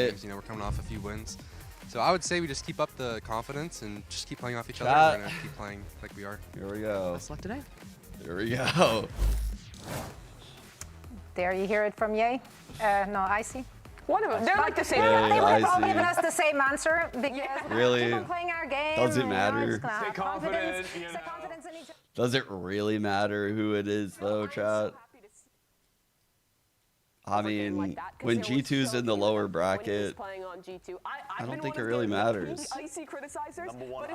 games. You know, we're coming off a few wins. So I would say we just keep up the confidence and just keep playing off each other. We're going to keep playing like we are. Here we go. Best luck today. Here we go. There you hear it from Ye. No, Icy. One of them. They're like the same. Yeah, They would have all Icy. given us the same answer. Because Really? keep on playing our game. Does it you know, matter? just gonna have Stay confident, Stay confident in each other. Does it really matter who it is, though, chat? I mean, when G2's in the lower bracket, I don't think it really matters. Icy criticizers, but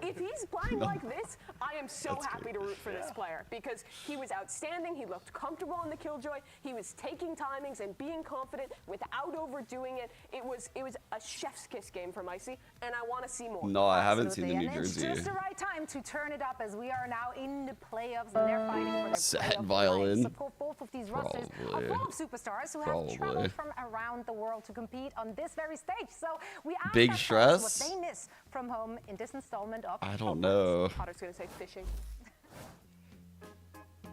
if he's playing like this, I am so happy to root for this player because he was outstanding. He looked comfortable in the killjoy. He was taking timings and being confident without overdoing it. It was a chef's kiss game from Icy, and I want to see more. No, I haven't seen the New And it's Jersey. just the right time to turn it up as we are now in the playoffs and they're fighting for the Sad playoff violin. place. Of both of these rosters are full of superstars who have traveled from around the world to compete on this very stage. So we asked Big our stress? fans what they miss from home in this installment of I don't know. Potter's gonna say fishing.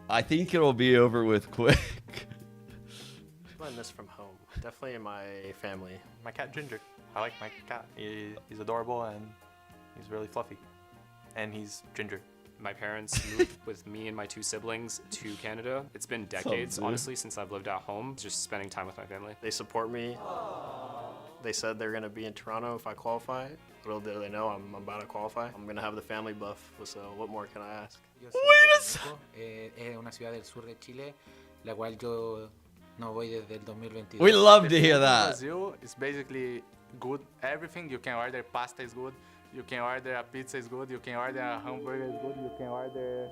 I think it'll be over with quick. I miss from home. Definitely my family. My cat Ginger. I like my cat. He's adorable and he's really fluffy. And he's ginger. My parents moved with me and my 2 siblings to Canada. It's been decades, honestly, since I've lived at home, just spending time with my family. They support me. They said they're going to be in Toronto if I qualify. Little do they know I'm about to qualify. I'm going to have the family buff, so what more can I ask? Wait a second. Es una ciudad del sur de Chile, la cual yo no voy desde el 2022. We love to hear that. Brazil is basically good. Everything you can order, pasta is good. You can order a pizza is good. You can order a hamburger is good. You can order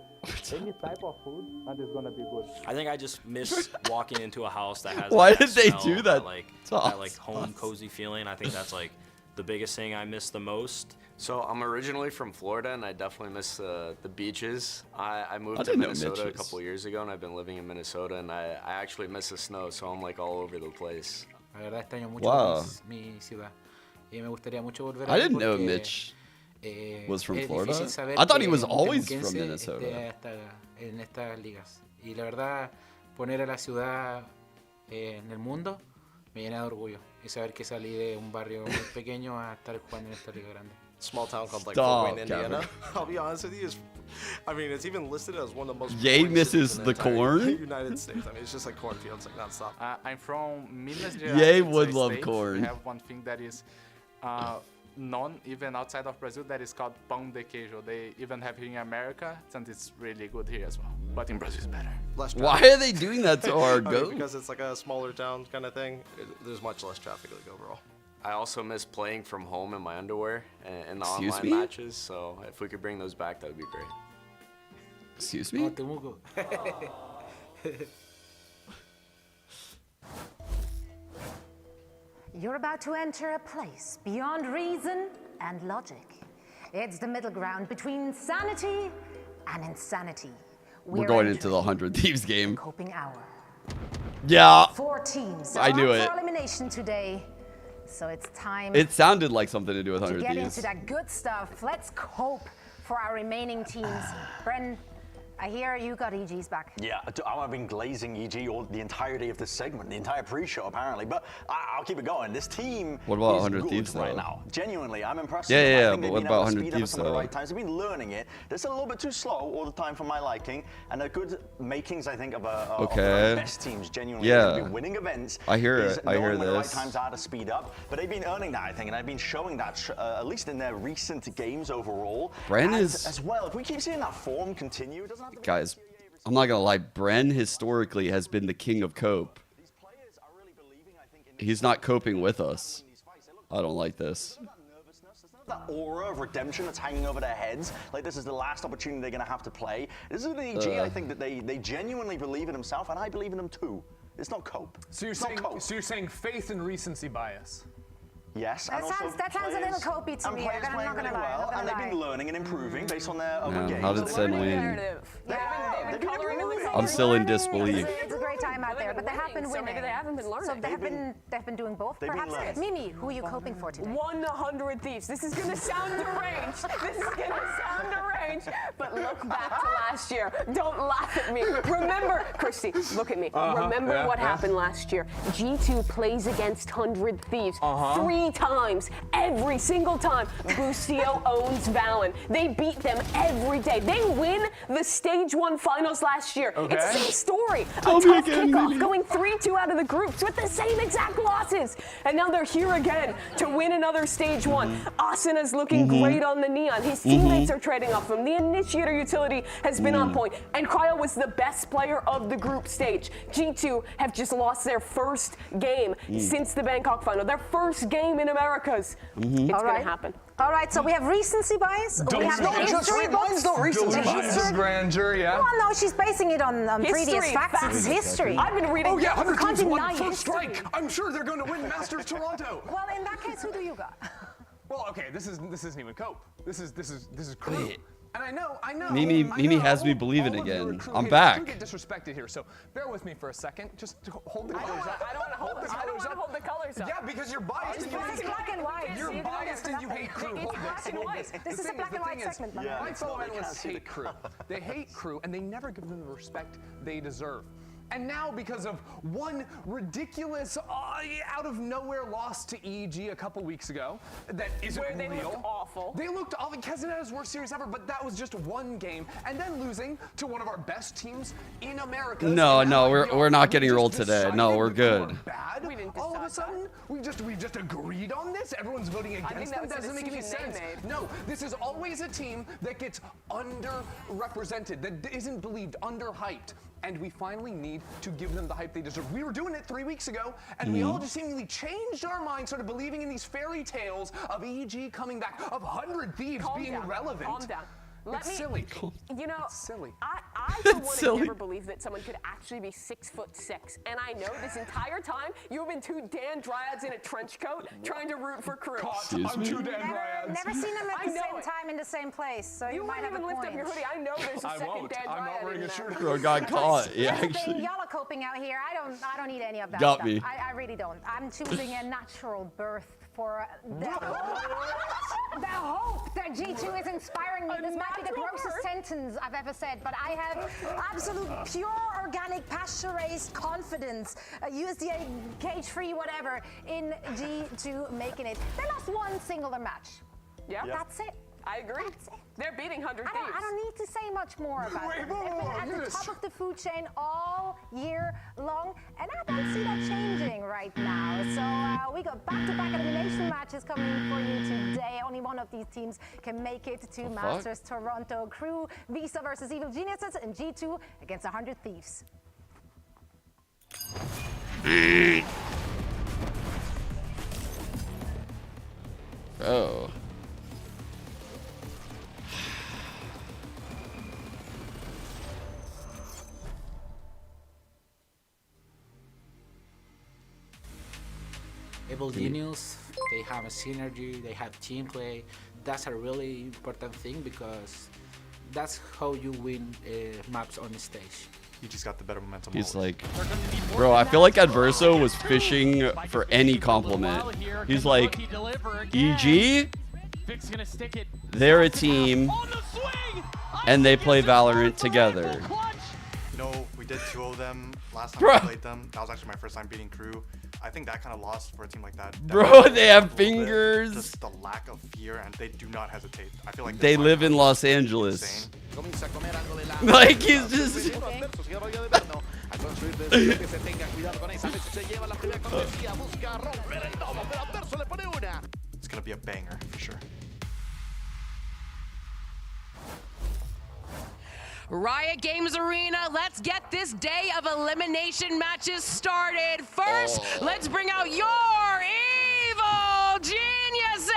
any type of food, and it's gonna be good. I think I just miss walking into a house that has. Why like, did they smell, do that? That like home cozy feeling. I think that's like the biggest thing I miss the most. So I'm originally from Florida, and I definitely miss the beaches. I moved to didn't know Minnesota a Mitch's. couple years ago, and I've been living in Minnesota, and I actually miss the snow, so I'm like all over the place. La verdad extraño mucho Wow. mi ciudad. Y me gustaría mucho volver I ahí didn't know porque, Mitch was from es Florida. difícil saber I thought he que was un always temuquense from Minnesota. esté en estas ligas. Y la verdad, poner a la ciudad en el mundo me llena de orgullo. Y saber que salí de un barrio muy pequeño a estar jugando en esta liga grande. Small town called like Stop, Fort Wayne, Indiana. Cameron. I'll be honest with you, I mean, it's even listed as one of the most. Ye boring misses cities in the entire corn? United States. I mean, it's just like cornfields, like nonstop. I'm from Minas Gerais. Ye it's a would love state. corn. We have one thing that is known even outside of Brazil that is called pão de queijo. They even have here in America, and it's really good here as well. But in Brazil, it's better. Less Why traffic. are they doing that to our I mean, goat? because it's like a smaller town kind of thing. There's much less traffic like overall. I also miss playing from home in my underwear and the Excuse online me? matches, so if we could bring those back, that would be great. Excuse Oh, me? Temuco. You're about to enter a place beyond reason and logic. It's the middle ground between sanity and insanity. We're going into the 100 Thieves game. Coping hour. Yeah. 4 teams I are knew up it. for elimination today. So it's time It sounded like something to do with to 100 get Thieves. into that good stuff. Let's cope for our remaining teams. Bren, I hear you got EG's back. Yeah, I've been glazing EG all the entirety of this segment, the entire pre-show apparently, but I'll keep it going. This team What about is 100 good Thieves, right though? now. Genuinely, I'm impressed. Yeah, with them. yeah, I yeah, think but they've what been about able to 100 speed up at Thieves, some of the though? right times. They've been learning it. It's a little bit too slow all the time for my liking, and they're good makings, I think, of one of the best teams. Genuinely, Yeah. they've been winning events. I hear is it. I hear knowing when the right this. times are to speed up, but they've been earning that, I think, and they've been showing that at least in their recent games overall. Bren And is- as well. If we keep seeing that form continue, it doesn't have to be Guys, I'm not gonna lie, Bren historically has been the king of cope. He's not coping with us. I don't like this. that aura of redemption that's hanging over their heads. Like, this is the last opportunity they're going to have to play. This is the EG, I think, that they genuinely believe in himself, and I believe in them too. It's not cope. So you're saying faith and recency bias. Yes, That sounds a little copey to me. Players I'm playing not gonna really lie. well, and they've been learning and improving based on their own Man, games. how did Sen win? Yeah, I'm still in disbelief. it's a great time time out there, but they have been winning. So maybe they haven't been learning. So they've been doing both, perhaps? Mimi, who are you coping for today? 100 Thieves. This is going to sound deranged. This is going to sound deranged. But look back to last year. Don't laugh at me. Remember, Christy, look at me. Remember what happened last year. G2 plays against 100 Thieves 3 times. Every single time. Busio owns Valen. They beat them every day. They win the Stage 1 finals last year. It's the same story. A tough kickoff, going 3-2 out of the groups with the same exact losses. And now they're here again to win another Stage 1. Asana's looking great on the Neon. His teammates are trading off him. The Initiator utility has been on point. And Cryo was the best player of the group stage. G2 have just lost their first game since the Bangkok final. Their first game in Americas. It's going to happen. All right, so we have recency bias. We have the history books. Mine's not recency bias. This is grandeur, yeah. Well, no, she's basing it on previous facts. It's history. I've been reading. Oh yeah, 100 Can't Thieves won deny first history. strike. I'm sure they're going to win Masters Toronto. Well, in that case, who do you got? Well, okay, this isn't even Cope. This is crew. And I know. Mimi has me believing again. I'm back. You get disrespected here, so bear with me for a second. Just hold the colors up. I don't want to hold the colors up. Yeah, because you're biased. It's black and white. You're biased and you hate crew. It's black and white. This is a black and white segment. My fellow analysts hate crew. They hate crew, and they never give them the respect they deserve. And now, because of one ridiculous, out-of-nowhere loss to EEG a couple weeks ago, that isn't real. Where they looked awful. They looked awful. Kezineta's worst series ever, but that was just one game. And then losing to one of our best teams in America. No, we're not getting rolled today. No, we're good. Bad. We didn't All of a sudden, we just agreed on this. Everyone's voting against them. Doesn't make any sense. No, this is always a team that gets underrepresented, that isn't believed, underhyped. And we finally need to give them the hype they deserve. We were doing it 3 weeks ago, and we all just seemingly changed our minds, started believing in these fairy tales of EG coming back, of 100 Thieves being relevant. Calm down. It's silly. You know, it's silly. I for one have never believed that someone could actually be 6'6", and I know this entire time you have been 2 Dan Dryads in a trench coat trying to root for crew. I'm 2 Dan Dryads. Never seen them at the same time in the same place, so you might have a point. Lift up your hoodie. I know there's a second Dan Dryad. I'm not wearing a shirt. Bro got caught. Yeah, Here's the thing, actually. y'all are coping out here. I don't need any of that Got stuff. me. I really don't. I'm choosing a natural birth for the hope that G2 is inspiring me. This might be the grossest sentence I've ever said, but I have absolute pure organic pasture-raised confidence, USDA cage-free whatever, in G2 making it. They lost one singular match. Yeah. That's it. I agree. That's it. They're beating 100 Thieves. I don't need to say much more about it. They've been at the top of the food chain all year long, and I don't see that changing right now. So we got back-to-back elimination matches coming for you today. Only one of these teams can make it to Masters Toronto. Crew, Visa versus Evil Geniuses, and G2 against 100 Thieves. Oh. Evil Genius, they have a synergy, they have team play. That's a really important thing because that's how you win maps on the stage. You just got the better momentum. He's like, bro, I feel like Adverso was fishing for any compliment. He's like, EG, they're a team, and they play Valorant together. You know, we did 2 of them last time we played them. That was actually my first time beating crew. I think that kind of lost for a team like that. Bro, they have fingers. Just the lack of fear, and they do not hesitate. I feel like they live in Los Angeles. Like he's just. It's gonna be a banger for sure. Riot Games Arena, let's get this day of elimination matches started. First, let's bring out your Evil Geniuses!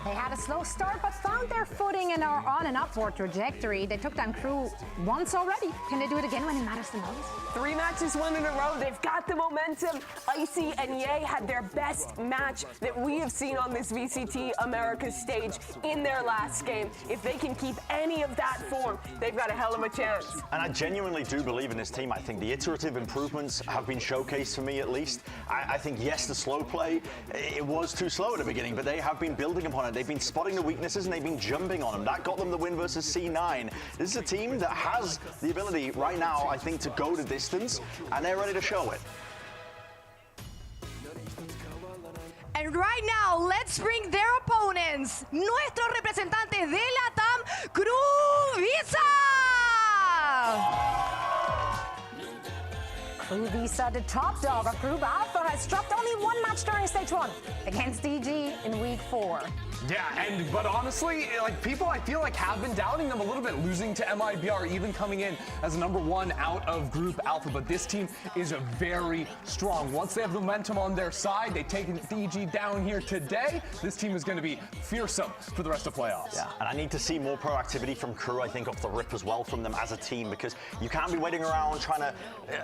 They had a slow start, but found their footing and are on an upward trajectory. They took down crew once already. Can they do it again when it matters the most? 3 matches won in a row. They've got the momentum. Icy and Ye had their best match that we have seen on this VCT Americas stage in their last game. If they can keep any of that form, they've got a hell of a chance. And I genuinely do believe in this team. I think the iterative improvements have been showcased for me, at least. I think, yes, the slow play, it was too slow at the beginning, but they have been building upon it. They've been spotting the weaknesses and they've been jumping on them. That got them the win versus C9. This is a team that has the ability right now, I think, to go the distance, and they're ready to show it. And right now, let's bring their opponents, nuestros representantes de LATAM, Vct. Vct, the top dog of Group Alpha, has dropped only 1 match during Stage 1 against DG in Week 4. Yeah, but honestly, like, people I feel like have been doubting them a little bit, losing to MIBR, even coming in as #1 out of Group Alpha. But this team is very strong. Once they have the momentum on their side, they've taken DG down here today. This team is going to be fearsome for the rest of playoffs. Yeah, and I need to see more proactivity from Crew, I think, off the rip as well from them as a team, because you can't be waiting around trying to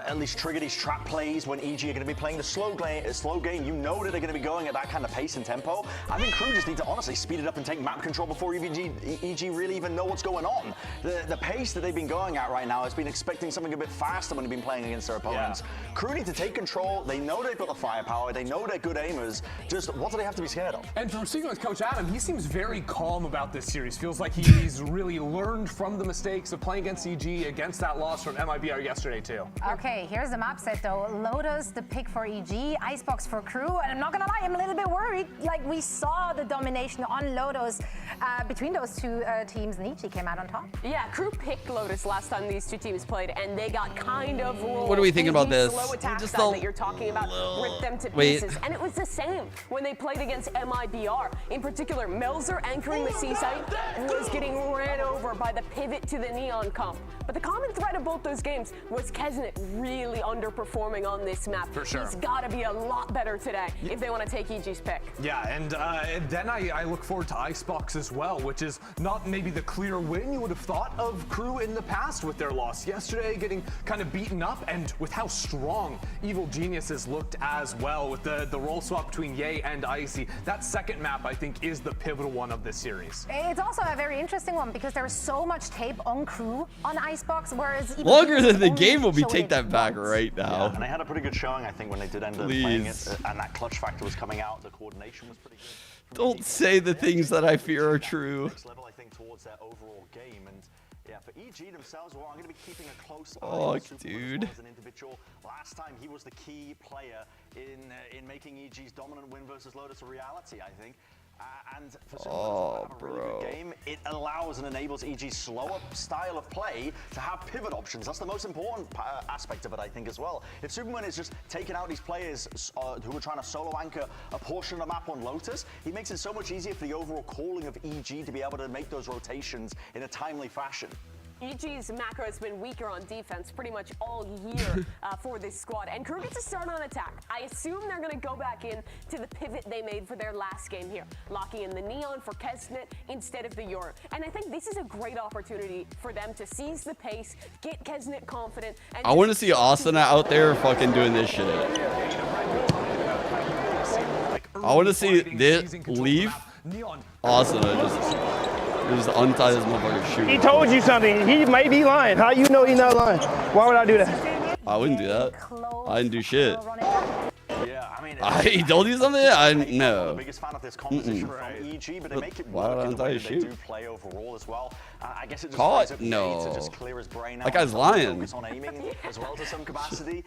at least trigger these trap plays when EG are going to be playing the slow game. You know that they're going to be going at that kind of pace and tempo. I think Crew just need to honestly speed it up and take map control before EG really even know what's going on. The pace that they've been going at right now has been expecting something a bit faster when they've been playing against their opponents. Yeah. Crew need to take control. They know they've got the firepower. They know they're good aimers. Just what do they have to be scared of? And from speaking with Coach Adam, he seems very calm about this series. Feels like he's really learned from the mistakes of playing against EG, against that loss from MIBR yesterday too. Okay, here's the map set though. Lotus, the pick for EG, Icebox for Crew, and I'm not gonna lie, I'm a little bit worried. Like, we saw the domination on Lotus between those two teams, and EG came out on top. Yeah, Crew picked Lotus last time these two teams played, and they got kind of rolled. What are we thinking about this? Slow attack style that you're talking about ripped them to pieces, and it was the same when they played against MIBR. In particular, Melzer anchoring the C site was getting ran over by the pivot to the Neon comp. But the common thread of both those games was Kesnet really underperforming on this map. For sure. He's got to be a lot better today if they want to take EG's pick. Yeah, and then I look forward to Icebox as well, which is not maybe the clear win you would have thought of Crew in the past with their loss yesterday, getting kind of beaten up, and with how strong Evil Geniuses looked as well with the role swap between Ye and Icy. That second map, I think, is the pivotal one of this series. It's also a very interesting one because there's so much tape on Crew on Icebox, whereas Evil longer Geniuses than the only game will be showed take it that back once. right now. Yeah, and they had a pretty good showing, I think, when they did end up playing it, and that clutch factor was coming out. The coordination was pretty good. Don't say the things that I fear are true. Next level, I think, towards their overall game, and yeah, for EG themselves, well, I'm going to be keeping a close eye on Superman dude. as an individual. Last time, he was the key player in making EG's dominant win versus Lotus a reality, I think. And for Superman to have a really good game, it allows and enables EG's slower style of play to have pivot options. That's the most important aspect of it, I think, as well. If Superman is just taking out these players who are trying to solo anchor a portion of the map on Lotus, he makes it so much easier for the overall calling of EG to be able to make those rotations in a timely fashion. EG's macro has been weaker on defense pretty much all year for this squad, and Crew gets a start on attack. I assume they're going to go back in to the pivot they made for their last game here, locking in the Neon for Kesnet instead of the Yor. And I think this is a great opportunity for them to seize the pace, get Kesnet confident. And I want to see Asuna out there fucking doing this shit. I want to see this leave Asuna just untie this motherfucker's shoe. He told you something. He may be lying. How you know he's not lying? Why would I do that? I wouldn't do that. I didn't do shit. Yeah, I mean, He told you something? I know. I'm the biggest fan of this composition from EG, but they make it Why would work I in the way untie that his they do shoe? play overall as well. I guess it just Call frees it? up Jay No. to just clear his brain out. That guy's and lying. Focus on aiming as well to some capacity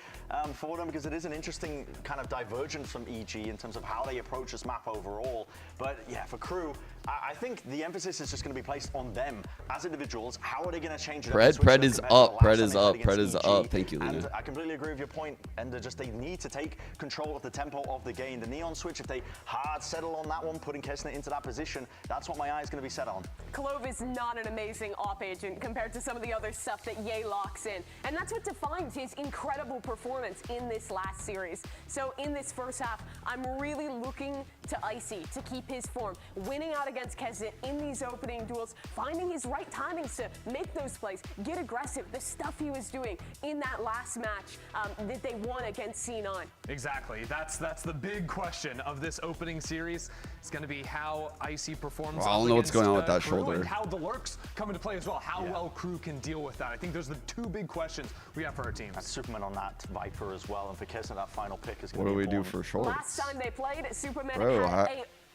for them, because it is an interesting kind of divergence from EG in terms of how they approach this map overall. But yeah, for Crew, I think the emphasis is just going to be placed on them as individuals. How are they going to change it up? Pred is up. Pred is up. Pred is up. Thank you, And Luna. I completely agree with your point, and they need to take control of the tempo of the game. The Neon switch, if they hard settle on that one, putting Kesnet into that position, that's what my eye is going to be set on. Clove is not an amazing op agent compared to some of the other stuff that Ye locks in. And that's what defines his incredible performance in this last series. So in this first half, I'm really looking to Icy to keep his form. Winning out against Kesnet in these opening duels, finding his right timings to make those plays, get aggressive, the stuff he was doing in that last match that they won against C9. Exactly. That's the big question of this opening series. It's going to be how Icy performs. Well, I don't know what's going on with that Crew, shoulder. and how the lurks come into play as well. How well Crew can deal with that. I think those are the two big questions we have for our teams. That's Superman on that Viper as well, and for Kesnet, that final pick is What going do to be we do for shorts? Last time they played, Superman Bro, had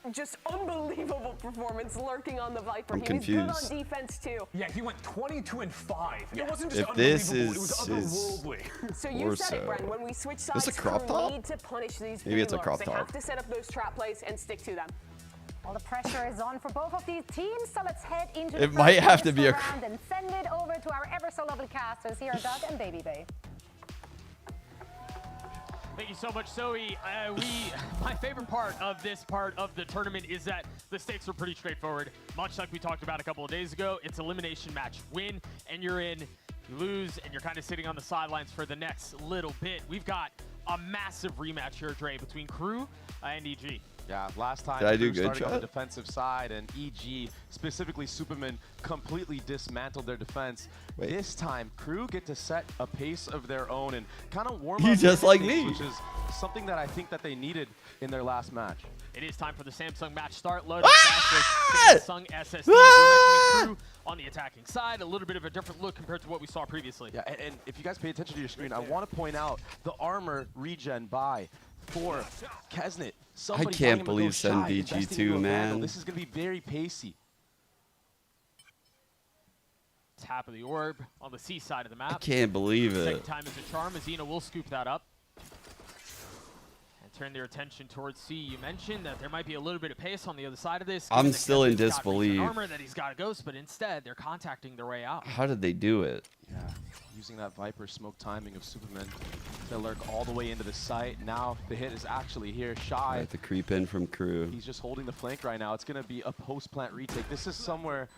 a just unbelievable performance lurking on the Viper. I'm He confused. was good on defense too. Yeah, he went 22-5. Yeah. It wasn't just If this unbelievable, is it was otherworldly. So you said it, Bren. When we switch sides, This a crop Crew top? need to punish these Maybe it's a lurks. crop They top. have to set up those trap plays and stick to them. Well, the pressure is on for both of these teams, so let's head into It the might first have to be a round and send it over to our ever so lovely casters. Here are Doug and Baby Bay. Thank you so much, Zoe. My favorite part of this part of the tournament is that the stakes are pretty straightforward. Much like we talked about a couple of days ago, it's elimination match. Win and you're in. You lose and you're kind of sitting on the sidelines for the next little bit. We've got a massive rematch here, Dre, between Crew and EG. Yeah, last time Did I do Crew good, started on the Chad? defensive side, and EG, specifically Superman, completely dismantled their defense. Wait. This time, Crew get to set a pace of their own and kind of warm You up just their like instincts, me. which is something that I think that they needed in their last match. It is time for the Samsung match start. Loaded fast with Samsung SSD. We're mentioning Crew on the attacking side. A little bit of a different look compared to what we saw previously. Yeah, and if you guys pay attention to your screen, I want to point out the armor regen buy for Kesnet. I can't believe Send VG2, man. This is going to be very pacey. Tap of the orb on the C side of the map. I can't believe it. Second time is a charm. Azina will scoop that up and turn their attention towards C. You mentioned that there might be a little bit of pace on the other side of this. I'm given that still in Kevin's got recent disbelief. Armor that he's got a ghost, but instead they're contacting their way out. How did they do it? Yeah, using that Viper smoke timing of Superman to lurk all the way into the site. Now the hit is actually here. I Shy. have to creep in from Crew. He's just holding the flank right now. It's going to be a post-plant retake. This is somewhere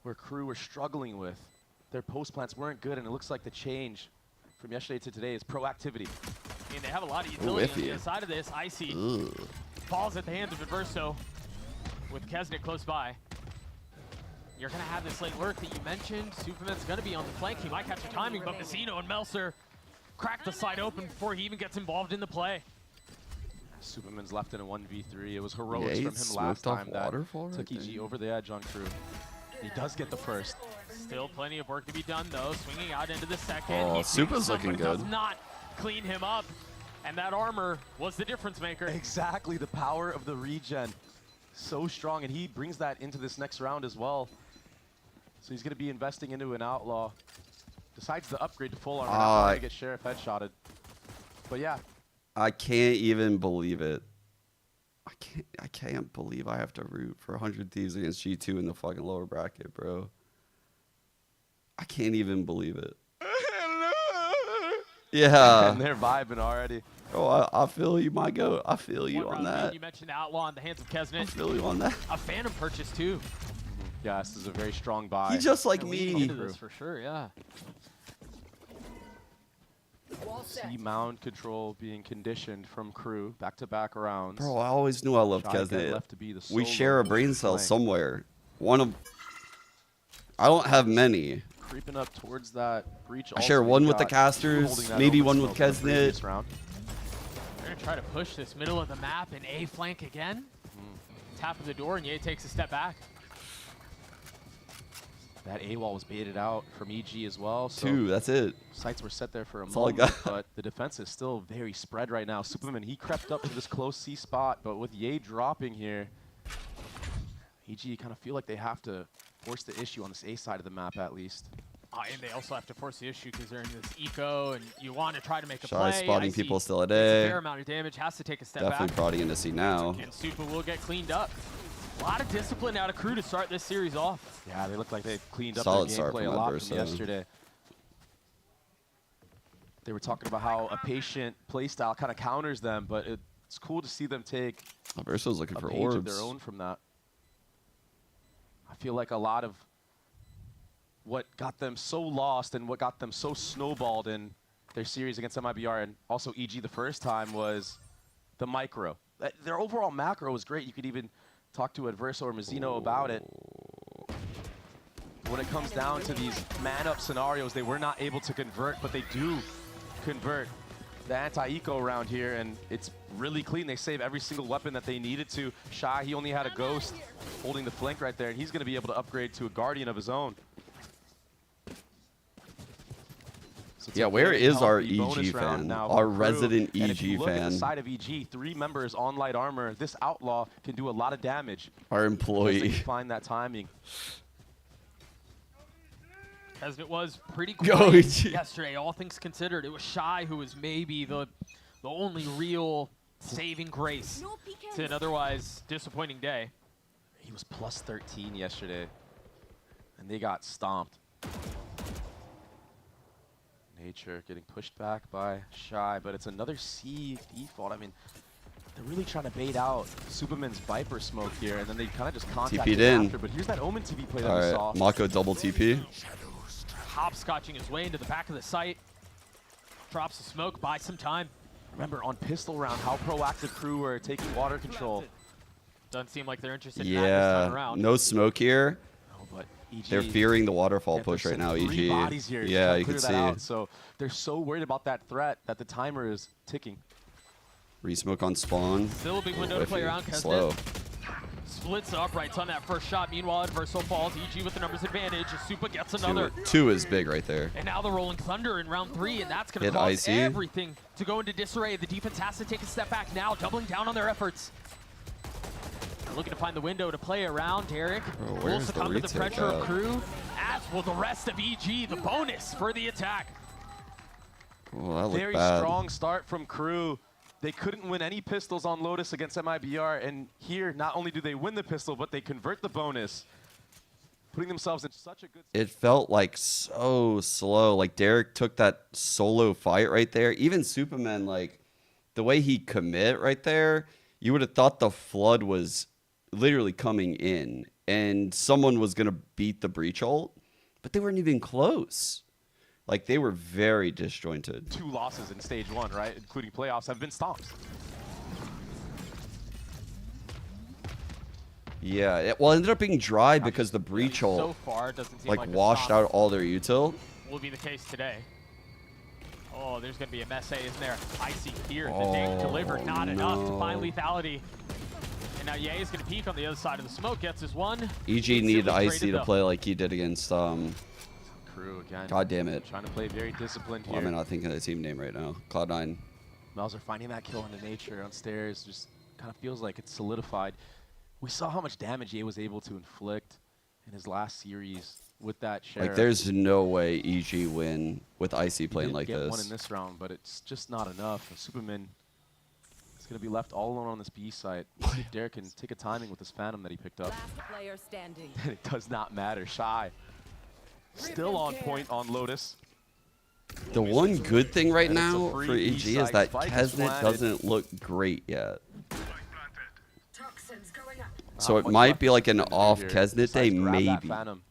where Crew were struggling with. Their post-plants weren't good, and it looks like the change from yesterday to today is proactivity. I mean, they have a lot of utility on the other side of this. Icy falls at the hands of Adverso with Kesnet close by. You're going to have this late lurk that you mentioned. Superman's going to be on the flank. He might catch a timing, but Vecino and Melser crack the side open before he even gets involved in the play. Superman's left in a 1v3. It was heroics Yeah, he from him last smoked off time that waterfall right took EG there. over the edge on Crew. He does get the first. Still plenty of work to be done, though. Swinging out into the second. Oh, He Supa's sees him, looking but does good. not clean him up. And that armor was the difference maker. Exactly, the power of the regen. So strong, and he brings that into this next round as well. So he's going to be investing into an Outlaw. Decides to upgrade to full armor, not going to get Sheriff headshotted. But yeah. I can't even believe it. I can't believe I have to root for 100 Thieves against G2 in the fucking lower bracket, bro. I can't even believe it. Yeah. And they're vibing already. Oh, I feel you, my goat. I feel you One on round lead, that. You mentioned Outlaw in the hands of Kesnet. I feel you on that. A Phantom purchase, too. Yeah, this is a very strong buy. He's just like And me. leading into this for sure, yeah. See mound control being conditioned from Crew, back-to-back rounds. Bro, I always knew I loved Shy again Kesnet. left to be the We solo share a brain lead cell flank. somewhere. One of... I don't have many. Creeping up towards that breach. I share also, one you with the got casters, holding that maybe open one with smoke in the previous Kesnet. round. They're going to try to push this middle of the map in A flank again. Tap of the door, and Ye takes a step back. That A-wall was baited out from EG as well. So Two, that's it. Sights were set there for a That's all I moment, got. but the defense is still very spread right now. Superman, he crept up to this close C spot, but with Ye dropping here, EG kind of feel like they have to force the issue on this A side of the map at least. And they also have to force the issue because they're in this eco, and you want to try to make a Shy play. spotting Icy people still at takes A. A fair amount of damage, has to take a step Definitely back. prodding into C now. And Supa will get cleaned up. A lot of discipline out of Crew to start this series off. Yeah, they look like they cleaned up Solid their start gameplay from a lot Adverso. from yesterday. They were talking about how a patient playstyle kind of counters them, but it's cool to see them take Adverso's looking a for page orbs. of their own from that. I feel like a lot of what got them so lost and what got them so snowballed in their series against MIBR and also EG the first time was the micro. Their overall macro was great. You could even talk to Adverso or Mazzino about it. When it comes down to these man-up scenarios, they were not able to convert, but they do convert the anti-eco around here, and it's really clean. They save every single weapon that they needed to. Shy, he only had a Ghost holding the flank right there, and he's going to be able to upgrade to a Guardian of his own. So yeah, where is our EG fan? Our resident and if you EG look at fan. the side of EG, 3 members on light armor. This Outlaw can do a lot of damage. Our employee. They find that timing. As it was pretty Go, quiet EG. yesterday, all things considered. It was Shy who was maybe the only real saving grace to an otherwise disappointing day. He was plus 13 yesterday, and they got stomped. Nature getting pushed back by Shy, but it's another C default. I mean, they're really trying to bait out Superman's Viper smoke here, and then they kind of just contact TP'd him in. after. But here's that Omen TV play that All we right, saw. Mako double TP. Hopscotching his way into the back of the site. Drops the smoke, buys some time. Remember, on pistol round, how proactive Crew were taking water control. Doesn't seem like they're interested in that this time Yeah, around. no smoke here. No, but EG, They're fearing the waterfall yeah, push there's right now, 3 EG. bodies here. Just Yeah, trying to you can clear see. that out. So they're so worried about that threat that the timer is ticking. Re-smoke on spawn. Still a big window to play around. Slow. Splits uprights on that first shot. Meanwhile, Adverso falls. EG with the numbers advantage. Supa gets another. Two is big right there. And now the Rolling Thunder in round 3, and that's going Hit to cause IC. everything to go into disarray. The defense has to take a step back now, doubling down on their efforts. They're looking to find the window to play around. Derek will where's the succumb to the retake pressure of at? Crew, as will the rest of EG. The bonus for the attack. Oh, that looked Very bad. strong start from Crew. They couldn't win any pistols on Lotus against MIBR, and here, not only do they win the pistol, but they convert the bonus, putting themselves in such a good... It felt like so slow. Like Derek took that solo fight right there. Even Superman, like the way he commit right there, you would have thought the flood was literally coming in and someone was going to beat the breach ult, but they weren't even close. Like, they were very disjointed. 2 losses in stage 1, right, including playoffs, have been stomped. Yeah, it ended up being dry because the breach ult So far, it doesn't seem like like the washed stop out all their util. will be the case today. Oh, there's going to be a mess, isn't there? Icy here. The Dink delivered, not enough to find lethality. And now Ye is going to peek on the other side of the smoke, gets his one. EG needed Icy to play like he did against Crew again. God damn it. Trying to play very disciplined Why here. am I not thinking of the team name right now? Cloud9. Mauser finding that kill into Nature on stairs just kind of feels like it's solidified. We saw how much damage Ye was able to inflict in his last series with that share. Like, there's no way EG win with Icy playing like get this. one in this round, but it's just not enough. Superman is going to be left all alone on this B site. See if Derek can take a timing with this Phantom that he picked up. Player standing. It does not matter. Shy. Still on point on Lotus. The one good thing right And it's a now free for EG is B-side. that Spike is Kesnet planted. doesn't look great yet. So Not it much might left be for like an Superman to do off here Kesnet besides day, grab that maybe. Phantom.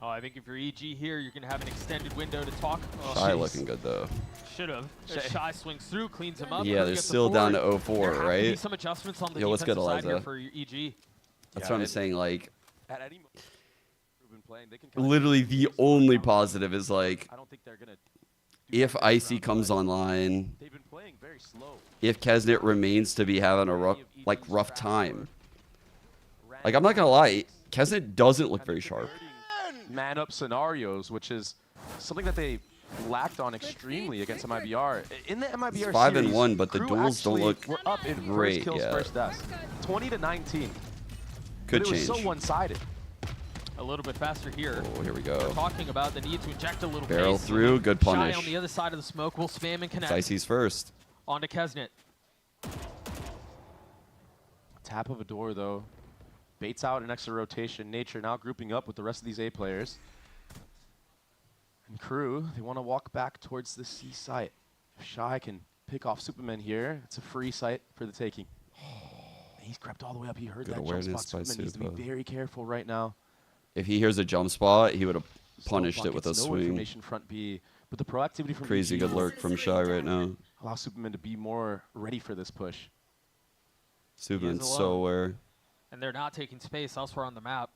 Oh, I think if you're EG here, you're going to have an extended window to talk. Oh, Shy jeez. looking good though. Should have. Shy swings through, cleans him up. Yeah, Crew they're gets the still down to forward. 0-4, There have to be right? some adjustments on the Yo, what's good, defensive side here Eliza? for your EG. That's what I'm saying. Like, At any moment, Ruben playing, they can kinda literally the only positive is like, I don't think they're gonna if Icy comes online, they've been playing very slow. if Kesnet remains to be having a rough time. Like, I'm not gonna lie, Kesnet doesn't look very sharp. Man-up scenarios, which is something that they lacked on extremely against MIBR. In the MIBR It's 5 and series, 1, but the Crew duels don't actually look were up in great first kills, yet. first deaths, 20-19. Could but it was change. so one-sided. A little bit faster here. Oh, here we go. We're talking about the need to inject a little Barrel pace. through, good Shy punish. on the other side of the smoke will spam and It's connect. Icy's first. On to Kesnet. Tap of a door, though. Baits out an extra rotation. Nature now grouping up with the rest of these A players. And Crew, they want to walk back towards the C site. If Shy can pick off Superman here, it's a free site for the taking. He's crept all the way up. He heard Good that jump awareness spot. by Superman needs to Supa. be very careful right now. If he hears a jump spot, he would have punished it with a Gets no swing. information front B, but the proactivity from Crazy EG good lurk from Shy right now. allows Superman to be more ready for this push. Superman's alone. so aware. And they're not taking space elsewhere on the map.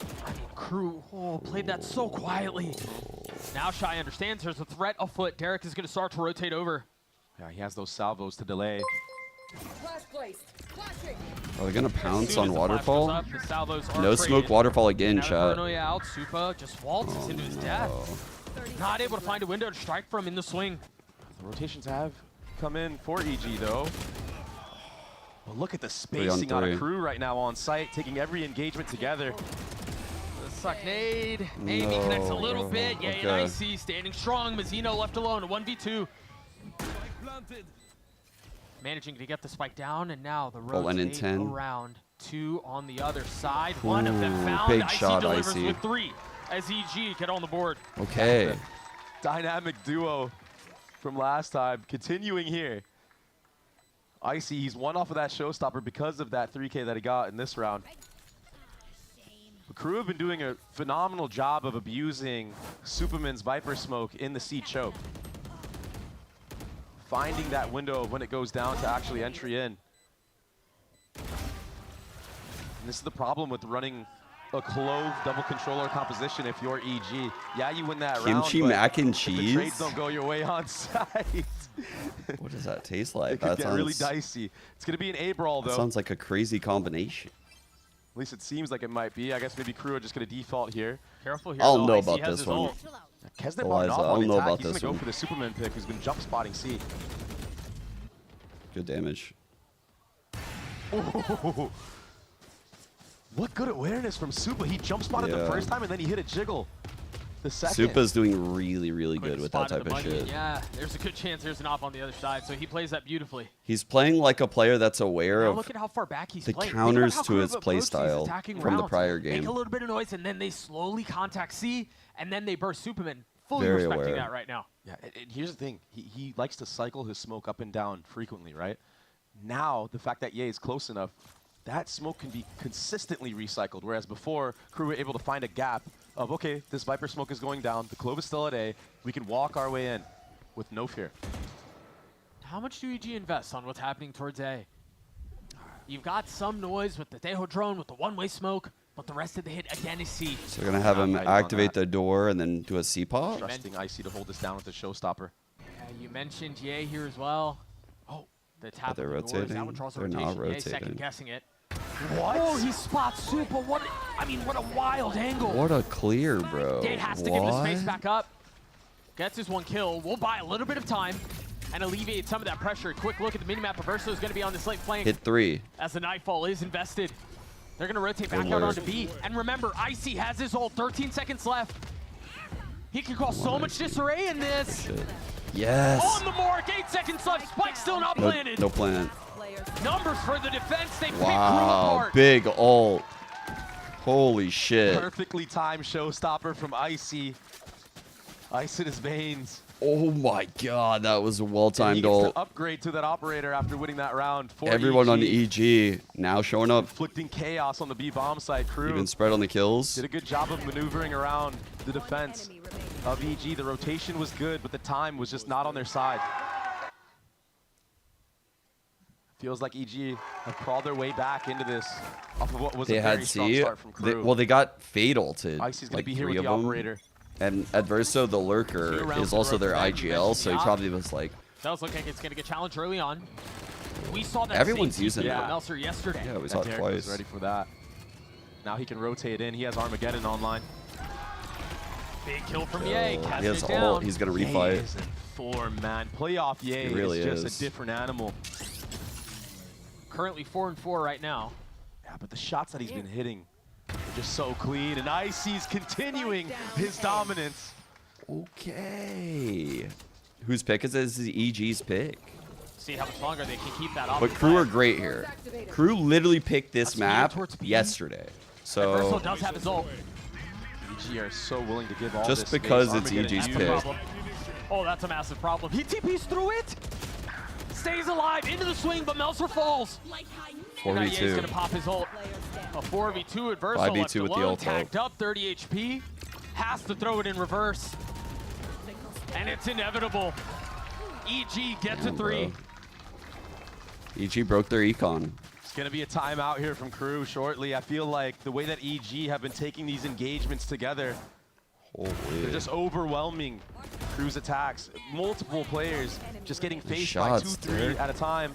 I mean, Crew played that so quietly. Now Shy understands there's a threat afoot. Derek is going to start to rotate over. Yeah, he has those salvos to delay. Are they going to pounce on Waterfall? Up, the salvos are No traded. smoke Waterfall again, chat. Paranoia out. Supa just waltzes into his death. Not able to find a window to strike from in the swing. The rotations have come in for EG, though. Well, look at the spacing on a Crew right now on site, taking every engagement together. The suck nade maybe connects a little bit. Yeah, and Icy standing strong. Mazzino left alone, a 1v2. Managing to get the spike down, and now the rotate around. 2 on the other side. One of them found. Big Icy shot, delivers Icy. with 3 as EG get on the board. Okay. Dynamic duo from last time, continuing here. Icy, he's one off of that showstopper because of that 3K that he got in this round. The Crew have been doing a phenomenal job of abusing Superman's Viper Smoke in the C choke. Finding that window of when it goes down to actually entry in. And this is the problem with running a clove double controller composition if you're EG. Yeah, you win that round, Kimchi but mac and if cheese? the trades don't go your way on site. What does that taste like? It could get really dicey. It's going to be an A-brawl, though. That sounds like a crazy combination. At least it seems like it might be. I guess maybe Crew are just going to default here. Careful here. I'll know about this one. Kesnet Eliza, off I'll on know attack. about He's this gonna one. go for the Superman pick, who's been jump spotting C. Good damage. Oh. What good awareness from Supa. He jump spotted the first time and then he hit a jiggle the second. Supa's doing really, really good with that type of shit. Yeah, there's a good chance there's an op on the other side, so he plays that beautifully. He's playing like a player that's aware Now of look at how far back he's the playing. counters Think to about how his Crew play approached these style attacking from the rounds. prior game. Make a little bit of noise, and then they slowly contact C, and then they burst Superman. Fully Very respecting aware. that right now. Yeah, and here's the thing. He likes to cycle his smoke up and down frequently, right? Now, the fact that Ye is close enough, that smoke can be consistently recycled, whereas before, Crew were able to find a gap of, okay, this Viper smoke is going down, the Clove is still at A, we can walk our way in with no fear. How much do EG invest on what's happening towards A? You've got some noise with the Deho drone, with the one-way smoke, but the rest of the hit again is C. So they're going to have him activate the door and then do a C-pop? Trusting Icy to hold this down with the showstopper. You mentioned Ye here as well. Oh, the tap of they're the doors. rotating? That one draws a They're not rotation. Ye second rotating. guessing it. What? Oh, he spots Super. What a wild angle. What a clear, bro. Ye has to give the space back up. Gets his 1 kill. We'll buy a little bit of time and alleviate some of that pressure. A quick look at the minimap. Reverso is going to be on this late flank. Hit 3. As the Nightfall is invested. They're going to rotate back out onto B. And remember, Icy has his ult. 13 seconds left. He can cause so much disarray in this. Shit. Yes. On the mark. 8 seconds left. Spike still not planted. No plant. Numbers for the defense. They pick Crew Wow. apart. Big ult. Holy shit. Perfectly timed showstopper from Icy. Ice in his veins. Oh my god, that was a And he well-timed gets ult. to upgrade to that operator after winning that round for Everyone on EG now showing up. Inflicting chaos on the B bomb site. Crew Even spread on the kills. did a good job of maneuvering around the defense of EG. The rotation was good, but the time was just not on their side. Feels like EG have crawled their way back into this off of what was They a very had strong C. start from Crew. They got fatal to Icy's gonna like be here 3 with of the them. operator. And Adverso, the lurker, is also their IGL, so he probably was like, Does look like it's going to get challenged early on. We saw that Everyone's same using TP it. from Melser yesterday. yeah, we saw it Derek twice. was ready for that. Now he can rotate in. He has Armageddon online. Big kill from Ye. He Cast has it ult. down. He's going to Ye refight. is in form, man. Playoff Ye He really is just is. a different animal. Currently 4-4 right now. Yeah, but the shots that he's been hitting are just so clean. And Icy's continuing his dominance. Okay. Whose pick is this? This is EG's pick. See how much longer they can keep that off. But Crew are great here. Crew literally picked this map yesterday. Verso So does have his ult. EG are so willing to give all just this because space. it's Armageddon EG's has pick. Problem. Oh, that's a massive problem. He TPs through it. Stays alive into the swing, but Melser falls. Now Ye's 4v2. gonna pop his ult. A 4v2 at Verso 5v2 left with the alone, ult tagged up, 30 HP. Has to throw it in reverse. And it's inevitable. EG gets a 3. EG broke their econ. Going to be a timeout here from Crew shortly. I feel like the way that EG have been taking these engagements together, they're just overwhelming Crew's attacks. Multiple players just getting faced by 2-3 at a time.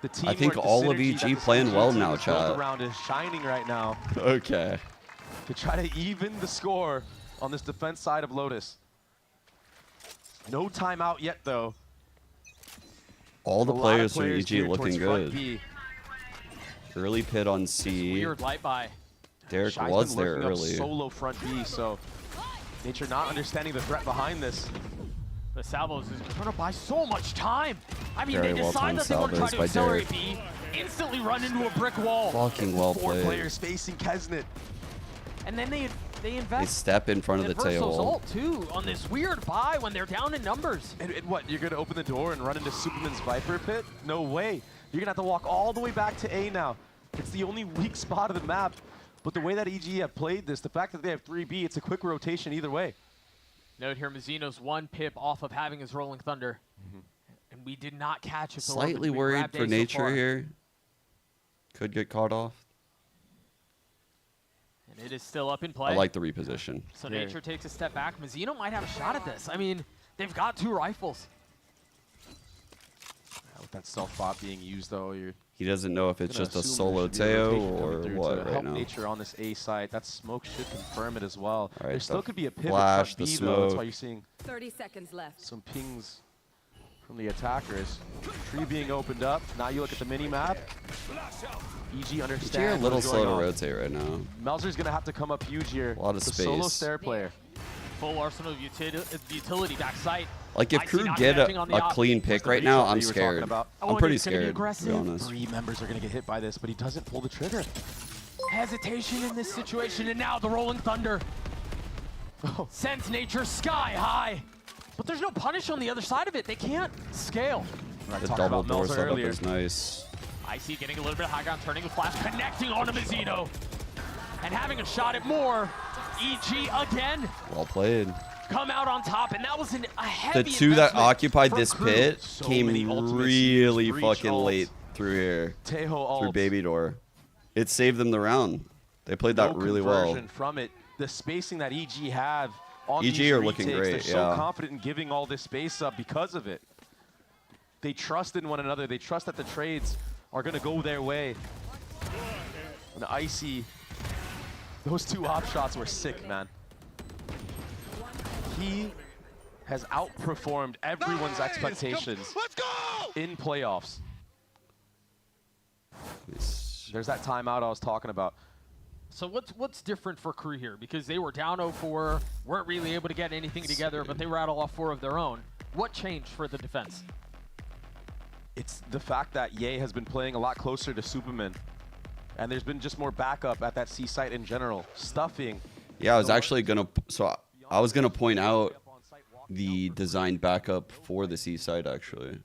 The I think all of EG playing well now, chat. Around is shining right now. Okay. To try to even the score on this defense side of Lotus. No timeout yet, though. All the players from EG looking good. Early pit on C. Weird light by. Derek was there early. Solo front B, so Nature not understanding the threat behind this. The Salvos is going to buy so much time. I mean, Very they decide that they want to try to accelerate B, instantly run into a brick wall. Fucking well Four played. players facing Kesnet. And then they invest. They step in front of the Verso's tail. ult too on this weird buy when they're down in numbers. And what, you're going to open the door and run into Superman's Viper pit? No way. You're going to have to walk all the way back to A now. It's the only weak spot of the map. But the way that EG have played this, the fact that they have 3B, it's a quick rotation either way. Note here, Mazzino's 1 pip off of having his Rolling Thunder. And we did not catch it. Slightly worried for Nature here. Could get caught off. And it is still up in play. I like the reposition. So Nature takes a step back. Mazzino might have a shot at this. I mean, they've got 2 rifles. With that self-bot being used, though, he doesn't know if it's just a solo Teo or what right now. Nature on this A site. That smoke should confirm it as well. All right, there still could be a pivot flash, front the B, smoke. though. That's why you're seeing 30 seconds left. Some pings from the attackers. Tree being opened up. Now you look at the mini-map. EG understands. EG a little slow to rotate right now. Melzer's going to have to come up huge here. A lot of the space. Solo stair player. Full arsenal of utility back sight. Like, if Crew get a clean pick right now, I'm scared. I'm pretty scared, to be honest. 3 members are going to get hit by this, but he doesn't pull the trigger. Hesitation in this situation, and now the Rolling Thunder sends Nature sky high. But there's no punish on the other side of it. They can't scale. The double door setup is nice. Icy getting a little bit high ground, turning the flash, connecting onto Mazzino. And having a shot at more. EG again. Well played. Come out on top, and that was a heavy The 2 that occupied this Crew. pit So came really fucking ults. late through here. Tejo Through ults. Baby Door. It saved them the round. They played that really well. conversion from it. The spacing that EG have on EG these are looking retakes, great, they're so confident in giving all this space up because of it. They trust in one another. They trust that the trades are going to go their way. And Icy, those 2 op shots were sick, man. He has outperformed everyone's expectations in playoffs. There's that timeout I was talking about. So what's different for Crew here? Because they were down 0-4, weren't really able to get anything together, but they rattle off 4 of their own. What changed for the defense? It's the fact that Ye has been playing a lot closer to Superman. And there's been just more backup at that C site in general. Stuffing. Yeah, I was actually going to... I was going to point out the design backup for the C side, actually.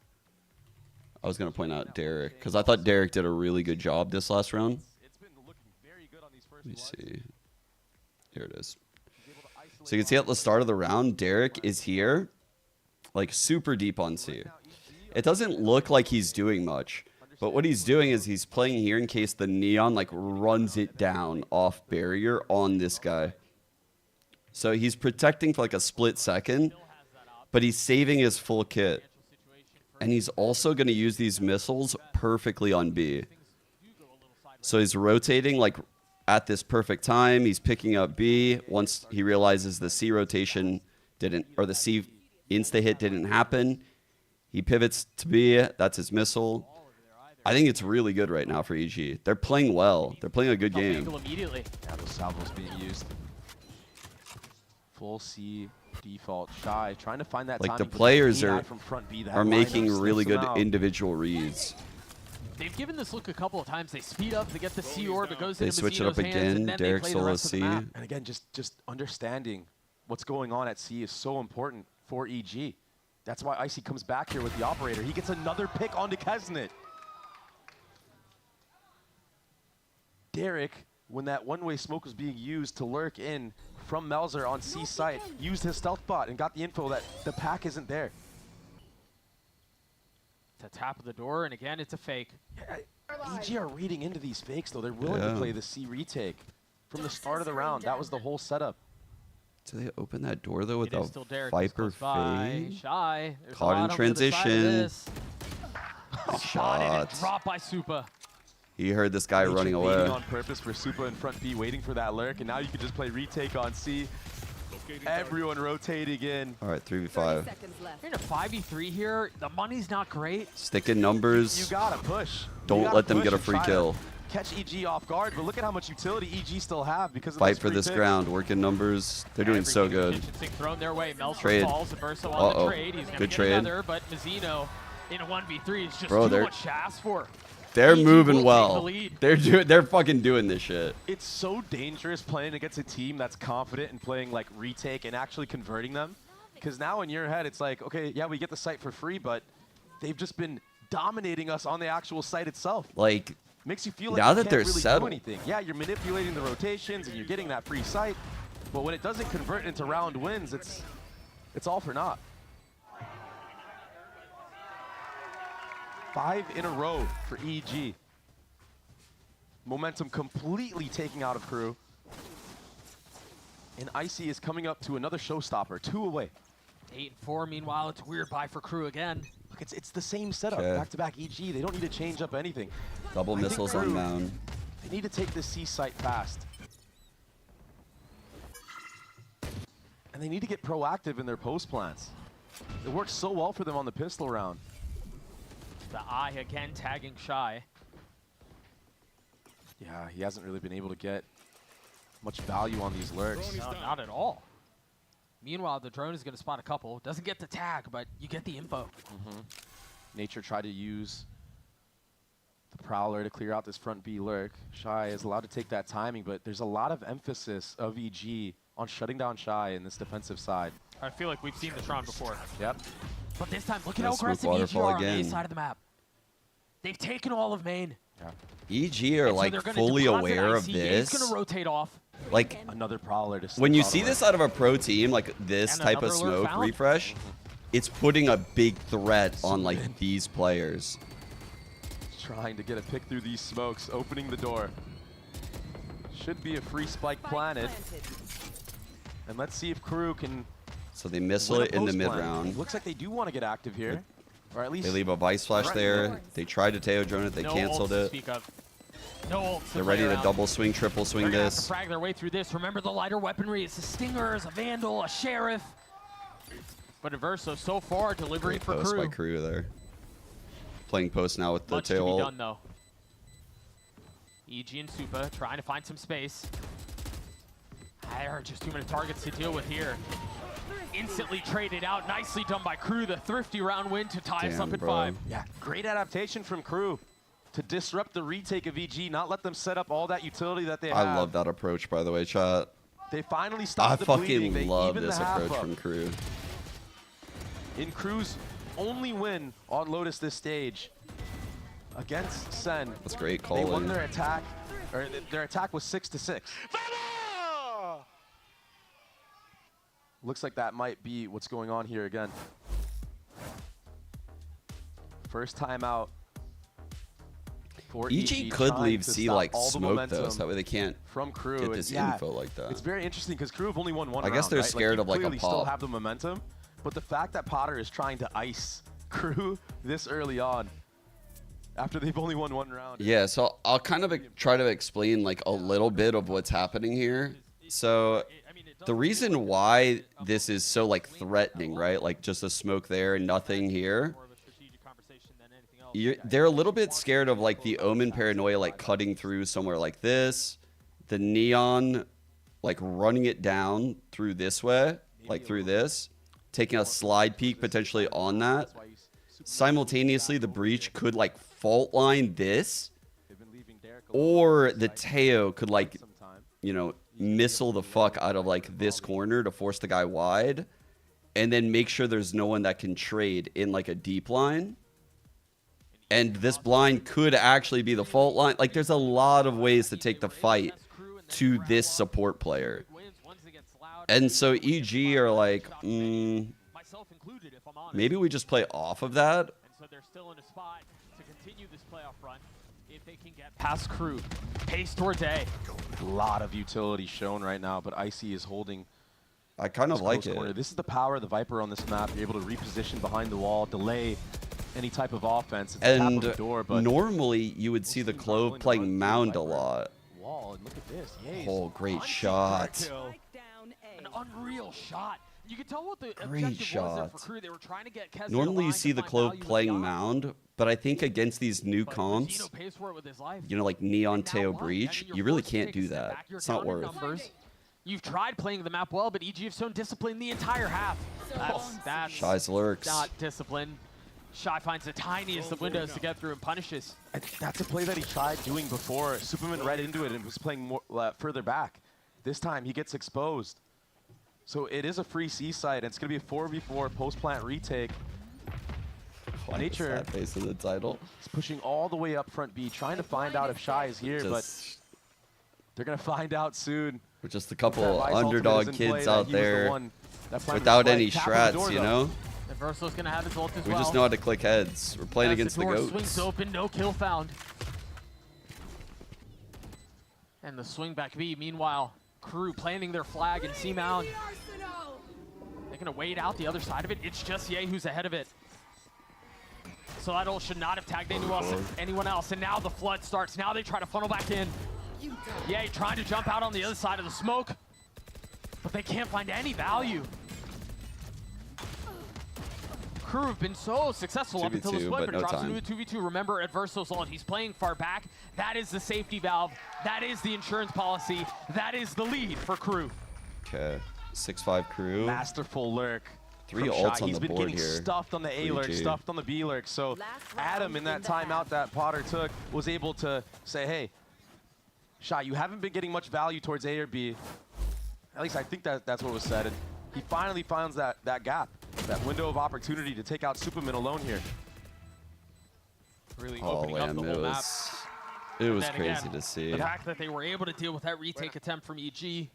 I was going to point out Derek, because I thought Derek did a really good job this last round. Let me see. Here it is. So you can see at the start of the round, Derek is here, like super deep on C. It doesn't look like he's doing much, but what he's doing is he's playing here in case the Neon like runs it down off barrier on this guy. So he's protecting for like a split second, but he's saving his full kit. And he's also going to use these missiles perfectly on B. So he's rotating like at this perfect time. He's picking up B. Once he realizes the C rotation didn't, or the C insta-hit didn't happen, he pivots to B. That's his missile. I think it's really good right now for EG. They're playing well. They're playing a good game. Immediately. Yeah, those salvos being used. Full C default. Shy trying to find that like the timing, players but are from front B, that making lineup really sniffs good them out. individual reads. They've given this look a couple of times. They speed up to get the C orb. It goes They into switch it up Mazzino's hands, again. and then Derek they play the solo rest of the C. map. And again, just understanding what's going on at C is so important for EG. That's why Icy comes back here with the operator. He gets another pick onto Kesnet. Derek, when that one-way smoke was being used to lurk in from Melzer on C site, used his stealth bot and got the info that the pack isn't there. to tap the door, and again, it's a fake. EG are reading into these fakes, though. They're willing to play the C retake. From the start of the round, that was the whole setup. Do they open that door, though, with a Still Derek, Viper fade? fade? Shy. Caught in transition. Shot and drop by Supa. He heard this guy running away. On purpose for Supa in front B, waiting for that lurk, and now you can just play retake on C. Everyone rotating in. All right, 3v5. You're in a 5v3 here. The money's not great. Stick in numbers. You gotta push. Don't let them get a free kill. Catch EG off guard, but look at how much utility EG still have because of Fight for this ground. Working numbers. They're doing so good. Thrown their way. Trade. Falls. Verso on the trade. He's Good trade. Another, but Mazzino in a 1v3 is just Bro, too much to ask for. They're EG moving will well. take the lead. They're fucking doing this shit. It's so dangerous playing against a team that's confident and playing like retake and actually converting them. Because now in your head, it's like, okay, yeah, we get the site for free, but they've just been dominating us on the actual site itself. Like, makes you feel like now you that can't they're really settled. do anything. Yeah, you're manipulating the rotations and you're getting that free site, but when it doesn't convert into round wins, it's all for naught. 5 in a row for EG. Momentum completely taking out of Crew. And Icy is coming up to another showstopper, 2 away. 8-4. Meanwhile, it's a weird buy for Crew again. Look, it's the same setup. Okay. Back-to-back EG. They don't need to change up anything. Double missiles on mound. They need to take this C site fast. And they need to get proactive in their post plans. It worked so well for them on the pistol round. The eye again tagging Shy. Yeah, he hasn't really been able to get much value on these lurks. No, not at all. Meanwhile, the drone is going to spot a couple. Doesn't get the tag, but you get the info. Nature tried to use the Prowler to clear out this front B lurk. Shy is allowed to take that timing, but there's a lot of emphasis of EG on shutting down Shy in this defensive side. I feel like we've seen this round before. Yep. But this time, look at how Smoke aggressive EG waterfall are on the A again. side of the map. They've taken all of main. EG are like fully aware of this. He's gonna rotate off. Like another Prowler to when you see this out of a pro team, like this And type of another lure smoke found. refresh, it's putting a big threat on like these players. Trying to get a pick through these smokes, opening the door. Should be a free spike planted. And let's see if Crew can. So they missile win a it in the post mid plan. round. Looks like they do want to get active here. Or at least They leave a Vice Flash threaten there. They tried to Teo drone it. They No canceled ults to it. speak of. No ults They're play ready to around. double swing, triple swing They're gonna have to this. frag their way through this. Remember the lighter weaponry. It's a Stingers, a Vandal, a Sheriff. But Averso so far delivering Great for post Crew. by Crew there. Playing post now with the Much to tail be ult. done though. EG and Supa trying to find some space. There are just too many targets to deal with here. Instantly traded out. Nicely done by Crew. The thrifty round win to tie us up at 5. Yeah, great adaptation from Crew to disrupt the retake of EG, not let them set up all that utility that they have. I love that approach, by the way, chat. They finally I stopped the bleeding. fucking They love evened this the half approach up. from Crew. In Crew's only win on Lotus this stage against Sen. That's great They won calling. their attack, or their attack was 6-6. Looks like that might be what's going on here again. First time out for EG could trying leave to C stop like all the smoke though, momentum so that way they can't from Crew. get this And yeah, info like that. It's very interesting because Crew have only won one I guess round, they're right? scared you of, like, a clearly still pop. have the momentum, but the fact that Potter is trying to ice Crew this early on, after they've only won one round. Yeah, so I'll kind of try to explain like a little bit of what's happening here. So the reason why this is so like threatening, right? Like just a smoke there and nothing here. They're a little bit scared of like the Omen paranoia like cutting through somewhere like this. The Neon like running it down through this way, like through this. Taking a slide peek potentially on that. Simultaneously, the Breach could like fault line this. Or the Teo could like, you know, missile the fuck out of like this corner to force the guy wide. And then make sure there's no one that can trade in like a deep line. And this blind could actually be the fault line. Like there's a lot of ways to take the fight to this support player. And so EG are like, maybe we just play off of that so they're still in a spot to continue this playoff run if they can get past Crew. Pace towards A. A lot of utility shown right now, but Icy is holding. I kind of like it. Corner. This is the power of the Viper on this map. You're able to reposition behind the wall, delay any type of offense. It's and tap of the door, but normally you would see the Clove playing Mound a lot. Wall, and look at this. Oh, great shot. An unreal shot. You can tell what the Great objective was there shot. for Crew. They were trying to get Kesner Normally you aligned see to the find Clove value playing with the Mound, but I think against these new comps, Zeno pays for it with his life. you know, like Neon Teo Now what? Breach, I mean, you're you really forced to can't take a do step that. back. You're It's not counting worth. numbers. You've tried playing the map well, but EG have shown discipline the entire half. That's Shy's lurks. not discipline. Shy finds the tiniest of windows to get through and punishes. I think that's a play that he tried doing before. Superman read into it and was playing more further back. This time he gets exposed. So it is a free C site, and it's going to be a 4v4 post-plant retake. Nature Sad face of the title. is pushing all the way up front B, trying to find out if Shy is here, but they're going to find out soon. With just a couple That Vice underdog ultimate is in play, kids that out he was the there one that planned without the any play. Tap on the strats, door, you though. know? And Verso's going to have his ult as We well. just know how to click heads. We're playing As against the door goats. swings open, no kill found. And the swing back B, meanwhile, Crew planting their flag in C-Mound. They're going to wait out the other side of it. It's just Ye who's ahead of it. So that ult should not have tagged anyone else. And now the flood starts. Now they try to funnel back in. Ye trying to jump out on the other side of the smoke. But they can't find any value. Crew have been so successful up until this 2v2, point, but but it no drops time. into a 2v2. Remember, Adverso's ult, he's playing far back. That is the safety valve. That is the insurance policy. That is the lead for Crew. Okay, 6-5 Crew. Masterful lurk. 3 from ults Shy. on He's the been board getting here. stuffed on the A lurk, 3G. stuffed on the B lurk. So Adam, in that timeout that Potter took, was able to say, hey, Shy, you haven't been getting much value towards A or B. At least I think that's what was said. And he finally finds that gap, that window of opportunity to take out Superman alone here. Really Oh, opening up man, the it whole map. was And then crazy again, to see. The fact that they were able to deal with that retake attempt from EG.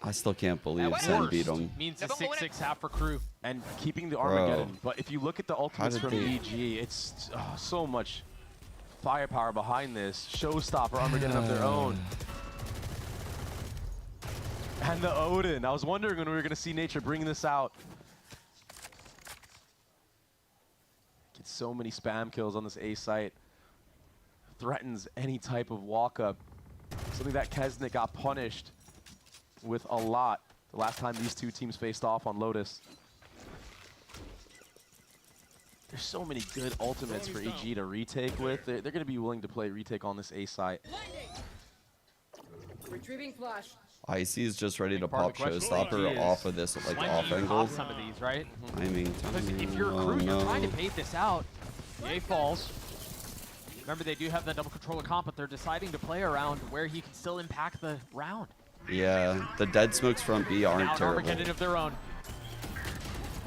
I still can't believe At Zen worst, beat him. means a 6-6 half for Crew. And keeping the Bro. Armageddon. But if you look at the ultimates did from they- EG, it's so much firepower behind this. Showstopper Armageddon of their own. And the Odin. I was wondering when we were going to see Nature bring this out. Gets so many spam kills on this A site. Threatens any type of walk-up. Something that Kesnick got punished with a lot the last time these two teams faced off on Lotus. There's so many good ultimates for EG to retake with. They're going to be willing to play retake on this A site. Retrieving flash. Icy is just ready to Part of pop the question Showstopper is, off of this like when off do you angle. pop some of these, right? Timing. Because if timing. you're a Oh, Crew, you're no. trying to bait this out. Ye falls. Remember, they do have that double controller comp, but they're deciding to play around where he can still impact the round. Yeah, the dead smokes from B aren't Now an terrible. Armageddon of their own.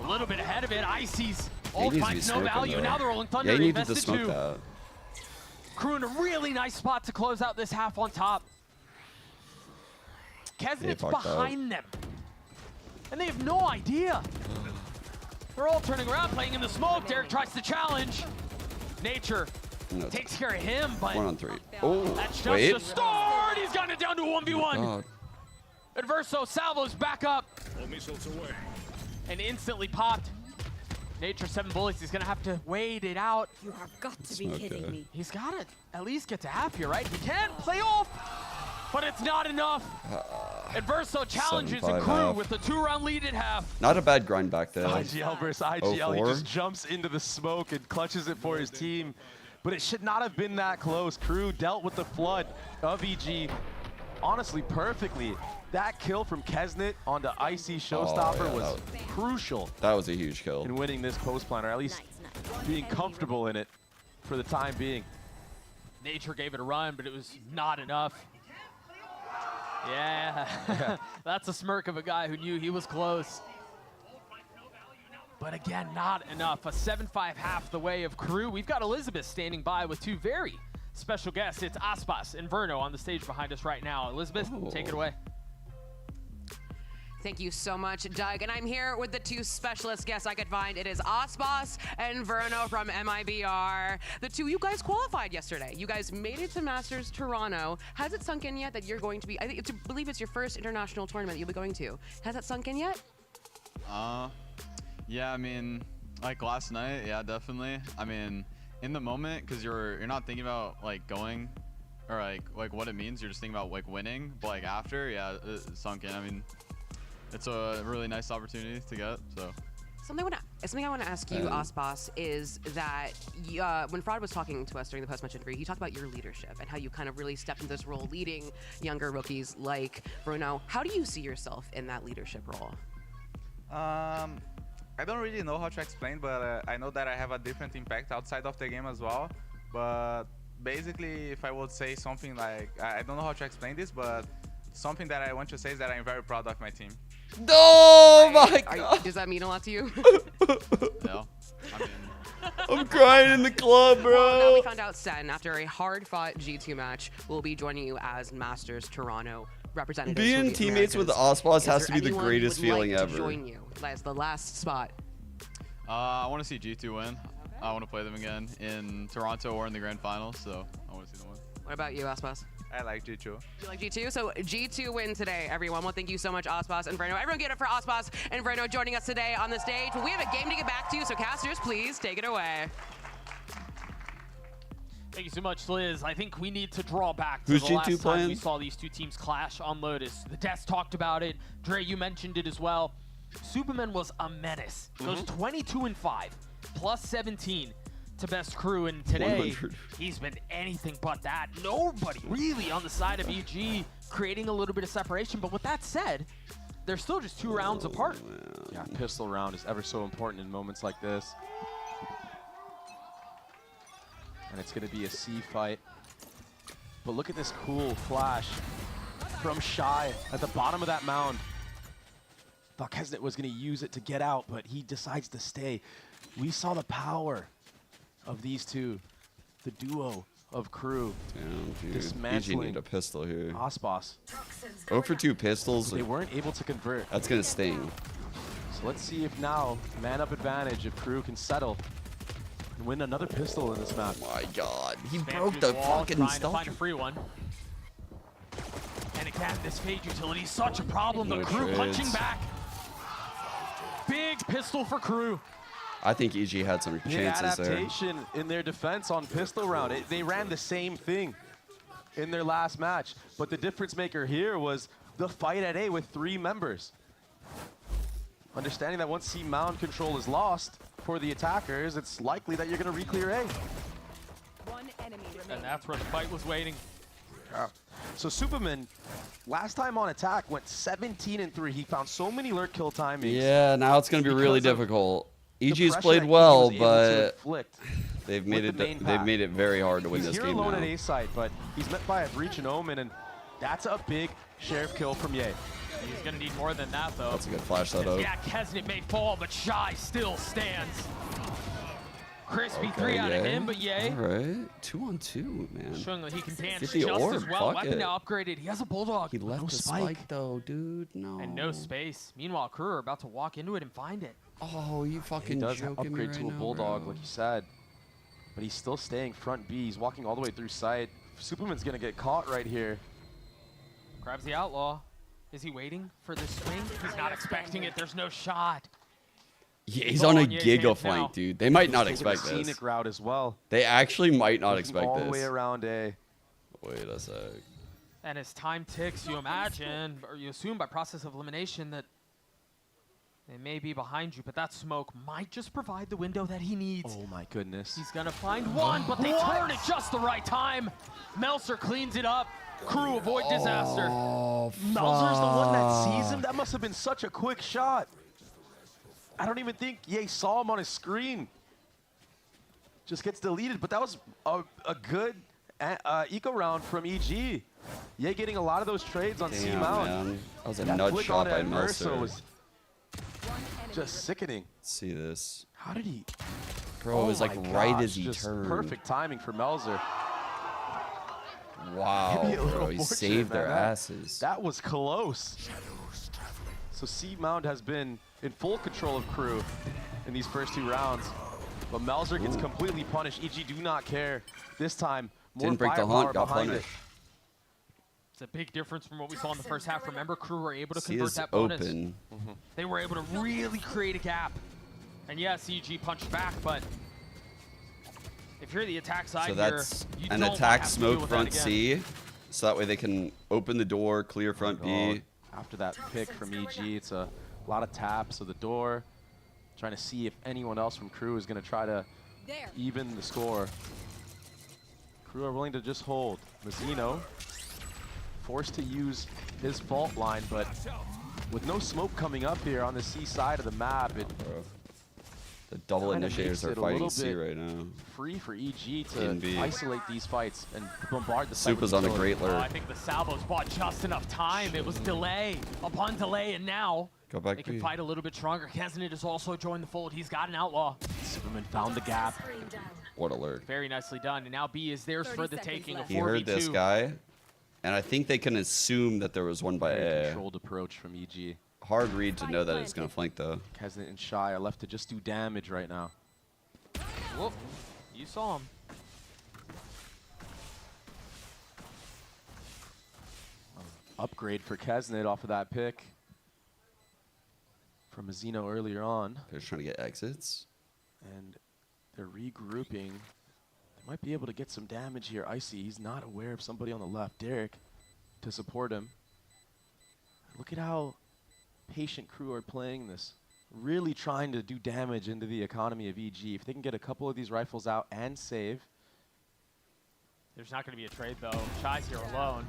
A little bit ahead of it. Icy's He ult needs to be finds no smoking, value. though. Now they're rolling Thunder. Yeah, he needed to invested smoke two. that. Crew in a really nice spot to close out this half on top. Kesnick's fucked up. behind them. And they have no idea. They're all turning around, playing in the smoke. Derek tries to challenge. Nature No, takes care of him, but 1-on-3. Oh, that's just wait. the start. He's gotten it down to a 1v1. God. Adverso salvos back up and instantly popped. Nature 7 bullets. He's going to have to wait it out. You have got to be kidding me. He's got to at least get to half here, right? He can play off, but it's not enough. Adverso challenges a 7-5 Crew half. with a 2-round lead at half. Not a bad grind back there. IGL versus IGL. He 04. just jumps into the smoke and clutches it for his team. But it should not have been that close. Crew dealt with the flood of EG honestly perfectly. That kill from Kesnit onto Icy Showstopper yeah, was crucial That was a huge kill. in winning this post plan, or at least being comfortable in it for the time being. Nature gave it a run, but it was not enough. Yeah, that's a smirk of a guy who knew he was close. But again, not enough. A 7-5 half the way of Crew. We've got Elizabeth standing by with two very special guests. It's Aspas and Verno on the stage behind us right now. Elizabeth, take it away. Thank you so much, Doug. And I'm here with the two specialist guests I could find. It is Osbos and Verno from MIBR. The two, you guys qualified yesterday. You guys made it to Masters Toronto. Has it sunk in yet that you're going to be, I believe it's your first international tournament you'll be going to. Has that sunk in yet? Yeah, I mean, like last night, yeah, definitely. I mean, in the moment, because you're not thinking about like going or like what it means. You're just thinking about like winning. But like after, yeah, it sunk in. I mean, it's a really nice opportunity to get. So Something I want to ask you, Osbos, is that when Fraud was talking to us during the post-match interview, he talked about your leadership and how you kind of really stepped into this role leading younger rookies like Bruno. How do you see yourself in that leadership role? I don't really know how to explain, but I know that I have a different impact outside of the game as well. But basically, if I would say something like, I don't know how to explain this, but something that I want to say is that I'm very proud of my team. Oh my God! Does that mean a lot to you? No. I'm crying in the club, bro. Well, now we found out Sen, after a hard-fought G2 match, will be joining you as Masters Toronto representatives. Being teammates with the Osbos has to be the greatest feeling ever. To join you as the last spot. I want to see G2 win. I want to play them again in Toronto or in the grand final. So I want to see them win. What about you, Osbos? I like G2. You like G2? So G2 win today, everyone. Well, thank you so much, Osbos and Verno. Everyone get it for Osbos and Verno joining us today on the stage. We have a game to get back to, so casters, please take it away. Thank you so much, Liz. I think we need to draw back to Who's the G2 last time playing? we saw these two teams clash on Lotus. The Desk talked about it. Dre, you mentioned it as well. Superman was a menace. Goes 22-5, plus 17 to best crew, and today 100. he's been anything but that. Nobody really on the side of EG creating a little bit of separation. But with that said, they're still just 2 rounds apart. Yeah, pistol round is ever so important in moments like this. And it's going to be a C fight. But look at this cool flash from Shy at the bottom of that mound. Thought Kesnet was going to use it to get out, but he decides to stay. We saw the power of these two, the duo of crew. Damn, dude. Dismantling EG need a pistol here. Osbos. 0 for 2 pistols. They weren't able to convert. That's gonna sting. So let's see if now, man up advantage, if crew can settle and win another pistol in this match. Oh my God, he Spam broke through the wall, fucking trying to stuff. find a free one. And again, this Fade utility is such a problem. The No crew trades. punching back. Big pistol for crew. I think EG had some Big chances there. adaptation in their defense on pistol round. They ran the same thing in their last match, but the difference maker here was the fight at A with 3 members. Understanding that once C mound control is lost for the attackers, it's likely that you're going to re-clear A. And that's where the fight was waiting. So Superman, last time on attack, went 17-3. He found so many lurk kill timings. Yeah, now it's gonna be really Because of difficult. the EG's pressure played that well, he was able to but inflict they've with made the it main they've pack. made it very hard to win He's this here game alone now. at A site, but he's met by a breach and omen, and that's a big sheriff kill from Ye. He's going to need more than that, though. That's a good flash setup. Yeah, Kesnet may fall, but Shy still stands. Crispy Okay, 3 out of Ye. him, but Ye. All right, 2-on-2, man. Showing that he can dance Get the just orb, as well. fuck Weapon it. now upgraded. He has a Bulldog. He left no the spike though, dude. No. And no space. Meanwhile, crew are about to walk into it and find it. Oh, you fucking He does joking upgrade me to right a now, bulldog, bro. like you said, but he's still staying front B. He's walking all the way through side. Superman's gonna get caught right here. Grabs the outlaw. Is he waiting for this swing? He's not expecting it. There's no shot. Yeah, he's on a Ye's giga hands now. flank, dude. They might not He's taking expect the this. scenic route as well. They actually might not Looking expect all this. the way around A. Wait a sec. And as time ticks, you imagine, or you assume by process of elimination that they may be behind you, but that smoke might just provide the window that he needs. Oh my goodness. He's gonna find one, but they turn at just the right time. Melser cleans it up. Crew avoid disaster. Oh, Melzer's the one that sees him. fuck. That must have been such a quick shot. I don't even think Ye saw him on his screen. Just gets deleted, but that was a good eco round from EG. Ye getting a lot of those trades on C Damn, mount. man. That was a nut flick shot onto by Mercer Melser. was just sickening. Let's see this. How did he? Bro, it was like my right gosh, as he just turned. Perfect timing for Melzer. Wow, Maybe a little bro, he fortunate, saved their man. asses. That was close. So C-Mound has been in full control of Crew in these first 2 rounds. But Melzer gets completely punished. EG do not care. This time, more Didn't break the firepower hunt, got behind punished. It's a big difference from what we saw in the first half. Remember, Crew were able to C convert is that bonus. open. They were able to really create a gap. And yes, EG punched back, but if you're the attack side So here, that's you an don't attack have to deal smoke with front that C. again. So that way they can open the door, clear front B. After that pick from EG, it's a lot of taps of the door. Trying to see if anyone else from Crew is going to try to even the score. Crew are willing to just hold. Mazzino forced to use his fault line, but with no smoke coming up here on the C side of the map, it The double kinda initiators makes are it a fighting little C bit right now. free for EG In to B. isolate these fights and bombard the site Soup with is on a utility. great lurk. I think the Salvos bought just enough time. It was delay upon delay, and now Go back they can B. fight a little bit stronger. Kesnit has also joined the fold. He's got an outlaw. Superman found the gap. What a lurk. Very nicely done. And now B is theirs for the taking. A 4v2. He heard this guy, and I think they can assume that there was one by Very A. controlled approach from EG. Hard read to know that it's going to flank, though. Kesnit and Shy are left to just do damage right now. Whoop. You saw him. Upgrade for Kesnit off of that pick from Mazzino earlier on. They're just trying to get exits. And they're regrouping. They might be able to get some damage here. Icy, he's not aware of somebody on the left. Derek to support him. Look at how patient Crew are playing this. Really trying to do damage into the economy of EG. If they can get a couple of these rifles out and save. There's not going to be a trade, though. Shy's here alone.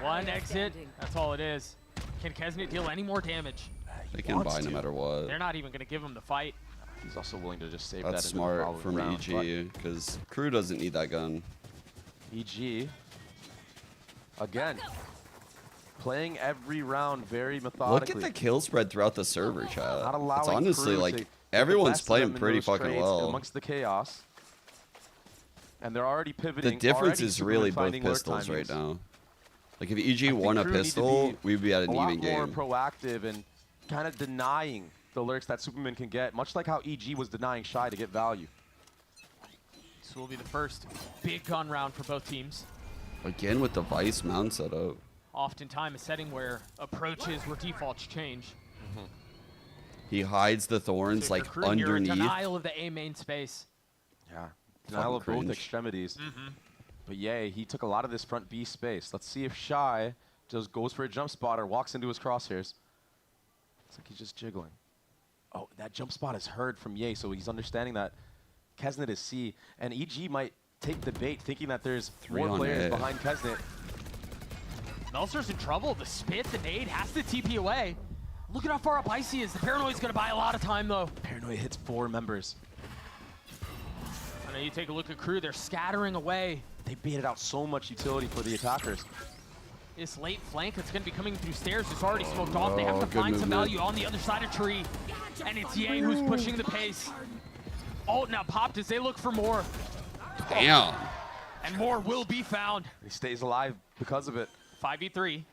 One exit. That's all it is. Can Kesnit deal any more damage? They can buy no matter what. They're not even going to give him the fight. He's also willing to just save That's that smart into the from round, EG, because Crew doesn't need that gun. EG, again, playing every round very methodically. Look at the kill spread throughout the server, chat. Not It's allowing honestly Crew like to get everyone's the best of playing them in pretty those fucking trades well. amongst the chaos. And they're already The pivoting. difference already is really both finding lurk pistols right timings. now. Like if EG I think won a Crew need to pistol, be we'd be at an a lot even more game. proactive and kind of denying the lurks that Superman can get, much like how EG was denying Shy to get value. This will be the first big gun round for both teams. Again with the Vice mount setup. Oftentimes a setting where approaches where defaults change. He hides the thorns So like for Crew, you're in underneath. denial of the A main space. Yeah, denial of both cringe. extremities. But yay, he took a lot of this front B space. Let's see if Shy just goes for a jump spot or walks into his crosshairs. It's like he's just jiggling. Oh, that jump spot is heard from Ye, so he's understanding that Kesnit is C, and EG might take the bait, thinking that there's more on players A. behind Kesnit. Melzer's in trouble. The spit, the nade, has to TP away. Look at how far up Icy is. The Paranoid's going to buy a lot of time, though. Paranoid hits 4 members. I know you take a look at Crew. They're scattering away. They baited out so much utility for the attackers. This late flank that's going to be coming through stairs is already smoked off. They have to good find some movement. value on the other side of tree. And it's Ye who's pushing the pace. Oh, now popped as they look for more. Damn. And more will be found. He stays alive because of it. 5v3.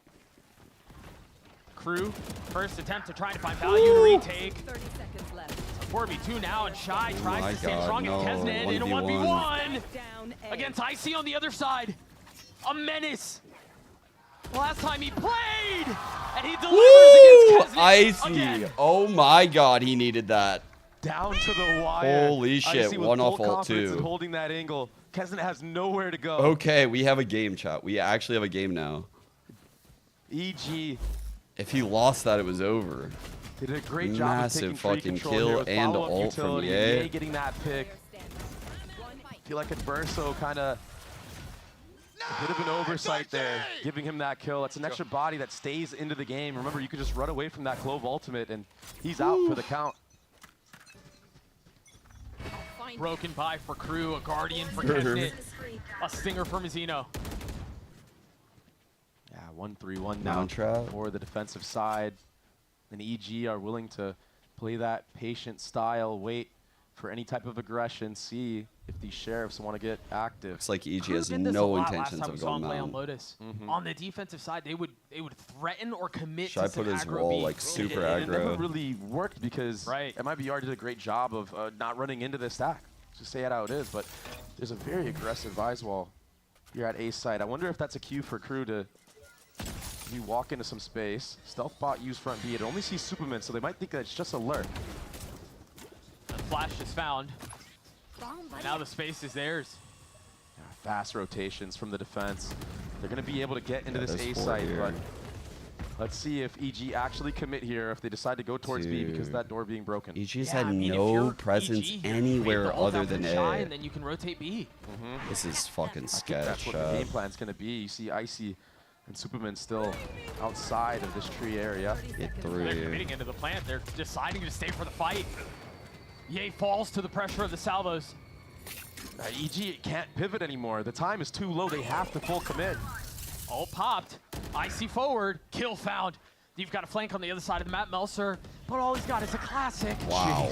Crew, first attempt to try to find value to retake. 30 seconds left. 4v2 now, and Shy tries my to stay God, strong no. against Kesnit in a 1v1. 1v1 Down A. against Icy on the other side. A menace. Last time he played, and he delivers Woo! against Kesnit Icy. again. Oh my God, he needed that. Down to the wire. Holy shit, Icy with one full off ult confidence in too. holding that angle. Kesnit has nowhere to go. Okay, we have a game, chat. We actually have a game now. EG If he lost that, it was over. did a great job of Massive taking free fucking control here kill with and follow-up ult from utility. Ye. Ye getting that pick. Feel like Adverso kind of a bit of an oversight there, giving him that kill. It's an extra body that stays into the game. Remember, you could just run away from that Clove ultimate, and he's out for the count. Broken by for Crew, a Guardian for Kesnit, a Stinger for Mazzino. Yeah, 1-3-1 now Mount trap. for the defensive side. And EG are willing to play that patient style, wait for any type of aggression, see if these sheriffs want to get active. Looks like EG Crew has did this a no lot intentions last time of we saw going him play on down. Lotus. On the defensive side, they would threaten or commit Shy to some put his aggro wall B. like super It never aggro. really worked because MIBR did a great job of not running into the stack. Just say it how it is, but there's a very aggressive Vise wall here at A side. I wonder if that's a cue for Crew to maybe walk into some space. Stealth bot use front B. It only sees Superman, so they might think that it's just a lurk. The flash is found. And now the space is theirs. Yeah, fast rotations from the defense. They're going to be able to get into this there's A four site, here. but let's see if EG actually commit here, if they decide to go towards B because of that door being broken. EG's had no presence anywhere other than A. And then you can rotate B. This is fucking I think sketch. that's what the game plan's going to be. You see Icy and Superman still outside of this tree area. Get They're through. committing into the plant. They're deciding to stay for the fight. Ye falls to the pressure of the salvos. EG can't pivot anymore. The time is too low. They have to full commit. All popped. Icy forward. Kill found. You've got a flank on the other side of the map, Melser. But all he's got is a classic. Wow.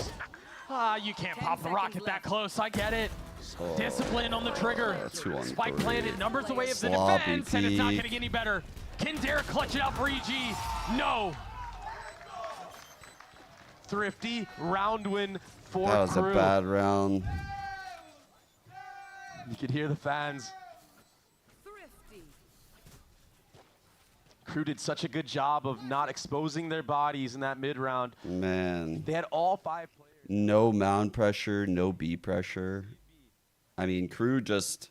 Jeez. You can't pop the rocket that close. I get it. Discipline on the trigger. Spike planted. Numbers away of the Sloppy defense. And it's not going to peek. get any better. Can Dare clutch it out for EG? No. Thrifty round win for That was Crew. a bad round. You could hear the fans. Crew did such a good job of not exposing their bodies in that mid round. Man. They had all 5 players. No mound pressure, no B pressure. I mean, Crew just,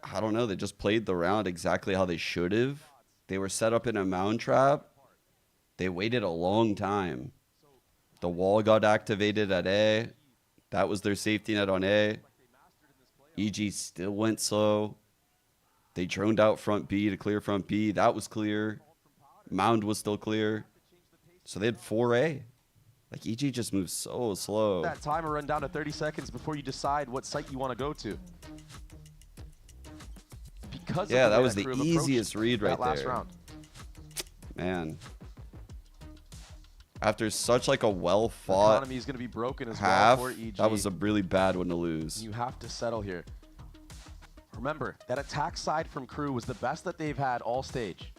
I don't know, they just played the round exactly how they should have. They were set up in a mound trap. They waited a long time. The wall got activated at A. That was their safety net on A. EG still went slow. They droned out front B to clear front B. That was clear. Mound was still clear. So they had 4A. Like, EG just moves so slow. That timer run down to 30 seconds before you decide what site you want to go to. Because Yeah, of the that way was the Crew easiest approached read that right last there. round. Man. After such like a well-fought Economy is going to be broken as half, well for EG. that was a really bad one to lose. You have to settle here. Remember, that attack side from Crew was the best that they've had all stage.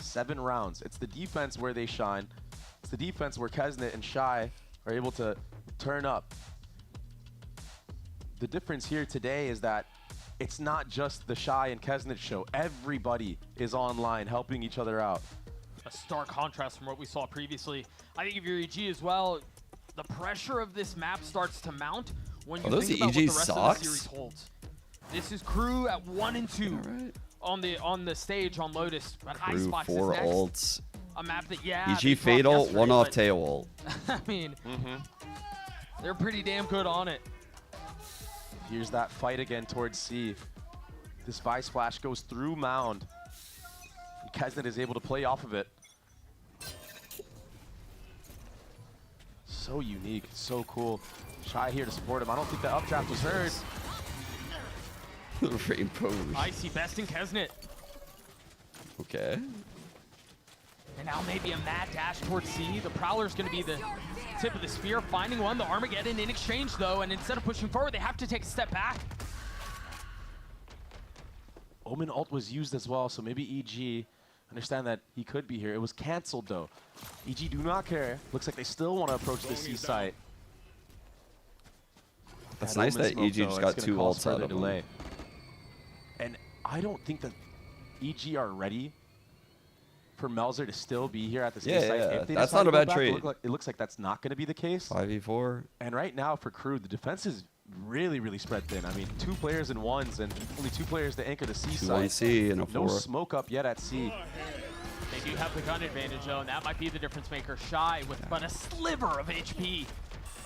7 rounds. It's the defense where they shine. It's the defense where Kesnet and Shy are able to turn up. The difference here today is that it's not just the Shy and Kesnet show. Everybody is online helping each other out. A stark contrast from what we saw previously. I think if you're EG as well, the pressure of this map starts to mount when you those think about what EG the rest of the socks? series holds. This is Crew at 1 and 2 on the stage on Lotus. But Crew Icebox 4 is next. ults. A map that they EG dropped fatal, yesterday, 1 off but- tail ult. I mean, they're pretty damn good on it. Here's that fight again towards C. This Vice Flash goes through Mound. And Kesnet is able to play off of it. So unique, so cool. Shy here to support him. I don't think the updraft was heard. Rainbow. Icy besting Kesnet. Okay. And now maybe a mad dash towards C. The Prowler's going to be the tip of the spear, finding one. The Armageddon in exchange, though, and instead of pushing forward, they have to take a step back. Omen ult was used as well, so maybe EG understand that he could be here. It was canceled, though. EG do not care. Looks like they still want to approach the C site. That's That nice Omen that smoke, EG though, just it's got gonna 2 cause ults out further of delay. him. And I don't think that EG are ready for Melzer to still be here at the C Yeah, site. yeah, If they that's decide not to a go bad back, trade. It looks like that's not going to be the case. 5v4. And right now for Crew, the defense is really, really spread thin. I mean, 2 players in ones and only 2 players to anchor the C 2 site. on C and a No 4. smoke up yet at C. They do have the gun advantage, though, and that might be the difference maker. Shy with but a sliver of HP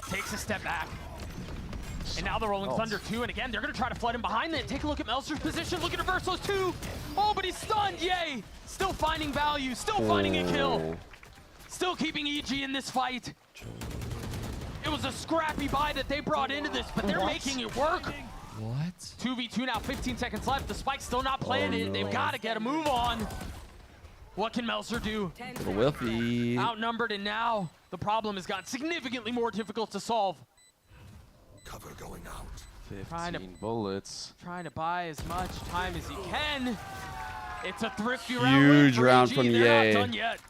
takes a step back. And now they're rolling Thunder 2, and again, they're going to try to flood him behind it. Take a look at Melzer's position. Look at Reverso's 2. Oh, but he's stunned. Yay. Still finding value. Still finding a kill. Still keeping EG in this fight. It was a scrappy buy that they brought into this, but they're making it work. What? 2v2 now, 15 seconds left. The spike's still not planted. They've got to get a move on. What can Melzer do? Little whiffy. Outnumbered, and now the problem has gotten significantly more difficult to solve. Cover going out. 15 bullets. Trying to buy as much time as he can. It's a thrifty Huge round EG. from They're Ye. not done yet.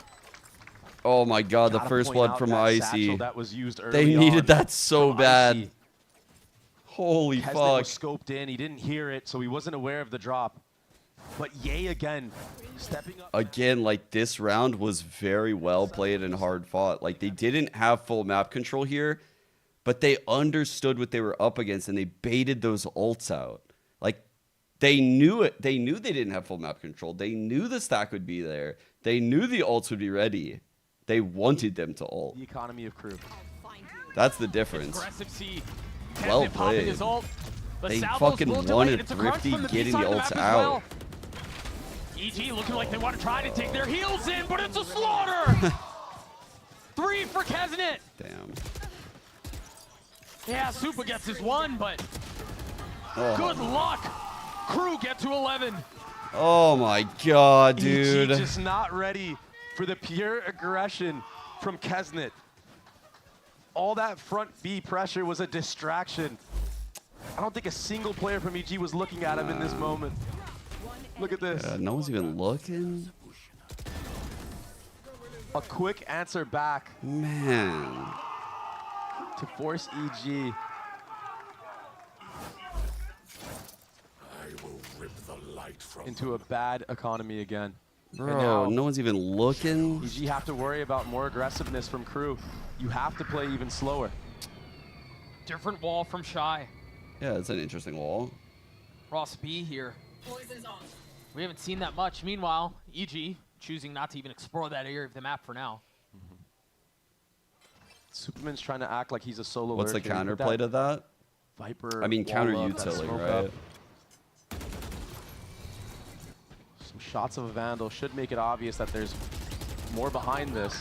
Oh my God, the Gotta first point blood out from that Icy. satchel that was used They early needed on that so from bad. Icy. Holy Kesnet fuck. was scoped in. He didn't hear it, so he wasn't aware of the drop. But Ye again, stepping up. Again, like this round was very well played and hard fought. Like they didn't have full map control here, but they understood what they were up against and they baited those ults out. Like they knew it. They knew they didn't have full map control. They knew the stack would be there. They knew the ults would be ready. They wanted them to ult. The economy of crew. That's the difference. Aggressive C. Well Kesnet popping played. his ult. The They salvos fucking will delay wanted it. It's a crunch Thrifty from the getting B the side of ults map as out. well. EG looking like they want to try to take their heels in, but it's a slaughter. 3 for Kesnet. Damn. Yeah, Supa gets his 1, but Oh. good luck. Crew get to 11. Oh my God, EG dude. just not ready for the pure aggression from Kesnet. All that front B pressure was a distraction. I don't think a single player from EG was looking at him in this moment. Look at this. No one's even looking. A quick answer back. Man. To force EG. I will rip the light from into a bad economy again. Bro, no one's even looking. EG have to worry about more aggressiveness from crew. You have to play even slower. Different wall from Shy. Yeah, it's an interesting wall. Ross B here. We haven't seen that much. Meanwhile, EG choosing not to even explore that area of the map for now. Superman's trying to act like he's a solo What's the lurker. Put counterplay to that? Viper. I mean, wall counter up, you that tilling, smoke right? up. Some shots of a Vandal should make it obvious that there's more behind this.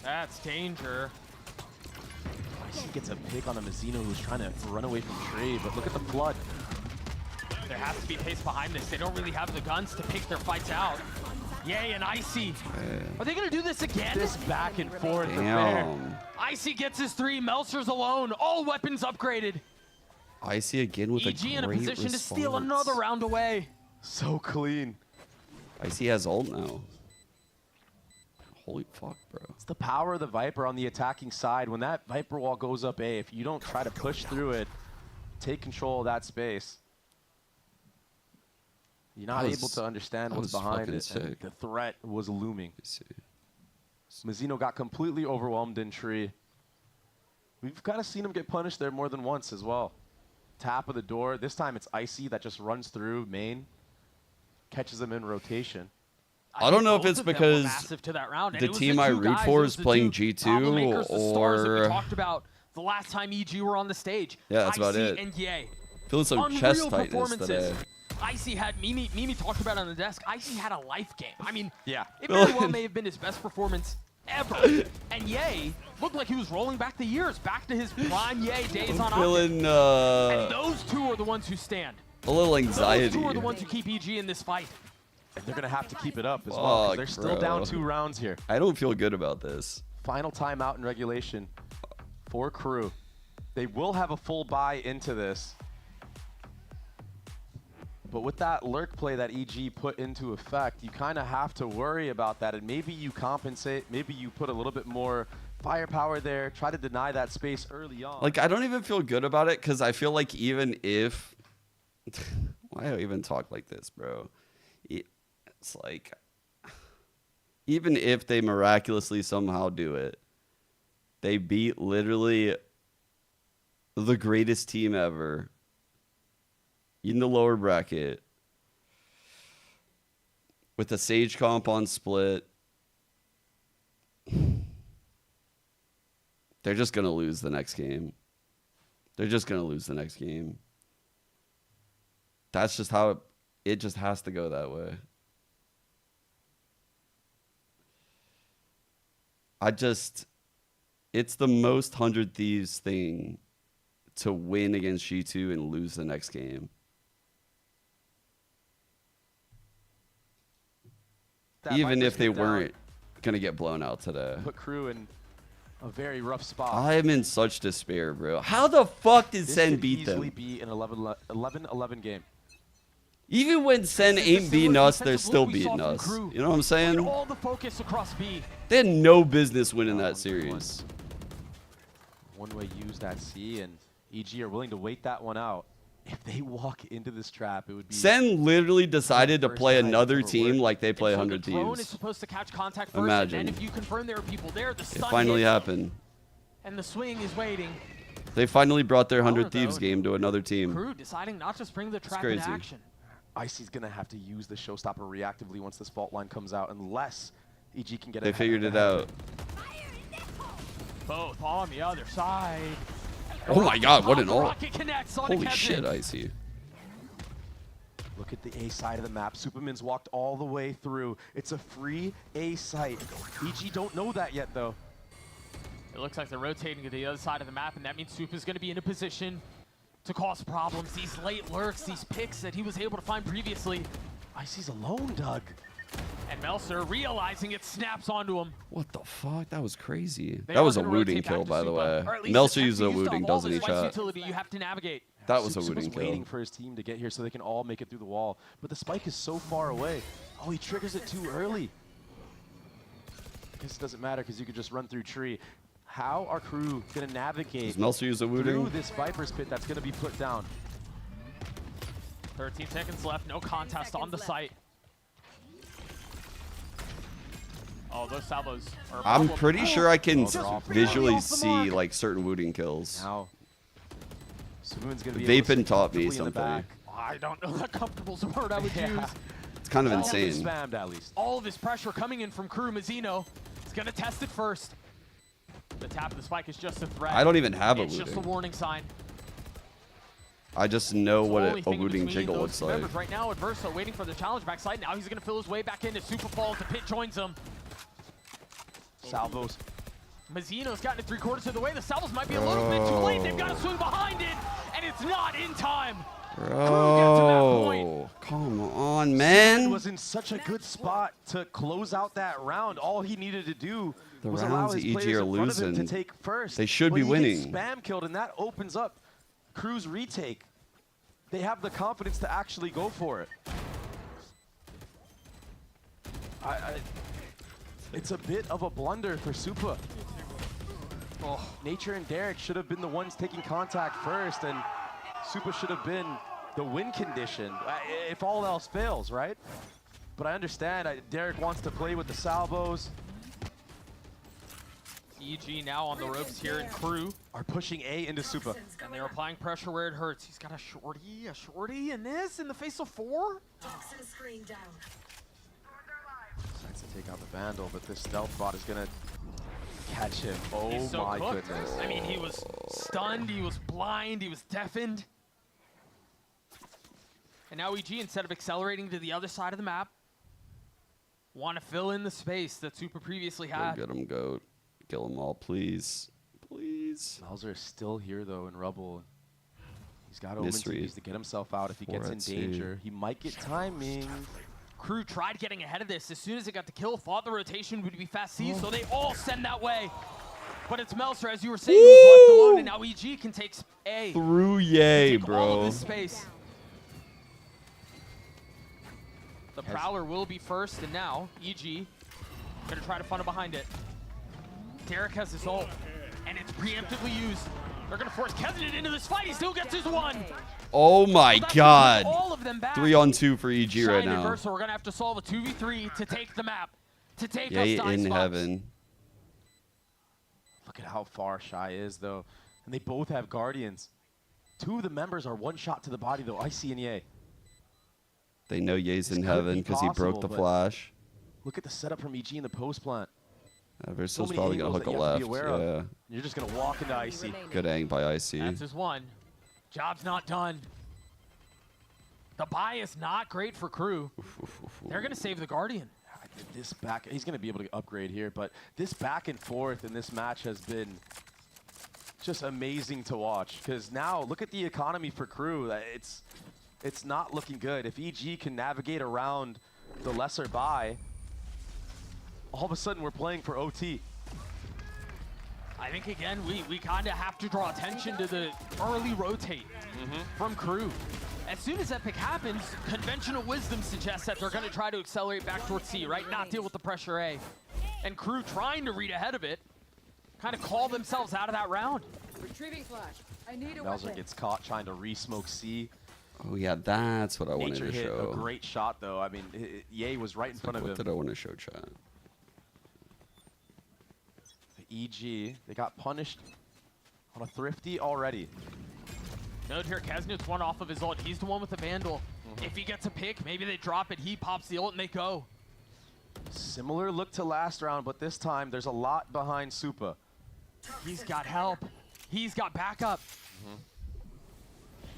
That's danger. He gets a pick on a Mazzino who's trying to run away from Trey, but look at the flood. There has to be pace behind this. They don't really have the guns to pick their fights out. Yay, and Icy. Are they going to do this again? This back and forth Damn. Icy gets his 3. Meltzer's alone. All weapons upgraded. Icy again with a EG great in a position to steal another round away. So clean. Icy has ult now. Holy fuck, bro. It's the power of the Viper on the attacking side. When that Viper wall goes up A, if you don't try to push through it, take control of that space, you're not able to understand what's behind it. And the threat was looming. Mazzino got completely overwhelmed in tree. We've kind of seen him get punished there more than once as well. Tap of the door. This time it's Icy that just runs through main, catches him in rotation. I don't know if it's because the team I root for is playing G2 or... we talked about the last time EG were on the stage. Yeah, that's about it. And Ye. Feeling some Unreal chest tightness performances. today. Icy had Mimi talked about it on the desk. Icy had a life game. I mean, yeah, it very well may have been his best performance ever. And Ye looked like he was rolling back the years, back to his prime Ye days on Feeling and those two are the ones who stand. a little anxiety. Those two are the ones who keep EG in this fight. And they're going to have to keep it up as well, 'cause Fuck, they're still down 2 rounds here. I don't feel good about this. Final timeout in regulation for crew. They will have a full buy into this. But with that lurk play that EG put into effect, you kind of have to worry about that. And maybe you compensate, maybe you put a little bit more firepower there, try to deny that space early on. Like, I don't even feel good about it because I feel like even if... Why do I even talk like this, bro? It's like... Even if they miraculously somehow do it, they beat literally the greatest team ever in the lower bracket with a Sage comp on split. They're just going to lose the next game. They're just going to lose the next game. That's just how it just has to go that way. It's the most 100 Thieves thing to win against G2 and lose the next game. Even if they weren't going to get blown out today. Put crew in a very rough spot. I am in such despair, bro. How the fuck did This Sen could beat easily them? be an 11-11 game. Even when Sen ain't beating us, they're still beating us. You know what I'm saying? All the focus across B. They had no business winning that series. One-way use that C, and EG are willing to wait that one out. If they walk into this trap, it would be... Sen literally decided to play another team like they play So 100 the drone is teams. supposed to catch contact first, Imagine. and then if you confirm there are people there, the It stun finally hits, happened. and the swing is waiting. They finally brought their 100 though, Thieves game to another team. Crew deciding not to spring the trap crazy. into action. Icy's going to have to use the showstopper reactively once this fault line comes out, unless EG can get They ahead figured of it out. Both on the other side. Oh my god, what an ult. Rocket connects on Holy Kevin. shit, Icy. Look at the A side of the map. Superman's walked all the way through. It's a free A site. EG don't know that yet, though. It looks like they're rotating to the other side of the map, and that means Soup is going to be in a position to cause problems. These late lurks, these picks that he was able to find previously. Icy's alone, Doug. And Melser, realizing it, snaps onto him. What the fuck? That was crazy. They That are was a gonna wooting rotate back kill, to by the Supa, way. or at least Melser attempt used to a use wooting, all doesn't the he, spice chat? utility you have to navigate. That was a Supa's wooting kill. waiting for his team to get here so they can all make it through the wall. But the spike is so far away. Oh, he triggers it too early. I guess it doesn't matter because you could just run through tree. How are crew going to navigate Does Melser use a wooting? through this Viper's pit that's going to be put down? 13 seconds left, no contest on the site. Oh, those salvos are I'm problem. pretty sure I can they're off the visually mark. Off the see mark. like certain wooting kills. Now, Superman's going to be able to Vapin sit taught me comfortably in the something. back. I don't know that comfortable's a word I would Yeah. use. It's kind of All of it insane. spammed, at least. All of his pressure coming in from Crew. Mazzino is going to test it first. The tap of the spike is just a threat. I don't even have a It's just a wooting. warning sign. I just know what Only a thing wooting between jiggle those looks like. members right now, Adverso waiting for the challenge backside. Now he's going to fill his way back into Super Falls. The pit joins him. Salvos. Mazzino's gotten it 3/4 of the way. The salvos might be a little bit too late. They've got to swing behind it, and it's not in time. Bro, come on, Superman man. was in such a good spot to close out that round. All he needed to do The was allow rounds his that EG players are in front of him to losing, take first. they should But be he gets winning. spam killed, and that opens up Crew's retake. They have the confidence to actually go for it. It's a bit of a blunder for Supa. Oh, Nature and Derek should have been the ones taking contact first, and Supa should have been the win condition if all else fails, right? But I understand Derek wants to play with the salvos. EG now on the ropes here, and Crew are pushing A into Supa. And they're applying pressure where it hurts. He's got a shorty in this, in the face of 4. Decides to take out the Vandal, but this stealth bot is going to catch him. Oh He's so my cooked. goodness. I mean, he was stunned, he was blind, he was deafened. And now EG, instead of accelerating to the other side of the map, want to fill in the space that Super previously had. Go get him, goat. Kill them all, please. Please. Melzer is still here, though, in Rubble. He's got Omen Misread. TVs to get himself out if he gets in 4-2. danger. He might get timing. Crew tried getting ahead of this. As soon as it got the kill, thought the rotation would be fast C, so they all send that way. But it's Melser, as you were saying, who's left alone, and now EG can take A. Through yay, Take all of bro. this space. The Prowler will be first, and now EG gonna try to funnel behind it. Derek has his ult, and it's preemptively used. They're gonna force Kevin into this fight. He still gets his one. Oh my That's god. all of them back. 3-on-2 for EG Shine right and now. Versa, we're gonna have to solve a 2v3 to take the map, to take Yay us to in Icebox. heaven. Look at how far Shy is, though. And they both have Guardians. 2 of the members are one shot to the body, though. Icy and Ye. They know Ye's in could heaven be because he broke the possible, but- flash. Look at the setup from EG in the post plant. Verso's many probably going to angles hook a that you have left. to be aware of. Yeah. You're just going to walk into Icy. Good ang by Icy. That's his one. Job's not done. The buy is not great for Crew. They're gonna save the Guardian. This back, he's going to be able to upgrade here, but this back and forth in this match has been just amazing to watch. Because now, look at the economy for Crew. It's not looking good. If EG can navigate around the lesser buy, all of a sudden we're playing for OT. I think, again, we kind of have to draw attention to the early rotate from Crew. As soon as Epic happens, conventional wisdom suggests that they're going to try to accelerate back towards C, right? Not deal with the pressure A. And Crew trying to read ahead of it, kind of call themselves out of that round. Retrieving flash. I need a Melzer weapon. gets caught trying to re-smoke C. Oh, yeah, that's what I wanted Nature to hit show. a great shot, though. I mean, Ye was right in front of him. What did I want to show, chat? EG, they got punished on a Thrifty already. Note here, Kesnit's one off of his ult. He's the one with the Vandal. If he gets a pick, maybe they drop it. He pops the ult and they go. Similar look to last round, but this time there's a lot behind Supa. He's got help. He's got backup.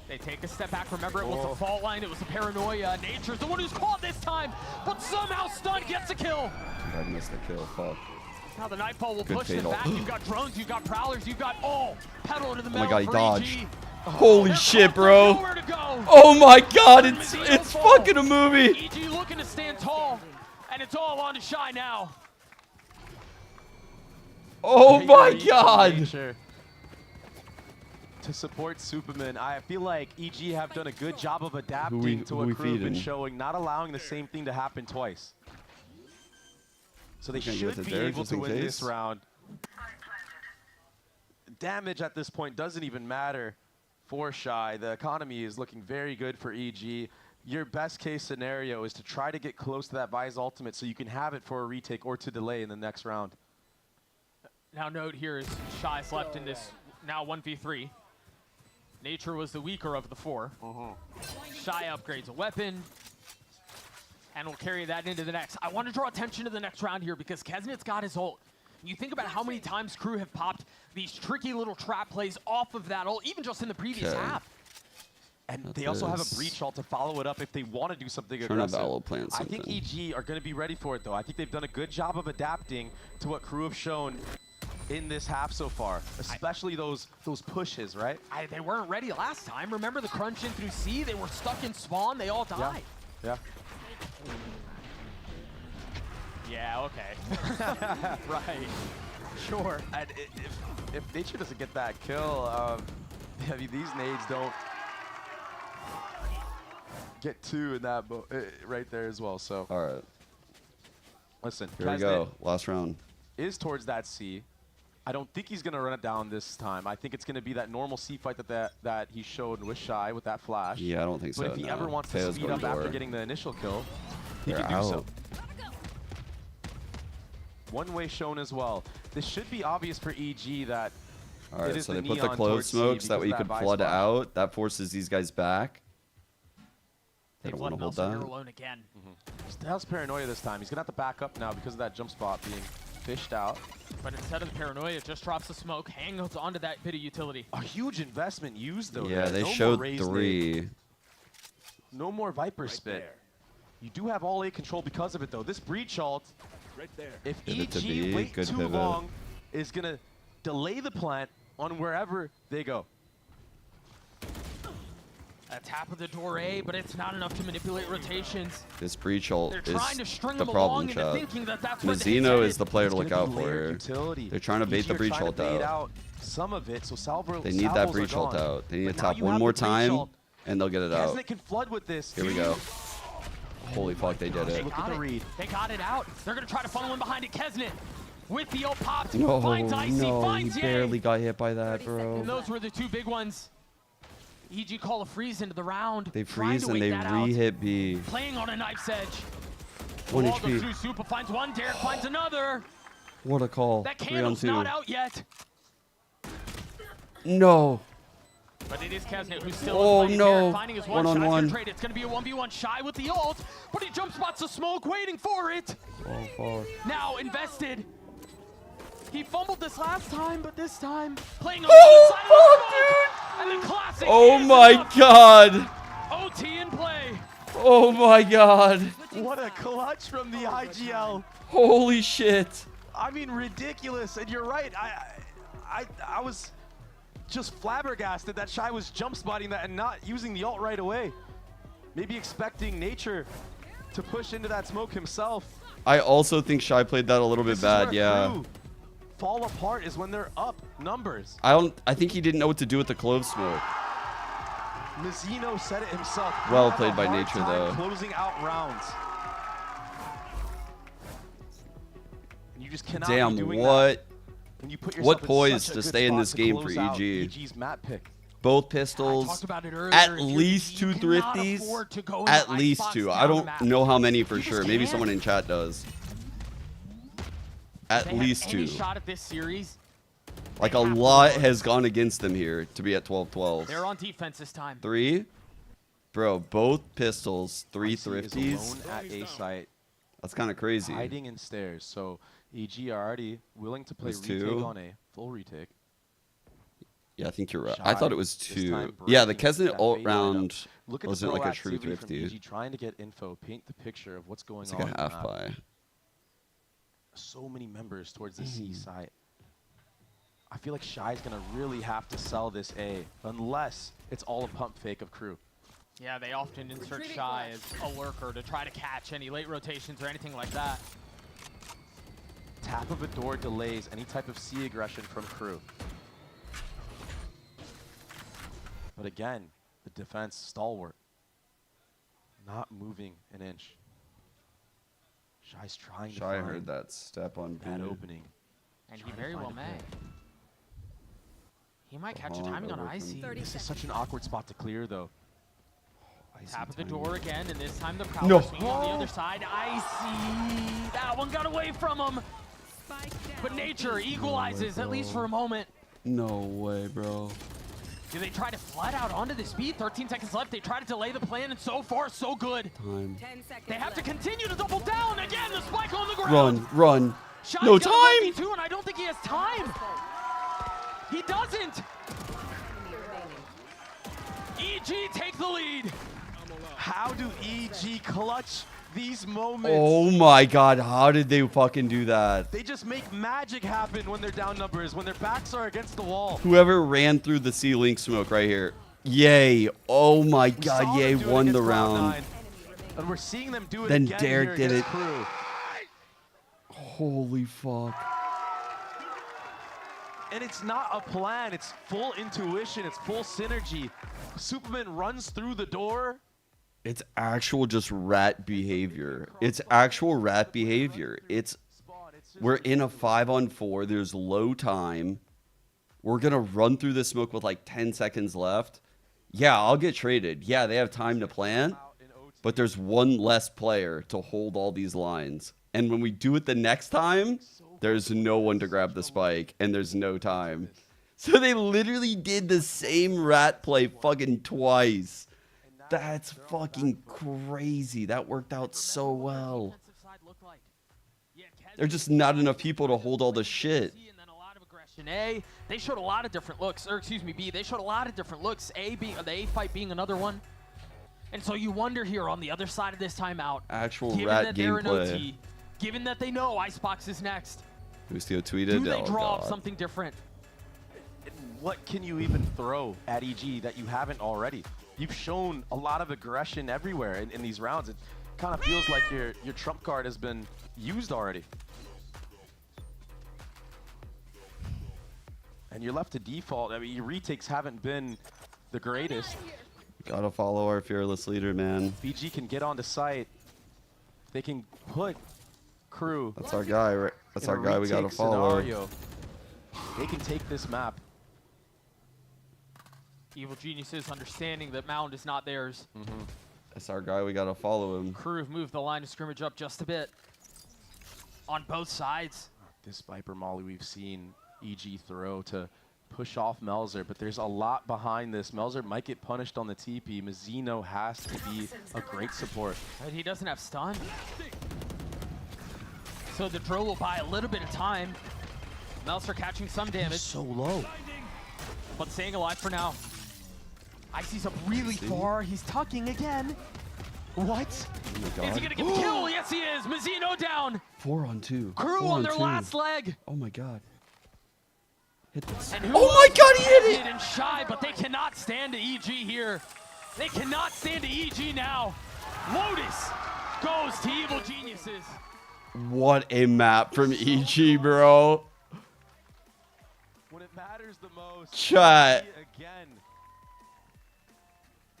They take a step back. Remember, it was the fault line. It was the paranoia. Nature's the one who's caught this time, but somehow Stun gets a kill. I missed the kill. Fuck. Now the Nightfall will Good push them fatal. back. You've got drones, you've got prowlers, you've got all pedal to the Oh metal. my god, he for dodged. EG. Holy shit, bro. Oh my god, it's fucking a movie. EG looking to stand tall, and it's all on to Shy now. Oh my Great god. nature to support Superman. I feel like EG have done a good job of adapting to what Crew have been showing, not allowing the same thing to happen twice. So they Okay, should be there, able just to in win case. this round. Damage at this point doesn't even matter for Shy. The economy is looking very good for EG. Your best case scenario is to try to get close to that Vi's ultimate so you can have it for a retake or to delay in the next round. Now note here is Shy's left in this now 1v3. Nature was the weaker of the four. Shy upgrades a weapon, and will carry that into the next. I want to draw attention to the next round here because Kesnit's got his ult. You think about how many times Crew have popped these tricky little trap plays off of that ult, even just in the previous half. And they also have a breach ult to follow it up if they want to do something Trying to aggressive. valid plan I think EG are going to be ready for it, though. I think they've done a good job of adapting to what Crew have shown in this half so far, especially those pushes, right? They weren't ready last time. Remember the crunch in through C? They were stuck in spawn. They all died. Yeah. Yeah, okay. Right. Sure. And if Nature doesn't get that kill, I mean, these nades don't get two in that right there as well. So. All right. Listen. Here we go. Last round. Is towards that C. I don't think he's going to run it down this time. I think it's going to be that normal C fight that he showed with Shy with that flash. Yeah, I don't think so. But if he ever wants to Feo's speed going up after door. getting the initial kill, he They're can do so. out. One way shown as well. This should be obvious for EG that All right, it is so the they put the neon closed towards C smokes. That because way you of can that flood Vice out. That forces these guys back. They They've don't want let to hold Melson that. alone again. Styles paranoia this time. He's going to have to back up now because of that jump spot being fished out. But instead of the paranoia, just drops the smoke, hangs onto that bit of utility. A huge investment used, though. Yeah, there. they No more showed raised 3. nade. No more Viper spit. You do have all A control because of it, though. This breach ult, if Pivot to EG B, wait good too pivot. long, is going to delay the plant on wherever they go. A tap of the door A, but it's not enough to manipulate rotations. This breach ult They're is trying to string the them problem, along into chat. thinking that that's where the hit's Mizzino headed. is the player to It's look gonna out be for layered here. utility. They're trying to bait EG the are breach trying to ult bait out. some of it, so They need that salvos are breach ult gone. out. They need But to now tap you one have more the breach time, ult. and they'll get it out. Kesnet can flood with this. Here we go. Holy fuck, they did They it. got it. They got it out. They're going to try to funnel in behind it. Kesnet with the ult popped. No, finds Icy, no, he finds Ye. barely got hit by that, bro. And those were the two big ones. EG call a freeze into the round. They trying freeze to and wait they that out. re-hit B. Playing on a knife's edge. 1 Wall goes HP. through. Super finds one. Derek finds another. What a call. That 3 on candle's 2. not out yet. No. But it is Kesnet who's still Oh, in play. no. Derek finding his one shot. One-on-one. Trade. It's going to be a 1v1. Shy with the ult, but he jump spots the smoke, waiting for it. Oh, fuck. Now invested. He fumbled this last time, but this time playing on the other side of the smoke. And the classic. Oh is my enough. god. OT in play. Oh my god. What a clutch from the IGL. Holy shit. I mean, ridiculous. And you're right. I was just flabbergasted that Shy was jump spotting that and not using the ult right away. Maybe expecting Nature to push into that smoke himself. I also think Shy played that a little bit This is bad, where yeah. Crew fall apart is when they're up numbers. I think he didn't know what to do with the clove smoke. Mazzino said it himself. Well Have played a by hard nature, time though. Closing out rounds. And you just cannot Damn, be doing what? That when you put yourself What in poise such a to good stay in spot this to game for close out EG. EG's map pick. Both pistols. talked about it earlier. At If you're least EG, you two cannot thrifties. afford to go in At the least icebox two. down I the don't map. know how many for You just sure. Maybe can't. someone in chat does. At They have least any two. shot at this series. Like a lot has gone against them here to be at 12-12. They're on defense this time. 3? Bro, both pistols, 3 IC is thrifties. alone at A site. That's kind of crazy. Hiding in stairs. So EG are already willing to play There's retake 2. on A. Full retake. Yeah, I think you're right. I thought it was This 2. time Yeah, the breaking Kesnet that ult fade round lineup. Look at wasn't the like a true proactivity from thrifty. EG trying to get info, paint the picture of what's going It's on. like a half on the map. buy. So many members towards the C site. I feel like Shy's gonna really have to sell this A unless it's all a pump fake of crew. Yeah, they often insert Shy as a lurker to try to catch any late rotations or anything like that. Tap of a door delays any type of C aggression from crew. But again, the defense stalwart. Not moving an inch. Shy's trying to Shy find heard that step on that B. opening. And he Trying to very find well a may. pick. He might catch a Come on, timing on over Icy. from- This is such an awkward spot to clear, though. Tap of the door again, and this time the power No. swing on the other side. Icy! That one got away from him! But nature equalizes, at least for a moment. No way, bro. Do they try to flat out onto the speed? 13 seconds left. They try to delay the plan, and so far, so good. Time. They have to continue to double down. Again, the spike on the ground. Run. Shy's No got a time. 1v2, and I don't think he has time. He doesn't. EG take the lead. How do EG clutch these moments? Oh my god, how did they fucking do that? They just make magic happen when they're down numbers, when their backs are against the wall. Whoever ran through the C-Link smoke right here. Yay. Oh my god, Yay won the round. And we're seeing them do it Then again Derek here did against it. Crew. Holy fuck. And it's not a plan, it's full intuition, it's full synergy. Superman runs through the door. It's actual just rat behavior. It's actual rat behavior. We're in a 5-on-4. There's low time. We're going to run through the smoke with like 10 seconds left. Yeah, I'll get traded. Yeah, they have time to plan. But there's one less player to hold all these lines. And when we do it the next time, there's no one to grab the spike. And there's no time. So they literally did the same rat play fucking twice. That's fucking crazy. That worked out so well. There's just not enough people to hold all the shit. A, they showed a lot of different looks, or excuse me, B, they showed a lot of different looks. The A fight being another one. And so you wonder here on the other side of this timeout, Actual given rat that they're in gameplay. OT, given that they know Icebox is next, Ustio tweeted. do they Oh, draw up God. something different? What can you even throw at EG that you haven't already? You've shown a lot of aggression everywhere in these rounds. It kind of feels like your trump card has been used already. And you're left to default. I mean, your retakes haven't been the greatest. Gotta follow our fearless leader, man. BG can get onto site. They can put Crew. That's our guy, right? That's in our a guy we gotta retake follow. scenario. They can take this map. Evil Geniuses understanding that Mound is not theirs. That's our guy we gotta follow him. Crew have moved the line of scrimmage up just a bit on both sides. This Viper Molly we've seen EG throw to push off Melzer, but there's a lot behind this. Melzer might get punished on the TP. Mazzino has to be a great support. But he doesn't have stun. So the drill will buy a little bit of time. Melzer catching some damage. He's so low. But staying alive for now. Icy's up really far. He's tucking again. What? Oh my God. Is he gonna get the kill? Yes, he is. Mazzino down. 4-on-2. Crew 4 on on their 2. last leg. Oh my God. Hit this. And who Oh my else God, he hit it! And Shy, but they cannot stand to EG here. They cannot stand to EG now. Lotus goes to Evil Geniuses. What a map from EG, bro. When it matters the most. Chat. Again.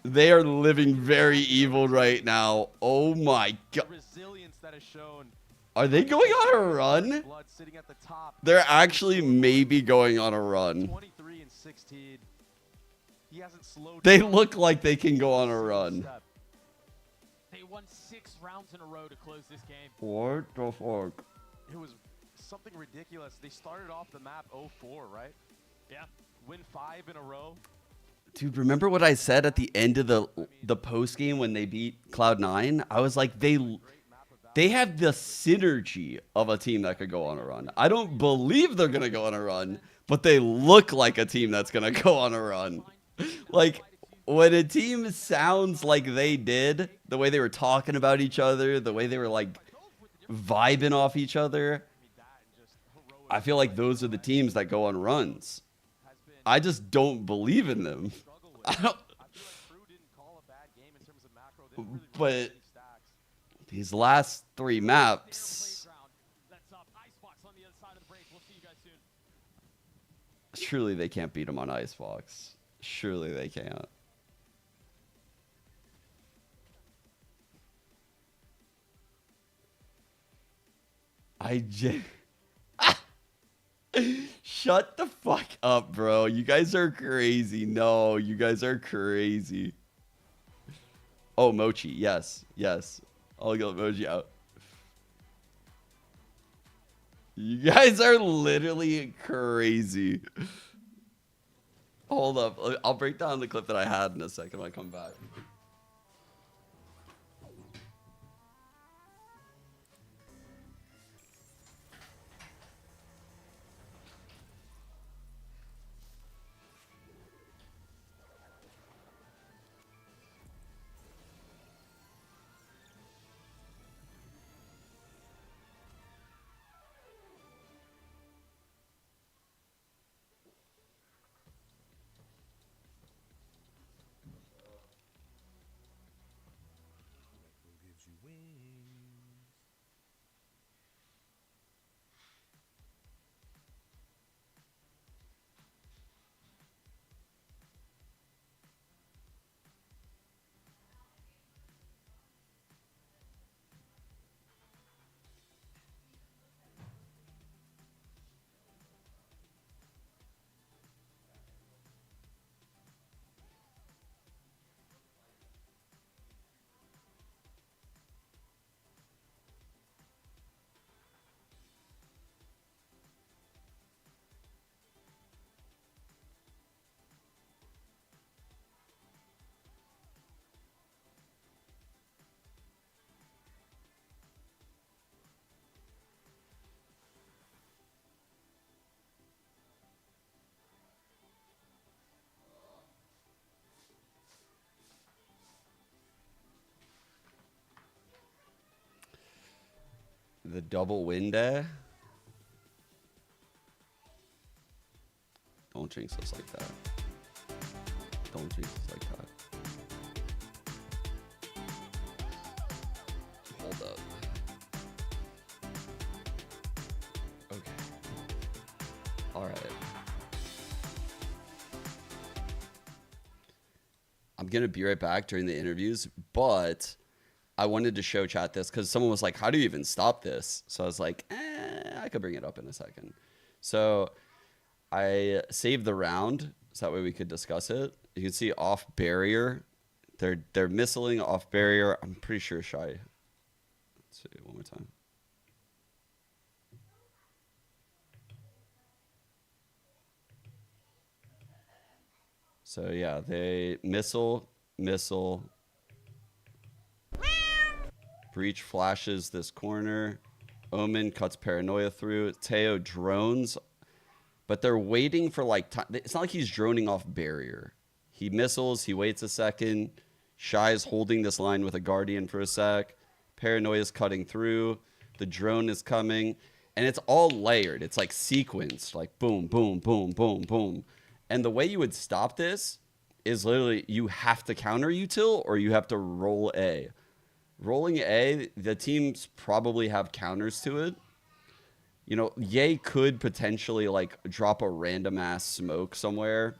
They are living very evil right now. Oh my god. Resilience that is shown. Are they going on a run? They're actually maybe going on a run. 23 and 16. He hasn't slowed They down. look like they can go on a run. They won 6 rounds in a row to close this game. What the fuck? It was something ridiculous. They started off the map 0-4, right? Yeah. Win 5 in a row. Dude, remember what I said at the end of the post game when they beat Cloud9? I was like, they have the synergy of a team that could go on a run. I don't believe they're gonna go on a run, but they look like a team that's gonna go on a run. Like when a team sounds like they did, the way they were talking about each other, the way they were like vibing off each other, I feel like those are the teams that go on runs. I just don't believe in them. I don't. But these last 3 maps, surely they can't beat them on Icebox. Surely they can't. Shut the fuck up, bro. You guys are crazy. No, you guys are crazy. Oh, Mochi. Yes. Yes. I'll get Mochi out. You guys are literally crazy. Hold up. I'll break down the clip that I had in a second when I come back. The double win there. Don't jinx us like that. Don't jinx us like that. Hold up. Okay. All right. I'm going to be right back during the interviews, but I wanted to show chat this because someone was like, how do you even stop this? So I was like, I could bring it up in a second. So I saved the round so that way we could discuss it. You can see off barrier. They're missiling off barrier. I'm pretty sure Shy. Let's see one more time. So yeah, they missile. Breach flashes this corner. Omen cuts Paranoia through. Teo drones. But they're waiting for like time. It's not like he's droning off barrier. He missiles. He waits a second. Shy's holding this line with a Guardian for a sec. Paranoia's cutting through. The drone is coming. And it's all layered. It's like sequenced. Like boom, boom, boom, boom, boom. And the way you would stop this is literally you have to counter util or you have to roll A. Rolling A, the teams probably have counters to it. You know, Ye could potentially like drop a random ass smoke somewhere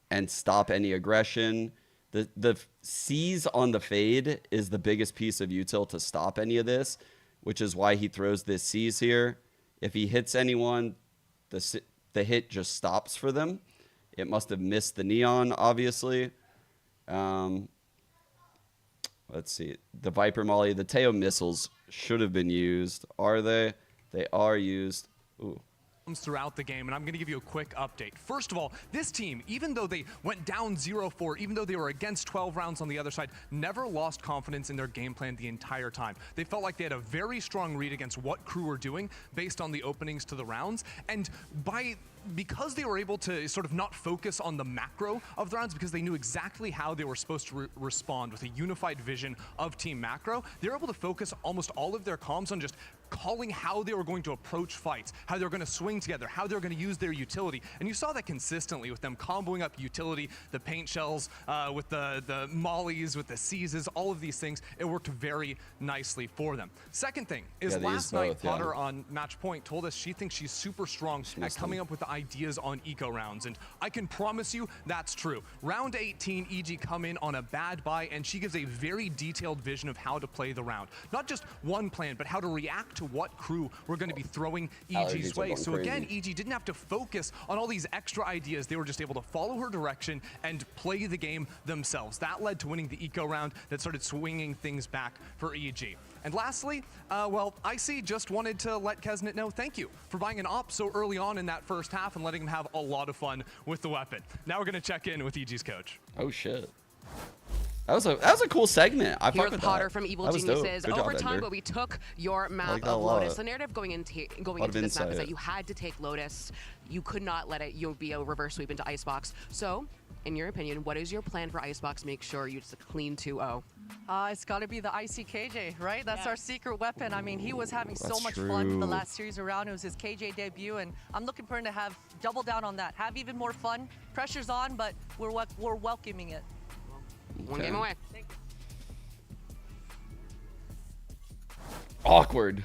and stop any aggression. The C's on the fade is the biggest piece of util to stop any of this, which is why he throws this C's here. If he hits anyone, the hit just stops for them. It must have missed the neon, obviously. Let's see. The Viper Molly, the Teo missiles should have been used. Are they? They are used. Ooh. Throughout the game, and I'm going to give you a quick update. First of all, this team, even though they went down 0-4, even though they were against 12 rounds on the other side, never lost confidence in their game plan the entire time. They felt like they had a very strong read against what Crew were doing based on the openings to the rounds, and because they were able to sort of not focus on the macro of the rounds, because they knew exactly how they were supposed to respond with a unified vision of Team Macro, they were able to focus almost all of their comms on just calling how they were going to approach fights, how they were going to swing together, how they were going to use their utility. And you saw that consistently with them comboing up utility, the paint shells, with the mollies, with the seizes, all of these things. It worked very nicely for them. Second thing is last night, Potter on Match Point told us she thinks she's super strong at coming up with the ideas on eco rounds. And I can promise you that's true. Round 18, EG come in on a bad buy, and she gives a very detailed vision of how to play the round. Not just one plan, but how to react to what Crew were going to be throwing EG's way. So again, EG didn't have to focus on all these extra ideas. They were just able to follow her direction and play the game themselves. That led to winning the eco round that started swinging things back for EG. And lastly, well, Icy just wanted to let Kesnet know thank you for buying an op so early on in that first half and letting him have a lot of fun with the weapon. Now we're going to check in with EG's coach. Oh, shit. That was a cool segment. I Here's Potter from Evil Geniuses. Overtime, but we took your map of Lotus. The narrative going into this map is that you had to take Lotus. You could not let it be a reverse sweep into Icebox. So, in your opinion, what is your plan for Icebox? Make sure you just a clean 2-0. It's got to be the ICKJ, right? That's our secret weapon. I mean, he was having so much fun the last series around. It was his KJ debut, and I'm looking for him to have double down on that. Have even more fun. Pressure's on, but we're welcoming it. One game away. Awkward.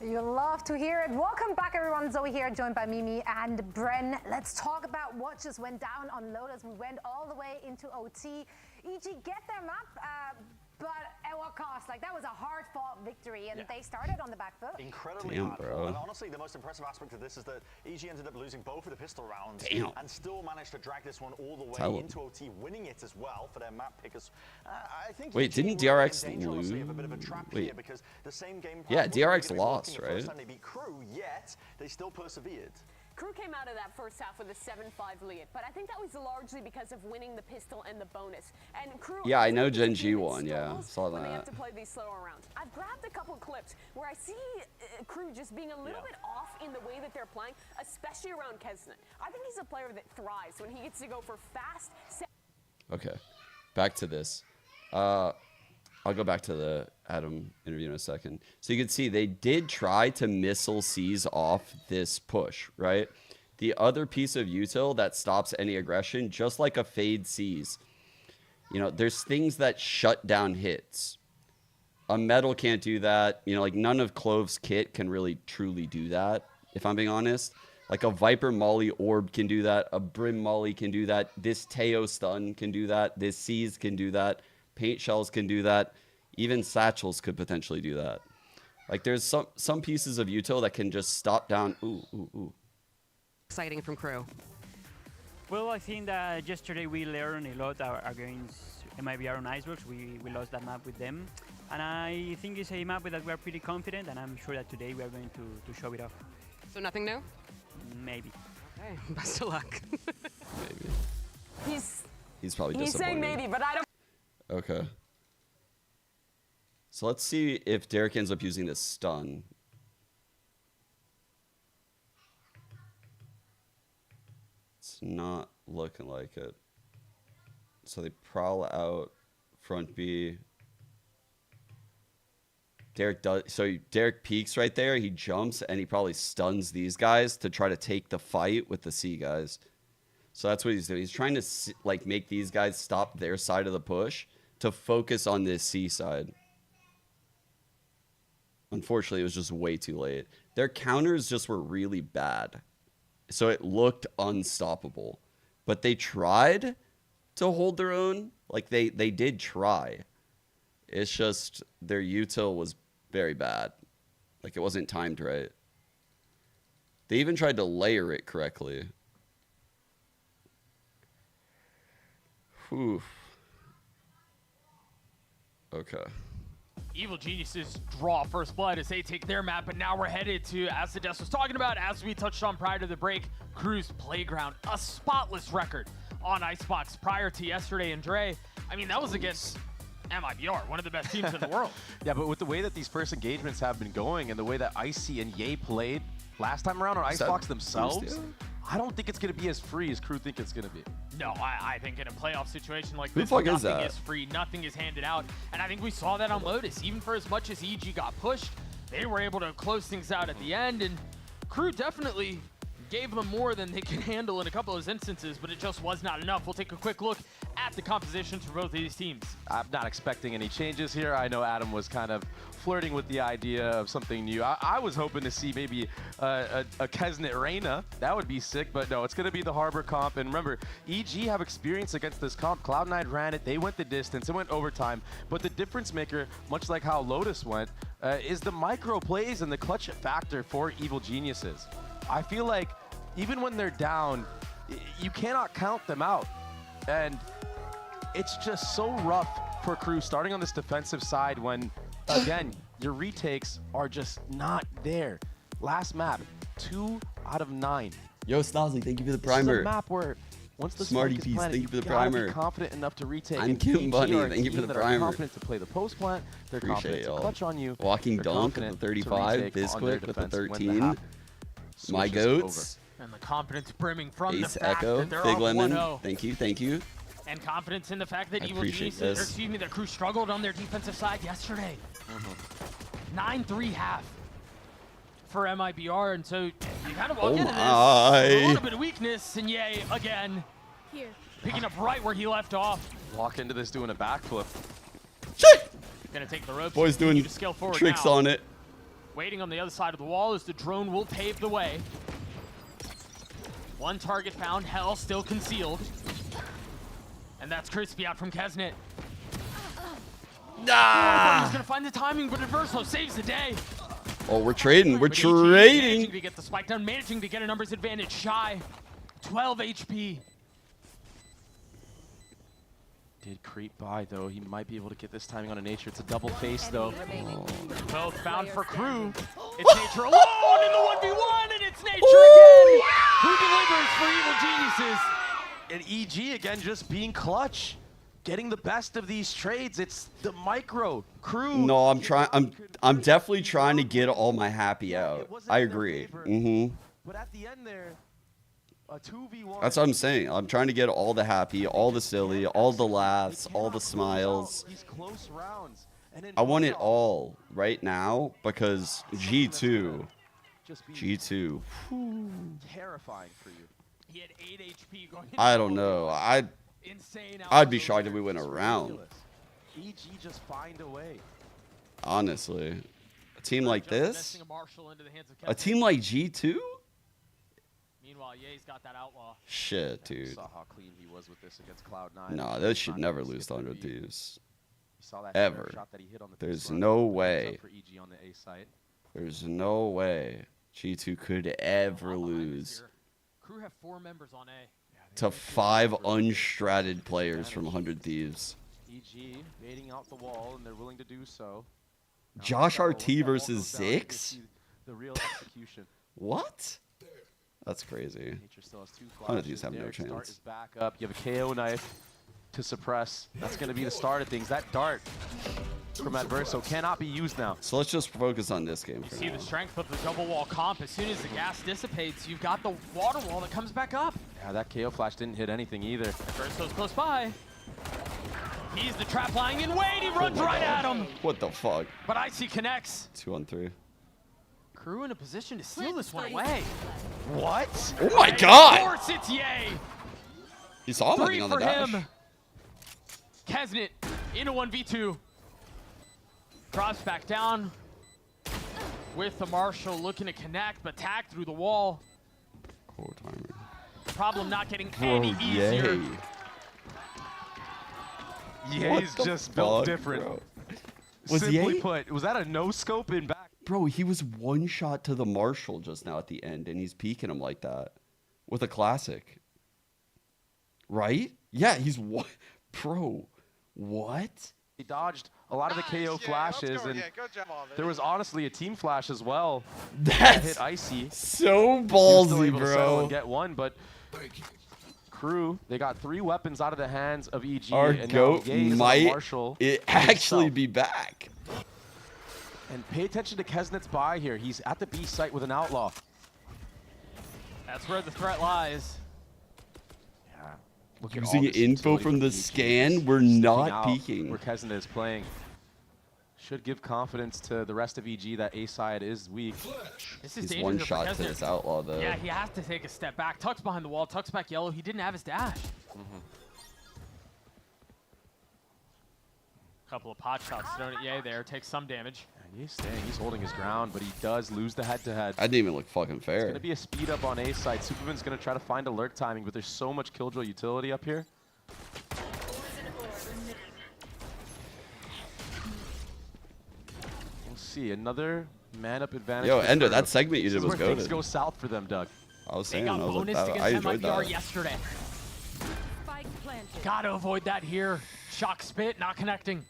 You love to hear it. Welcome back, everyone. Zoe here, joined by Mimi and Bren. Let's talk about what just went down on Lotus. We went all the way into OT. EG get their map, but at what cost? Like, that was a hard-fought victory, and they started on the back foot. Incredibly hard. And honestly, the most impressive aspect of this is that EG ended up losing both of the pistol rounds and still managed to drag this one all the way into OT, winning it as well for their map pickers. I think wait, didn't DRX lose? Wait. Because the same game yeah, DRX lost, right? First time they beat Crew, yet they still persevered. Crew came out of that first half with a 7-5 lead, but I think that was largely because of winning the pistol and the bonus. And Crew, yeah, I know Gen G won. Yeah, saw that. They have to play these slower rounds. I've grabbed a couple clips where I see Crew just being a little bit off in the way that they're playing, especially around Kesnet. I think he's a player that thrives when he gets to go for fast. Okay, back to this. I'll go back to the Adam interview in a second. So you can see they did try to missile seize off this push, right? The other piece of util that stops any aggression, just like a fade seize. You know, there's things that shut down hits. A metal can't do that. You know, like none of Clove's kit can really truly do that, if I'm being honest. Like a Viper Molly Orb can do that. A Brim Molly can do that. This Teo stun can do that. This Seize can do that. Paint shells can do that. Even satchels could potentially do that. Like there's some pieces of util that can just stop down. Ooh. Exciting from Crew. Well, I think that yesterday we learned a lot against MIBR on Icebox. We lost that map with them. And I think it's a map that we're pretty confident, and I'm sure that today we are going to show it off. So nothing new? Maybe. Okay, best of luck. Maybe. He's probably disappointed. He's saying maybe, but I don't. Okay. So let's see if Derek ends up using this stun. It's not looking like it. So they prowl out front B. Derek peeks right there. He jumps and he probably stuns these guys to try to take the fight with the C guys. So that's what he's doing. He's trying to like make these guys stop their side of the push to focus on this C side. Unfortunately, it was just way too late. Their counters just were really bad. So it looked unstoppable. But they tried to hold their own. Like, they did try. It's just their util was very bad. Like, it wasn't timed right. They even tried to layer it correctly. Whew. Okay. Evil Geniuses draw first blood as they take their map, but now we're headed to, as the Des was talking about, as we touched on prior to the break, Crew's Playground. A spotless record on Icebox prior to yesterday. And Dre, I mean, that was against MIBR, one of the best teams in the world. Yeah, but with the way that these first engagements have been going and the way that Icy and Ye played last time around on Icebox themselves, I don't think it's going to be as free as Crew think it's going to be. No, I think in a playoff situation like Who this, the fuck is nothing that? is free, nothing is handed out. And I think we saw that on Lotus. Even for as much as EG got pushed, they were able to close things out at the end. And Crew definitely gave them more than they could handle in a couple of instances, but it just was not enough. We'll take a quick look at the compositions for both of these teams. I'm not expecting any changes here. I know Adam was kind of flirting with the idea of something new. I was hoping to see maybe a Kesnet Reyna. That would be sick, but no, it's going to be the Harbor comp. And remember, EG have experience against this comp. Cloud9 ran it. They went the distance. It went overtime. But the difference maker, much like how Lotus went, is the micro plays and the clutch factor for Evil Geniuses. I feel like even when they're down, you cannot count them out. And it's just so rough for Crew starting on this defensive side when, again, your retakes are just not there. Last map, 2 out of 9. Yo, Snozzy, thank you for the This primer. is a map where once the Smarty smoke is Piece, planted, thank you for the you've gotta primer. be confident enough to retake. I'm And Kim EG Bunny, are a thank you for team the that are primer. confident to play the post plant. They're Appreciate confident to y'all. clutch on you. Walking They're Dunk with confident the to 35, retake on their Bisquick with the defense when the 13. half My switches goats. And the confidence brimming from Ace the fact Echo, that they're Big up Lemon. 1-0. Thank you, thank you. And confidence in the fact that I Evil appreciate Geniuses, or this. excuse me, that Crew struggled on their defensive side yesterday. 9-3 half for MIBR, and so you kind of walk into this with a little bit of weakness, and Ye, again, Here. picking up right where he left off. Walk into this doing a backflip. Gonna take the ropes. Boys continue doing to scale forward tricks now. on it. Waiting on the other side of the wall as the drone will pave the way. One target found, Hell still concealed. And that's Crispy out from Kesnet. He's gonna find the timing, but Adverso saves the day. Oh, we're trading. We're But EG trading. managing to get the spike down, managing to get a numbers advantage. Shy, 12 HP. Did creep by, though. He might be able to get this timing on a Nature. It's a double face, though. Both found for Crew. It's Nature alone in the 1v1, and it's Nature again. Who delivers for Evil Geniuses? And EG, again, just being clutch. Getting the best of these trades. It's the micro. Crew. No, I'm trying. I'm definitely trying to get all my happy out. I agree. But at the end there, a 2v1. That's what I'm saying. I'm trying to get all the happy, all the silly, all the laughs, all the smiles. These close rounds. And I want it all right now because G2. Terrifying for you. He had 8 HP going. I don't know. I'd be shocked if we win a round. EG just find a way. Honestly, a team like this, a team like G2. Meanwhile, Ye's got that outlaw. Shit, dude. Saw how clean he was with this against Cloud9. No, they should never lose to 100 Thieves. Saw that Ever. shot that he hit on the There's first run. no Thumbs up way. for EG on the A site. There's no way G2 could ever lose Crew have 4 members on A. to 5 unstratted players from 100 Thieves. EG baiting out the wall, and they're willing to do so. Josh RT versus Zix? The real execution. What? That's crazy. Nature still has 2 100 Thieves flashes. have no Derek Start chance. is back up. You have a KO knife to suppress. That's going to be the start of things. That dart from Adverso cannot be used now. So let's just focus on this game You for see now. the strength of the double wall comp. As soon as the gas dissipates, you've got the water wall that comes back up. Yeah, that KO flash didn't hit anything either. Adverso's close by. He's the trap lying in wait. He runs right at him. What the fuck? But Icy connects. 2 on 3. Crew in a position to steal this one away. What? Oh my god! Of course it's Ye. He saw him, I 3 think, on the for dash. him. Kesnet in a 1v2. Cross back down. with the Marshall looking to connect, but tag through the wall. Cool timing. Problem not getting Bro, any easier. Ye's just built different. Bro. Was Simply Ye? put, was that a no scope in back? Bro, he was one shot to the Marshall just now at the end, and he's peeking him like that with a classic. Right? Yeah, he's what? Bro, what? He dodged a lot of the KO flashes, and there was honestly a team flash as well. That's hit Icy. So He was still ballsy, able to settle bro. and get one, but Crew, they got 3 weapons out of the hands of EG. Our and GOAT now Ye is on might Marshall actually himself. be back. And pay attention to Kesnet's buy here. He's at the B site with an outlaw. That's where the threat lies. Look at all Using this info utility from the EG, scan, we're sticking not out peeking. Where Kesnet is playing. Should give confidence to the rest of EG that A side is weak. This is He's dangerous one for shot to Kesner. this outlaw, though. Yeah, he has to take a step back. Tuck's behind the wall. Tuck's back yellow. He didn't have his dash. Couple of pot shots thrown at Ye there. Takes some damage. And he's staying. He's holding his ground, but he does lose the head-to-head. I didn't even look fucking It's fair. going to be a speed up on A side. Superman's going to try to find a lurk timing, but there's so much Killjoy utility up here. We'll see. Another man-up advantage. Yo, for Ender, Crew. that segment you This did is was where things goated. go south for them, Doug. I was They saying, got I was like, bonus that, against I enjoyed MIBR that. yesterday. Gotta avoid that here. Shock spit, not connecting.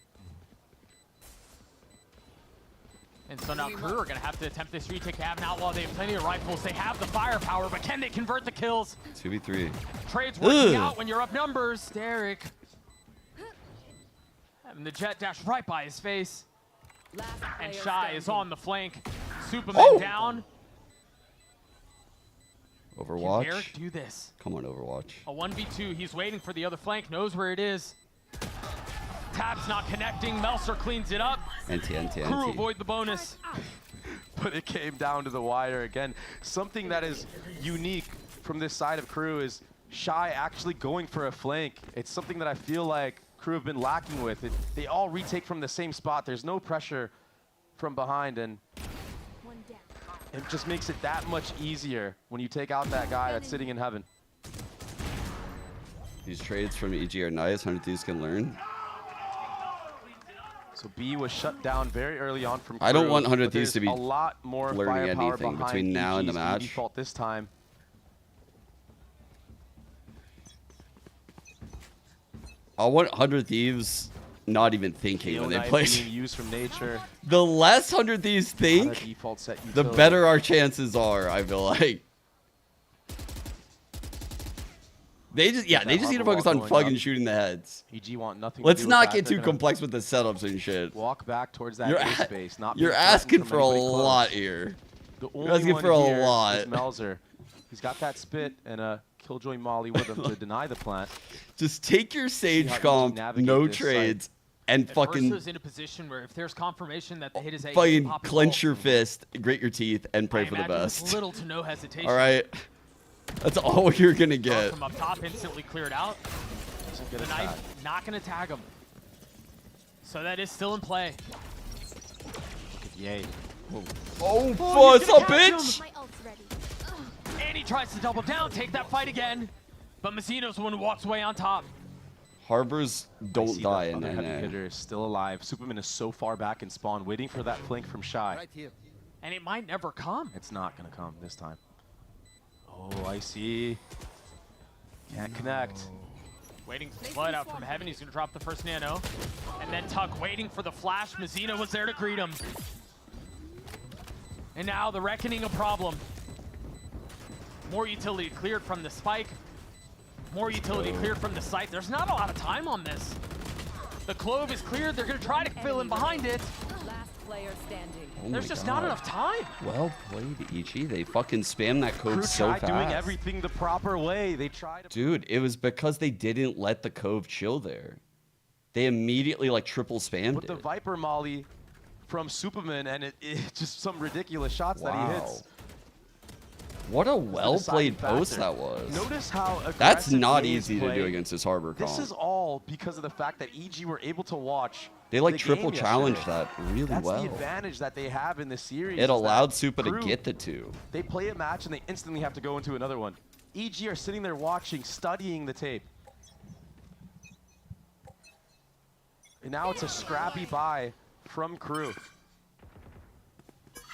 And so now Crew are gonna have to attempt this retake. They have an outlaw. They have plenty of rifles. They have the firepower, but can they convert the kills? 2v3. Trades working Ugh. out when you're up numbers. Derek. Having the jet dash right by his face. And Shy is on the flank. Superman Oh. down. Overwatch. Can Derek do this? Come on, Overwatch. A 1v2. He's waiting for the other flank. Knows where it is. Tab's not connecting. Melser cleans it up. NT. Crew avoid the bonus. But it came down to the wire again. Something that is unique from this side of Crew is Shy actually going for a flank. It's something that I feel like Crew have been lacking with. They all retake from the same spot. There's no pressure from behind, and it just makes it that much easier when you take out that guy that's sitting in heaven. These trades from EG are nice. 100 Thieves can learn. So B was shut down very early on from Crew. I don't want 100 but Thieves to there's be a lot more learning firepower anything behind between now and the EG's match. default this time. I want 100 Thieves not even thinking when they KO play. knife being used from nature. The less 100 Thieves think, default set the utility. better our chances are, I feel like. They just need to focus on fucking shooting the heads. EG want nothing Let's to do with not that. get They're too gonna complex with the setups and shit. Walk back towards that You're A a- space. Not You're being threatened asking from for a anybody close. lot here. The You're only asking one for a here lot. is Melzer. He's got that spit and a Killjoy Molly with him to deny the plant. Just take your Sage how EG comp, navigate no this trades, and fucking Verso's in a position where if there's confirmation that the hit is A, fucking pop his clench ult. your fist, grit your teeth, and pray I for the imagine with best. little to no hesitation. All right, that's all you're gonna Throw get. From up top, instantly cleared out. get The a knife tag. not gonna tag him. So that is still in play. Yay. Oh, he's what's gonna up, catch bitch? him. And he tries to double down, take that fight again. But Mazzino's the one who walks away on top. Harbors don't I see die the in other heavy NA. hitter is still alive. Superman is so far back in spawn, waiting for that flank from Shy. And it might never come. It's not gonna come this time. Oh, I see. Can't connect. Waiting for the flood out from heaven. He's going to drop the first nano. And then Tuck waiting for the flash. Mazzino was there to greet him. And now the reckoning a problem. More utility cleared from the spike. More utility cleared from the site. There's not a lot of time on this. The clove is cleared. They're going to try to fill in behind it. Last player standing. Oh There's my just God. not enough time. Well played, EG. They fucking spam that code Crew so tried fast. doing everything the proper way. They tried to Dude, it was because they didn't let the cove chill there. They immediately like triple spammed with the it. Viper Molly from Superman, and it just some ridiculous shots that he hits. What a the well played deciding post factor. that was. Notice how That's aggressive not EA's easy to do play. against this Harbor comp. This is all because of the fact that EG were able to watch They like the triple game challenge yesterday. that really That's well. the advantage that they have in this series. It is allowed that Supa to Crew, get the 2. They play a match and they instantly have to go into another one. EG are sitting there watching, studying the tape. And now it's a scrappy buy from Crew.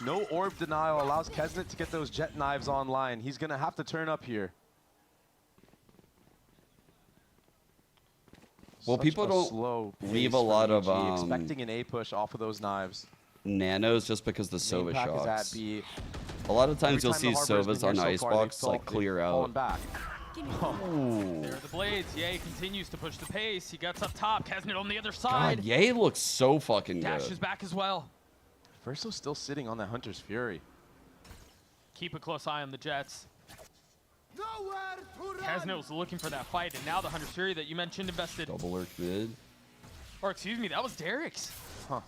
No orb denial allows Kesnet to get those jet knives online. He's going to have to turn up here. Well, Such people a don't slow leave pace a from lot of EG, expecting an A push off of those knives. nanos just because the Sova Pack is at shocks. B. A lot of times Every you'll time see the Harbor's been Sovas here on so far, they've Icebox like clear fallen out. back. Ooh. There are the blades. Ye continues to push the pace. He gets up top. Kesnet on the other God, side. Ye looks so fucking Dashes good. back as well. Verso's still sitting on that Hunter's Fury. Keep a close eye on the Jets. Kesnet was looking for that fight, and now the Hunter's Fury that you mentioned invested. Double lurk mid. Or excuse me, that was Derek's. Huh.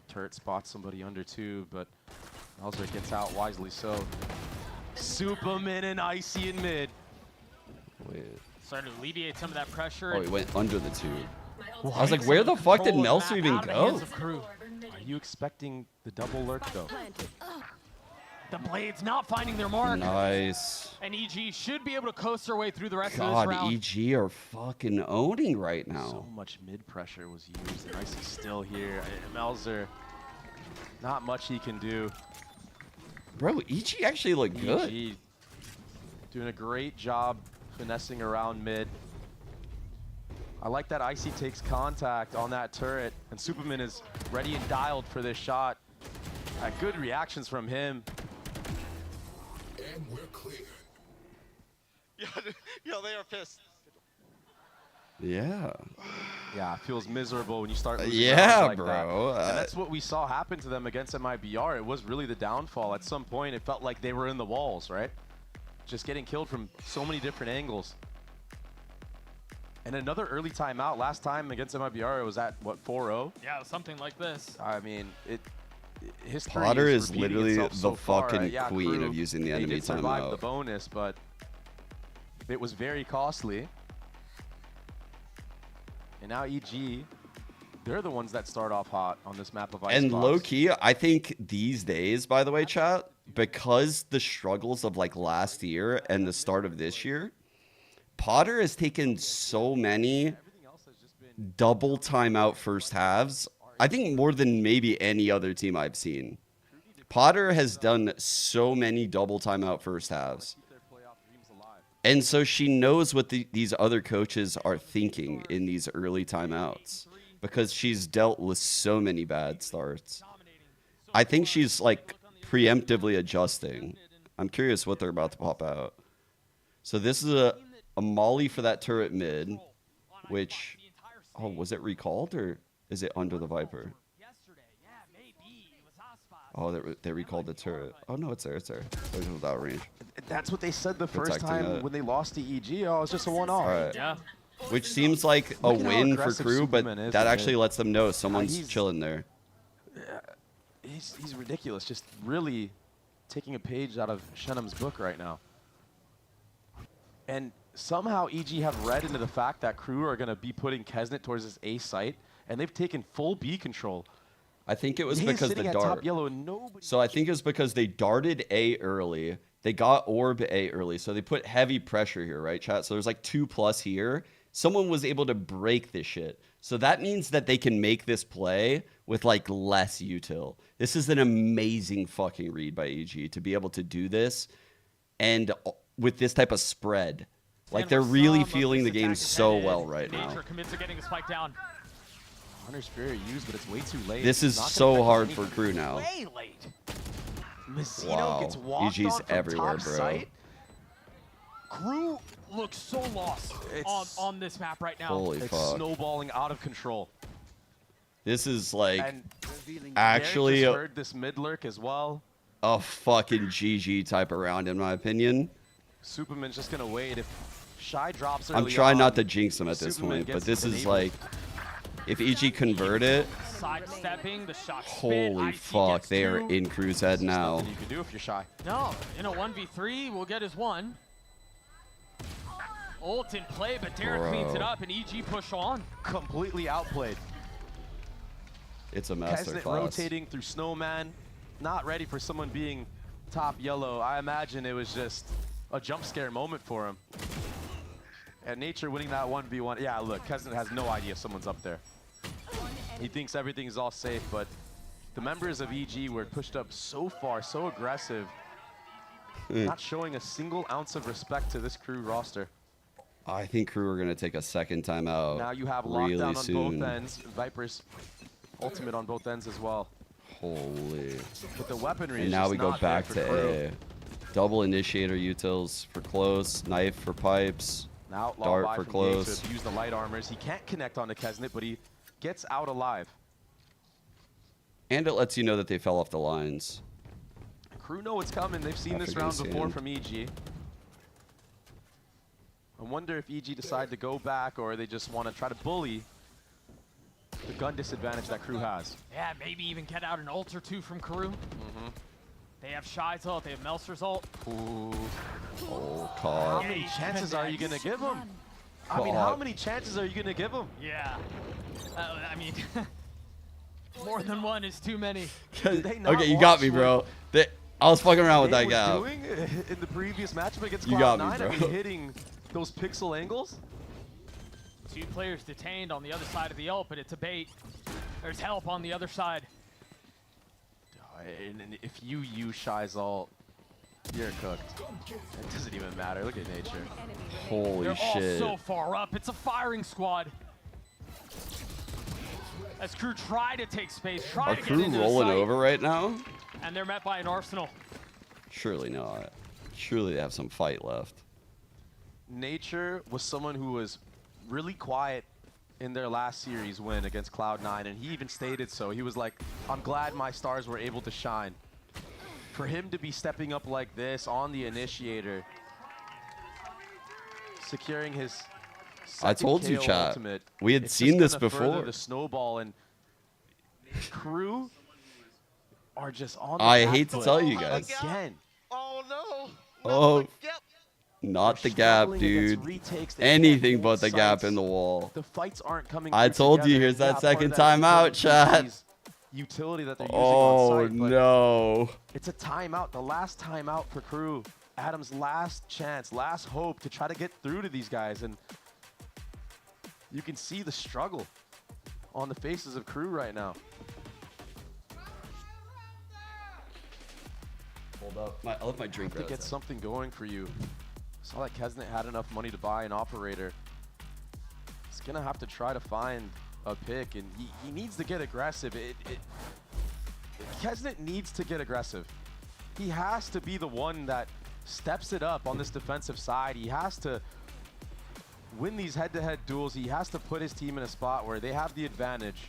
Turret spots somebody under 2, but Melzer gets out wisely so. Superman and Icy in mid. Wait. Starting to alleviate some of that pressure. Oh, he went under the 2. I was like, where the fuck did Melzer even go? Are you expecting the double lurk though? The blades not finding their mark. Nice. And EG should be able to coast their way through the rest of God, this round. EG are fucking owning right now. So much mid pressure was used, and Icy's still here. Melzer, not much he can do. Bro, EG actually looked good. EG doing a great job finessing around mid. I like that Icy takes contact on that turret, and Superman is ready and dialed for this shot. Good reactions from him. And we're clear. Yo, they are pissed. Yeah. Yeah, it feels miserable when you start losing yeah, rounds like bro. that. And that's what we saw happen to them against MIBR. It was really the downfall. At some point, it felt like they were in the walls, right? Just getting killed from so many different angles. And another early timeout. Last time against MIBR, it was at, what, 4-0? Yeah, something like this. I mean, history Potter is repeating literally itself the so far. fucking Yeah, queen Crew, of using the they enemy did survive timeout. the bonus, but it was very costly. And now EG, they're the ones that start off hot on this map of Icebox. And low key, I think these days, by the way, chat, because the struggles of like last year and the start of this year, Potter has taken so many double timeout first halves. I think more than maybe any other team I've seen. Potter has done so many double timeout first halves. And so she knows what these other coaches are thinking in these early timeouts because she's dealt with so many bad starts. I think she's like preemptively adjusting. I'm curious what they're about to pop out. So this is a molly for that turret mid, which, oh, was it recalled or is it under the Viper? Oh, they recalled the turret. Oh, no, it's there. It's there. It was without range. That's what they said the first Protecting time it. when they lost to EG. Oh, it's just a one-off. All right. Yeah. Which seems like a Look at how win for aggressive Crew, but Superman is that in actually mid. lets them know someone's he's- chilling there. He's ridiculous. Just really taking a page out of Shenham's book right now. And somehow EG have read into the fact that Crew are going to be putting Kesnet towards his A site, and they've taken full B control. I think it was He's because sitting the at top dart. yellow and nobody. So I think it's because they darted A early. They got orb A early. So they put heavy pressure here, right, chat? So there's like 2+ here. Someone was able to break this shit. So that means that they can make this play with like less util. This is an amazing fucking read by EG to be able to do this and with this type of spread. Like they're really feeling the game so well right now. Nature commits to getting a spike down. Hunter's Fury used, but it's way too late. This is Not gonna so affect hard for anything. Crew now. Way late. Mazzino Wow. gets walked EG's on from everywhere, top bro. site. Crew looks so lost on this map right now. Holy It's fuck. snowballing out of control. This is like And actually Derek just heard this mid lurk as well. a fucking GG type of round, in my opinion. Superman's just gonna wait. If Shy drops early I'm trying on, not to jinx him at this Superman point, but gets this is enabled. like, if EG convert it, Sidestepping the shot. spin. holy IC fuck, gets they are 2. in Crew's head now. Nothing you can do if you're Shy. No, in a 1v3, we'll get his 1. Ult in play, but Derek cleans it up, and EG push on. Completely outplayed. It's a Kesnet masterclass. rotating through Snowman, not ready for someone being top yellow. I imagine it was just a jump scare moment for him. And Nature winning that 1v1. Yeah, look, Kesnet has no idea someone's up there. He thinks everything's all safe, but the members of EG were pushed up so far, so aggressive, not showing a single ounce of respect to this Crew roster. I think Crew are going to take a second timeout. Now you have really lockdown soon. on both ends. Viper's ultimate on both ends as well. Holy. But the weaponry And is now just we go not back there to for A. Double initiator utils for close, knife for pipes, Now Outlaw dart buy for from close. Gage to use the light armors. He can't connect onto Kesnet, but he gets out alive. And it lets you know that they fell off the lines. Crew know what's coming. They've seen After this round getting before sand. from EG. I wonder if EG decide to go back or they just want to try to bully the gun disadvantage that Crew has. Yeah, maybe even get out an ult or two from Karoo. They have Shy's ult, they have Melser's ult. Ooh. Oh, How caught. many chances are you going to give him? I mean, Caught. how many chances are you going to give him? Yeah. I mean, more than one is too many. Okay, you got me, bro. I was fucking around with that gap. Doing in the previous matchup against You got me, Cloud9, I bro. mean, hitting those pixel angles. 2 players detained on the other side of the ult, but it's a bait. There's help on the other side. And if you use Shy's ult, you're cooked. It doesn't even matter. Look at Nature. Holy They're shit. all so far up. It's a firing squad. As Crew try to take space, try Are to get Crew into the rolling site, over right now? and they're met by an Arsenal. Surely not. Surely they have some fight left. Nature was someone who was really quiet in their last series win against Cloud9, and he even stated so. He was like, I'm glad my stars were able to shine. For him to be stepping up like this on the initiator, securing his I told you, KO chat. ultimate, We had it's seen just this gonna further before. The snowball and Crew are just on the I back hate to foot tell you guys. again. Oh no! Oh, not the gap, struggling dude. against retakes. They Anything can't but hold the gap sights. in the wall. The fights aren't coming. I through told you, together. here's that Yeah, part second of that is timeout, because chat. of EG's utility that they're using Oh, on site, but no. it's a timeout, the last timeout for Crew. Adam's last chance, last hope to try to get through to these guys, and you can see the struggle on the faces of Crew right now. Hold up. I left my drink To right get outside. something going for you. Saw that Kesnet had enough money to buy an operator. He's gonna have to try to find a pick, and he needs to get aggressive. Kesnet needs to get aggressive. He has to be the one that steps it up on this defensive side. He has to win these head-to-head duels. He has to put his team in a spot where they have the advantage.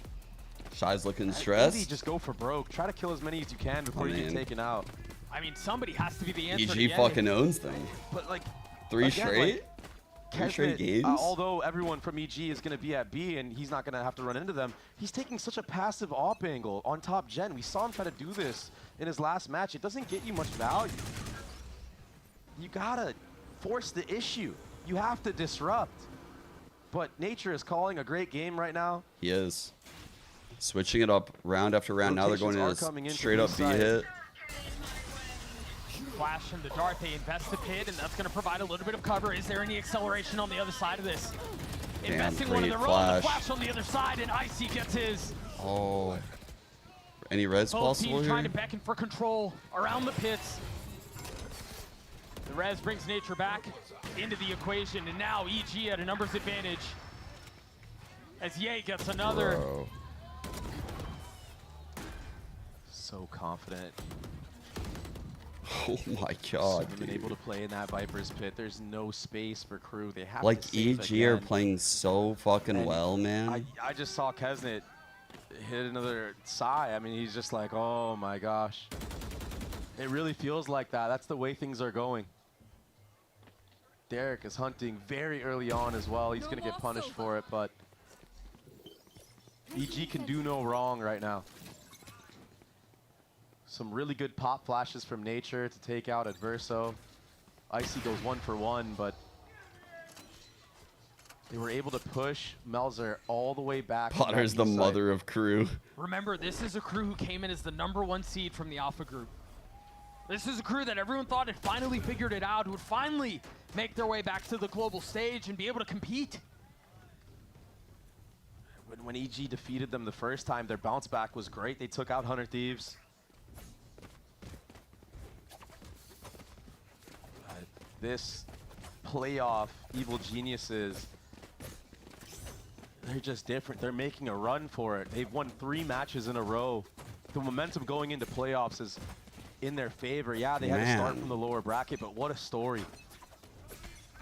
Shy's looking Easy, stressed. just go for broke. Try to kill as many as you can before you get man. taken out. I mean, somebody has to be the answer. EG fucking owns them. But like, 3 again, straight? like, 3 straight Kesnet, games? although everyone from EG is going to be at B and he's not going to have to run into them, he's taking such a passive op angle on top gen. We saw him try to do this in his last match. It doesn't get you much value. You got to force the issue. You have to disrupt. But Nature is calling a great game right now. He is. Switching it up round after round. Now they're going Rotations to are coming a into straight up B B side. hit. Flash from the dart, they invest the pit, and that's going to provide a little bit of cover. Is there any acceleration on the other side of this? Damn, Investing one of great their own, the flash. flash on the other side, and Icy gets his. Oh. Any res Both possible teams trying here? to beckon for control around the pits. The res brings Nature back into the equation, and now EG at a numbers advantage. As Ye gets another. Bro. So confident. Oh my god, Been able to dude. play in that Viper's pit. There's no space for Crew. They have Like, to save EG are again. playing so fucking And well, man. I just saw Kesnet hit another sigh. I mean, he's just like, oh my gosh. It really feels like that. That's the way things are going. Derek is hunting very early on as well. He's going to get punished for it, but EG can do no wrong right now. Some really good pop flashes from Nature to take out Adverso. Icy goes 1 for 1, but They were able to push Melzer all the way back. Potter's the mother of crew. Remember, this is a crew who came in as the #1 seed from the Alpha group. This is a crew that everyone thought had finally figured it out, who would finally make their way back to the global stage and be able to compete. When EG defeated them the first time, their bounce back was great. They took out 100 Thieves. This playoff, Evil Geniuses, they're just different. They're making a run for it. They've won 3 matches in a row. The momentum going into playoffs is in their favor. Yeah, they had to start from the lower bracket, but what a story.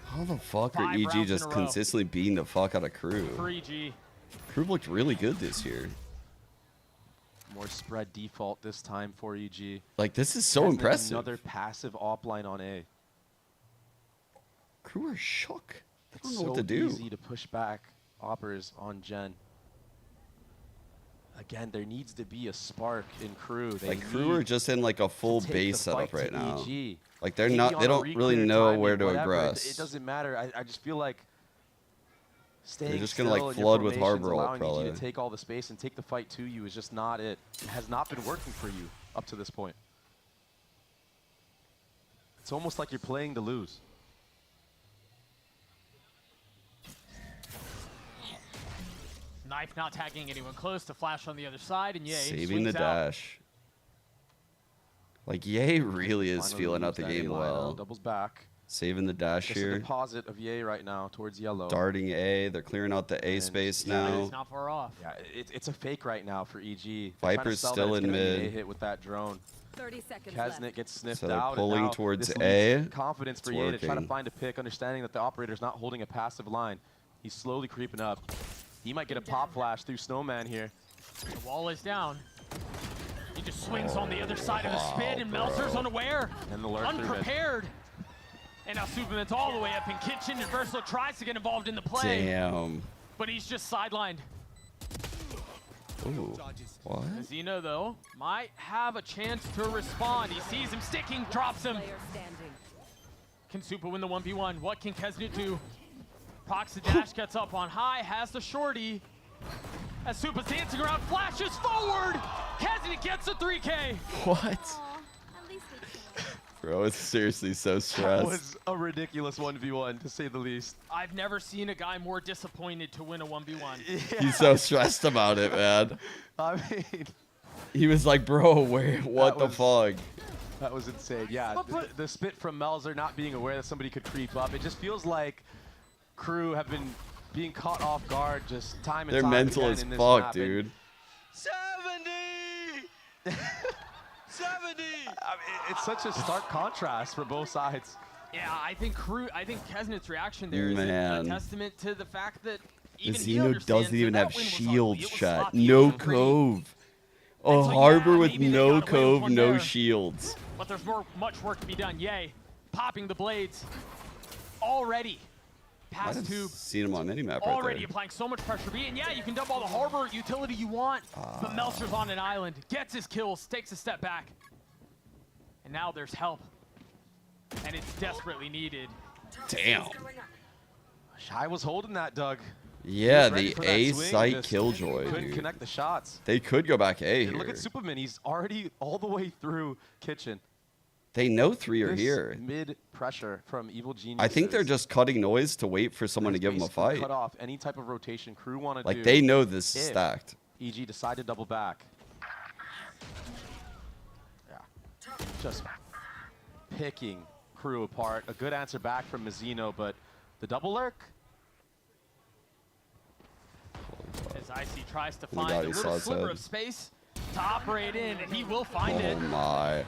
How the fuck are EG just consistently beating the fuck out of crew? For EG. Crew looked really good this year. More spread default this time for EG. Like, this is so impressive. Another passive offline on A. Crew are shook. They don't know So what to do. easy to push back Oppers on Gen. Again, there needs to be a spark in crew. They Like, crew are just in like a full take base the fight setup right to now. EG. Like, they're Maybe not. on They a don't really reclear know timing, where to whatever. aggress. It doesn't matter. I just feel like staying just gonna, still like, in your flood with formations, Harbor ult, allowing EG probably. to take all the space and take the fight to you is just not it. It has not been working for you up to this point. It's almost like you're playing to lose. Knife not tagging anyone close to flash on the other side, and Ye Saving the swings out. dash. Like, Ye really is Finally feeling out moves the that game A line well. out, doubles back. Saving the dash Just a here. deposit of Ye right now towards yellow. Darting A. They're clearing out the A space now. It's not far off. Yeah, it's a fake right now for EG. They're trying to Viper's sell still that it's in gonna be an mid. A hit with that drone. 30 seconds Kesnet left. gets sniffed So they're out. pulling and now towards this A. leads confidence for It's Ye to try to working. find a pick, understanding that the operator's not holding a passive line. He's slowly creeping up. He might get a pop flash through Snowman here. The wall is down. He just swings on the other side of the spin, and Melzer's unaware, And the lurk through mid. unprepared. And now Superman's all the way up in kitchen, and Verso tries to get involved in the play. Damn. But he's just sidelined. Ooh. What? Zeno, though, might have a chance to respond. He sees him sticking, drops him. Player standing. Can Super win the 1v1? What can Kesnet do? Procs the dash, gets up on high, has the shorty. As Super's dancing around, flashes forward! Kesnet gets a 3K! What? Bro, it's seriously so That stressed. was a ridiculous 1v1, to say the least. I've never seen a guy more disappointed to win a 1v1. He's so stressed about it, man. I mean, He was like, bro, what the fuck? that was insane. Yeah, the spit from Melzer not being aware that somebody could creep up. It just feels like crew have been being caught off guard just time and They're time mental again as in this fuck, map. dude. 70! 70! I mean, it's such a stark contrast for both sides. Yeah, I think Kesnet's reaction there is a Man. testament to the fact that even he Zeno understands doesn't that even that have win was shields, ugly. It was chat. sloppy, it No was great. cove. A It's like, harbor yeah, with maybe they no got away with cove, one no there. shields. But there's much work to be done. Yay, popping the blades already. I Past haven't tube. seen him on any map Already right applying so much pressure B, and yeah, you can dump all the harbor utility you want, but Melzer's on an island, gets his kills, takes a step back. And now there's help. And it's desperately needed. Damn. Shy was holding that, Doug. Yeah, He was ready the for that A swing, site just killjoy, couldn't dude. connect the shots. They could go back A And here. look at Superman. He's already all the way through kitchen. They know 3 are This here. Mid pressure from Evil Genius. I think they're just cutting noise to wait for someone to give them a fight. Cut off any type of rotation crew want to do. Like, they know this is if stacked. EG decide to double back. Yeah. Just picking crew apart. A good answer back from Mazzino, but the double lurk. As Icy tries to Oh my find God, a he saw little his sliver head. of space to operate in, and he will find Oh it. my.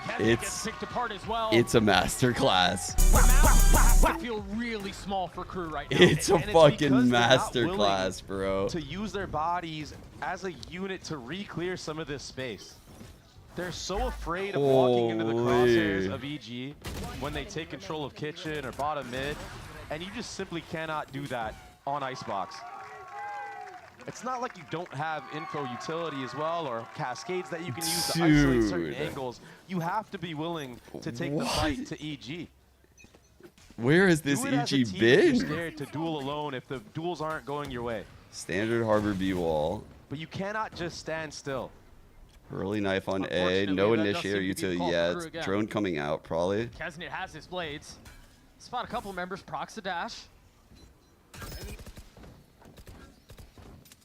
Kesnet It's gets picked apart as well. a masterclass. I feel really small for crew right now. It's a And fucking because they're not willing masterclass, bro. To use their bodies as a unit to re-clear some of this space. They're so afraid of walking into the crosshairs of EG when they take control of kitchen or bottom mid, and you just simply cannot do that on Icebox. It's not like you don't have info utility as well or cascades that you can use to isolate certain Dude. angles. You have to be willing to take the fight to EG. Where has this Do it as a EG team if you're been? scared to duel alone if the duels aren't going your way. Standard Harbor B wall. But you cannot just stand still. Early knife on A. Unfortunately, No that does initiator seem to be the utility call for yet. Crew again. Drone coming out, probably. Kesnet has his blades. Spot a couple members, procs a dash.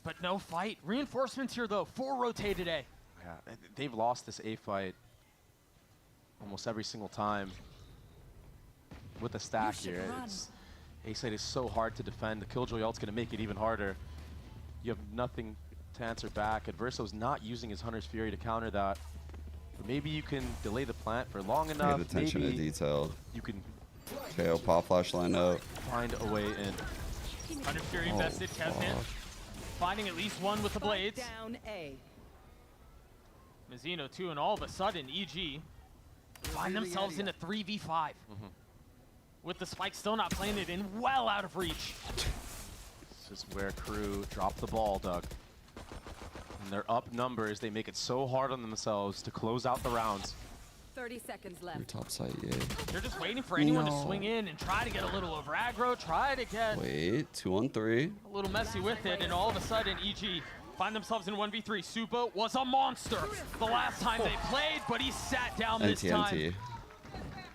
But no fight. Reinforcements here, though. 4 rotated A. Yeah, they've lost this A fight almost every single time with the stack here. A site is so hard to defend. The Killjoy ult's going to make it even harder. You have nothing to answer back. Adverso's not using his Hunter's Fury to counter that. But maybe you can delay the plant for long enough. Pay attention to maybe detail. you can KO pop flash line up. find a way in. Hunter Fury Oh, invested. Kesnet finding at least one with the blades. Down A. Mizzino 2, and all of a sudden, EG find themselves in a 3v5. With the spike still not playing it in, well out of reach. This is where Crew drop the ball, Doug. And they're up numbers. They make it so hard on themselves to close out the rounds. 30 seconds left. Top side, yeah. They're just waiting for anyone to swing in and try to get a little over aggro, try to get Wait, 2 on 3. a little messy with it, and all of a sudden, EG find themselves in 1v3. Supa was a monster the last time they played, but he sat down this time. NTNT.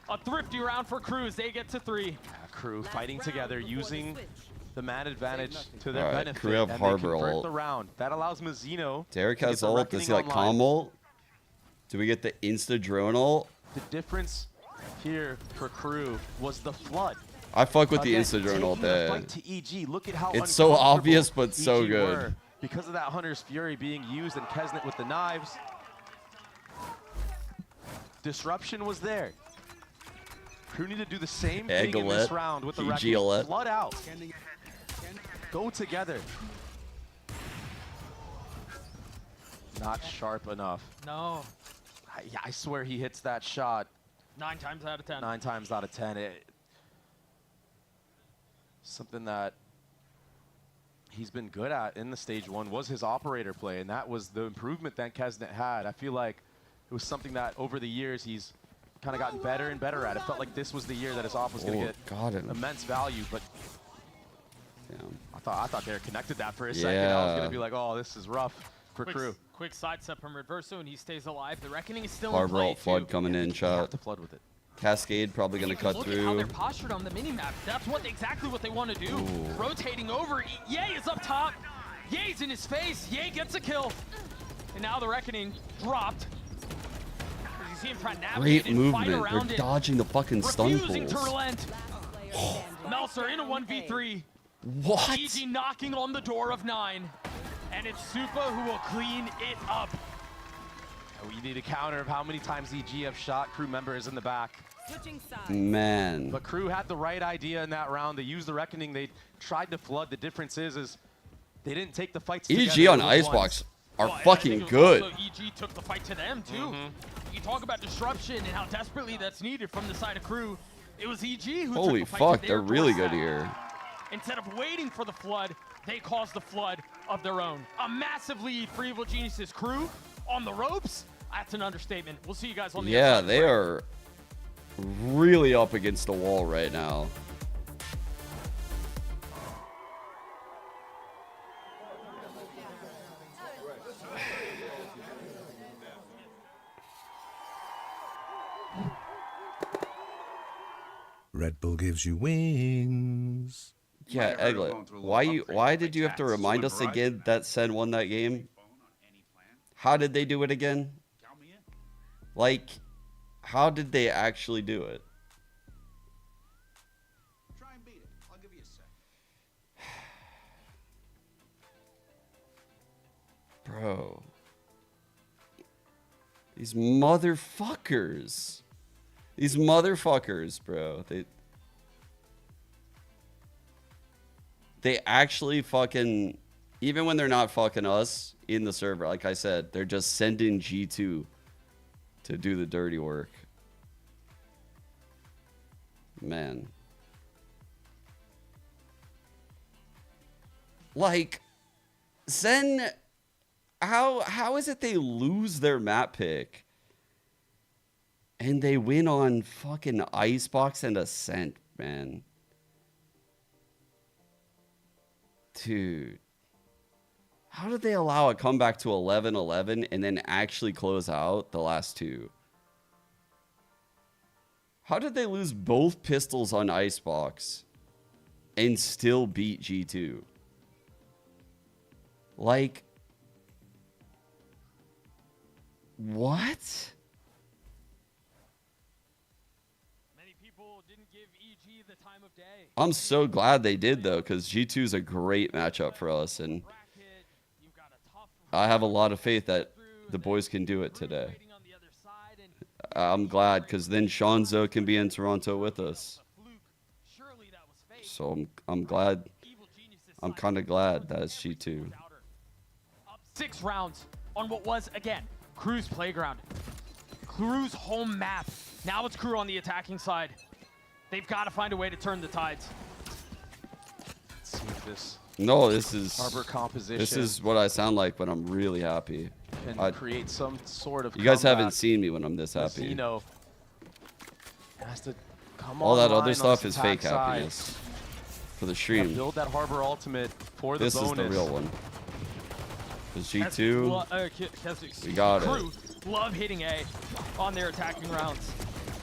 A thrifty round for Crew as they get to 3. Crew fighting together, using the man advantage to their All right, benefit. Crew have and Harbor they convert ult. the round. That allows Mizzino Derek to has get the ult. Does he reckoning like online. calm ult? Do we get the insta drone ult? The difference here for Crew was the flood. I fuck with the Again, insta drone ult taking the there. fight to EG. Look at how It's so uncomfortable obvious, but so EG good. were because of that Hunter's Fury being used and Kesnet with the knives. Disruption was there. Crew need to do the same thing in this Egg-a-let, round with the EG reckoning. -a-let. Flood out. Go together. Not sharp enough. No. I swear he hits that shot 9 times out of 10. 9 times out of 10. Something that he's been good at in the stage 1 was his operator play, and that was the improvement that Kesnet had. I feel like it was something that over the years he's kind of gotten better and better at. It felt like this was the year that his op was going to get got him. immense value, but Damn. I thought they connected that for a second. I was going Yeah. to be like, oh, this is rough for Crew. Quick sidestep from Reverso, and he stays alive. The Reckoning is still Harbor in play, ult flood too. coming in, You shot. have to flood with it. Cascade probably gonna cut Look at how through. they're postured on the minimap. That's exactly what they want to do. Ooh. Rotating over. Ye is up top. Ye's in his face. Ye gets a kill. And now the Reckoning dropped. You see him try to navigate Great and fight movement. around They're it. dodging the fucking stun Refusing to pulls. relent. Meltzer in a 1v3. What? EG knocking on the door of 9. And it's Supa who will clean it up. We need a counter of how many times EG have shot Crew members in the back. Switching sides. Man. But Crew had the right idea in that round. They used the Reckoning. They tried to flood. The difference is they didn't take the fights EG together on at Icebox once. are Well, and I fucking think it was good. also EG took the fight to them, too. You talk about disruption and how desperately that's needed from the side of Crew. It was EG who Holy took the fight fuck, to they're their really good doorstep. here. Instead of waiting for the flood, they caused the flood of their own. A massive lead for Evil Genius's Crew on the ropes. That's an understatement. We'll see you guys on the Yeah, other side. they are really up against the wall right now. Red Bull gives you wings. Yeah, Egglet. Why did you have to remind us again that Sen won that game? How did they do it again? Like, how did they actually do it? Try and beat it. I'll give you a sec. Bro. These motherfuckers. These motherfuckers, bro. They actually fucking, even when they're not fucking us in the server, like I said, they're just sending G2 to do the dirty work. Man. Like, Zen, how is it they lose their map pick and they win on fucking Icebox and Ascent? man. Dude. How did they allow a comeback to 11-11 and then actually close out the last two? How did they lose both pistols on Icebox and still beat G2? Like, what? Many people didn't give EG the time of day. I'm so glad they did, though, because G2 is a great matchup for us, and I have a lot of faith that the boys can do it today. I'm glad, because then Shanzo can be in Toronto with us. So I'm glad. I'm kind of glad that it's G2. 6 rounds on what was, again, Crew's playground. Crew's home map. Now it's Crew on the attacking side. They've got to find a way to turn the tides. Let's see if this This is harbor composition. This is what I sound like, but I'm really happy. Can create some sort of. You guys comeback. haven't seen me when I'm this happy. Zeno has to come All that online other on stuff this is fake attack side. happiness for the Yeah, stream. build that harbor ultimate for the This bonus. is the real one. Because G2, we got Crew it. love hitting A on their attacking rounds.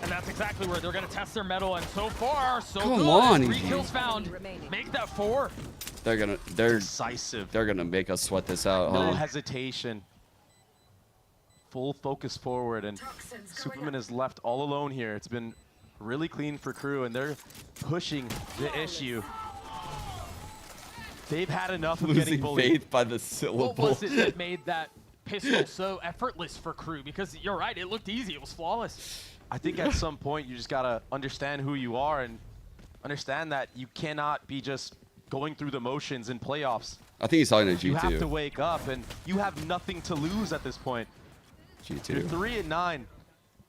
And that's exactly where they're going to test their mettle. And so far, so Come good. on, 3 EG. kills found. Make that 4. They're decisive. They're gonna make us sweat this out, No huh? hesitation. Full focus forward, and Superman is left all alone here. It's been really clean for Crew, and they're pushing the issue. They've had enough of getting Losing bullied. faith by the syllable. What was it that made that pistol so effortless for Crew? Because you're right, it looked easy. It was flawless. I think at some point you just gotta understand who you are and understand that you cannot be just going through the motions in playoffs. I think he's talking to You have to G2. wake up, and you have nothing to lose at this point. You're G2. 3-9.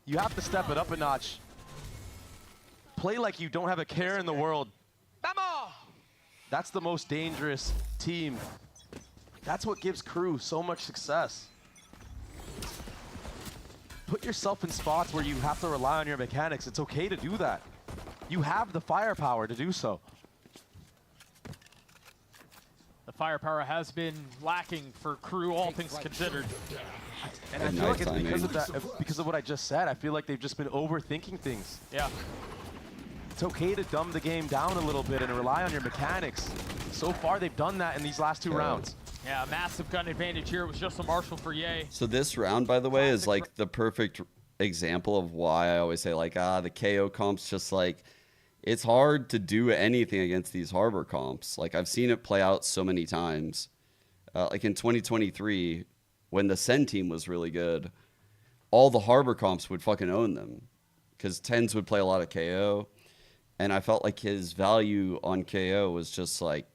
You have to step it up a notch. Play like you don't have a care in the world. That's the most dangerous team. That's what gives Crew so much success. Put yourself in spots where you have to rely on your mechanics. It's okay to do that. You have the firepower to do so. The firepower has been lacking for Crew, all things considered. And I feel like it's because of that, because of what I just said. I feel like they've just been overthinking things. Yeah. It's okay to dumb the game down a little bit and rely on your mechanics. So far, they've done that in these last 2 rounds. Yeah, massive gun advantage here. It was just a Marshall for Ye. So this round, by the way, is like the perfect example of why I always say, like, the KO comps just like, it's hard to do anything against these harbor comps. Like, I've seen it play out so many times. Like in 2023, when the Sen team was really good, all the harbor comps would fucking own them because Tens would play a lot of KO. And I felt like his value on KO was just like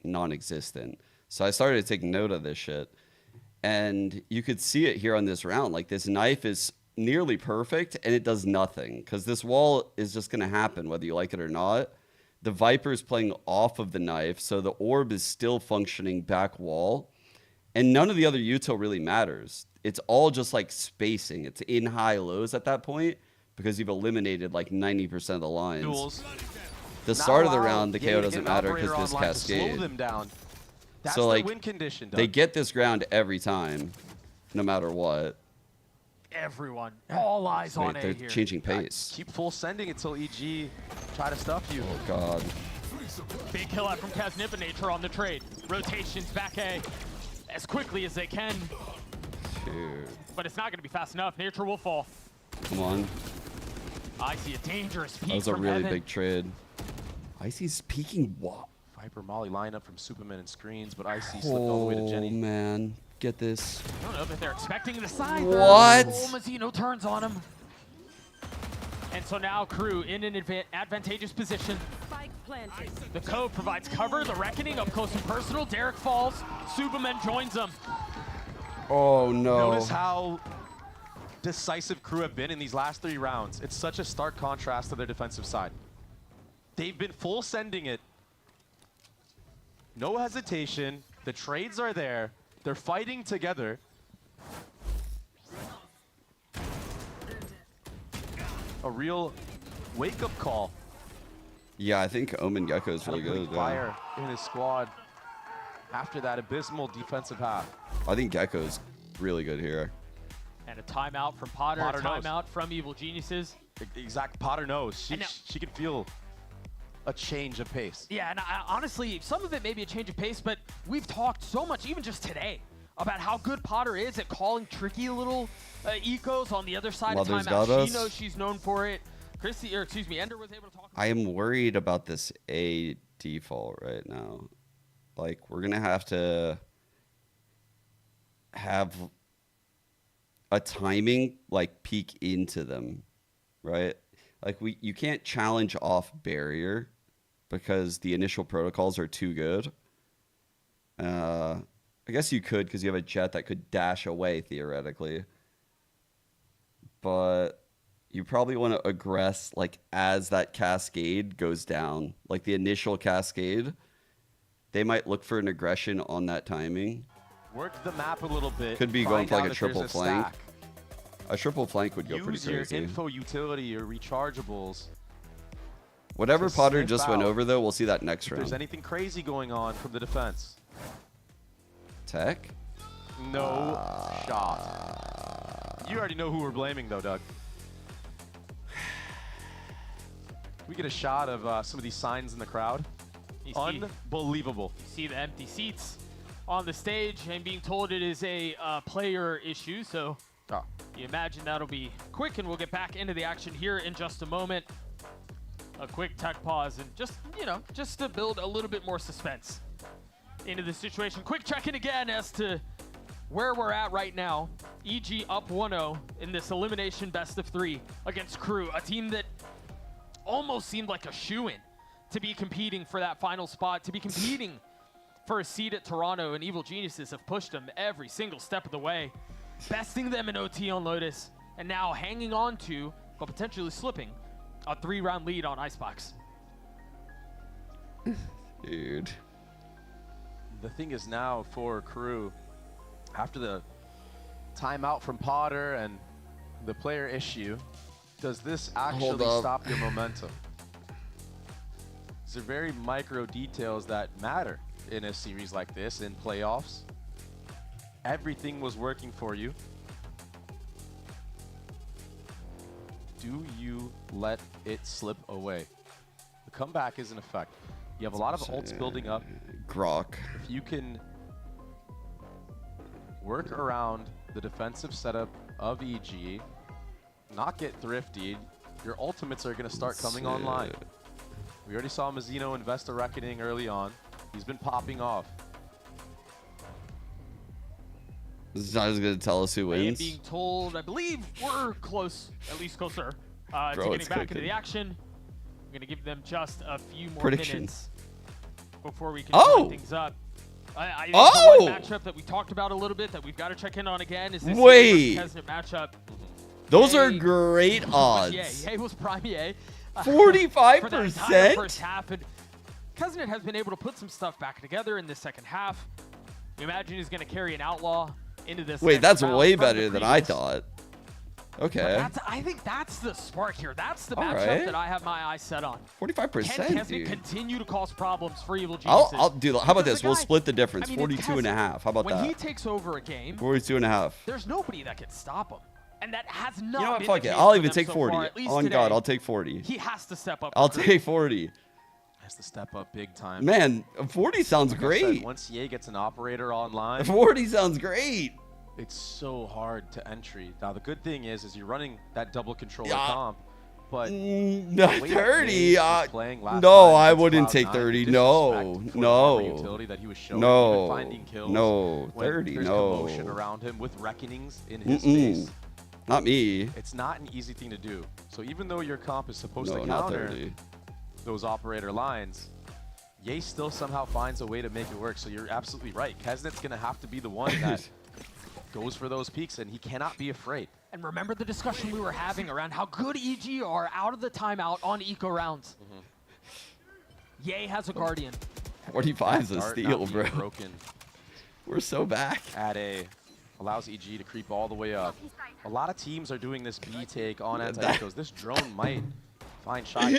non-existent. So I started taking note of this shit. And you could see it here on this round. Like, this knife is nearly perfect and it does nothing because this wall is just going to happen whether you like it or not. The Viper's playing off of the knife, so the orb is still functioning back wall. And none of the other util really matters. It's all just like spacing. It's in high lows at that point because you've eliminated like 90% of the lines. Duels. The start of the round, the KO doesn't matter because this cascade. Slow them down. That's So the like win condition, they Doug. get this ground every time, no matter what. Everyone, all eyes on Wait, A they're here. changing pace. Keep full sending until EG try to stuff you. Oh God. Big kill out from Kaznip and Nature on the trade. Rotations back A as quickly as they can. Dude. But it's not going to be fast enough. Nature will fall. Come on. I see a dangerous peek That was a from really Evan. big trade. Icy's peeking what? Viper Molly line up from Superman and screens, but Icy slipped all the way to Jenny. Oh man, get this. I don't know if they're expecting the side. What? Oh, Mazzino turns on him. And so now Crew in an advantageous position. The Cove provides cover. The Reckoning up close and personal. Derek falls. Superman joins him. Oh no. Notice how decisive Crew have been in these last 3 rounds. It's such a stark contrast to their defensive side. They've been full sending it. No hesitation. The trades are there. They're fighting together. A real wake-up call Yeah, I think Omen Gecko is really good. Fire in his squad after that abysmal defensive half. I think Gecko's really good here. And a timeout from Potter, Potter a timeout from Evil Geniuses. Exact. Potter knows. She can feel a change of pace. Yeah, and honestly, some of it may be a change of pace, but we've talked so much, even just today, about how good Potter is at calling tricky little ecos on the other side of timeout. She knows she's known for it. Ender was able to talk. I am worried about this A default right now. Like, we're going to have a timing, like, peek into them, right? Like, you can't challenge off barrier because the initial protocols are too good. I guess you could because you have a jet that could dash away, theoretically. But you probably want to aggress, like, as that cascade goes down. Like, the initial cascade, they might look for an aggression on that timing. Work the map a little bit. Could be going for, like, a triple flank. A triple flank would go pretty crazy. Use your info utility, your rechargeables. Whatever Potter just went over, though, we'll see that next round. If there's anything crazy going on from the defense. Tech? No shot. You already know who we're blaming, though, Doug. We get a shot of some of these signs in the crowd. Unbelievable. You see the empty seats on the stage and being told it is a player issue, so you imagine that'll be quick, and we'll get back into the action here in just a moment. A quick tech pause and just to build a little bit more suspense into the situation. Quick check-in again as to where we're at right now. EG up 1-0 in this elimination best of 3 against Crew, a team that almost seemed like a shoo-in to be competing for that final spot, to be competing for a seat at Toronto, and Evil Geniuses have pushed them every single step of the way, besting them in OT on Lotus, and now hanging on to, but potentially slipping, a 3-round lead on Icebox. Dude. The thing is now for Crew, after the timeout from Potter and the player issue, does this actually stop your momentum? These are very micro details that matter in a series like this, in playoffs. Everything was working for you. Do you let it slip away? The comeback is in effect. You have a lot of ults building up. Grok. If you can work around the defensive setup of EG, not get thrifty, your ultimates are going to start coming online. We already saw Mazzino invest a Reckoning early on. He's been popping off. This is not going to tell us who wins. Being told, I believe we're close, at least closer, to getting back into the action. I'm going to give them just a few more minutes before we can wind things up. I think the one matchup that we talked about a little bit that we've got to check in on again is this Kesnet matchup. Those are great odds. Ye was prime Ye. 45%? For the entire first half. And Kesnet has been able to put some stuff back together in the second half. You imagine he's going to carry an Outlaw into this. Wait, that's way better than I thought. Okay. I think that's the spark here. That's the matchup that I have my eyes set on. 45%, Can Kesnet continue to cause problems for Evil Geniuses? I'll do that. How about this? We'll split the difference. 42.5. How about that? When he takes over a game, 42.5. there's nobody that can stop him. And that has not been You know what? the Fuck case it. I'll for even them take so 40. far, at least On today. God, I'll take 40. He has to step up. I'll take 40. Has to step up big time. Man, 40 sounds Like I great. said, once Ye gets an operator online, 40 sounds great. It's so hard to entry. Now the good thing is you're running that double controller comp, but no, 30. Playing No, I wouldn't take 30. No, utility that he was showing, no, even finding kills no, when 30. there's No. commotion around him with reckonings in his face. Not me. It's not an easy thing to do. So even though your comp is supposed No, to not counter 30. those operator lines, Ye still somehow finds a way to make it work. So you're absolutely right. Kesnet's going to have to be the one that goes for those peaks, and he cannot be afraid. And remember the discussion we were having around how good EG are out of the timeout on eco rounds. Ye has a Guardian. 45 is a Dart steal, not bro. being broken. We're so back. At A. Allows EG to creep all the way up. A lot of teams are doing this B take on anti-ecos. This drone might find shot.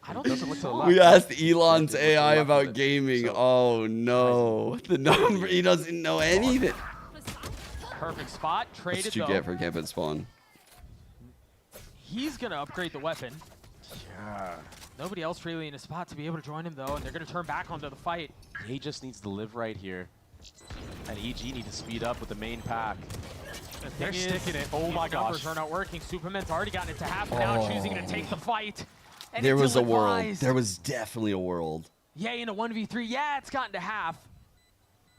I don't Doesn't look to the left. We asked Elon's AI about gaming. Oh no, the number, he doesn't know anything. Perfect spot. Traded That's what you though. get for camping spawn. He's gonna upgrade the weapon. Yeah. Nobody else really in a spot to be able to join him though, and they're gonna turn back onto the fight. He just needs to live right here. And EG need to speed up with the main pack. They're sticking it. Oh my gosh. Numbers are not working. Superman's already gotten it to half, now choosing to take the fight. And There it's was a world. ill-advised. There was definitely a world. Yay, in a 1v3. Yeah, it's gotten to half.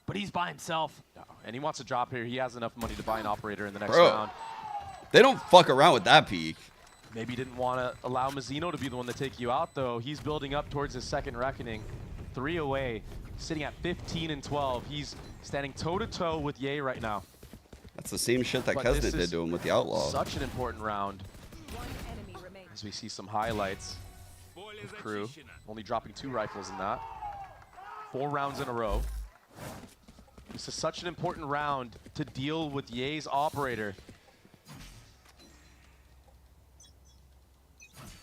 But he's by himself. And he wants to drop here. He has enough money to buy an operator in the next Bro, round. they don't fuck around with that peak. Maybe didn't want to allow Mazzino to be the one to take you out, though. He's building up towards his second reckoning. 3 away, sitting at 15 and 12. He's standing toe-to-toe with Ye right now. That's the same shit that But Kesnet this did is to him with the Outlaw. Such an important round. As we see some highlights of Crew. Only dropping 2 rifles in that. 4 rounds in a row. This is such an important round to deal with Ye's operator.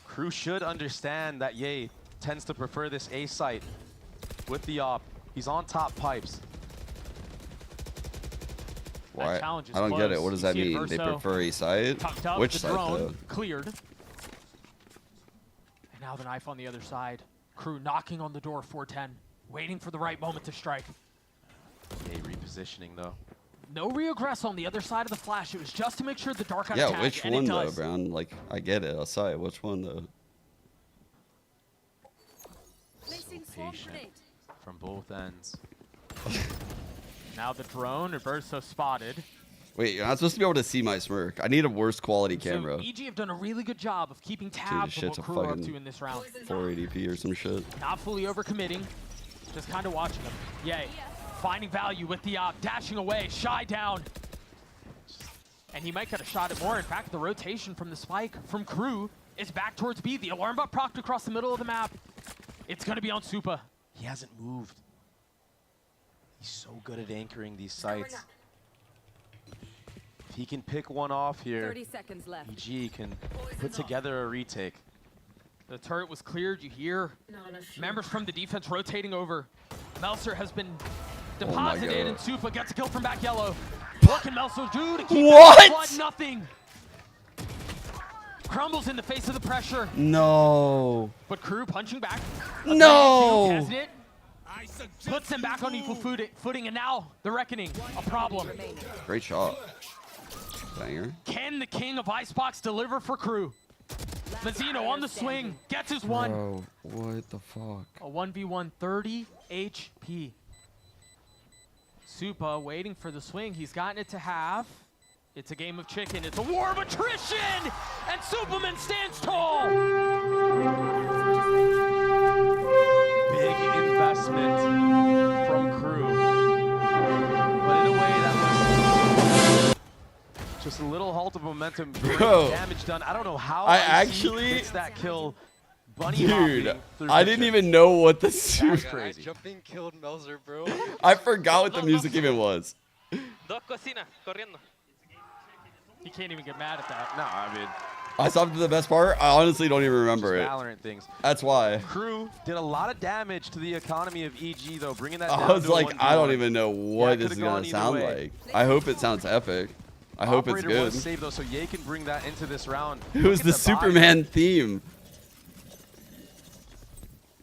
Crew should understand that Ye tends to prefer this A site with the op. He's on top pipes. Why? challenge is I don't get it. close. What does You that see mean? They Adverso prefer a side? tucked up, Which the side drone though? cleared. And now the knife on the other side. Crew knocking on the door, 410. Waiting for the right moment to strike. Ye repositioning though. No regress on the other side of the flash. It was just to make sure the dark got Yeah, attacked, which and one it though, does. Brown? Like, I get it. Aside, which one though? So patient from both ends. Now the drone, Adverso spotted. Wait, you're not supposed to be able to see my smirk. I need a worse quality camera. So EG have done a really good job of keeping Dude, tabs this of what shit's a Crew are up fucking to in this round. 480p or some shit. Not fully overcommitting, just kind of watching them. Yay. Finding value with the op, dashing away, shy down. And he might get a shot at more. In fact, the rotation from the spike from Crew is back towards B. The alarm bot procced across the middle of the map. It's going to be on Supa. He hasn't moved. He's so good at anchoring these sites. If he can pick one off here, 30 seconds left. EG can put together a retake. The turret was cleared. You hear members from the defense rotating over. Melser has been deposited, and Supa gets a kill from back yellow. What can Melser do to keep that blood? Nothing. Crumbles in the face of the pressure. No. But Crew punching back. No. Kesnet puts them back on equal footing, and now the reckoning, a problem. Great shot. Banger. Can the king of Icebox deliver for Crew? Mazzino on the swing, gets his one. Bro, what the fuck? A 1v1, 30 HP. Supa waiting for the swing. He's gotten it to half. It's a game of chicken. It's a war of attrition! And Superman stands tall! Big investment from Crew. But in a way that was just a little halt of momentum. Bro. Damage done. I don't know how I IC actually- gets that kill. Bunny Dude, hopping through I didn't picture. even know what the That's crazy. Jumping killed Melzer, bro. I forgot what the music even was. Dos cocina, corriendo. He can't even get mad at that. No, I mean, I stopped at the best part. I honestly don't even remember it. Valorant things. That's why. Crew did a lot of damage to the economy of EG, though, bringing that I down was to a like, I don't 1v1. even know Yeah, what it this is could've gonna gone either sound way. like. I hope it sounds epic. I hope it's Operator good. was saved, though, so Ye can bring that into this round. It was Look the at body. Superman theme.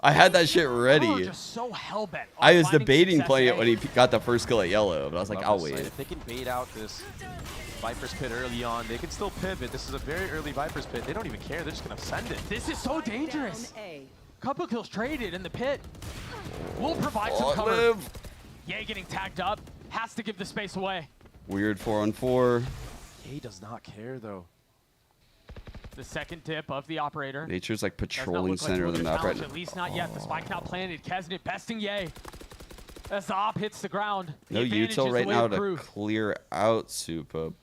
I had that shit Crew are ready. just so hell-bent on I was finding debating success playing it A. when he got the first kill at yellow, but I was like, Love I'll this wait. site. If they can bait out this Viper's Pit early on, they can still pivot. This is a very early Viper's Pit. They don't even care. They're just going to send it. This is so dangerous. Couple kills traded in the pit. We'll provide some cover. Live. Ye getting tagged up. Has to give the space away. Weird 4-on-4. Ye does not care, though. The second tip of the operator. Nature's like Does not patrolling look like center of the Twitter map right challenge, now. At least not yet. The spike not planted. Kesnet besting Ye. As the op hits the ground. The No advantage util is right the way now of to Crew. clear out Supa,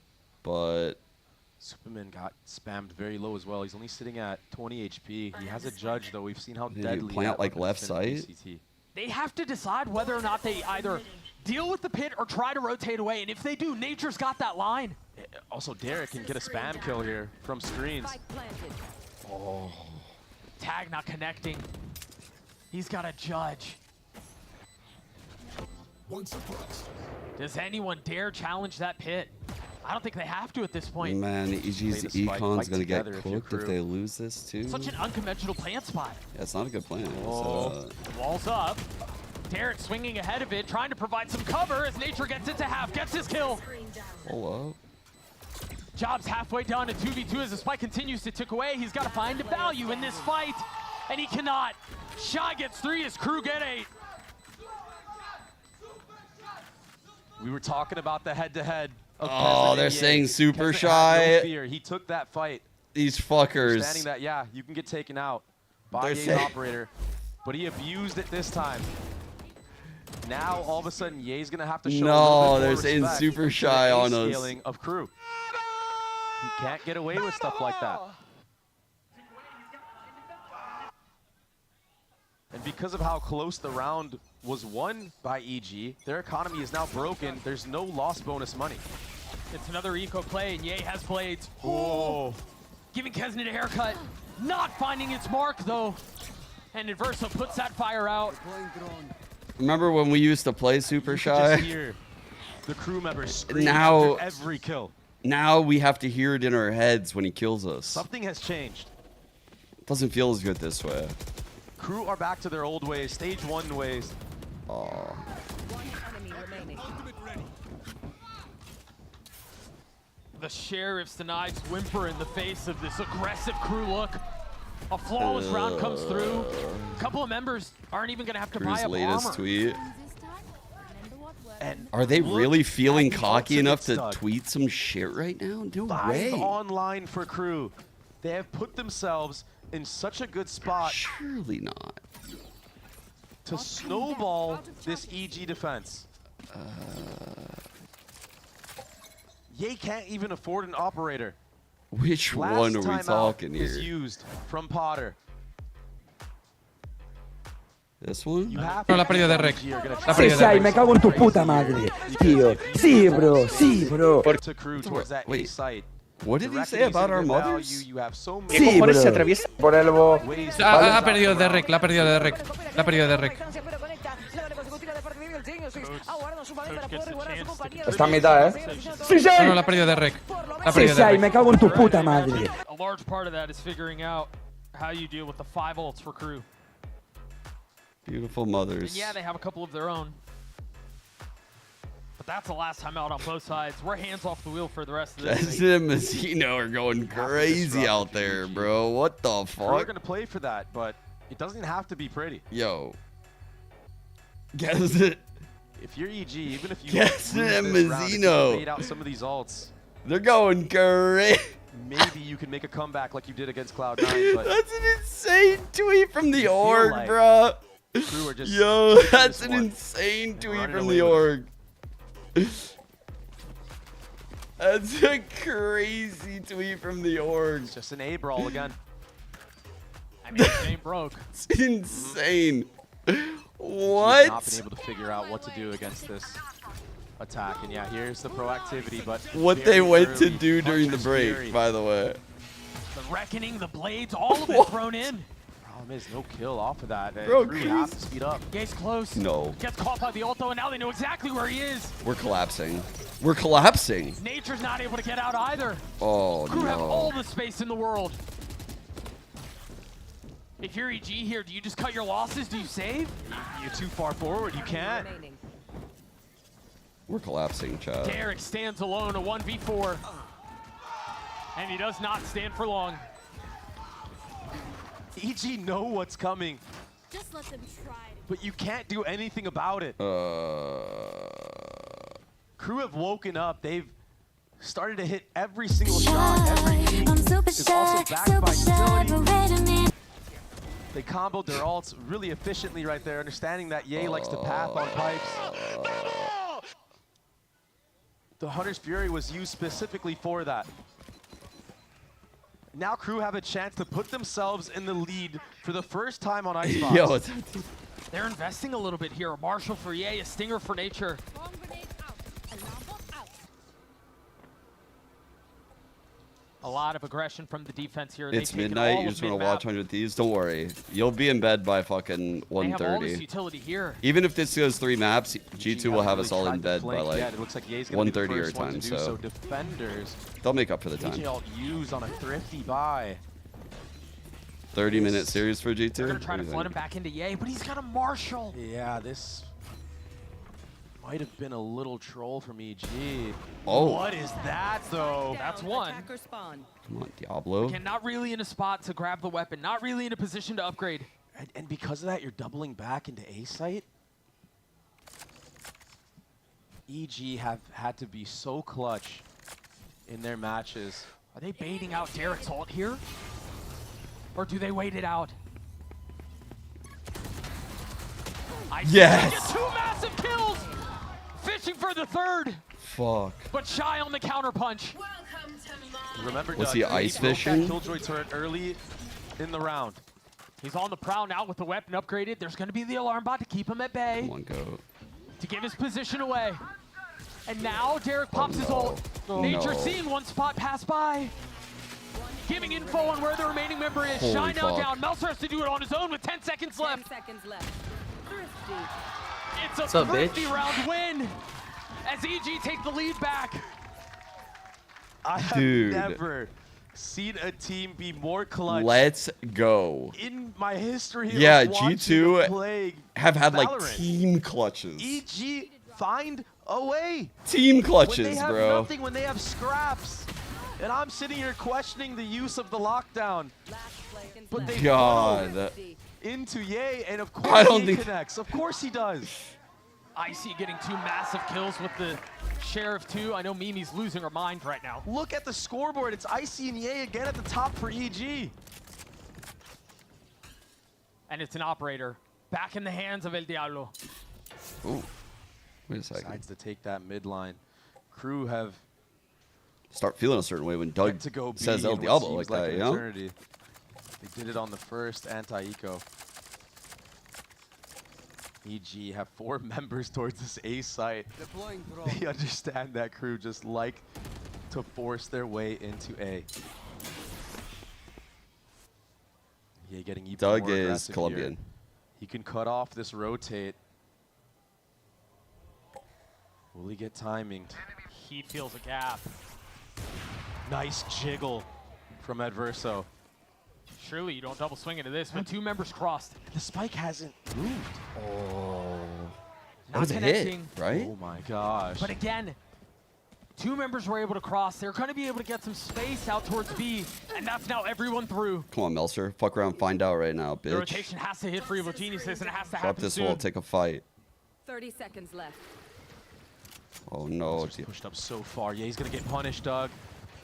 but Superman got spammed very low as well. He's only sitting at 20 HP. He has a judge, though. We've seen how Did you deadly plant, that like, weapon left has been in side? VCT. They have to decide whether or not they either deal with the pit or try to rotate away. And if they do, Nature's got that line. Also, Derek can get a spam kill here from screens. oh, tag not connecting. He's got to judge. Does anyone dare challenge that pit? I don't think they have to at this point. Man, EG's Econ's gonna get cooked if they lose this too. Such an unconventional plant spot. Yeah, it's not a good plan. Walls up. Derek swinging ahead of it, trying to provide some cover as Nature gets it to half, gets his kill. Hold up. Job's halfway done at 2v2 as the spike continues to tick away. He's got to find a value in this fight, and he cannot. Shy gets 3, his crew get 8. We were talking about the head-to-head. Oh, they're saying super Peasant shy. had no fear. He took that fight. These fuckers. Understanding that, yeah, you can get taken out by Ye's operator, but he abused it this time. Now, all of a sudden, Ye's going to have to show a little bit more they're saying respect super to shy the on us. scaling of crew. You can't get away with stuff like that. And because of how close the round was won by EG, their economy is now broken. There's no loss bonus money. It's another eco play, and Ye has blades. Oh. Giving Kesnet a haircut. Not finding its mark, though. And Adverso puts that fire out. Remember when we used to play super shy? Just hear the crew members scream Now, after every kill. now we have to hear it in our heads when he kills us. Something has changed. Doesn't feel as good this way. Crew are back to their old ways, stage 1 ways. Oh. The Sheriff's knives whimper in the face of this aggressive crew look. A flawless round comes through. A couple of members aren't even going to have to buy Crew's up latest armor. tweet. And Are they really feeling cocky enough to Stug. tweet some shit right now? No 5 way. online for crew. They have put themselves in such a good spot. Surely not. To snowball this EG defense. Ye can't even afford an operator. Which Last one are we timeout talking is here? used from Potter. This one? You have No, la ha perdido Derek. Sí, Shai, me cago en tu puta madre, tío. Sí, bro, sí, bro. To crew towards that A site. What did he say about our mothers? You have so ¿Qué many cojones se atraviesa por el bo? Ha perdido Derek, la ha perdido Derek. La ha perdido Derek. Está en mitad, Sí, Shai. No, la ha perdido Derek. La ha Sí, perdido Shai, Derek. me cago en tu puta madre. A large part of that is figuring out how you deal with the 5 ults for crew. Beautiful And mothers. yeah, they have a couple of their own. But that's the last time out on both sides. We're hands off the wheel for the rest of this. Jesse and Mazzino are going crazy out there, bro. What the Crew are fuck? going to play for that, but it doesn't have to be pretty. Yo. Guess it. If you're EG, even if you Jesse lose and this round, if you Mazzino. bait out some of these ults, They're going crazy. maybe you can make a comeback like you did against Cloud9. But That's an insane tweet from the feel org, like bro. Crew are just Yo, taking that's this an one insane tweet running from away the with it. org. That's a crazy tweet from the org. It's just an A brawl again. I mean, it ain't broke. It's insane. He's What? not been able to figure out what to do against this attack. And yeah, here's the proactivity, but What very they went to early do during the Puncher's break, Fury. by the way. The Reckoning, the Blades, all of it thrown in. Problem is, no kill off of that. Bro, Crew has to speed up. Gaze close. No. Gets caught by the ulto, and now they know exactly where he is. We're collapsing. We're collapsing. Nature's not able to get out either. Oh, Crew have all no. the space in the world. If you're EG here, do you just cut your losses? Do you save? You're too far forward. You can't. We're collapsing, Chad. Derek stands alone, a 1v4. And he does not stand for long. EG know what's coming, Just let them try. but you can't do anything about it. Crew have woken up. They've started to hit every single shot. Every team is also backed by utility. They comboed their ults really efficiently right there, understanding that Ye likes to path on pipes. The Hunter's Fury was used specifically for that. Now Crew have a chance to put themselves in the lead for the first time on Icebox. Yo, it's They're investing a little bit here. A Marshall for Ye, a Stinger for Nature. A lot of aggression from the defense here. It's They've taken midnight. all You of just want to mid-map. watch 100 Thieves. Don't worry. You'll be in bed by fucking They have all this 1:30. utility here. Even if this goes 3 maps, G2 will have us all in bed by like Yeah, it looks like Ye's gonna be the 1:30 our first one to time. do So defenders. they'll make up for the time. AJ alt use on a thrifty buy. 30-minute series for G2. They're going to try What to do you flood think? him back into Ye, but he's got a Marshall. Yeah, this might have been a little troll from EG. Oh. What is that, though? That's one. Come on, Diablo. Again, not really in a spot to grab the weapon. Not really in a position to upgrade. And because of that, you're doubling back into A site. EG have had to be so clutch in their matches. Are they baiting out Derek's ult here? Or do they wait it out? Yes! Get 2 massive kills! Fishing for the 3rd, Fuck. but shy on the counterpunch. Remember, Was Doug, he ice broke that fishing? Killjoy turret early in the round. He's on the prowl now with the weapon upgraded. There's going to be the alarm bot to keep him at bay. Come on, go. To give his position away. And now Derek pops his ult. Oh, Nature no. seeing one spot pass by. Giving info on where the remaining member is. Holy Shine now fuck. down. Melser has to do it on his own with 10 seconds left. 10 seconds left. Thrifty. It's a What's up, thrifty bitch? round win as EG take the lead back. I have Dude. never seen a team be more clutch. Let's go. In my history Yeah, of watching G2 the Plague have had like Valorant. team clutches. EG find a way. Team When clutches, they have bro. nothing, when they have scraps. And I'm sitting here questioning the use of the lockdown. But they God. funnel into Ye, and of I course don't he think- connects. Of course he does. Icy getting 2 massive kills with the share of 2. I know Mimi's losing her mind right now. Look at the scoreboard. It's Icy and Ye again at the top for EG. And it's an operator. Back in the hands of El Diablo. Ooh. Wait a second. Decides to take that midline. Crew have Start feeling a certain way when Doug to go B says El in what Diablo seems like like that, an you know? eternity. They did it on the first anti-eco. EG have 4 members towards this A site. They understand that Crew just like to force their way into A. Yeah, getting even Doug more is aggressive Colombian. Here. He can cut off this rotate. Will he get timing? He feels a gap. Nice jiggle from Adverso. Surely you don't double swing into this, but 2 members crossed. The spike hasn't moved. Oh. That Not was a connecting. hit, right? Oh my gosh. But again, 2 members were able to cross. They're going to be able to get some space out towards B, and that's now everyone through. Come on, Melser. Fuck around, find out right now, The bitch. rotation has to hit for Evil Geniuses, and it has to Drop happen this soon. wall, take a fight. 30 seconds left. Oh no. He's pushed up so far. Yeah, he's gonna get punished, Doug.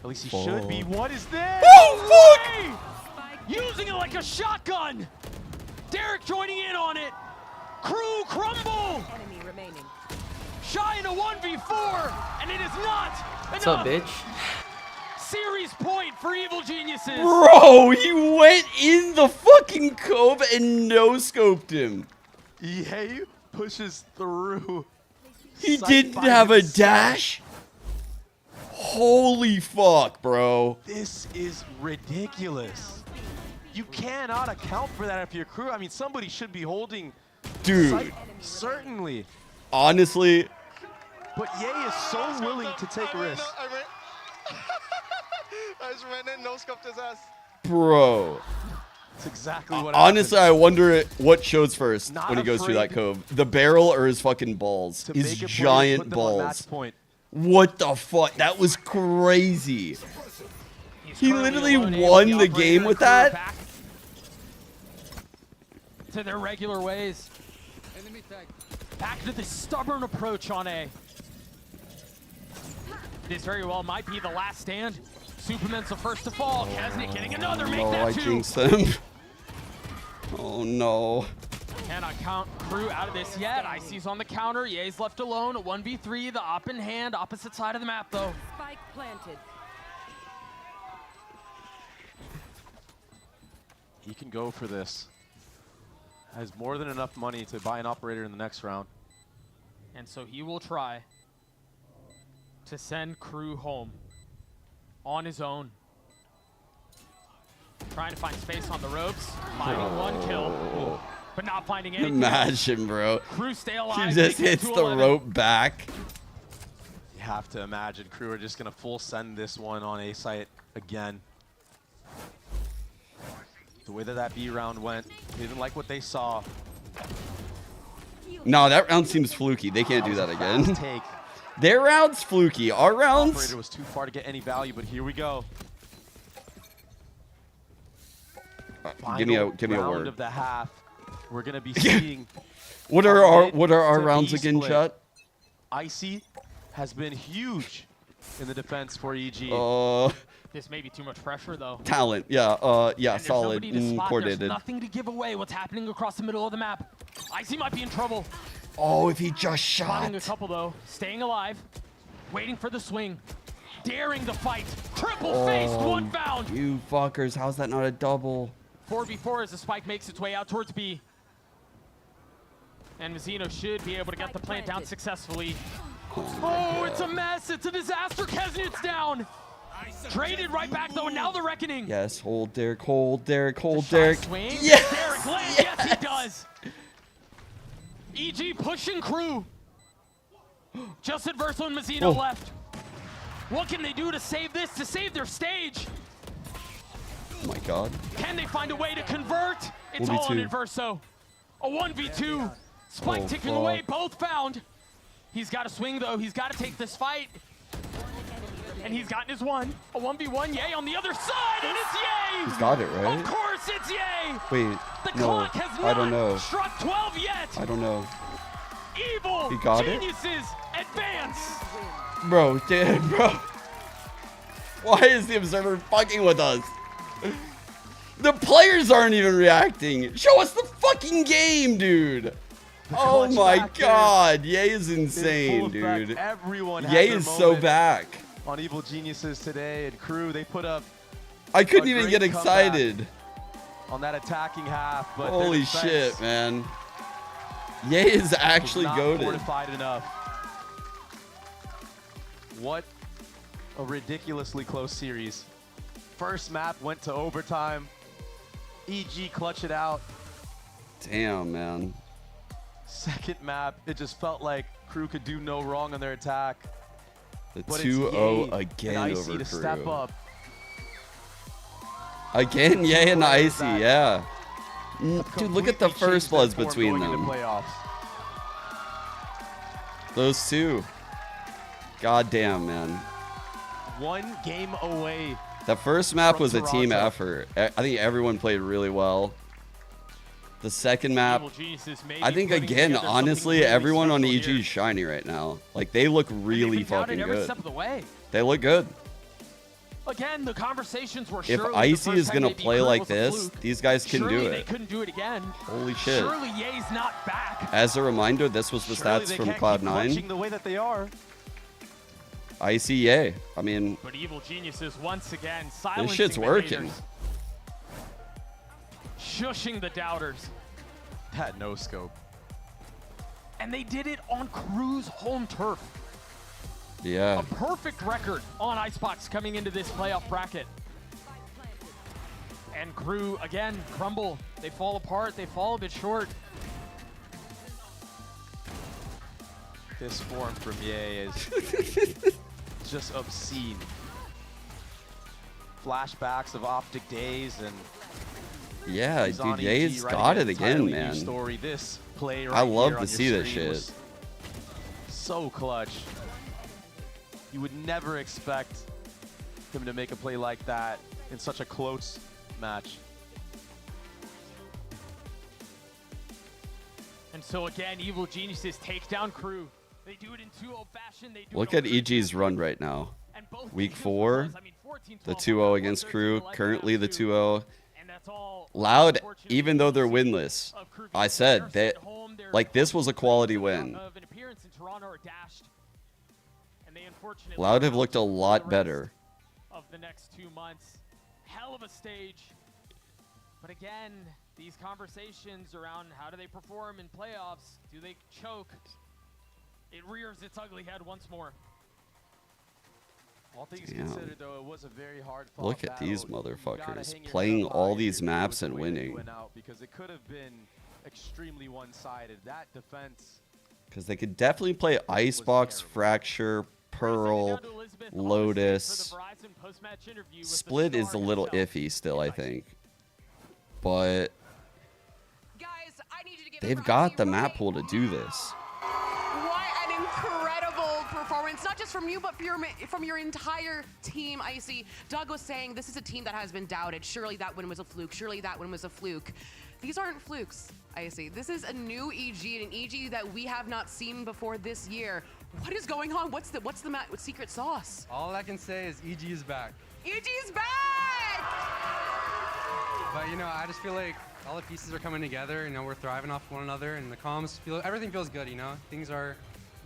At least he Fuck. should be. What is this? Oh, fuck! Using it like a shotgun. Derek joining in on it. Crew crumble. Enemy remaining. Shy in a 1v4, and it is not What's enough. up, bitch? Series point for Evil Geniuses. Bro, he went in the fucking cove and no-scoped him. EA pushes through. He Sight didn't by have a himself. dash? Holy fuck, bro. This is ridiculous. You cannot account for that if you're Crew. I mean, somebody should be holding. Dude. Sight, certainly. Honestly, But Ye is so willing to take risks. I just ran in, no scoped his ass. bro. That's exactly what Honestly, I wonder what shows first Not when he goes through that afraid cove. The barrel or his fucking balls. to His make a play, giant put them on match balls. point. What the fuck? That was crazy. He currently literally eliminated won the the operator game and with Crew are that? back to their regular ways. Back to the stubborn approach on A. This very well might be the last stand. Superman's the first to fall. Kesnick getting another. Make No, that I 2. jinxed them. Oh no. Cannot count Crew out of this yet. Icy's on the counter. Ye's left alone. 1v3. The op in hand. Opposite side of the map, though. Spike planted. He can go for this. Has more than enough money to buy an operator in the next round. And so he will try to send Crew home on his own. trying to find space on the ropes, finding one kill, but not finding anything. Imagine, bro. Crew stay alive. He just hits the rope back. You have to imagine Crew are just going to full send this one on A site again. The way that B round went, they didn't like what they saw. No, that round seems fluky. They can't do that again. Take. Their round's fluky. Our rounds. Operator was too far to get any value, but here we go. Give me a round word. of the half. We're gonna be seeing. What are our rounds again, chat? Icy has been huge in the defense for EG. This may be too much pressure, though. Talent, yeah, yeah, And solid, there's nobody to spot. coordinated. There's nothing to give away. What's happening across the middle of the map? Icy might be in trouble. Oh, if he just shot. Spotting a couple though, staying alive, waiting for the swing, daring the fight. Triple faced, one found. You fuckers, how's that not a double? 4v4 as the spike makes its way out towards B. And Mazzino should be able to get the plant down successfully. Oh, it's a mess. It's a disaster. Keznet's down. Traded right back though, and now the reckoning. Yes, hold Derek, hold Derek, hold Derek. Swing. Yes! Derek lands. Yes, he does. EG pushing Crew. Just Adverso and Mazzino left. What can they do to save this, to save their stage? Oh my god. Can they find a way to convert? It's 1v2. all on Adverso. A 1v2. Spike ticking away, both found. He's got to swing though. He's got to take this fight. And he's gotten his one. A 1v1, Yay on the other side, and it's Yay! He's got it, right? Of course it's Yay! Wait, The no, clock has I don't know. not struck 12 yet! I don't know. Evil He got it? Geniuses advance! Bro, damn, bro. Why is the observer fucking with us? The players aren't even reacting. Show us the fucking game, dude. Oh my god, Yay is insane, dude. Everyone Yay is so back. On Evil Geniuses today, and Crew, they put up. I couldn't even get excited on that attacking half. But holy shit, man. Yay is actually goated. Fortified enough. What a ridiculously close series. First map went to overtime. EG clutch it out. Damn, man. Second map, it just felt like Crew could do no wrong on their attack. The But 2-0 it's Yay again and Icy over to step Crew. up. Again, Yay and Icy, yeah. Dude, look at the first bloods between them. Those two. God damn, man. One game away. The first map from was a team Toronto. effort. I think everyone played really well. The second map, I think again, honestly, everyone on EG is shiny right now. Like they look really fucking every good. step of the way. They look good. Again, the conversations were If surely Icy the is first time gonna they beat play Crew like was a this, fluke. these guys can Surely do they it. couldn't do it again. Holy shit. Surely Ye's not back. As a reminder, this was the Surely stats they from can't keep clutching Cloud9. the way that they are. Icy, Yay. I mean, But Evil Geniuses once again this silencing shit's the working. haters. Shushing the doubters. That no scope. And they did it on Crew's home turf. Yeah. A perfect record on Icebox coming into this playoff bracket. And Crew, again, crumble. They fall apart. They fall a bit short. This form from Yay is just obscene. Flashbacks of Optic days and Yeah, he's on dude, Ye's EG writing got an it again, entirely new man. Story. This play I right love here to on see your this screen shit. was so clutch. You would never expect him to make a play like that in such a close match. And so again, Evil Geniuses take down Crew. They do it in 2-0 fashion. They do Look it at EG's run right now. Week 4, the 2-0 against Crew. Currently the 2-0. Loud, even though they're winless. I said that, like, this was a quality win. of an appearance in Toronto are dashed. And they unfortunately Loud have looked a lot better. of the next 2 months. Hell of a stage. But again, these conversations around how do they perform in playoffs? Do they choke? It rears its ugly head once more. All things Damn. considered, though, it was a very hard fought Look at these battle. You gotta motherfuckers hang your playing head up all high these here maps with and the way that you winning. went out, because it could have been extremely one-sided. That defense. Because they could definitely play Icebox, Fracture, Pearl, Lotus. Split is a little iffy still, I think. But they've got the map pool to do this. What an incredible performance, not just from you, but from your entire team, Icy. Doug was saying this is a team that has been doubted. Surely that win was a fluke. Surely that win was a fluke. These aren't flukes, Icy. This is a new EG, an EG that we have not seen before this year. What is going on? What's the secret sauce? All I can say is EG is back. EG is back! But, you know, I just feel like all the pieces are coming together. You know, we're thriving off one another, and the comms everything feels good. You know, things are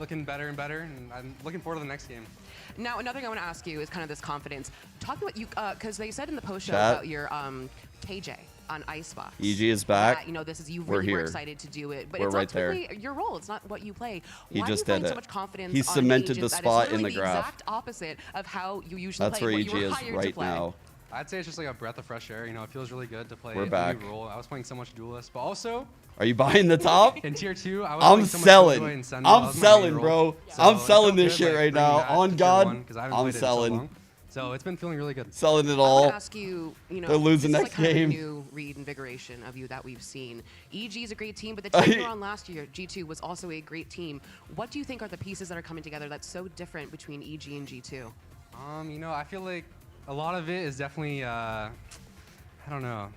looking better and better, and I'm looking forward to the next game. Now, another thing I want to ask you is kind of this confidence. Talk about you, because they said in the post show Chat. about your KJ on Icebox. EG is back. That, you know, this is you We're really were here. excited to do it, but We're it's right not there. typically your role. It's not what you play. He Why just do you did find so it. much confidence? He on cemented agents the that is spot in literally the graph. exact opposite of how you usually That's play. where what EG you were is hired to right play. now. I'd say it's just like a breath of fresh air. You know, it feels really good to play We're a back. new role. I was playing so much duelist, but also Are you buying the top? in tier 2, I was I'm playing so much Killjoy and selling. Sentinel. I'm That was my selling, main bro. role. So I'm it selling felt this good, shit like, right bringing now. that to On tier God, 1, 'cause I haven't I'm played it in so selling. long. So it's been feeling really good. Selling it I all. want to ask you, you know, They're losing this is next like kind game. of a new reinvigoration of you that we've seen. EG is a great team, but the team you were on last year, G2, was also a great team. What do you think are the pieces that are coming together that's so different between EG and G2? You know, I feel like a lot of it is definitely, I don't know.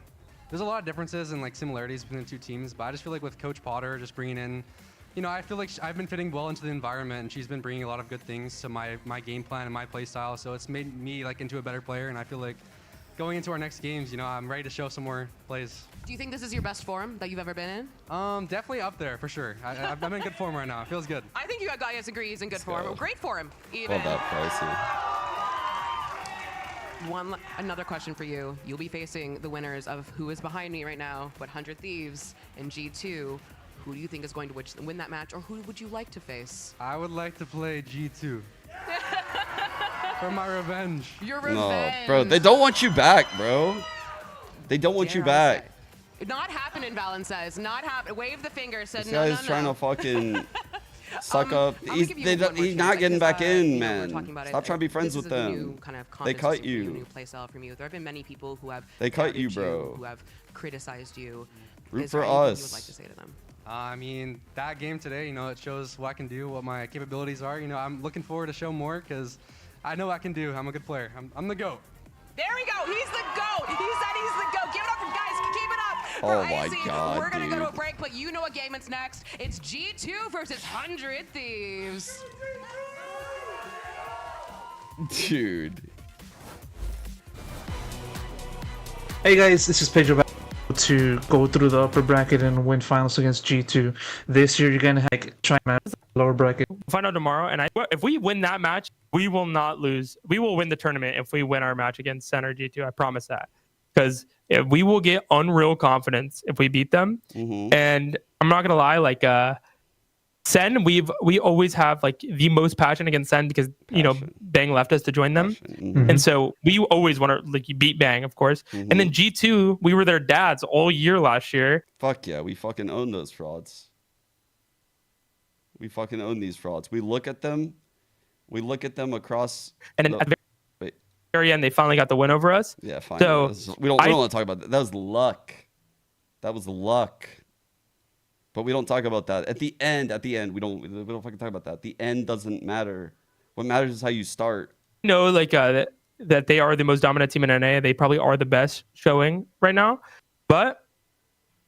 There's a lot of differences and like similarities between the two teams, but I just feel like with Coach Potter just bringing in, you know, I feel like I've been fitting well into the environment, and she's been bringing a lot of good things to my game plan and my play style. So it's made me like into a better player, and I feel like going into our next games, you know, I'm ready to show some more plays. Do you think this is your best form that you've ever been in? Definitely up there for sure. I'm in good form right now. It feels good. I think you guys agree he's in good form. go. Great form, even. Hold that pricey. Another question for you. You'll be facing the winners of who is behind me right now, but 100 Thieves and G2. Who do you think is going to win that match, or who would you like to face? I would like to play G2 for my revenge. Your No, revenge. bro. They don't want you back, bro. They don't want you back. Not happening, Valen says. Not happen. Wave the finger. Said This no, guy's no, no. trying to fucking suck up. I'm gonna give you one more He's chance, not getting because, back in, you know, we're man. talking about Stop it. trying to be friends This with is a them. new kind of They cut competition from you. New play style from you. There have been many people who have They cut doubted you, bro. who have criticized you. Root Is for there anything us. you would like to say to them? I mean, that game today, you know, it shows what I can do, what my capabilities are. You know, I'm looking forward to show more because I know what I can do. I'm a good player. I'm the GOAT. There we go. He's the GOAT. He said he's the GOAT. Give it up for guys. Keep it up. Oh for my Icy. God, We're going to go to a dude. break, but you know what game it's next. It's G2 versus 100 Thieves. Dude. Hey guys, this is Pedro back to go through the upper bracket and win finals against G2. This year you're gonna try and manage the lower bracket. We'll find out tomorrow, and if we win that match, we will not lose. We will win the tournament if we win our match against Center G2. I promise that, because we will get unreal confidence if we beat them. And I'm not gonna lie, like Sen, we always have like the most passion against Sen because you know Bang left us to join them, and so we always want to like beat Bang, of course. And then G2, we were their dads all year last year. Fuck yeah, we fucking own those frauds. We fucking own these frauds. We look at them. We look at them across. And then at the very end, they finally got the win over us. Yeah, fine. So we don't want to talk about that. That was luck. That was luck. But we don't talk about that. At the end, we don't fucking talk about that. The end doesn't matter. What matters is how you start. No, like that they are the most dominant team in NA. They probably are the best showing right now. But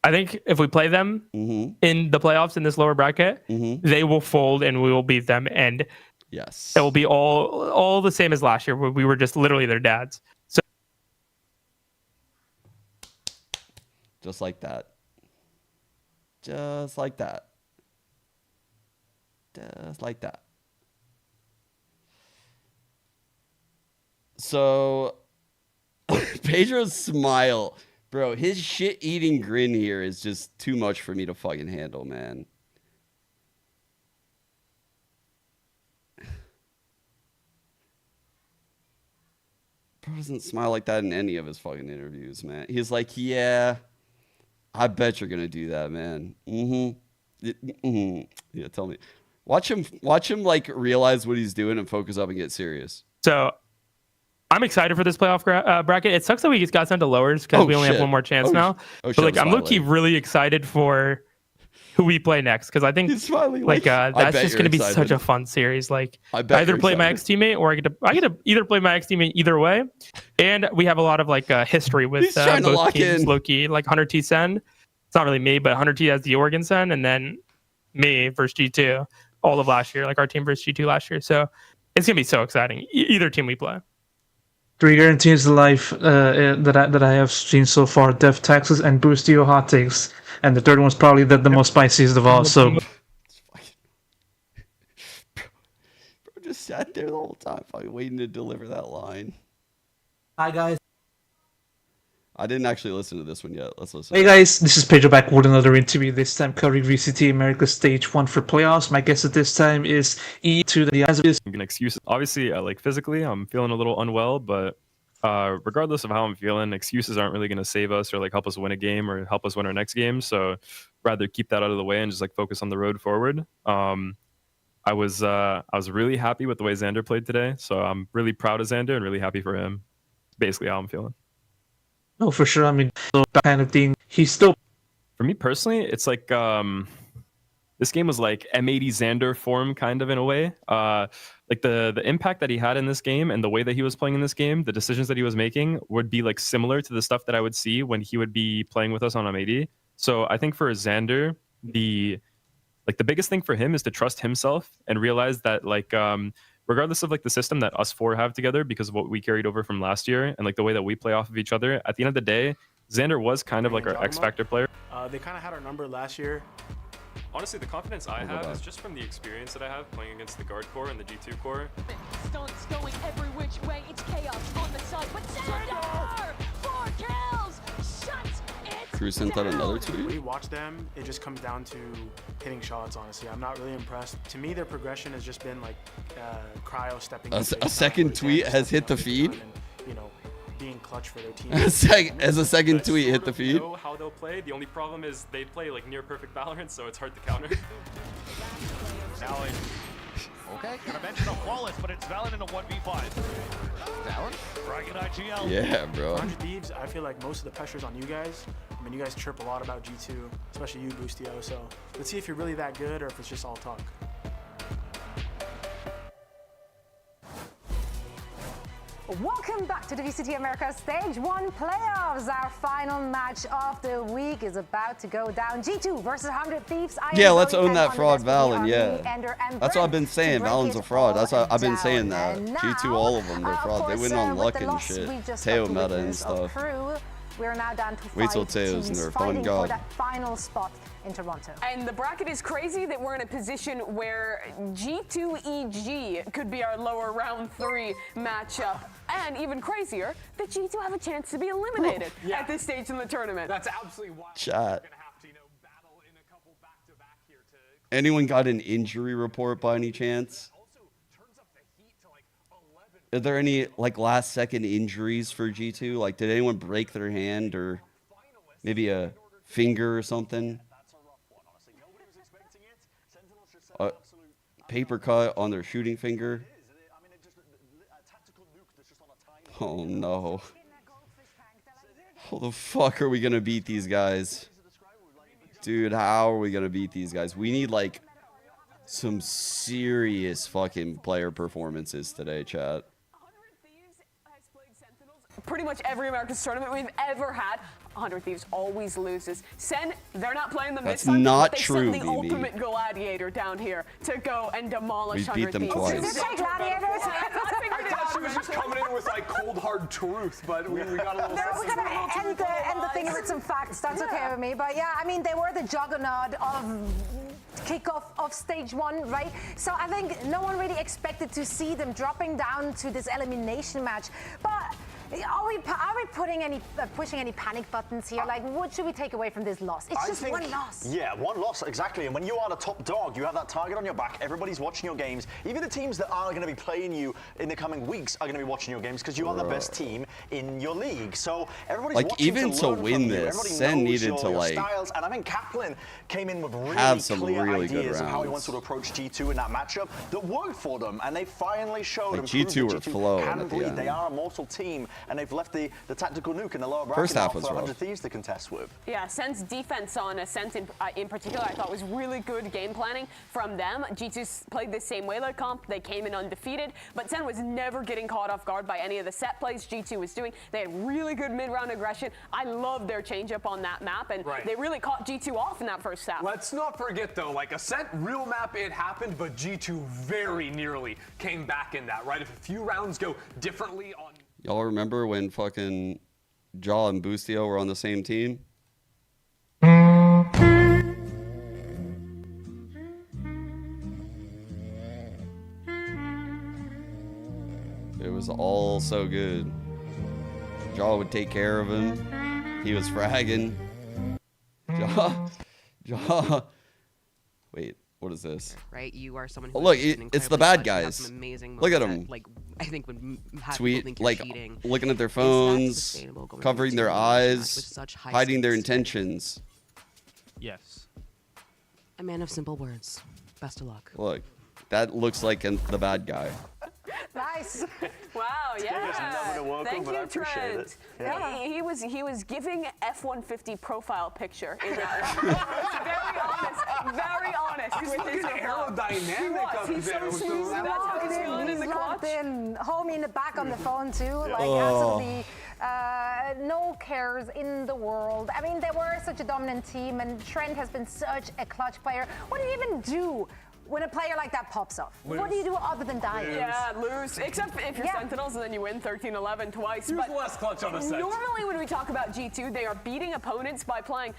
I think if we play them in the playoffs in this lower bracket, they will fold and we will beat them. And yes, it will be all the same as last year, where we were just literally their dads. So just like that. Just like that. Just like that. So, Pedro's smile. Bro, his shit-eating grin here is just too much for me to fucking handle, man. Bro doesn't smile like that in any of his fucking interviews, man. He's like, yeah, I bet you're gonna do that, man. Yeah, tell me. Watch him like realize what he's doing and focus up and get serious. So I'm excited for this playoff bracket. It sucks that we got sent to lowers because we only have one more chance now. But like, I'm low-key really excited for who we play next because I think like that's just gonna be such a fun series. Like, I either play my ex-teammate or I get to either play my ex-teammate either way. And we have a lot of like history with both teams. Low-key, like Hunter T Sen. It's not really me, but Hunter T has the Oregon Sen, and then me versus G2 all of last year, like our team versus G2 last year. So it's gonna be so exciting. Either team we play. 3 guarantees of life that I have seen so far: Death, Taxes, and Boostio Hot Takes. And the third one's probably the most spiciest of all. So, bro just sat there the whole time, fucking waiting to deliver that line. Hi guys. I didn't actually listen to this one yet. Let's listen. Hey guys, this is Pedro back with another interview. This time covering Vct Americas Stage 1 for playoffs. My guest at this time is E to the eyes of his. An excuse. Obviously, like physically, I'm feeling a little unwell, but regardless of how I'm feeling, excuses aren't really going to save us or like help us win a game or help us win our next game. So rather keep that out of the way and just like focus on the road forward. I was really happy with the way Xander played today. So I'm really proud of Xander and really happy for him. Basically how I'm feeling. No, for sure. I mean, that kind of thing. He's still. For me personally, it's like this game was like M80 Xander form kind of in a way. Like the impact that he had in this game and the way that he was playing in this game, the decisions that he was making would be like similar to the stuff that I would see when he would be playing with us on M80. So I think for Xander, the biggest thing for him is to trust himself and realize that like regardless of like the system that us four have together because of what we carried over from last year and like the way that we play off of each other, at the end of the day, Xander was kind of like our X Factor player. They kind of had our number last year. Honestly, the confidence I have is just from the experience that I have playing against the guard core and the G2 core. Stunts going every which way. It's chaos on the side. But Xander! 4 kills! Shut it Cruz sent out another tweet. When you watch them, it just comes down to hitting shots, honestly. I'm not really impressed. To me, their progression has just been like Cryo stepping A second tweet has hit the feed? And, you know, being clutch for their team. As a second tweet hit the feed? Know how they'll play. The only problem is they play like near perfect balance, so it's hard to counter. Okay, gonna mention a flawless, but it's Valen in a 1v5. Valen? Bragging IGL. Yeah, bro. 100 Thieves, I feel like most of the pressure's on you guys. I mean, you guys chirp a lot about G2, especially you, Boostio. So let's see if you're really that good or if it's just all talk. Welcome back to the Vct Americas Stage 1 Playoffs. Our final match of the week is about to go down. G2 versus 100 Thieves. Yeah, let's own that fraud Valen, yeah. That's what I've been saying. Valen's a fraud. That's what I've been saying that. G2, all of them, they're fraud. They win on luck and shit. Teo meta and stuff. We're now down to 5 Wait till Teo's in there. Fun God. for that final spot in Toronto. And the bracket is crazy that we're in a position where G2 EG could be our lower round 3 matchup. And even crazier, that G2 have a chance to be eliminated at this stage in the tournament. That's absolutely wild. Chat. Anyone got an injury report by any chance? Are there any like last second injuries for G2? Like, did anyone break their hand or maybe a finger or something? Paper cut on their shooting finger. Oh no. How the fuck are we gonna beat these guys? Dude, how are we gonna beat these guys? We need like some serious fucking player performances today, chat. Pretty much every Americas tournament we've ever had, 100 Thieves always loses. Sen, they're not playing them That's this time. not they true, sent the BB. ultimate gladiator down here to go and demolish We 100 beat them Thieves. twice. Did you say gladiators? I thought she was just coming in with like cold hard truth, but we got a little. No, we're gonna end the thing with some facts. That's okay with me. But yeah, I mean, they were the juggernaut of kickoff of stage 1, right? So I think no one really expected to see them dropping down to this elimination match. But Are we pushing any panic buttons here? Like, what should we take away from this loss? It's just one loss. Yeah, one loss, exactly. And when you are the top dog, you have that target on your back. Everybody's watching your games. Even the teams that are going to be playing you in the coming weeks are going to be watching your games because you are the best team in your league. So everybody's like, watching even to learn win from this, you. Everybody Sen knows needed to your like styles. And I think Kaplan came in with really have some clear really good ideas of how he rounds. wants to approach G2 in that matchup that worked for them. And they finally showed Like, and proved G2 that were G2 flowing can at the bleed. end. They are a mortal team, and they've left the tactical nuke in the lower bracket First half now was for rough. 100 Thieves to contest with. Yeah, Sen's defense on Ascent in particular, I thought was really good game planning from them. G2 played the same way like comp. They came in undefeated, but Sen was never getting caught off guard by any of the set plays G2 was doing. They had really good mid-round aggression. I love their changeup on that map, and they really caught G2 off in that first half. Let's not forget, though, like Ascent, real map, it happened, but G2 very nearly came back in that, right? If a few rounds go differently on... Y'all remember when fucking Jaw and Boostio were on the same team? It was all so good. Jaw would take care of him. He was fragging. Jaw. Wait, what is this? Right, you are someone who Oh, look, has been it's the incredibly bad clutch. You have guys. some amazing Look at moments them. that, like, I think when half people Tweet, think you're like, cheating, looking at their is that phones, sustainable going covering into their a match with eyes, such high hiding their stakes? intentions. Yes. A man of simple words. Best of luck. Look, that looks like the bad guy. Nice. Wow, yeah. Thank but I you, appreciate Trent. it. Yeah. He was giving F-150 profile picture in that. Very honest with his aerodynamic He's so smooth. That's how he's feeling in the clutch. Locked in, homie in the back on the phone too. Like Oh. absolutely no cares in the world. I mean, they were such a dominant team, and Trent has been such a clutch player. What do you even do when a player like that pops off? What do you do other than die? Yeah, lose. Except if you're Sentinels and then you win 13-11 twice. Who's less clutch on a set? Normally when we talk about G2, they are beating opponents by playing,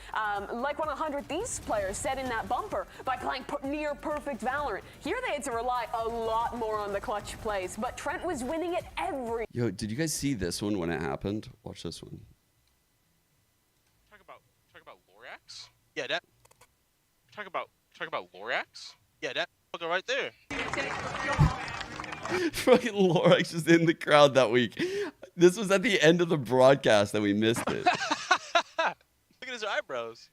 like one of 100 Thieves players said in that bumper, by playing near perfect Valorant. Here they had to rely a lot more on the clutch plays, but Trent was winning it every. Yo, did you guys see this one when it happened? Watch this one. Talk about Lorax? Yeah, that. Talk about Lorax? Yeah, that fucker right there. Fucking Lorax was in the crowd that week. This was at the end of the broadcast that we missed it. Look at his eyebrows.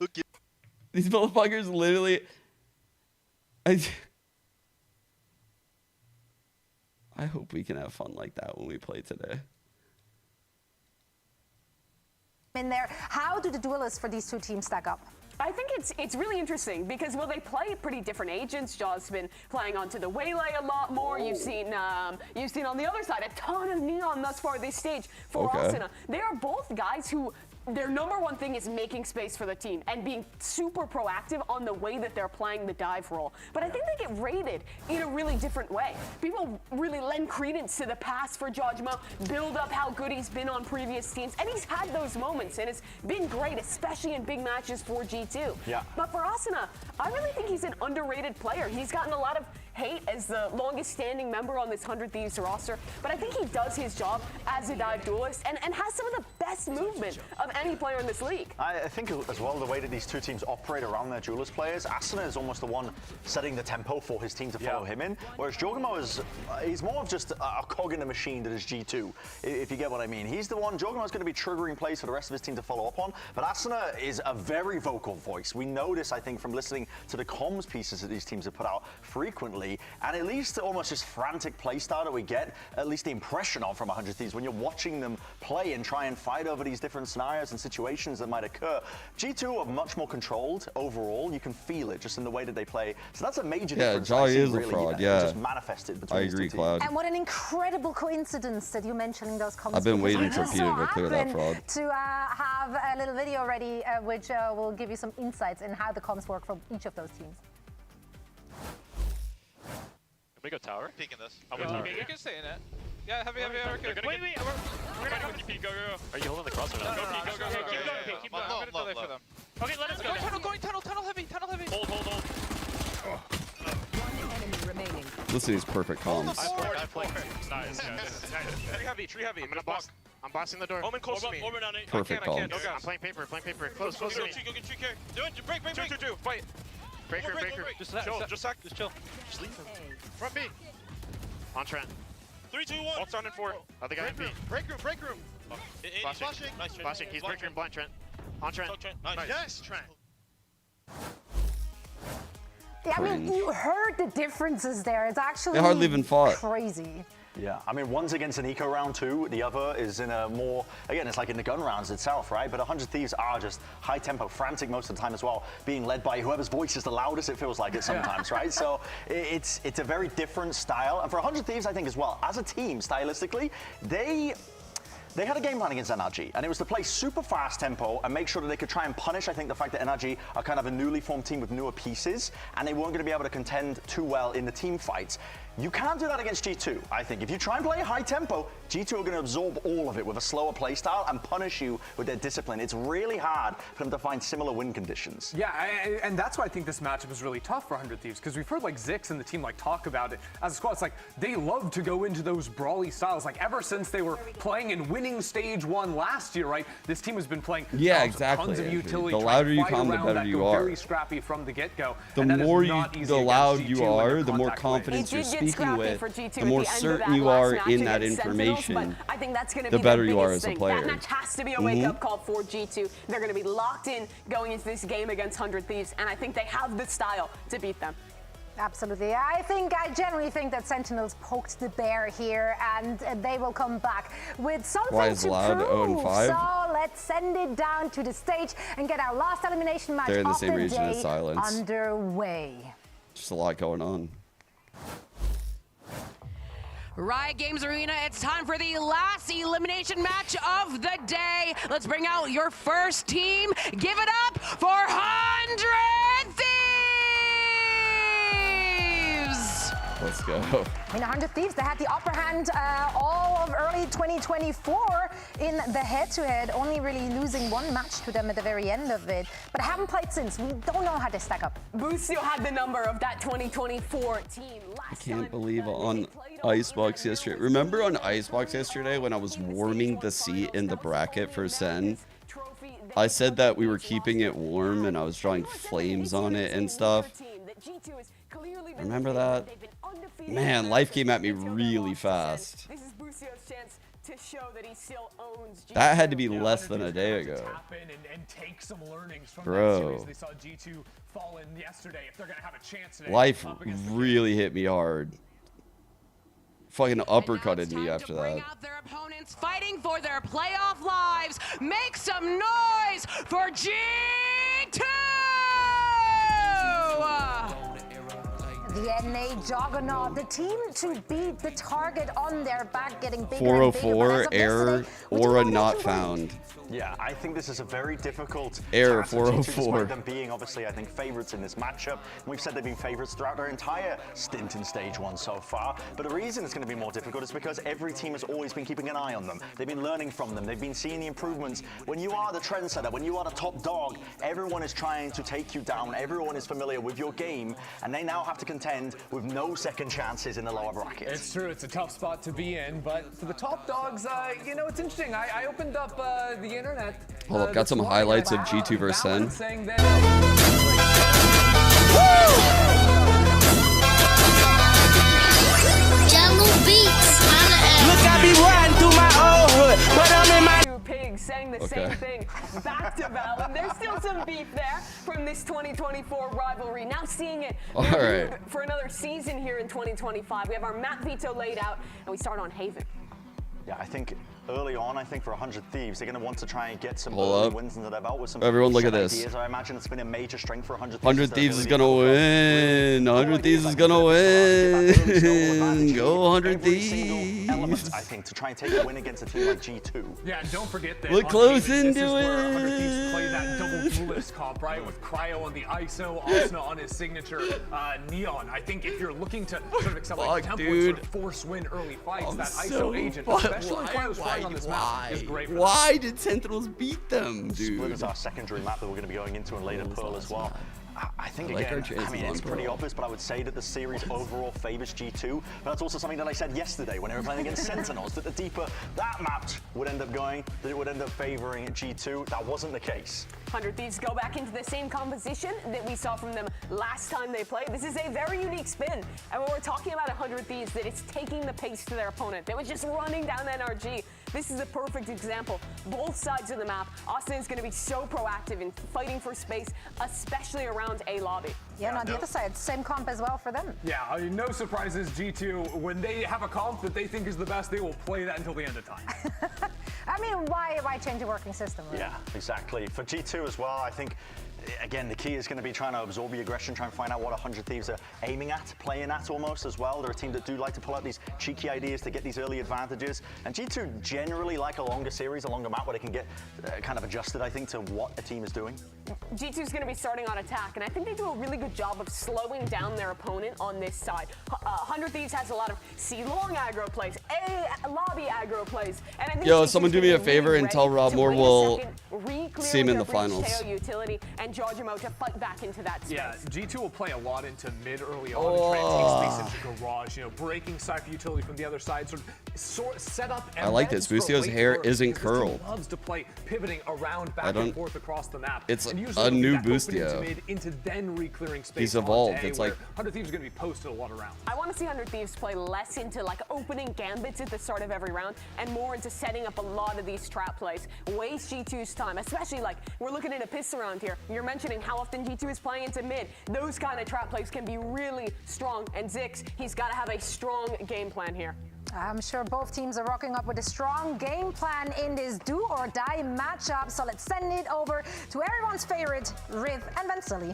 Look at These motherfuckers literally. I hope we can have fun like that when we play today. In there, how do the duelists for these two teams stack up? I think it's really interesting because, well, they play pretty different agents. Jaw's been playing onto the Waylay a lot more. You've seen on the other side a ton of Neon thus far this stage for Asuna. They are both guys who their number one thing is making space for the team and being super proactive on the way that they're playing the dive role. But I think they get rated in a really different way. People really lend credence to the pass for Jawjmo, build up how good he's been on previous teams, and he's had those moments, and it's been great, especially in big matches for G2. Yeah. But for Asuna, I really think he's an underrated player. He's gotten a lot of hate as the longest standing member on this 100 Thieves roster, but I think he does his job as a dive duelist and has some of the best movement of any player in this league. I think as well the way that these two teams operate around their duelist players, Asuna is almost the one setting the tempo for his team to follow him in, whereas Jawjmo is he's more of just a cog in the machine that is G2, if you get what I mean. He's the one, Jawjmo is going to be triggering plays for the rest of his team to follow up on, but Asuna is a very vocal voice. We know this, I think, from listening to the comms pieces that these teams have put out frequently, and at least almost this frantic play style that we get, at least the impression of from 100 Thieves when you're watching them play and try and fight over these different scenarios and situations that might occur. G2 are much more controlled overall. You can feel it just in the way that they play. So that's a major difference. Jaw is a really, fraud, just manifested between I these two agree, teams. Cloud. And what an incredible coincidence that you mentioning those comments. I've been because waiting we for just Peter so to clear that happened fraud. To have a little video ready, which will give you some insights in how the comms work for each of those teams. Can we go tower? Peeking this. You can stay in it. Yeah, heavy. Wait, we're gonna go P. Go. Are you holding the cross or not? Go. Keep going. I'm gonna delay for them. Okay, let us go. Going tunnel heavy. Hold. One enemy remaining. Listen to these perfect comms. I flaked. Nice. Tree heavy. I'm gonna blast. I'm blasting the door. Omen close to me. Perfect call. I'm playing paper. Close Go to me. get tree carry. Do it. Break. Two. Fight. Breaker. Just sack. Just chill. Just leave him. Front B. On Trent. 3, 2, 1. Walks on in 4. Other guy in B. Break room. Flashing. Nice, Trent. Flashing. He's breaker and blind Trent. On Trent. Nice. Yes, Trent. Yeah, I mean, you heard the differences there. It's actually They hardly even fought. crazy. Yeah, I mean, one's against an eco round 2, the other is in a more, again, it's like in the gun rounds itself, right? But 100 Thieves are just high tempo, frantic most of the time as well, being led by whoever's voice is the loudest, it feels like it sometimes, right? So it's a very different style. And for 100 Thieves, I think as well, as a team, stylistically, they had a game plan against NRG, and it was to play super fast tempo and make sure that they could try and punish, I think, the fact that NRG are kind of a newly formed team with newer pieces, and they weren't going to be able to contend too well in the team fights. You can't do that against G2, I think. If you try and play high tempo, G2 are going to absorb all of it with a slower play style and punish you with their discipline. It's really hard for them to find similar win conditions. Yeah, and that's why I think this matchup is really tough for 100 Thieves, because we've heard like Zix and the team like talk about it as a squad. It's like they love to go into those brawly styles. Like ever since they were playing in winning stage 1 last year, right? This team has been playing tons of utility. The louder you come, the better you are. Very scrappy from the get-go. The more loud you are, the more confidence you're speaking with, the more certain you are in that information, I think that's going to the be better the you are biggest as a thing. player. That match has to be a wake-up call for G2. They're going to be locked in going into this game against 100 Thieves, and I think they have the style to beat them. Absolutely. I generally think that Sentinels poked the bear here, and they will come back with something to prove. 0-5? So let's send it down to the stage and get our last elimination match They're in the of same the region as day Silence. underway. Just a lot going on. Riot Games Arena, it's time for the last elimination match of the day. Let's bring out your first team. Give it up for 100 Thieves! Let's go. In 100 Thieves, they had the upper hand all of early 2024 in the head-to-head, only really losing one match to them at the very end of it. But haven't played since. We don't know how they stack up. Bustio had the number of that 2024 team. I can't believe on Icebox yesterday. Remember on Icebox yesterday when I was warming the seat in the bracket for Sen? I said that we were keeping it warm and I was drawing flames on it and stuff. Remember that? Man, life came at me really fast. This is Bustio's chance to show that he still owns G2. That had to be less than a day ago. And take some learnings from Bro. that series. They saw G2 fall in yesterday. If they're going to have a chance today. Life really hit me hard. Fucking uppercutted me after that. Their opponents fighting for their playoff lives. Make some noise for G2! The NA Juggernaut, the team to beat the target on their back, getting bigger 404, error, aura not found. Yeah, I think this is a very difficult error, task for G2, 404. despite them being obviously, I think, favorites in this matchup. We've said they've been favorites throughout their entire stint in stage 1 so far. But the reason it's going to be more difficult is because every team has always been keeping an eye on them. They've been learning from them. They've been seeing the improvements. When you are the trendsetter, when you are the top dog, everyone is trying to take you down. Everyone is familiar with your game, and they now have to contend with no second chances in the lower bracket. It's true, it's a tough spot to be in, but for the top dogs, you know, it's interesting. I opened up the internet. Hold up, got some highlights of G2 versus Sen. Jungle Beats. Look, I be riding through my old hood, but I'm in my Pigs saying the same thing back to Val, and there's still some beef there from this 2024 rivalry. Now seeing it for another season here in 2025. We have our map veto laid out, and we start on Haven. Yeah, I think early on, I think for 100 Thieves, they're going to want to try and get some Hold up. wins under their belt with some Everyone look at ideas. this. I imagine it's been a major strength for 100 Thieves. 100 Thieves is gonna win. 100 Thieves is gonna win. Go 100 Thieves. Element, I think, to try and take a win against a team like G2. Yeah, and don't forget that. We're close into this is where 100 Thieves play that double duelist comp, right? With Cryo on the ISO, Asuna on his signature, Neon. I think if you're looking to sort of accelerate tempo and sort of force win early fights, that ISO agent, especially when Cryo's playing on this map, is great for them. Why did Sentinels beat them, dude? Split is our secondary map that we're going to be going into in later Pearl as well. I think, like our again, I mean, chances it's on pretty Pearl. obvious, but I would say that the series overall favors G2. But that's also something that I said yesterday when they were playing against Sentinels, that the deeper that match would end up going, that it would end up favoring G2. That wasn't the case. 100 Thieves go back into the same composition that we saw from them last time they played. This is a very unique spin. And when we're talking about 100 Thieves, that it's taking the pace to their opponent. They was just running down NRG. This is a perfect example. Both sides of the map, Austin is going to be so proactive in fighting for space, especially around A lobby. Yeah, and on the other side, same comp as well for them. Yeah, I mean, no surprises. G2, when they have a comp that they think is the best, they will play that until the end of time. I mean, why change a working system? Right? Yeah, exactly. For G2 as well, I think, again, the key is going to be trying to absorb the aggression, try and find out what 100 Thieves are aiming at, playing at almost as well. They're a team that do like to pull out these cheeky ideas to get these early advantages. And G2 generally like a longer series, a longer map where they can get kind of adjusted, I think, to what a team is doing. G2 is going to be starting on attack, and I think they do a really good job of slowing down their opponent on this side. 100 Thieves has a lot of C-long aggro plays, A lobby aggro plays, and I think Yo, G2's someone do me a favor and tell Rob Moore we'll see him in the finals. Utility and Georgimo to fight back into that space. Yeah, G2 will play a lot into mid early on and try and take space into garage, you know, breaking Cypher utility from the other side, sort of set up. I like this. Bustio's hair isn't curled. Loves to play pivoting around back and forth across the map. It's and a new Bustio. Into then re-clearing space. He's evolved. It's like 100 Thieves is going to be posted a lot around. I want to see 100 Thieves play less into like opening gambits at the start of every round and more into setting up a lot of these trap plays. Waste G2's time, especially like we're looking at a piss around here. You're mentioning how often G2 is playing into mid. Those kind of trap plays can be really strong. And Zix, he's got to have a strong game plan here. I'm sure both teams are rocking up with a strong game plan in this do-or-die matchup. So let's send it over to everyone's favorite, Riv and Vensely.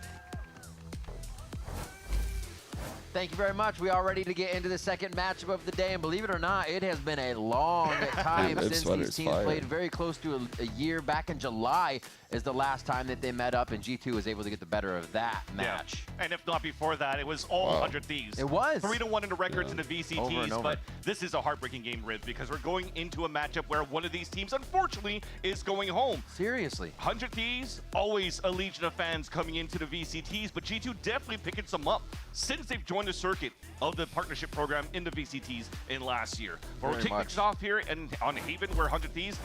Thank you very much. We are ready to get into the second matchup of the day, and believe it or not, it has been a long time since these teams played. Very close to a year. Back in July is the last time that they met up, and G2 was able to get the better of that match. Yeah. And if not before that, it was all 100 Thieves. It was. 3-1 in the records in the VCTs, over and over. but this is a heartbreaking game, Riv, because we're going into a matchup where one of these teams, unfortunately, is going home. Seriously. 100 Thieves, always a legion of fans coming into the VCTs, but G2 definitely picking some up since they've joined the circuit of the partnership program in the VCTs in last year. But we'll kick things off here and on Haven, where 100 Thieves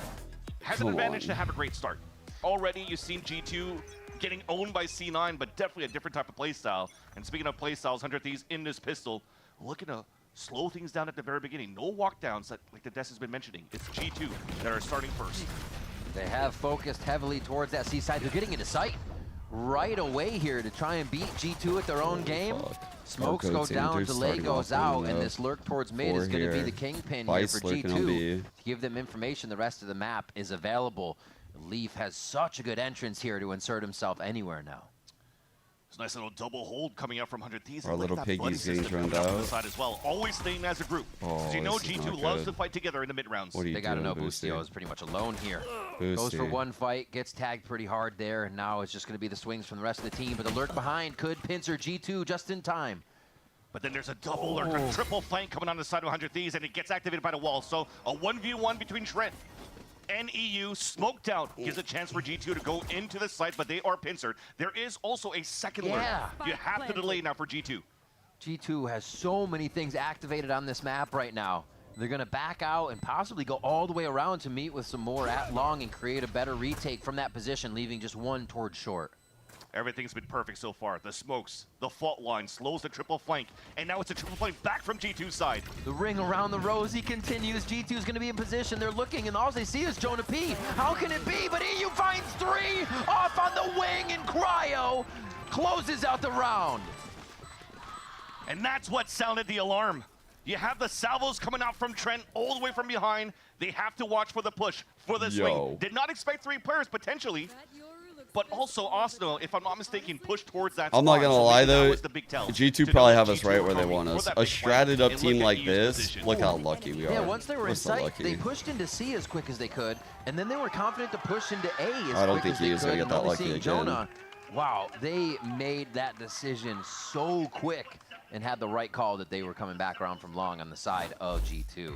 has an advantage to have a great start. Already, you've seen G2 getting owned by C9, but definitely a different type of playstyle. And speaking of playstyles, 100 Thieves in this pistol, looking to slow things down at the very beginning. No walkdowns, like the Des has been mentioning. It's G2 that are starting first. They have focused heavily towards that C side. They're getting into sight right away here to try and beat G2 at their own game. Smokes go down, delay goes out, and this lurk towards mid is going to be the kingpin here for G2. To give them information, the rest of the map is available. Leaf has such a good entrance here to insert himself anywhere now. It's a nice little double hold coming out from 100 Thieves. Our little piggies getting drowned out. Side as well. Always staying as a group. Because you know G2 loves to fight together in the mid-rounds. They got to know Bustio is pretty much alone here. Goes for one fight, gets tagged pretty hard there, and now it's just going to be the swings from the rest of the team. But the lurk behind could pincer G2 just in time. But then there's a double lurk, a triple flank coming on the side of 100 Thieves, and it gets activated by the wall. So a 1v1 between Trent and EU, smoked out, gives a chance for G2 to go into the site, but they are pincered. There is also a second lurk. You have to delay now for G2. G2 has so many things activated on this map right now. They're going to back out and possibly go all the way around to meet with some more at long and create a better retake from that position, leaving just one towards short. Everything's been perfect so far. The smokes, the fault line, slows the triple flank, and now it's a triple flank back from G2's side. The ring around the rosy continues. G2's going to be in position. They're looking, and all they see is Jonah P. How can it be? But EU finds 3 off on the wing, and Cryo closes out the round. And that's what sounded the alarm. You have the salvos coming out from Trent all the way from behind. They have to watch for the push, for the swing. Did not expect 3 players, potentially. But also, Arsenal, if I'm not mistaken, push towards that. I'm not gonna lie though, G2 G2 probably have us right where they want us. A stratted up team like this, look how lucky we are. Yeah, once they were in sight, lucky. they pushed into C as quick as they could, and then they were confident to push into A as I don't quick think as he they is could. gonna get that lucky again. Jonah, wow, they made that decision so quick and had the right call that they were coming back around from long on the side of G2.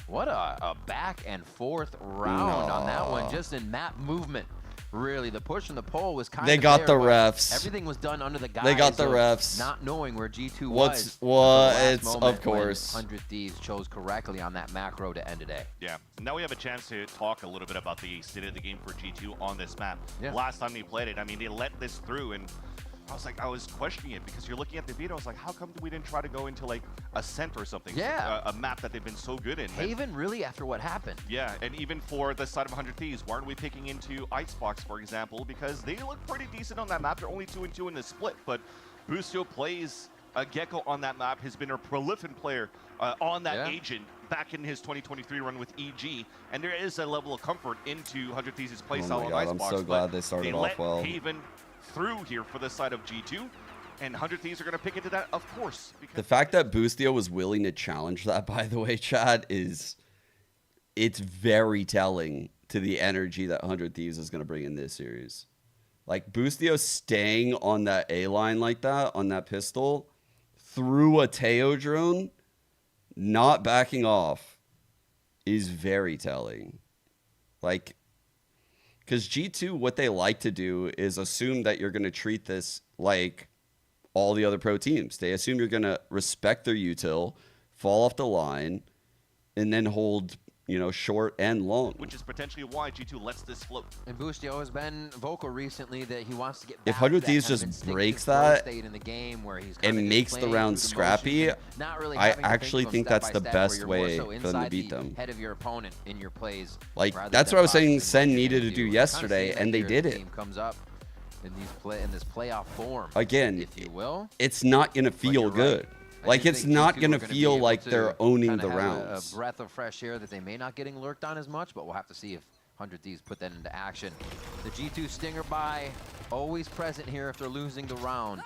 What a back and forth round on that one, just in map movement. really, the push and the pull was kind They of got there, the but refs. Everything was done under the guise They got the of refs. not knowing where G2 What's- was. well, at the last it's- of moment when course. 100 Thieves chose correctly on that macro to end today. Yeah. Now we have a chance to talk a little bit about the state of the game for G2 on this map. Yeah. Last time they played it, I mean, they let this through, and I was questioning it because you're looking at the video. I was like, how come we didn't try to go into like Ascent or something? Yeah. A map that they've been so good in. Haven, really, after what happened? Yeah, and even for the side of 100 Thieves, why aren't we picking into Icebox, for example? Because they look pretty decent on that map. They're only 2-2 in the split, but Boostio plays a Gecko on that map, has been a prolific player on that agent back in his 2023 run with EG, and there is a level of comfort into 100 Thieves' play style on God, Icebox. I'm so glad they started off let well. Haven through here for the side of G2, and 100 Thieves are going to pick into that, of course. The fact that Boostio was willing to challenge that, by the way, Chad, it's very telling to the energy that 100 Thieves is going to bring in this series. Like, Boostio staying on that A line like that, on that pistol, through a Teo drone, not backing off, is very telling. Like, because G2, what they like to do is assume that you're going to treat this like all the other pro teams. They assume you're going to respect their util, fall off the line, and then hold, short and long. Which is potentially why G2 lets this float. And Boostio has been vocal recently that he wants to get back If 100 to that Thieves kind of just instinctive breaks flow that state in the game where he's and kinda just makes the playing round through the scrappy, motions and not really I having to actually of think step that's by the step, best where you're more way so for them to inside beat the them. head of your opponent in your plays. Like, rather that's than what I was boxing saying what Sen you're needed gonna to do Kinda yesterday, seeing that and they here did as the it. team comes up in this playoff form. Again, if you will. it's not going to feel good. Like, it's not going to feel like they're owning the rounds. A breath of fresh air that they may not getting lurked on as much, but we'll have to see if 100 Thieves put that into action. The G2 Stinger buy, always present here if they're losing the round.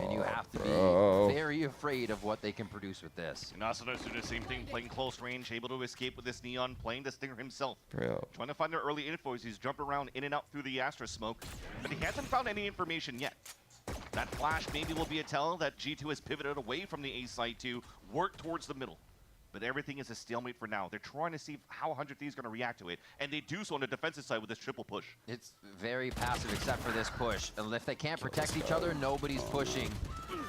And you have to be very afraid of what they can produce with this. And also does do the same thing, playing close range, able to escape with this Neon, playing the Stinger himself. Bro. Trying to find their early info as he's jumping around in and out through the Astra smoke, but he hasn't found any information yet. That flash maybe will be a tell that G2 has pivoted away from the A site to work towards the middle. But everything is a stalemate for now. They're trying to see how 100 Thieves are going to react to it, and they do so on the defensive side with this triple push. It's very passive except for this push. And if they can't protect each other, nobody's pushing.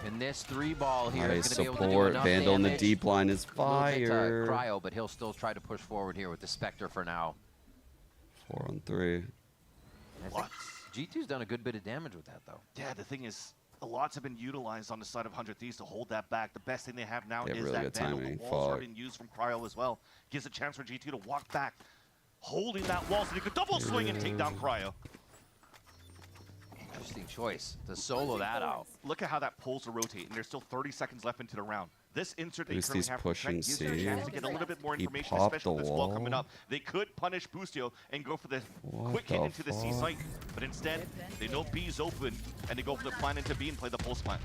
And this 3-ball here is going to be able to do support. enough Vandal in the damage. deep line is A little bit to fire. Cryo, but he'll still try to push forward here with the Spectre for now. 4 on 3. I think G2's done a good bit of damage with that, though. Yeah, the thing is, the lots have been utilized on the side of 100 Thieves to hold that back. The best thing they have now They have is really that good Vandal. timing. The walls are Fuck. being used from Cryo as well. Gives a chance for G2 to walk back, holding that wall so they could double swing and take down Cryo. Interesting choice to solo that out. Look at how that pulls to rotate, and there's still 30 seconds left into the round. This insert they Boostie's currently have pushing gives them a C. chance to get a little bit more He information, popped especially with the this wall coming wall. up. They could punish Boostio and go for the What quick hit the into the C fuck? site, but instead, they know B's open, and they go for the plan into B and play the pulse plant.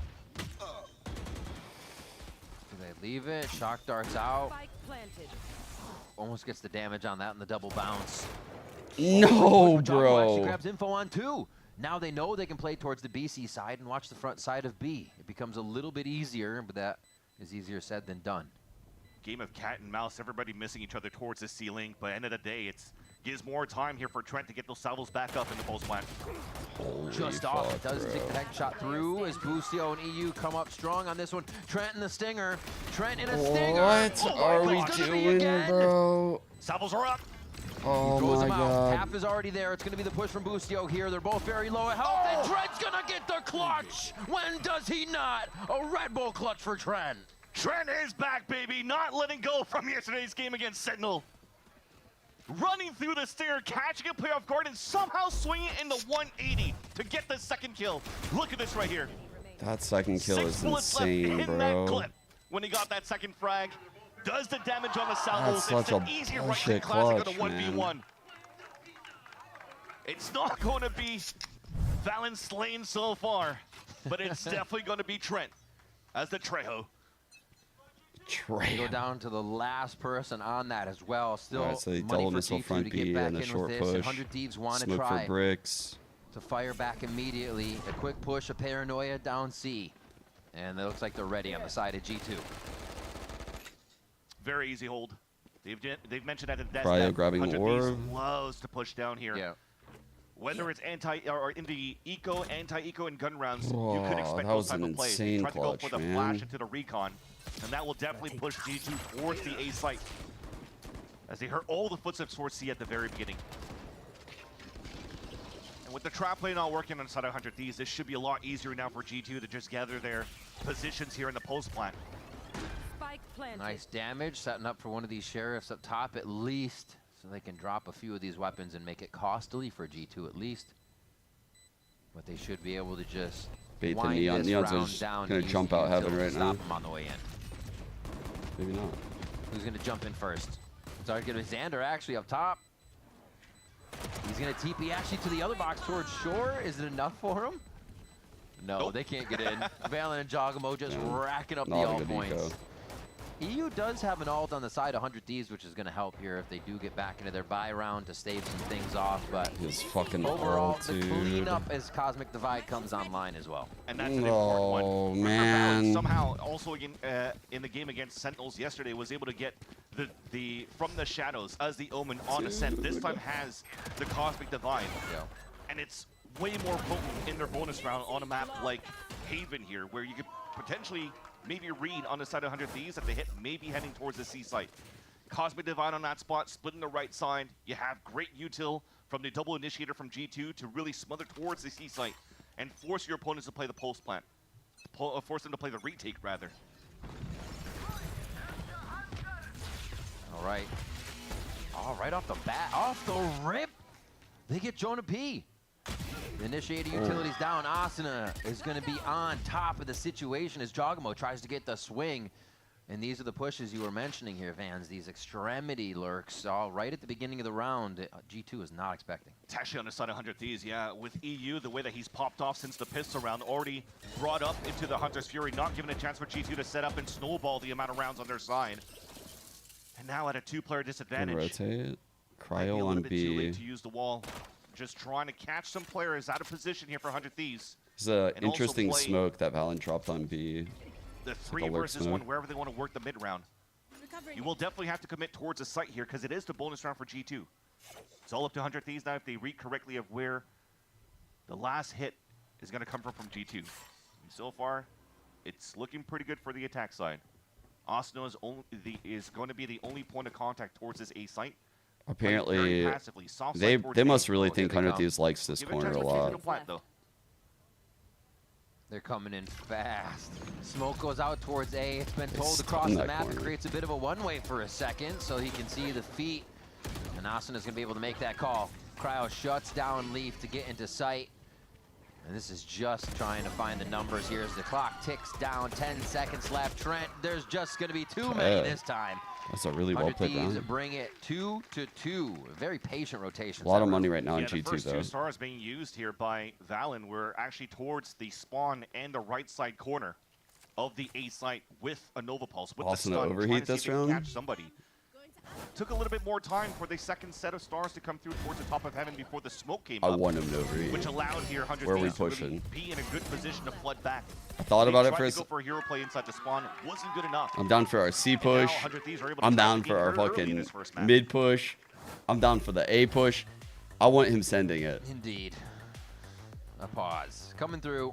Do they leave it? Shock darts out. Almost gets the damage on that in the double bounce. No, She bro. grabs info on 2. Now they know they can play towards the BC side and watch the front side of B. It becomes a little bit easier, but that is easier said than done. Game of cat and mouse, everybody missing each other towards the ceiling, but end of the day, it gives more time here for Trent to get those salvos back up in the pulse plant. Just off, it does take the headshot through as Boostio and EU come up strong on this one. Trent and the Stinger. Trent in a Stinger. What Oh, are we it's gonna be doing, again. bro? Salvos are up. Oh Throws my him out. god. Half is already there. It's going to be the push from Boostio here. They're both very low at health. And Trent's going to get the clutch. When does he not? A Red Bull clutch for Trent. Trent is back, baby, not letting go from yesterday's game against Sentinel. Running through the stair, catching a play off guard, and somehow swinging into 180 to get the second kill. Look at this right here. That second kill 6 is bullets left insane, in bro. that clip when he got that second frag. Does the damage on the salvos. That's such it's an a easier right bullshit classic clutch, on the 1v1. man. It's not going to be Valen slain so far, but it's definitely going to be Trent as the Trejo. Go down to the last person on that as well. Still Alright, so they money double for missile G2 front to get B back and a in short with this. And push. 100 Thieves want to Smoke try for bricks. to fire back immediately. A quick push, a paranoia down C. And it looks like they're ready on the side of G2. Very easy hold. They've mentioned at the desk Cryo that grabbing 100 Thieves orb. loves to push down here. Yeah. Whether it's or in the eco, anti-eco, and gun rounds, you could expect that those was type an of plays. insane Try to go clutch, for the man. flash into the recon, and that will definitely push G2 towards the A site. As they heard all the footsteps towards C at the very beginning. And with the trap play not working on the side of 100 Thieves, this should be a lot easier now for G2 to just gather their positions here in the post plant. Nice damage, setting up for one of these sheriffs up top at least, so they can drop a few of these weapons and make it costly for G2 at least. But they should be able to just Bait the wind Neon. this Neon's round just down gonna easy jump out until heaven they right stop now. him on the way in. Maybe not. Who's gonna jump in first? It's already gonna be Xander actually up top. He's gonna TP actually to the other box towards shore. Is it enough for him? No, they can't get in. Valen and Jogamo just racking up the ult points. EU does have an ult on the side, 100 Thieves, which is going to help here if they do get back into their buy round to stave some things off. But his fucking overall, ult, the dude. cleanup as Cosmic Divide comes online as well. And that's an important one. Oh, Remember, man. Valen somehow also in the game against Sentinels yesterday was able to get the from the shadows as the Omen on Ascent. This time has the Cosmic Divide. And it's way more potent in their bonus round on a map like Haven here, where you could potentially maybe read on the side of 100 Thieves that they hit, maybe heading towards the C site. Cosmic Divide on that spot, splitting the right side. You have great util from the double initiator from G2 to really smother towards the C site and force your opponents to play the post plant. Force them to play the retake, rather. All right. All right, off the bat, off the rip, they get Jonah P. The initiator utilities down. Asuna is going to be on top of the situation as Jogamo tries to get the swing. And these are the pushes you were mentioning here, Vans. These extremity lurks all right at the beginning of the round. G2 is not expecting. It's actually on the side of 100 Thieves, yeah. With EU, the way that he's popped off since the pistol round, already brought up into the Hunter's Fury, not giving a chance for G2 to set up and snowball the amount of rounds on their side. And now at a two-player disadvantage. Rotate. Might be a Cryo little on bit too B. late to use the wall. Just trying to catch some players out of position here for 100 Thieves. It's an And also interesting play smoke that Valen dropped on B. The It's like three a lurk versus smoke. one, wherever they want to work the mid round. You will definitely have to commit towards a site here because it is the bonus round for G2. It's all up to 100 Thieves now if they read correctly of where the last hit is going to come from G2. And so far, it's looking pretty good for the attack side. Asuna is going to be the only point of contact towards this A site. Apparently, passively, soft they side towards must A. really Oh, think here they 100 come. Thieves likes this Give it a corner chance a for G2 lot. to plant, though. They're coming in fast. Smoke goes out towards A. It's been told It's across in the that map. It corner. creates a bit of a one-way for a second, so he can see the feet. And Asuna's going to be able to make that call. Cryo shuts down Leaf to get into sight. And this is just trying to find the numbers here as the clock ticks down. 10 seconds left. Trent, there's just going to be too many this time. That's a really well 100 played Thieves round. bring it 2-2. Very patient rotation. A lot of money right now in Yeah, the G2 first two though. stars being used here by Valen were actually towards the spawn and the right side corner of the A site with a Nova Pulse. With Also the no stun, overheat trying to see this if they can round? catch somebody. Took a little bit more time for the second set of stars to come through towards the top of heaven before the smoke came I up. want him to overheat. Which allowed here 100 Where are we Thieves to really pushing? be in a good position to flood back. I thought They about it tried for a to go for a hero play inside the spawn. Wasn't good enough. I'm down for our C push. 100 Thieves are able to I'm try down the for game our very early in fucking this first match. mid push. I'm down for the A push. I want him sending it. Indeed. A pause. Coming through.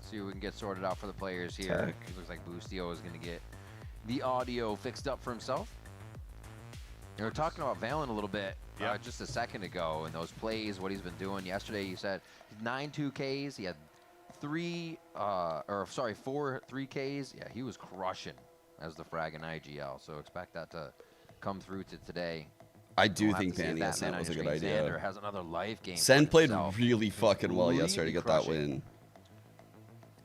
See if we can get sorted out for the players here. Tech. It looks like Boostio is going to get the audio fixed up for himself. We were talking about Valen a little bit just a second ago and those plays, what he's been doing. Yesterday you said 9 2Ks. He had 4 3Ks. Yeah, he was crushing as the frag in IGL. So expect that to come through to today. I do We'll have think to see if banning that Ascent man was a on good your screen, idea. Xander has another life game. Sen for played himself. really fucking well yesterday to get that Completely win.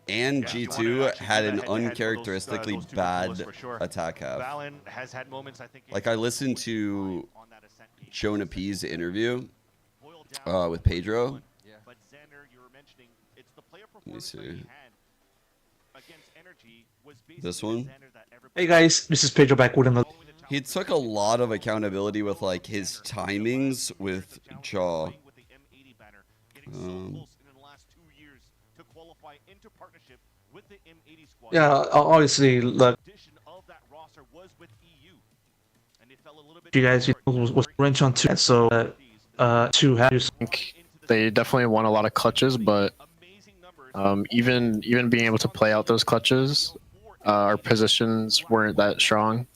And G2 had an uncharacteristically bad attack half. Valen has had moments, I think. Like I listened to Jonah P's interview with Pedro. But Xander, you were mentioning, it's the player Let me performance that see. he had against Energy was This one. Hey guys, this is Pedro back with another. He took a lot of accountability with like his timings with Jaw. Yeah, obviously, look. You guys was wrench on two, so to have. I think they definitely won a lot of clutches, but even being able to play out those clutches, our positions weren't that strong.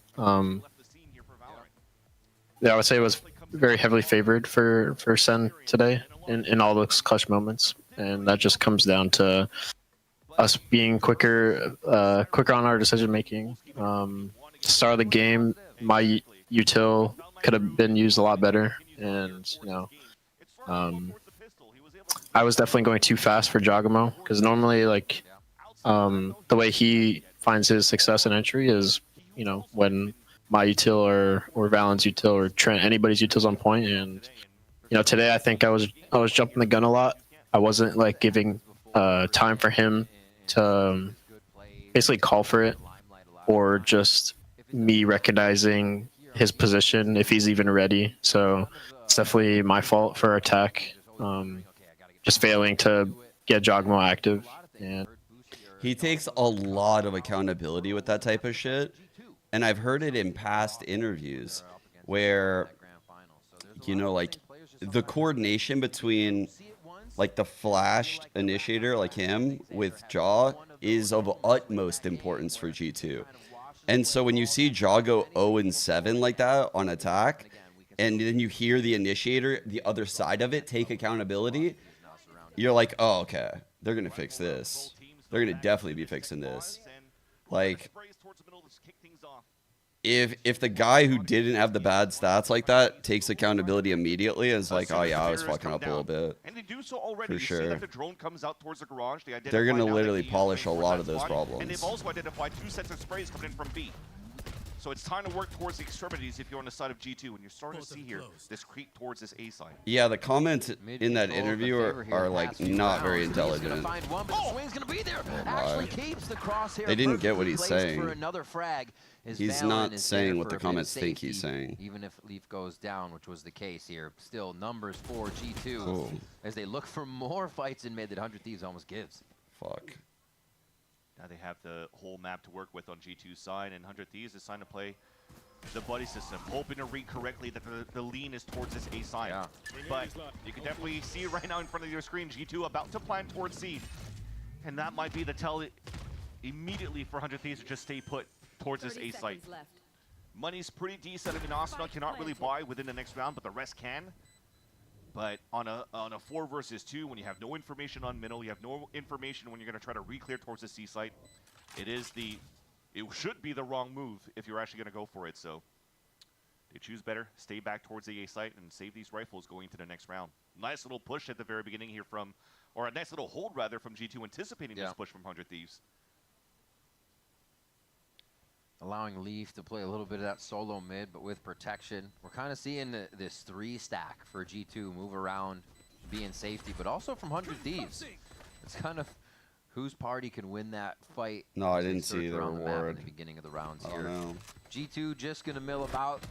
Yeah, I would say it was very heavily favored for Sen today in all those clutch moments, and that just comes down to us being quicker on our decision making. Start of the game, my util could have been used a lot better, and I was definitely going too fast for Giacomo, because normally like the way he finds his success in entry is when my util or Valen's util or Trent, anybody's util's on point, and today I think I was jumping the gun a lot. I wasn't like giving time for him to basically call for it, or just me recognizing his position if he's even ready. So it's definitely my fault for attack. Just failing to get Giacomo active. And he takes a lot of accountability with that type of shit. And I've heard it in past interviews where, like the coordination between like the flashed initiator like him with Jaw is of utmost importance for G2. And so when you see Jaw go 0-7 like that on attack, and then you hear the initiator, the other side of it, take accountability, you're like, oh, okay, they're going to fix this. They're going to definitely be fixing this. Like, if the guy who didn't have the bad stats like that takes accountability immediately, is like, oh yeah, I was fucking up a little bit. And they do so already. For sure. See that the drone comes out towards the garage. They're going to literally polish a lot of those problems. And they've also identified 2 sets of sprays coming in from B. So it's time to work towards the extremities if you're on the side of G2, and you're starting to see here this creep towards this A side. Yeah, the comments in that interview are like not very intelligent. They didn't get what he's saying. He's not saying what the comments think he's saying. Even if Leaf goes down, which was the case here, still numbers for G2 as they look for more fights in mid that 100 Thieves almost gives. Fuck. Now they have the whole map to work with on G2's side, and 100 Thieves is trying to play the buddy system, hoping to read correctly that the lean is towards this A side. Yeah. But you can definitely see right now in front of your screen, G2 about to plan towards C. And that might be the tell immediately for 100 Thieves to just stay put towards this A site. Money's pretty decent. I mean, Asuna cannot really buy within the next round, but the rest can. But on a 4 versus 2, when you have no information on middle, you have no information when you're going to try to re-clear towards the C site, it should be the wrong move if you're actually going to go for it. So they choose better, stay back towards the A site, and save these rifles going into the next round. Nice little push at the very beginning here from, or a nice little hold rather from G2, anticipating this push from 100 Thieves. Allowing Leaf to play a little bit of that solo mid, but with protection. We're kind of seeing this 3-stack for G2 move around, be in safety, but also from 100 Thieves. It's kind of whose party can win that fight. No, I didn't see the reward. In the beginning of the rounds Oh, here. no. G2 just going to mill about,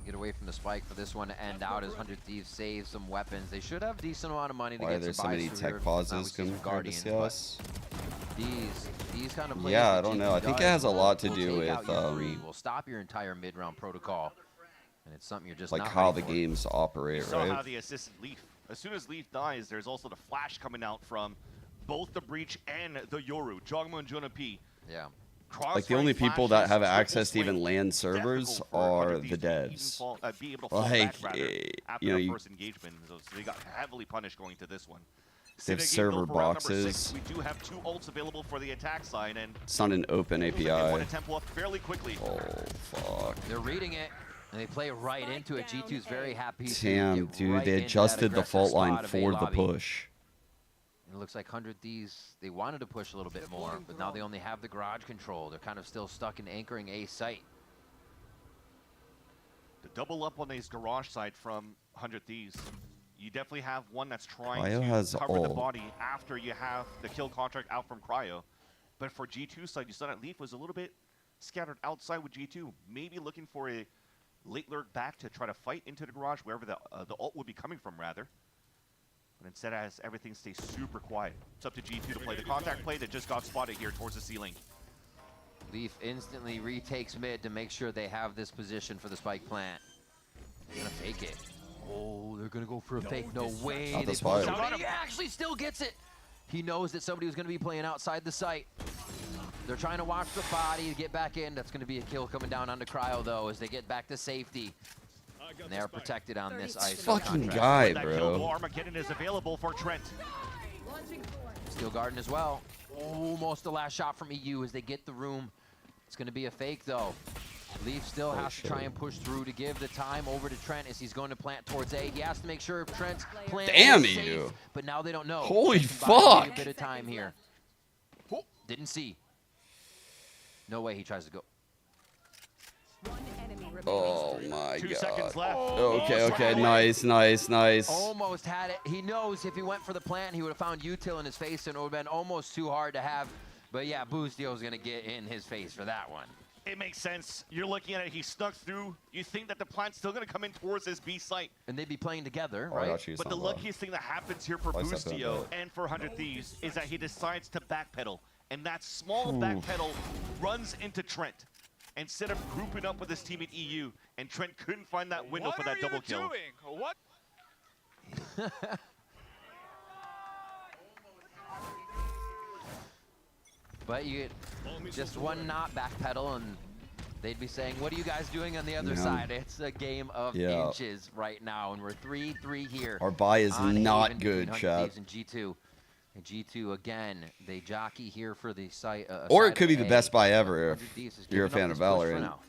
get away from the spike for this one to end out as 100 Thieves save some weapons. They should have a decent amount of money to Why get there's so some many buys tech pauses compared to CS? These kind of plays Yeah, I that don't G2 know. I think it does has a lot to will do take with out your three, will stop your entire mid-round protocol, and it's something you're just like not how ready the for. games operate, You saw right? how the assistant Leaf. As soon as Leaf dies, there's also the flash coming out from both the Breach and the Yoru, Jogmo and Jonah P. Yeah. Like the only people that have access to even LAN servers are the devs. Be able to fall Like, back, rather, after you know, the you, first engagement, so they got heavily punished going to this one. they have Synergy server built for round number boxes. 6. We do have 2 ults available for the attack side, and It's not an open they want API. to tempo up fairly quickly. Oh, fuck. They're reading it, and they play right into it. G2's very happy. Damn, to get dude, right they into adjusted that the fault aggressive line spot of for A the lobby. push. And it looks like 100 Thieves, they wanted to push a little bit more, but now they only have the garage control. They're kind of still stuck in anchoring A site. The double up on this garage side from 100 Thieves. You definitely have one that's trying Cryo to has cover the ult. body after you have the kill contract out from Cryo. But for G2 side, you saw that Leaf was a little bit scattered outside with G2, maybe looking for a late lurk back to try to fight into the garage, wherever the ult would be coming from, rather. But instead, as everything stays super quiet, it's up to G2 to play the contact play that just got spotted here towards the ceiling. Leaf instantly retakes mid to make sure they have this position for the spike plant. They're gonna fake it. Oh, they're gonna go for a fake. No way. Not They this pull it fight. out, and he actually still gets it. He knows that somebody was gonna be playing outside the site. They're trying to watch the body to get back in. That's gonna be a kill coming down onto Cryo though, as they get back to safety. And they are protected on this ice. Fucking guy, That bro. kill Armageddon is available for Trent. Steel Garden as well. Almost the last shot from EU as they get the room. It's gonna be a fake though. Leaf still has to try and push through to give the time over to Trent as he's going to plant towards A. He has to make sure if Trent's plant Damn is you. safe, but now they don't know. Holy They can buy fuck. A bit of time here. Didn't see. No way he tries to go. Oh my 2 god. seconds left. Okay, nice, nice, nice. Almost had it. He knows if he went for the plant, he would have found util in his face, and it would have been almost too hard to have. But yeah, Boostio's going to get in his face for that one. It makes sense. You're looking at it. He snuck through. You think that the plant's still going to come in towards this B site. And they'd be playing together, Oh, I right? got you, But the son of a- luckiest thing that happens here for Why is that Boostio bad? and for 100 Thieves is that he decides to backpedal. And that small Oof. backpedal runs into Trent. Instead of grouping up with his team at EU, and Trent couldn't find that window for that double kill. What? But you just one not backpedal, and they'd be saying, what are you guys doing on the other Yeah. side? It's a game of Yeah. inches right now, and we're 3-3 here. Our buy is on not Haven between good, 100 chat. Thieves and G2. And G2, again, they jockey here for the site. Or side it could be of the A. best buy ever 100 Thieves is if you're a giving fan up of this push for Valorant. now.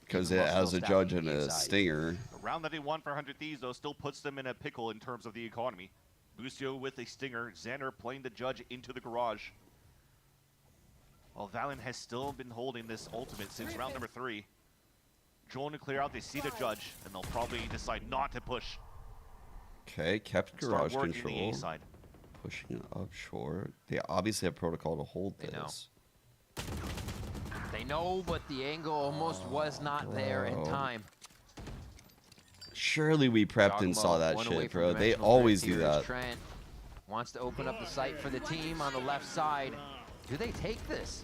Because it has a judge and a stinger. A round that they won for 100 Thieves, though, still puts them in a pickle in terms of the economy. Boostio with a stinger, Xander playing the judge into the garage. While Valen has still been holding this ultimate since round number 3. Drone to clear out, they see the judge, and they'll probably decide not to push. Okay, kept Start garage working the control. A side. Pushing it up short. They obviously have protocol to hold this. They know, but the angle almost was not there in bro. time. Surely we prepped and saw that shit, bro. They always do that. Trent wants to open up the site for the team on the left side. Do they take this?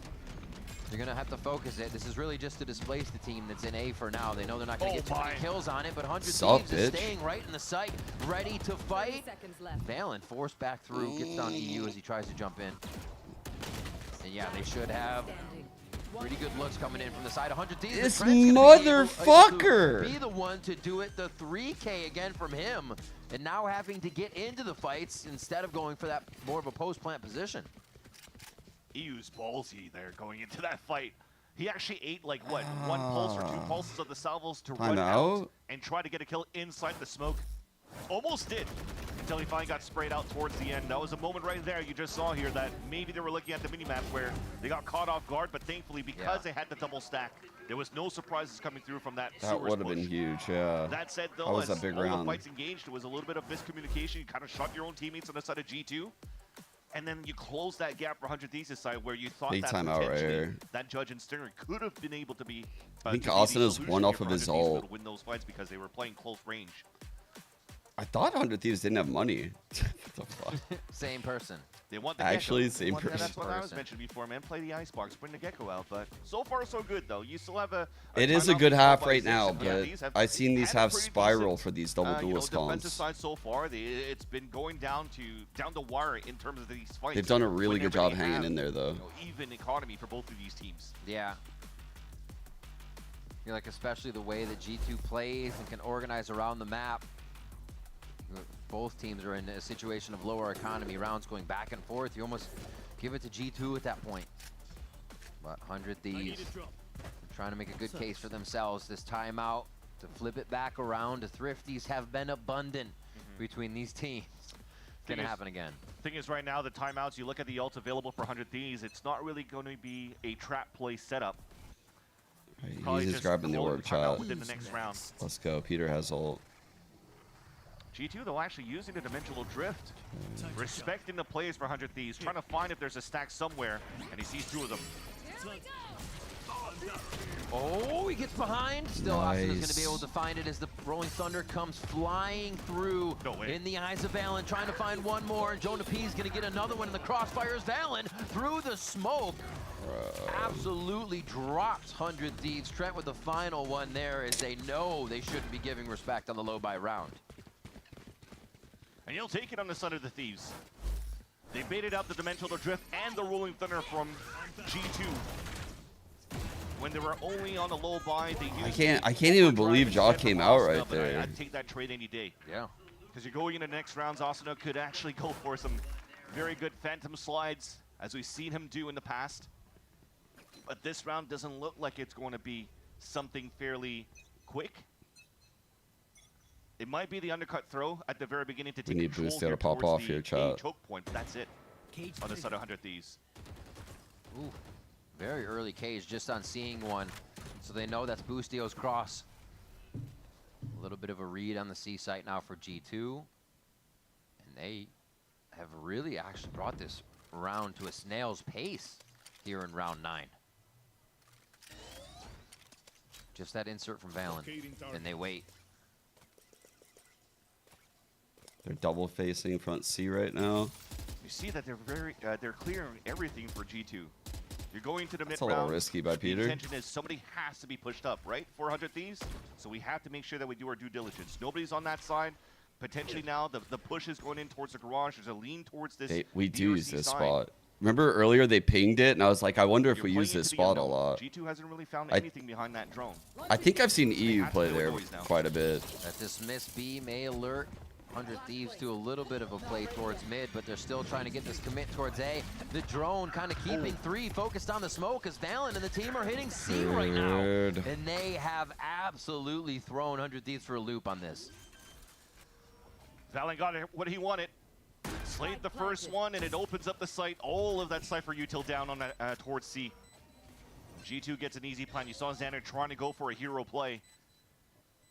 They're going to have to focus it. This is really just to displace the team that's in A for now. They know they're not going to get too many kills on it, but 100 Sup, Thieves is bitch? staying right in the site, ready to fight. Valen forced back through, gets down EU as he tries to jump in. And yeah, they should have pretty good looks coming in from the side. 100 Thieves. This but Trent's gonna be able motherfucker! to be the one to do it. The 3K again from him. And now having to get into the fights instead of going for that more of a post-plant position. EU's ballsy there going into that fight. He actually ate like what, 1 pulse or 2 pulses of the salvos to run out Timeout? and try to get a kill inside the smoke. Almost did until he finally got sprayed out towards the end. That was a moment right there you just saw here that maybe they were looking at the minimap where they got caught off guard, but thankfully because they had the double stack, there was no surprises coming through from that. That would have been huge, yeah. That said, though, that was as a big all the round. fights engaged, it was a little bit of miscommunication. You kind of shot your own teammates on the side of G2. And then you close that gap for 100 Thesis side where you thought Big that timeout right potentially here. that Judge and Stinger could have been able to be I think to be Austin the has solution one here off for of his 100 Thieves, ult. to win those fights because they were playing close range. I thought 100 Thieves didn't have money. What the fuck? Same person. They want the Actually, gecko. same That's person. what I was mentioned before, man. Play the icebox, bring the gecko out. But so far, so good, though. You still have a It is a timeout good control half by right 6, now, and yeah, but these have I've seen these had a halves pretty spiral decent, for these double duelist defensive comps. side so far. It's been going down the wire in terms of these fights. They've done a really good whenever job they hanging have, in there, though. Even economy for both of these teams. Yeah. You're like, especially the way that G2 plays and can organize around the map. Both teams are in a situation of lower economy, rounds going back and forth. You almost give it to G2 at that point. But 100 Thieves trying to make a good case for themselves this timeout to flip it back around. The Thrifties have been abundant between these teams. It's going to happen again. Thing is, right now, the timeouts, you look at the ult available for 100 Thieves, it's not really going to be a trap play setup. He's just grabbing the calling orb timeout chat. within the next round. Let's go. Peter has ult. G2, though, actually using the dimensional drift. Respecting the plays for 100 Thieves, trying to find if there's a stack somewhere, and he sees 2 of them. Oh, he gets behind. Still, Austin is going to be Nice. able to find it as the Rolling Thunder comes flying through in the eyes of Valen, trying to find one more, and Jonah P is going to get another one in the crossfires. Valen through the smoke. Absolutely drops 100 Thieves. Trent with the final one there as they know they shouldn't be giving respect on the low buy round. And you'll take it on the side of the Thieves. They baited out the Dimensional Drift and the Rolling Thunder from G2. When they were only on the low buy, they used I can't even believe Jaw came out right there. I'd take that trade any day. Yeah. Because you're going into the next rounds, Asuna could actually go for some very good Phantom slides, as we've seen him do in the past. But this round doesn't look like it's going to be something fairly quick. It might be the undercut throw at the very beginning to take We need control Boosty to here pop towards off the here, A chat. choke point, but that's it on the side of 100 Thieves. Ooh, very early cage just on seeing one. So they know that's Boostio's cross. A little bit of a read on the C site now for G2. And they have really actually brought this round to a snail's pace here in round 9. Just that insert from Valen, and they wait. They're double facing front C right now. You see that they're clearing everything for G2. You're going to the That's mid a little round. risky by The Peter. intention is somebody has to be pushed up, right? 400 Thieves. So we have to make sure that we do our due diligence. Nobody's on that side. Potentially now the push is going in towards the garage. There's a lean towards this. We do use BRC this side. spot. Remember earlier they pinged it, and I was like, I wonder if we use this spot a lot. G2 hasn't really found I- anything behind that drone. I think I've seen EU play there quite a bit. That dismiss B may alert 100 Thieves to a little bit of a play towards mid, but they're still trying to get this commit towards A. The drone kind of keeping 3 focused on the smoke as Valen and the team are hitting C right now. Good. And they have absolutely thrown 100 Thieves for a loop on this. Valen got what he wanted. Slayed the first one, and it opens up the site. All of that Cypher util down on towards C. G2 gets an easy plan. You saw Xander trying to go for a hero play.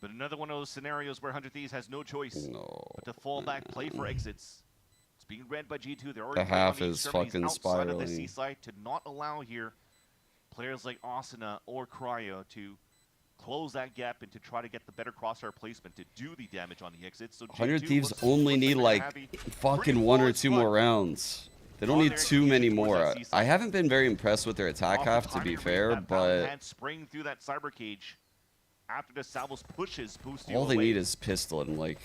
But another one of those scenarios where 100 Thieves has no choice but to fall back, play for exits. It's being read by G2. They're already The half playing on is extremities fucking outside of the spiraling. C side to not allow here players like Asuna or Cryo to close that gap and to try to get the better crosshair placement to do the damage on the exit. So 100 G2 Thieves looks only need they're like gonna have a fucking pretty 1 or flawless 2 run. more rounds. They don't On need their too many execution towards more. that C side. I haven't been very impressed with their attack Off half, the to be timing fair, rate that Valen but had spraying through that cyber cage after the Salvos pushes Boostio all they away. need is pistol, and like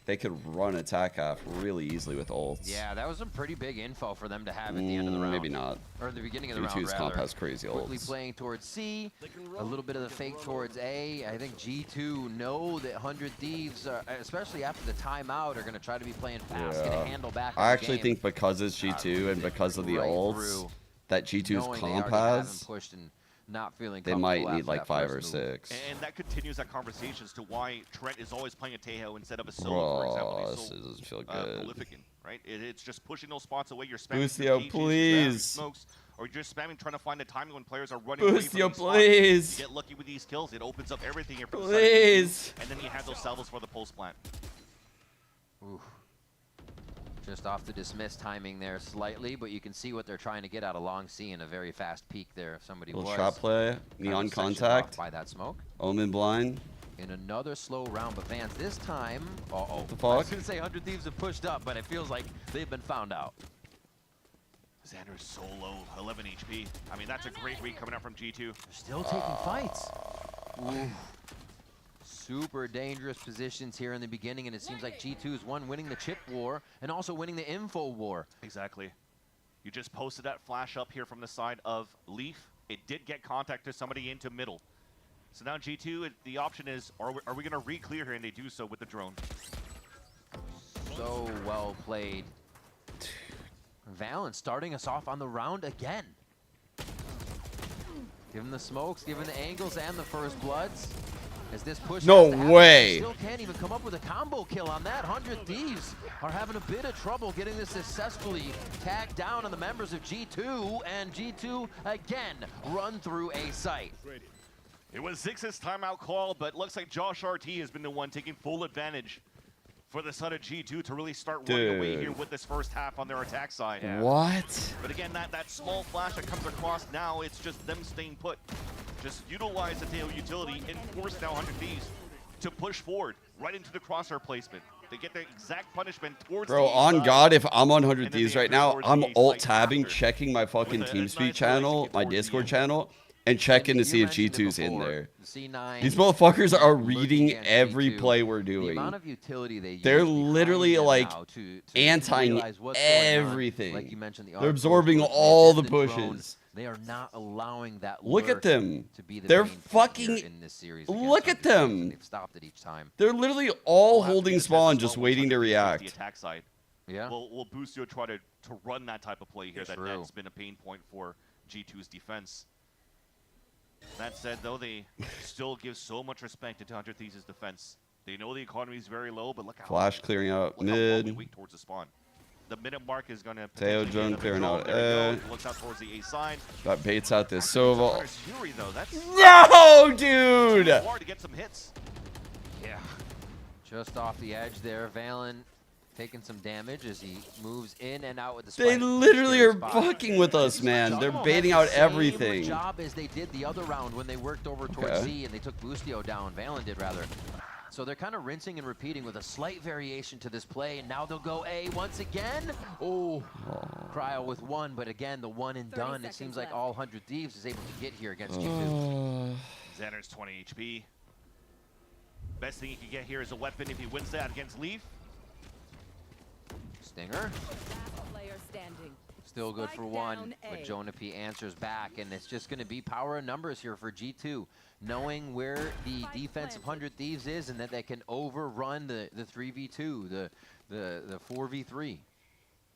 they could run attack half really easily with ults. Yeah, that was some pretty big info for them to have at the end of the round. Maybe not. Or the beginning of the round, G2's comp rather. has crazy Quickly ults. playing towards C, a little bit of the fake towards A. I think G2 know that 100 Thieves, especially after the timeout, are going to try to be playing fast, get a handle back on I the actually game. think because it's G2 and because of the right ults through, that G2's knowing they comp already have him has, pushed and not feeling they comfortable might after need like that 5 or first move. 6. And that continues that conversation as to why Trent is always playing a Tejo instead of a Solo, for example. Bro, He's this so, doesn't feel good. prolific in, right? It's just pushing those spots away. You're spamming Boostio, your cages, you're spamming please. smokes, or you're just spamming trying to find the timing when players are running away from Boostio, these spots. please. You get lucky with these kills. It opens up everything here for the Please. side of G2, and then you have those salvos for the post plant. Ooh. Just off the dismiss timing there slightly, but you can see what they're trying to get out of long C in a very fast peak there. If somebody Little was shot play, kind neon of sectioned contact. off by that smoke. Omen blind. In another slow round, but Vans this time, The I fuck? was gonna say 100 Thieves have pushed up, but it feels like they've been found out. Xander's so low, 11 HP. I mean, that's a great read coming out from G2. Still taking fights. Ooh. Super dangerous positions here in the beginning, and it seems like G2 is one winning the chip war and also winning the info war. Exactly. You just posted that flash up here from the side of Leaf. It did get contact to somebody into middle. So now G2, the option is, are we going to re-clear here? And they do so with the drone. So well played. Valen starting us off on the round again. Given the smokes, given the angles, and the first bloods. As this push No has to happen, way. they still can't even come up with a combo kill on that. 100 Thieves are having a bit of trouble getting this successfully tagged down on the members of G2, and G2 again run through a site. It was Zix's timeout call, but looks like Josh RT has been the one taking full advantage for the side of G2 to really start running away here with this first half on their attack side. What? But again, that small flash that comes across now, it's just them staying put. Just utilize the tail utility and force now 100 Thieves to push forward right into the crosshair placement. They get the exact punishment towards Bro, the on side. God, if I'm on 100 And then Thieves they right now, towards I'm the alt site tabbing, after. checking my fucking With a TeamSpeak nice channel, release my towards the Discord end. channel, and checking to see if G2's in there. These motherfuckers are reading every play we're doing. They're literally like anti-ing everything. They're absorbing all the pushes. They are not allowing that. Look at them. To be the They're main point fucking. here in this series Look at them. They've stopped it each time. They're literally all holding spawn, just waiting to The react. attack side. Yeah. Will Boostio try to run that type of play here? That's been a pain point for G2's defense. That said, though, they still give so much respect to 200 Thieves' defense. They know the economy is very low, but look how Flash clearing out look how well they mid. weak towards the spawn. The minute mark is going to Teo drone clearing out. Looks out towards the A side. That baits out this Sova. Fury, though. That's No, dude. hard to get some hits. Yeah. Just off the edge there, Valen taking some damage as he moves in and out with the They spike. literally are fucking with us, man. They're baiting out everything. Same job as they did the other round when they worked over towards C and they took Boostio down. Valen did rather. So they're kind of rinsing and repeating with a slight variation to this play, and now they'll go A once again. Oh, Cryo with one, but again, the one and done. It seems like all 100 Thieves is able to get here against G2. Xander's 20 HP. Best thing he can get here is a weapon if he wins that against Leaf. Stinger. Still good for one, but Jonah P answers back, and it's just going to be power in numbers here for G2, knowing where the defensive 100 Thieves is and that they can overrun the 3v2, the 4v3.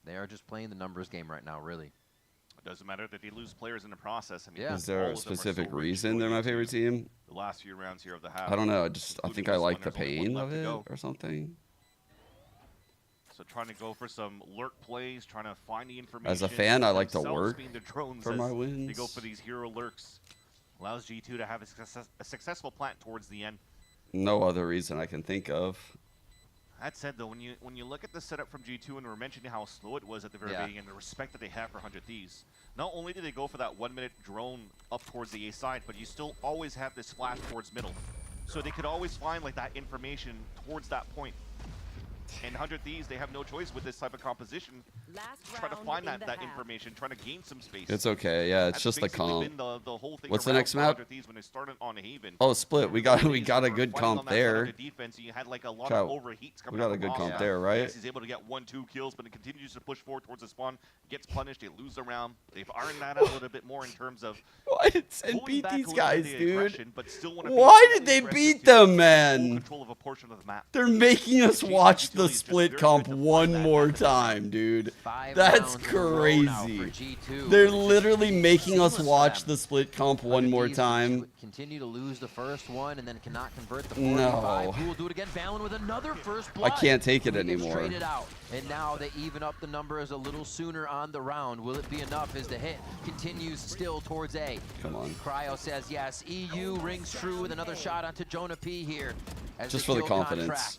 They are just playing the numbers game right now, really. It doesn't matter that they lose players in the process. I mean, Is there all a of them are specific so reason they're my favorite team? The last few rounds here of the half. I don't know. I think I like the There's only one pain left of to it go. or something. So trying to go for some lurk plays, trying to find the information. As a fan, I like to themselves work being the drones for as my wins. They go for these hero lurks. Allows G2 to have a successful plant towards the end. No other reason I can think of. That said, though, when you look at the setup from G2 and we're mentioning how slow it was at the very beginning and the respect that they have for 100 Thieves, not only did they go for that 1 minute drone up towards the A side, but you still always have this flash towards middle. So they could always find like that information towards that point. And 100 Thieves, they have no choice with this type of composition. Try to find that information, trying to gain some space. It's okay. Yeah, it's That's just the basically comp. been the whole thing What's the around next map? 100 Thieves when they started on Haven. Oh, split. We got a good Fighting comp on that side there. of the defense, you had like a lot Chow. of overheats coming We got out a good from comp Oscar. there, right? Yes, he's able to get 1-2 kills, but it continues to push forward towards the spawn. Gets punished. They lose the round. They've ironed that out a little bit more in terms of Why did Sen pulling beat back these a little bit guys, of the dude? aggression, but still wanna be Why really did they aggressive beat to them, full man? control of a portion of the map. They're making us watch the split comp one more time, dude. That's crazy. They're literally making us watch the split comp one more time. Continue to lose the first one and then cannot convert the 4v5. No. Who will do it again? Valen with another first I blood. can't take it He gets anymore. traded out. And now they even up the numbers a little sooner on the round. Will it be enough as the hit continues still towards A? Come on. Cryo says yes. EU rings true with another shot onto Jonah P here. As Just for the kill confidence. contract.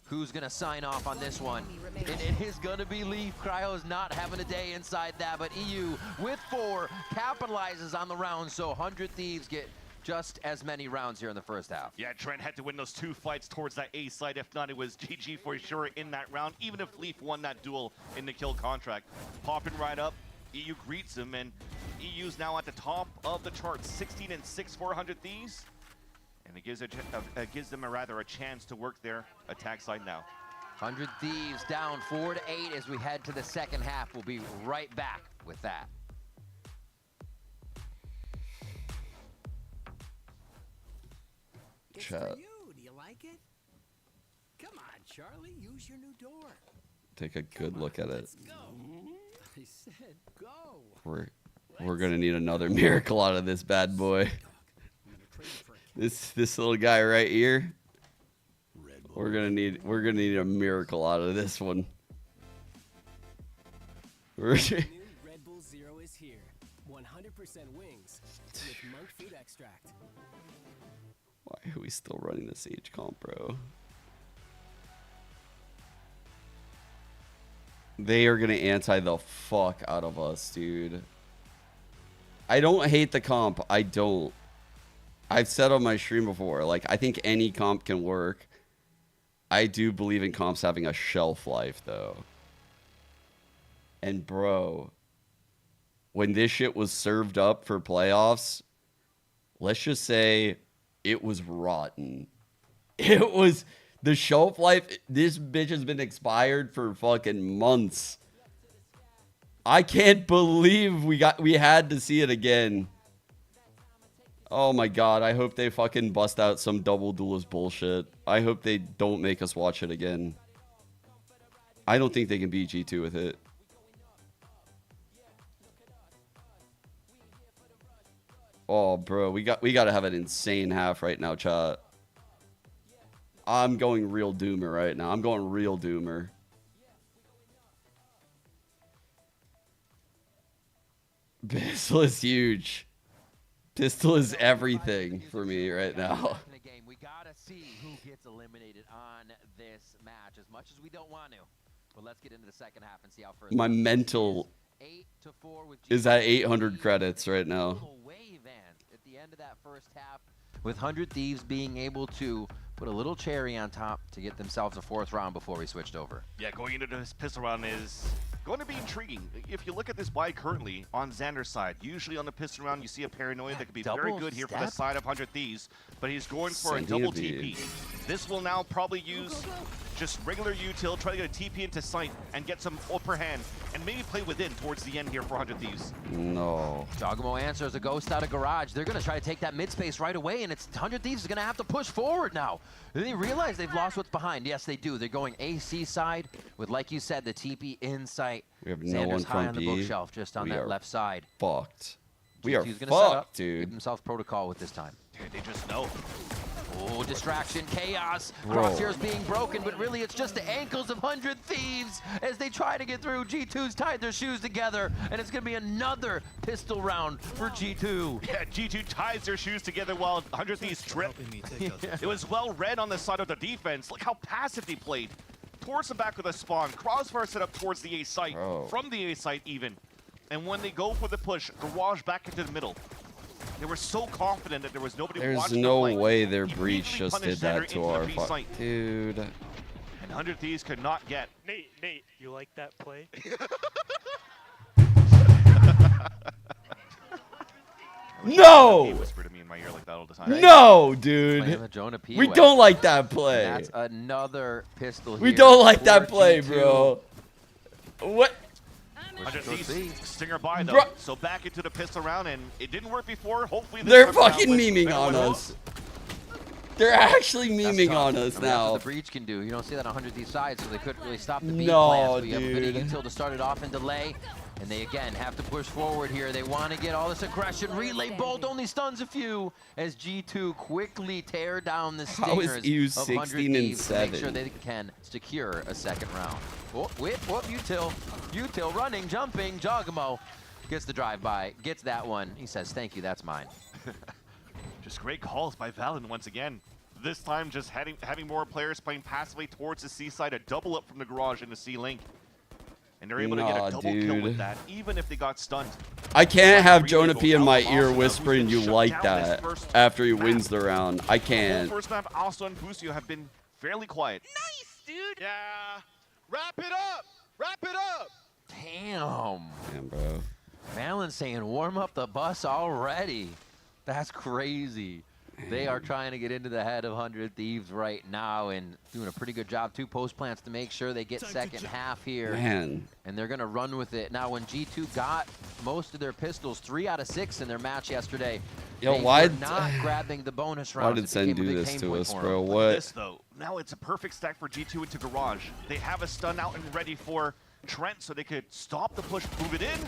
Who's going to sign off on this one? And it is going to be Leaf. Cryo's not having a day inside that, but EU with 4 capitalizes on the round, so 100 Thieves get just as many rounds here in the first half. Yeah, Trent had to win those 2 fights towards that A side. If not, it was GG for sure in that round, even if Leaf won that duel in the kill contract. Popping right up, EU greets him, and EU's now at the top of the charts, 16-6 for 100 Thieves. And it gives them a chance to work their attack side now. 100 Thieves down 4-8 as we head to the second half. We'll be right back with that. Chat. Do you like it? Come on, Charlie, use your new door. Take a good look at it. Go. I said go. We're gonna need another miracle out of this bad boy. This little guy right here. We're gonna need a miracle out of this one. Red Bull Zero is here. 100% wings with monk food extract. Why are we still running the Sage comp, bro? They are gonna anti the fuck out of us, dude. I don't hate the comp. I don't. I've said on my stream before, like, I think any comp can work. I do believe in comps having a shelf life, though. And, bro, when this shit was served up for playoffs, let's just say it was rotten. It was the shelf life. This bitch has been expired for fucking months. I can't believe we had to see it again. Oh my god, I hope they fucking bust out some double duelist bullshit. I hope they don't make us watch it again. I don't think they can beat G2 with it. Oh, bro, we got to have an insane half right now, chat. I'm going real doomer right now. I'm going real doomer. Pistol is huge. Pistol is everything for me right now. We gotta see who gets eliminated on this match, as much as we don't want to. But let's get into the second half and see how first. My mental is at 800 credits right now. At the end of that first half, with 100 Thieves being able to put a little cherry on top to get themselves a fourth round before we switched over. Yeah, going into this pistol round is going to be intriguing. If you look at this buy currently on Xander's side, usually on the pistol round you see a paranoia that could be very good here for the side of 100 Thieves, but he's going for a double TP. This will now probably use just regular util, try to get a TP into sight and get some upper hand and maybe play within towards the end here for 100 Thieves. No. Jogamo answers a ghost out of garage. They're going to try to take that mid space right away, and it's 100 Thieves is going to have to push forward now. They realize they've lost what's behind. Yes, they do. They're going AC side with, like you said, the TP in sight. We have no Xander's one high from on the B. bookshelf, just on that left side. Fucked. We are He's gonna set up, fucked, dude. Give himself protocol with this time. They just know. Oh, distraction, chaos. Bro. Crosshairs being broken, but really it's just the ankles of 100 Thieves as they try to get through. G2's tied their shoes together, and it's going to be another pistol round for G2. Yeah, G2 ties their shoes together while 100 Thieves trip. It was well read on the side of the defense. Look how passive they played. Towards the back of the spawn. Crossfire set up towards the A site. From the A site even. And when they go for the push, Garage back into the middle. They were so confident that there was nobody There's watching no them play. way their He breach immediately just punished did that Xander to into our the B site. dude. And 100 Thieves could not get. Nate, you like that play? No! He whispered to me in my ear like that all the time. No, dude. Playing the Jonah P We way. don't like that play. That's another pistol We here don't like that for play, G2. bro. What? 100 Thieves stinger by though. Bro. So back into the pistol round, and it didn't work before. Hopefully this They're time around fucking with memeing better on results. us. They're actually That's memeing tough. on us I mean, that's now. what the breach can do. You don't see that on 100 Thieves side, so they couldn't really stop the beat No, plans. But you have a bit of dude. util to start it off and delay. And they again have to push forward here. They want to get all this aggression. Relay bolt only stuns a few as G2 quickly tear down the How is stingers EU of 100 16 and Thieves to make sure 7? they can secure a second round. Whoop, whip, whoop, util running, jumping. Jogamo gets the drive-by, gets that one. He says, thank you, that's mine. Just great calls by Valen once again. This time just having more players playing passively towards the C side, a double up from the garage in the C link. And they're able to get Nah, a double kill with dude. that, even if they got stunned. I can't have Relay Jonah goes P in out my of ear Austin, whispering who's you been shut like down this that first after he map. wins the round. I The can't. whole first map, Alsto and Busio have been fairly quiet. Nice, dude. Yeah. Wrap it up. Wrap it up. Damn. Damn, bro. Valen saying warm up the bus already. That's crazy. They are trying to get into the head of 100 Thieves right now and doing a pretty good job. 2 post plants to make sure they get second half here. Man. And they're going to run with it. Now, when G2 got most of their pistols, 3 out of 6 in their match yesterday, Yo, they why were not grabbing the bonus rounds. Why did It Sen became a do big this pain to point us, for bro? them. What? This though, now it's a perfect stack for G2 into Garage. They have a stun out and ready for Trent so they could stop the push, move it in.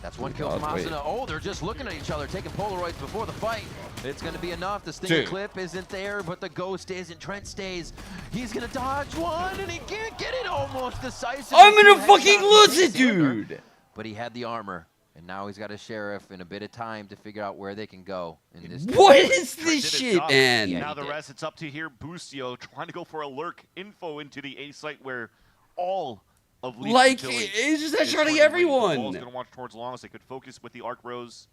That's one kill from God, wait. Asuna. Oh, they're just looking at each other, taking Polaroids before the fight. It's going to be enough. The stinger Dude. clip isn't there, but the ghost isn't. Trent stays. He's going to dodge one, and he can't get it almost decisively. I'm gonna 2 fucking headshots lose it, from Xander. dude. But he had the armor, and now he's got a sheriff and a bit of time to figure out where they can go in this. What game. is Trent this did his shit, job. man? Yeah, Now he the did. rest, it's up to here. Busio trying to go for a lurk info into the A site where all of Leaf's Like, utility it's just is headshotting going everyone. The ball's going to watch towards long as they could focus with the arc rows.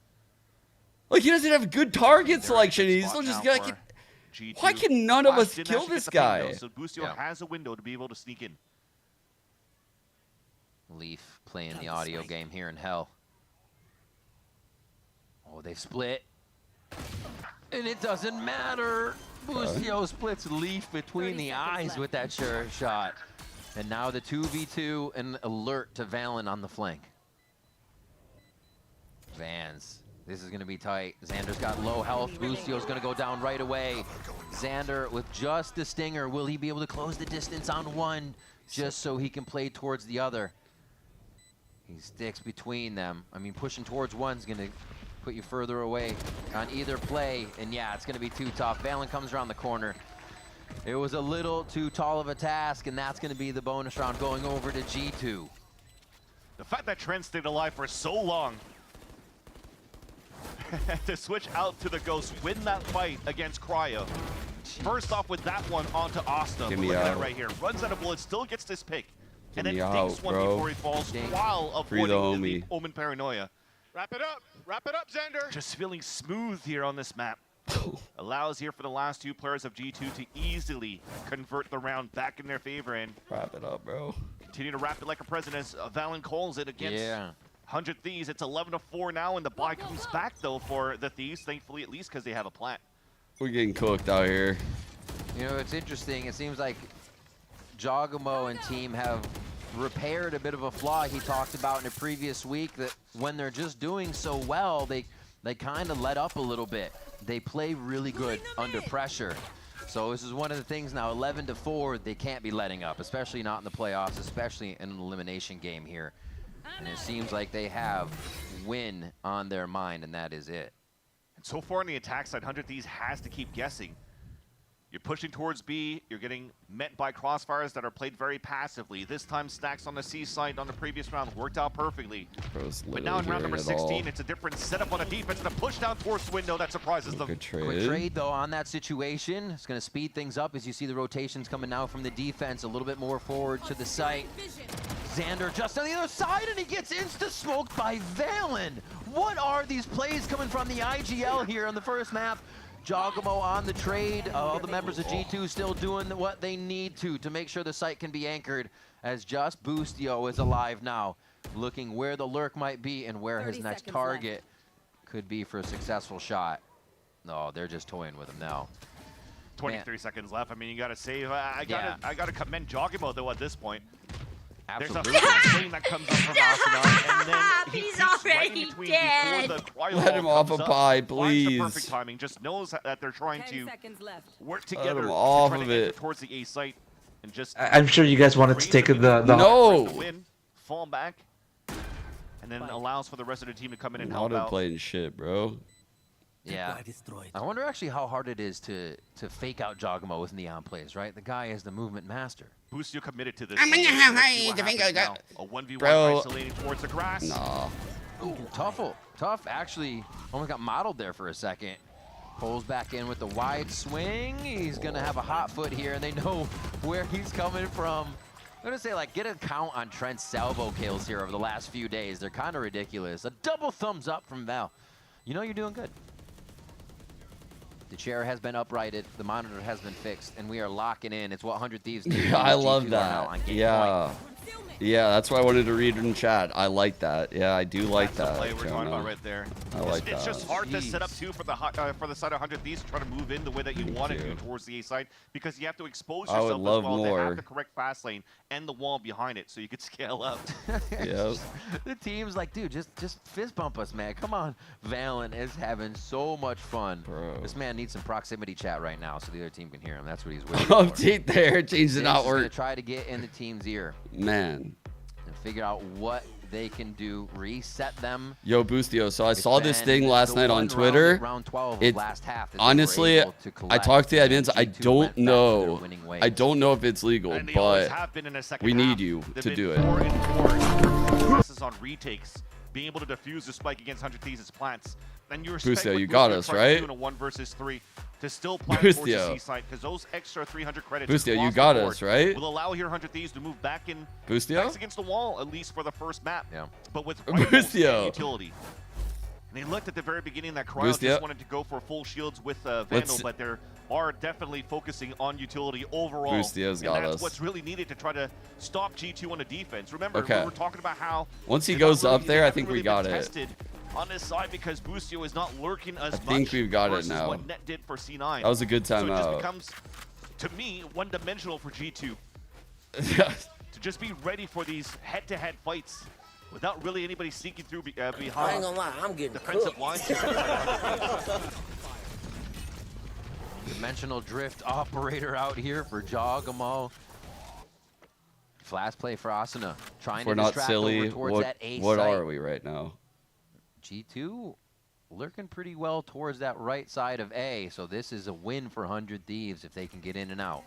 Like, he doesn't have good target selection. He's Spot still just now got. for G2. Why can none of Flash us didn't kill actually this get the ping, guy? though, so Busio has a window to be able to sneak in. Leaf playing the audio game here in hell. Oh, they've split. And it doesn't matter. Boostio splits Leaf between the eyes with that sure shot. And now the 2v2 and alert to Valen on the flank. Vans. This is going to be tight. Xander's got low health. Boostio's going to go down right away. Xander with just the stinger. Will he be able to close the distance on one just so he can play towards the other? He sticks between them. I mean, pushing towards one's going to put you further away on either play. And yeah, it's going to be too tough. Valen comes around the corner. It was a little too tall of a task, and that's going to be the bonus round going over to G2. The fact that Trent stayed alive for so long to switch out to the Ghost, win that fight against Cryo. First off with that one onto Asta. Get me Look at out. that right here. Runs out of bullets, still gets this pick. Get And then me dinks out, one bro. before he falls Dink. while Free the avoiding the homie. Omen Paranoia. Wrap it up. Wrap it up, Xander. Just feeling smooth here on this map. Allows here for the last two players of G2 to easily convert the round back in their favor and Wrap it up, bro. continue to wrap it like a president as Valen calls it against 100 Thieves. It's 11-4 now, and the buy comes back, though, for the Thieves, thankfully, at least, because they have a plant. We're getting cooked out here. You know, it's interesting. It seems like Jogamo and team have repaired a bit of a flaw he talked about in a previous week, that when they're just doing so well, they kind of let up a little bit. They play really good under pressure. So this is one of the things now, 11-4, they can't be letting up, especially not in the playoffs, especially in an elimination game here. And it seems like they have win on their mind, and that is it. And so far on the attack side, 100 Thieves has to keep guessing. You're pushing towards B, you're getting met by crossfires that are played very passively. This time Stacks on the C side on the previous round worked out perfectly. But now in round number 16, it's a different setup on a defense and a push down towards the window that surprises them. Quick trade though on that situation. It's going to speed things up as you see the rotations coming now from the defense, a little bit more forward to the site. Xander just on the other side, and he gets insta-smoked by Valen. What are these plays coming from the IGL here on the first map? Jogamo on the trade. All the members of G2 still doing what they need to make sure the site can be anchored, as just Boostio is alive now, looking where the lurk might be and where his next target could be for a successful shot. No, they're just toying with him now. 23 seconds left. I mean, you got to save. I gotta commend Jogamo though at this point. Absolutely. There's a thing that comes up from Asuna, and then He's already dead. Let him off a pie, please. The perfect timing. Just knows that they're trying to work Let together him to off try of to enter it. towards the A site and just. I'm sure you guys wanted to take the No. Win, fall back, and then allows for the rest of the team to come in and help Not out. playing shit, bro. Yeah. I wonder actually how hard it is to fake out Jogamo with Neon plays, right? The guy is the movement master. Boostio committed to this. I'm gonna have Let's see what happens now. A 1v1 isolating towards the grass. Nah. Ooh, tough actually almost got modeled there for a second. Pulls back in with the wide swing. He's gonna have a hot foot here, and they know where he's coming from. I'm gonna say, like, get a count on Trent's salvo kills here over the last few days. They're kind of ridiculous. A double thumbs up from Val. You know you're doing good. The chair has been uprighted, the monitor has been fixed, and we are locking in. It's what 100 Thieves do. Yeah, I love that. Yeah. Yeah, that's why I wanted to read in chat. I like that. Yeah, I do like That's that. the play we're talking Jonah. about right there. I like It's that. just hard to set up too for the side of 100 Thieves to try to move in the way that you want to do towards the A side, because you have to expose I would yourself love as well. They more. have the correct fast lane and the wall behind it, so you could scale up. Yep. The team's like, dude, just fist bump us, man. Come on. Valen is having so much fun. Bro. This man needs some proximity chat right now so the other team can hear him. That's what he's waiting Update there. Change the This not is gonna work. try to get in the team's ear Man. and figure out what they can do, reset them. Yo, Boostio. So I It's saw this been thing last the night on one Twitter. round 12 of It last half that they were honestly, able to I collect, talked to the and admins. I G2 don't went back to their know. winning ways. I don't know if it's legal, And they always but have been in the second we half. need you They've to been do it. 4 and 4. Passes on retakes, being able to defuse the spike against 100 Thieves' plants. Then you respect Boostio, what you got Boostio us, tried to right? do in a 1 versus 3 to still plant towards the Boostio. C side, because those extra 300 credits Boostio, you across the got board us, right? will allow here 100 Thieves to move back in Boostio? backs against the wall, at least for the first map. Yeah. But with Boostio. rifles and utility. And they looked at the very beginning that Cryo Boostio. just wanted to go for full shields with Vandal, Let's- but they are definitely focusing on utility overall. Boostio's and got that's us. what's really needed to try to stop G2 on the defense. Remember, Okay. we were talking about how Once he they're goes not up really- there, they I haven't think we really got been it. tested on this side because Boostio is not lurking as much. I think we've got it versus now. What Net did for C9. That was a good So it timeout. just becomes, to me, one-dimensional for G2. To just be ready for these head-to-head fights without really anybody sneaking through behind. I ain't gonna lie, I'm getting defensive cooked. lines. Dimensional drift operator out here for Jogamo. Flash play for Asuna. Trying If we're to not distract silly, over towards that A what site. are we right now? G2 lurking pretty well towards that right side of A, so this is a win for 100 Thieves if they can get in and out.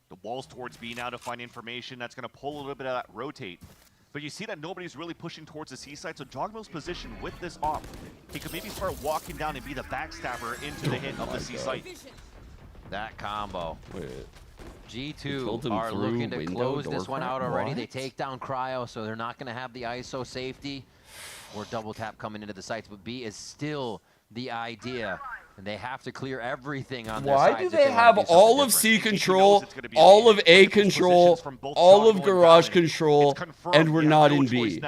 The walls towards B now to find information. That's going to pull a little bit of that rotate. But you see that nobody's really pushing towards the C side, so Jogmo's position with this op, he could maybe start walking down and be the backstabber into the hit of the C site. That combo. Wait. G2 him are through looking to window, close door this one crack? out already. What? They take down Cryo, so they're not going to have the ISO safety or double tap coming into the sites, but B is still the idea. And they have to clear everything on their Why sides do if they wanna have do something all of different. C control, all of A control, all of garage control, and we're not in B?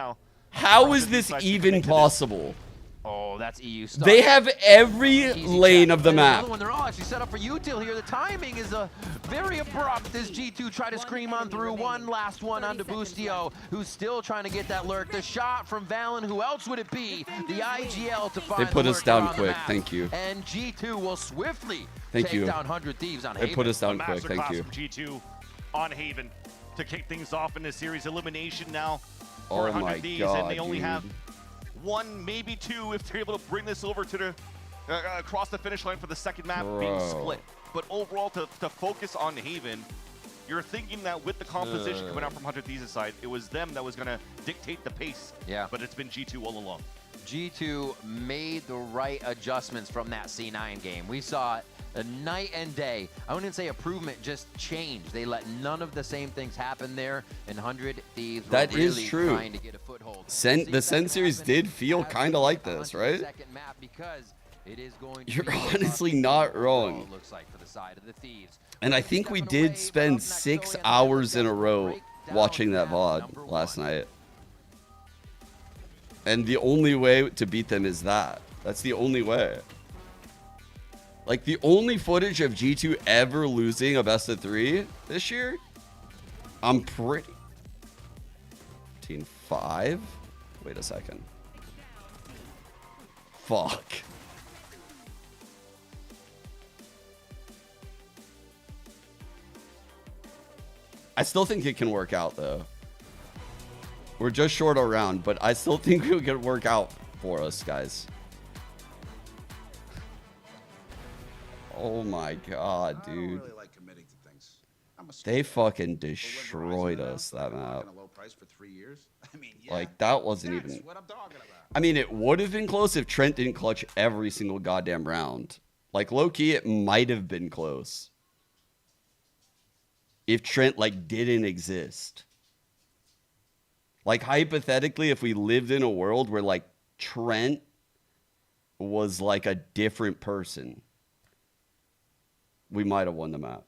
How is this even possible? Oh, that's EU stuff. They have every lane of the And map. another one, they're all actually set up for util here. The timing is very abrupt as G2 try to scream on through. One last one onto Boostio, who's still trying to get that lurk. The shot from Valen, who else would it be? The IGL to find They put the us lurker down on the quick. map. Thank you. And G2 will swiftly Thank take you. down 100 Thieves on They Haven. put us down A quick. Thank masterclass you. from G2 on Haven to kick things off in this series. Elimination now Oh for 100 my Thieves, God, and they only dude. have one, maybe two, if they're able to bring this over to the across the finish line for the second map being Bro. split. But overall, to focus on Haven, you're thinking that with the composition coming out from 100 Thieves' side, it was them that was going to dictate the pace. Yeah. But it's been G2 all along. G2 made the right adjustments from that C9 game. We saw it a night and day. I wouldn't say improvement, just change. They let none of the same things happen there, and 100 Thieves were That is really true. trying to get a foothold. The Sen series did feel kind of like this, right? Second map because it is going to You're be honestly not wrong. looks like for the side of the Thieves. And I think we did spend 6 hours in a row watching that VOD last night. And the only way to beat them is that. That's the only way. Like, the only footage of G2 ever losing a best of 3 this year, I'm pretty... 15-5? Wait a second. Fuck. I still think it can work out, though. We're just short a round, but I still think it could work out for us, guys. Oh my god, dude. They fucking destroyed us, that map. Like, that wasn't even... I mean, it would have been close if Trent didn't clutch every single goddamn round. Like, low-key, it might have been close. If Trent, like, didn't exist. Like, hypothetically, if we lived in a world where, like, Trent was, like, a different person, we might have won the map.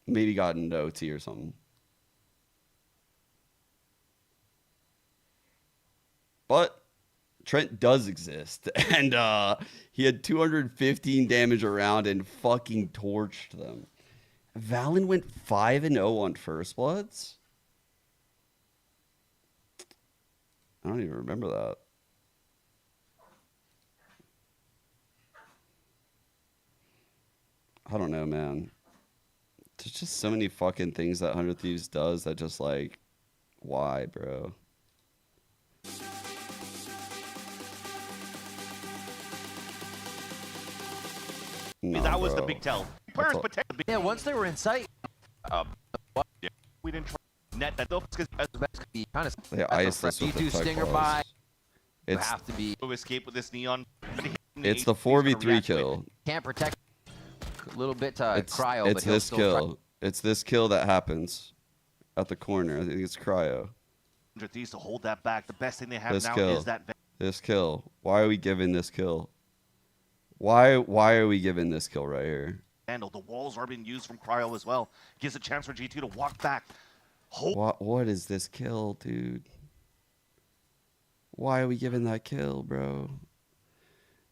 Maybe gotten to OT or something. But Trent does exist. And he had 215 damage around and fucking torched them. Valen went 5-0 on First Bloods? I don't even remember that. I don't know, man. There's just so many fucking things that 100 Thieves does that just like, why, bro? No, that was the bro. big tell. Players potential. Yeah, once they were in sight, we didn't try net that though because kind of They iced us with the G2 tech stinger balls. by. You It's have to be. to escape with this neon. it's the 4v3 kill. Can't protect a little bit to It's Cryo, but it's he'll this still kill. It's this kill that happens at the corner. I think it's Cryo. 100 Thieves to hold that back. The best thing they have This now kill. is that This kill. Why are we giving this kill? Why are we giving this kill right here? handle. The walls are being used from Cryo as well. Gives a chance for G2 to walk back. Hold. What is this kill, dude? Why are we giving that kill, bro?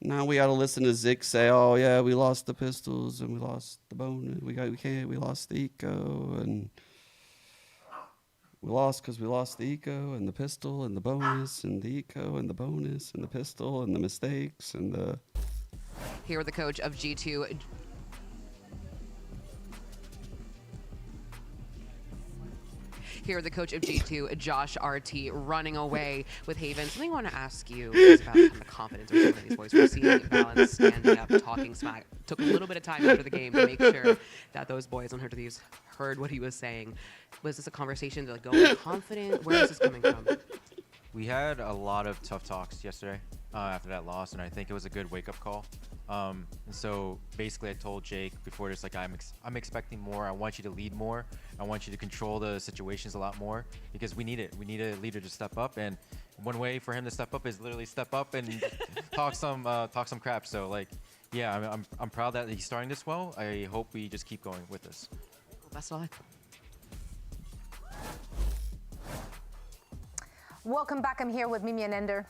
Now we gotta listen to Zix say, "Oh yeah, we lost the pistols and we lost the bonus. We lost the eco and we lost because we lost the eco and the pistol and the bonus and the eco and the bonus and the pistol and the mistakes and the." Here, the coach of G2. Here, the coach of G2, Josh RT, running away with Haven. Something I want to ask you is about kind of the confidence of some of these boys. We're seeing Balance standing up, talking smack. Took a little bit of time after the game to make sure that those boys on 100 Thieves heard what he was saying. Was this a conversation to go confident? Where is this coming from? We had a lot of tough talks yesterday after that loss, and I think it was a good wake-up call. And so basically I told Jake before this, like, I'm expecting more. I want you to lead more. I want you to control the situations a lot more because we need it. We need a leader to step up, and one way for him to step up is literally step up and talk some crap. So, like, yeah, I'm proud that he's starting this well. I hope we just keep going with this. Best of luck. Welcome back. I'm here with Mimi and Ender.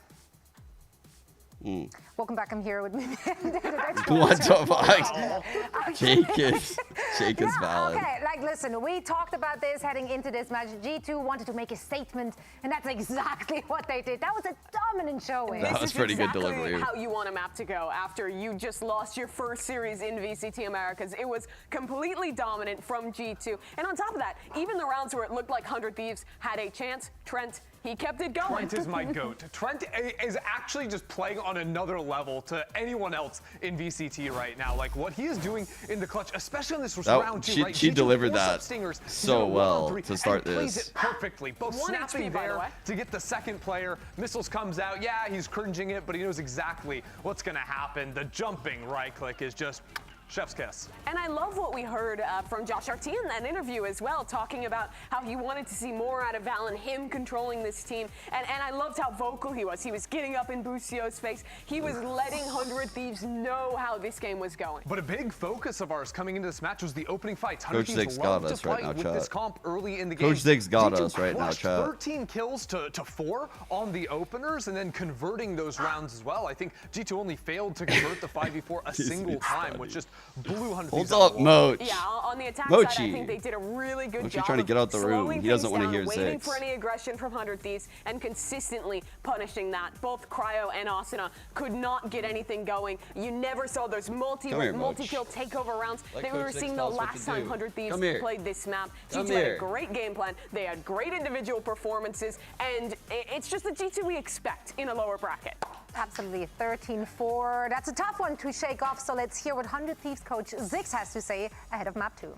Welcome back. I'm here with Mimi and Ender. What the fuck? Jake is valid. Okay, like, listen, we talked about this heading into this match. G2 wanted to make a statement, and that's exactly what they did. That was a dominant showing. That was pretty good delivery. How you want a map to go after you just lost your first series in VCT Americas. It was completely dominant from G2. And on top of that, even the rounds where it looked like 100 Thieves had a chance, Trent, he kept it going. Trent is my GOAT. Trent is actually just playing on another level to anyone else in VCT right now. Like, what he is doing in the clutch, especially on this round two, right? She delivered that Stingers, so well to start and plays this. it perfectly. Both snapping there to get the second player. Missiles comes out. Yeah, he's cringing it, but he knows exactly what's going to happen. The jumping right click is just chef's kiss. And I love what we heard from Josh RT in that interview as well, talking about how he wanted to see more out of Val and him controlling this team. And I loved how vocal he was. He was getting up in Bustio's face. He was letting 100 Thieves know how this game was going. But a big focus of ours coming into this match was the opening fights. Coach Ziggs got us right now, with chat. this comp early in the game. Coach Ziggs got us right now, chat. 13 kills to 4 on the openers and then converting those rounds as well. I think G2 only failed to convert the 5v4 a single time, which just blew 100 Thieves. Hold up, Moch. Yeah, on the attack Mochi. side, I think they did a really good job trying to get out the room. slowing He doesn't things want to down, hear waiting Ziggs. for any aggression from 100 Thieves and consistently punishing that. Both Cryo and Asuna could not get anything going. You never saw those multi-kill takeover rounds Let that we were Coach seeing Ziggs the tell us what last to time do. 100 Thieves Come here. played this map. Come G2 had here. a great game plan. They had great individual performances, and it's just the G2 we expect in a lower bracket. Absolutely, 13-4. That's a tough one to shake off, so let's hear what 100 Thieves coach Ziggs has to say ahead of map 2.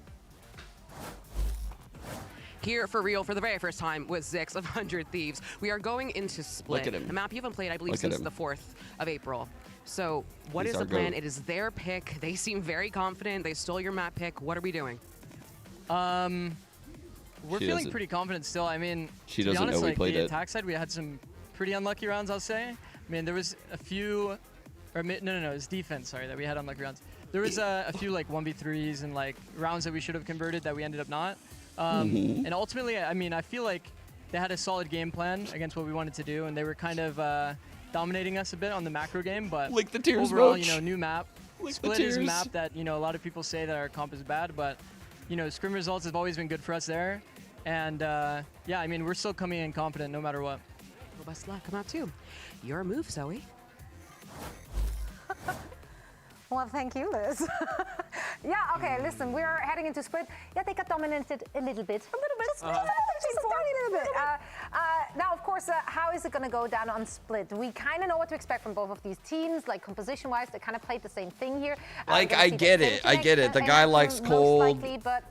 Here for real for the very first time with Zix of 100 Thieves. We are going into Split. Look at him. A map you haven't played, I believe, Look at since him. the 4th of April. So what He's is our the plan? goat. It is their pick. They seem very confident. They stole your map pick. What are we doing? We're She feeling doesn't. pretty confident still. I mean, She to be doesn't honest, know we like played the it. attack side, we had some pretty unlucky rounds, I'll say. I mean, there was a few, or no, it's defense, sorry, that we had unlucky rounds. There was a few like 1v3s and like rounds that we should have converted that we ended up not. And ultimately, I mean, I feel like they had a solid game plan against what we wanted to do, and they were kind of dominating us a bit on the macro game, but Lick the tears, overall, Roach. you know, new map. Lick the Split is a tears. map that, you know, a lot of people say that our comp is bad, but, you know, scrim results have always been good for us there. And, yeah, I mean, we're still coming in confident no matter what. Well, best of luck. Come out too. Your move, Zoe. Well, thank you, Liz. Yeah, okay, listen, we're heading into Split. Yeah, they got dominated a little bit. Just a tiny little bit. Now, of course, how is it going to go down on Split? We kind of know what to expect from both of these teams. Like, composition-wise, they kind of played the same thing here. Like, Gonna I see get the it. same I get it. The guy likes most cold. likely, but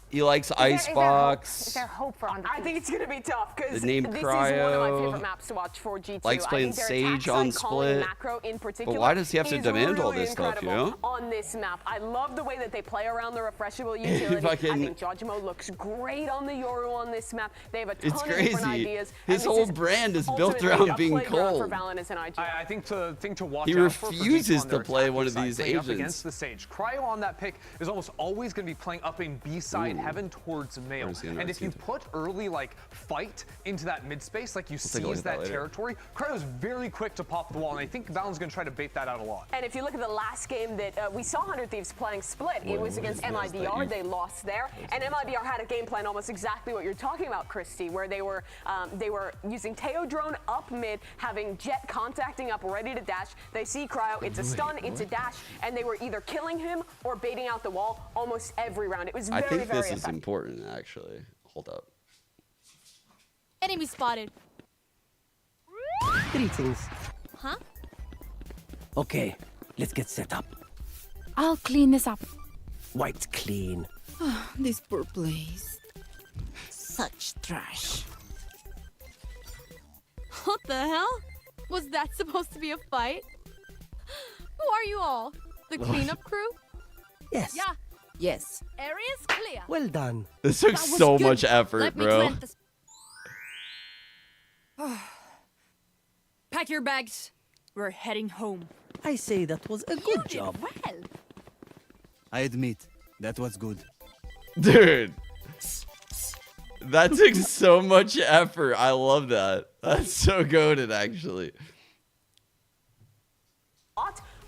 He likes is there hope? Is Icebox. there hope for Under I think it's going to be tough because The name this is one of my Cryo. favorite maps to watch for G2. Likes I playing think their attack Sage on side, calling Split. macro in particular, But why does he have to is demand all really this stuff, you incredible know? on this map. I love the way that they play around the refreshable utility. Fucking- I think Jojimo looks great on the Yoru on this map. They have a ton It's of different crazy. ideas. His and this whole is brand is built ultimately around a being playground for cold. Valorant and IG. I think to watch He out for refuses G2 on to their play attacking one of side, these playing up agents. against the Sage. Cryo on that pick is almost always going to be playing up in B side heaven towards male. And if you put early like fight into that mid space, like you seize that territory, Cryo's very quick to pop the wall, and I think Valen's going to try to bait that out a lot. And if you look at the last game that we saw 100 Thieves playing split, it was against MIBR. They lost there, and MIBR had a game plan almost exactly what you're talking about, Christy, where they were using Teo drone up mid, having Jet contacting up, ready to dash. They see Cryo, it's a stun, it's a dash, and they were either killing him or baiting out the wall almost every round. It was very, very this is effective. important, actually. Hold up. Enemy spotted. Greetings. Huh? Okay, let's get set up. I'll clean this up. White's clean. This poor place. Such trash. What the hell? Was that supposed to be a fight? Who are you all? The cleanup crew? Yes. Yeah. Yes. Area's clear. Well done. This took so much effort, Let me bro. plant this. Pack your bags. We're heading home. I say that was a good You job. did well. I admit, that was good. Dude. That took so much effort. I love that. That's so goated, actually.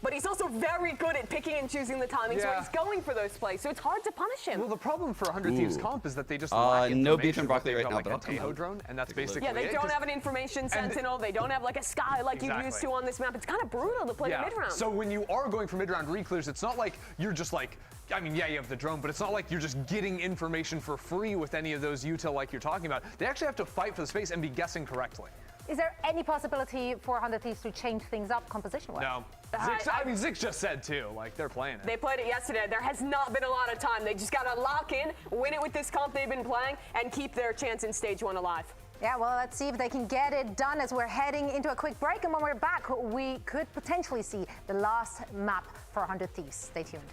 But he's also very good at picking and choosing the timings where he's going for those plays, so it's hard to punish him. Well, the problem for 100 Thieves comp is that they just no lack information beef and broccoli about right now, like but a I'll come Tahoe out. drone, and that's basically Yeah, they it. don't have an information sentinel. They don't have like a sky like you used to on this map. It's kind of brutal to play mid-round. So when you are going for mid-round reclears, it's not like you're just like, I mean, yeah, you have the drone, but it's not like you're just getting information for free with any of those util like you're talking about. They actually have to fight for the space and be guessing correctly. Is there any possibility for 100 Thieves to change things up composition-wise? No. I mean, Zix just said too, like they're playing it. They played it yesterday. There has not been a lot of time. They just got to lock in, win it with this comp they've been playing, and keep their chance in stage 1 alive. Yeah, well, let's see if they can get it done as we're heading into a quick break. And when we're back, we could potentially see the last map for 100 Thieves. Stay tuned.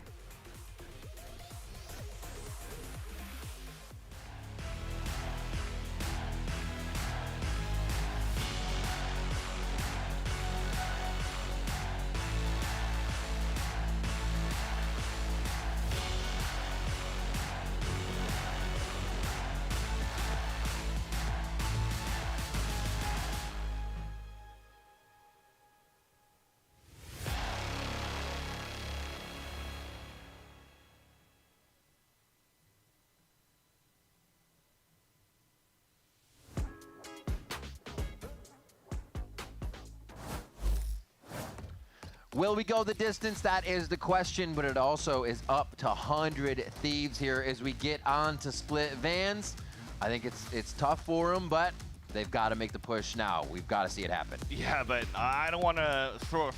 Will we go the distance? That is the question, but it also is up to 100 Thieves here as we get on to split Vans. I think it's tough for them, but they've got to make the push now. We've got to see it happen. Yeah, but I don't want to throw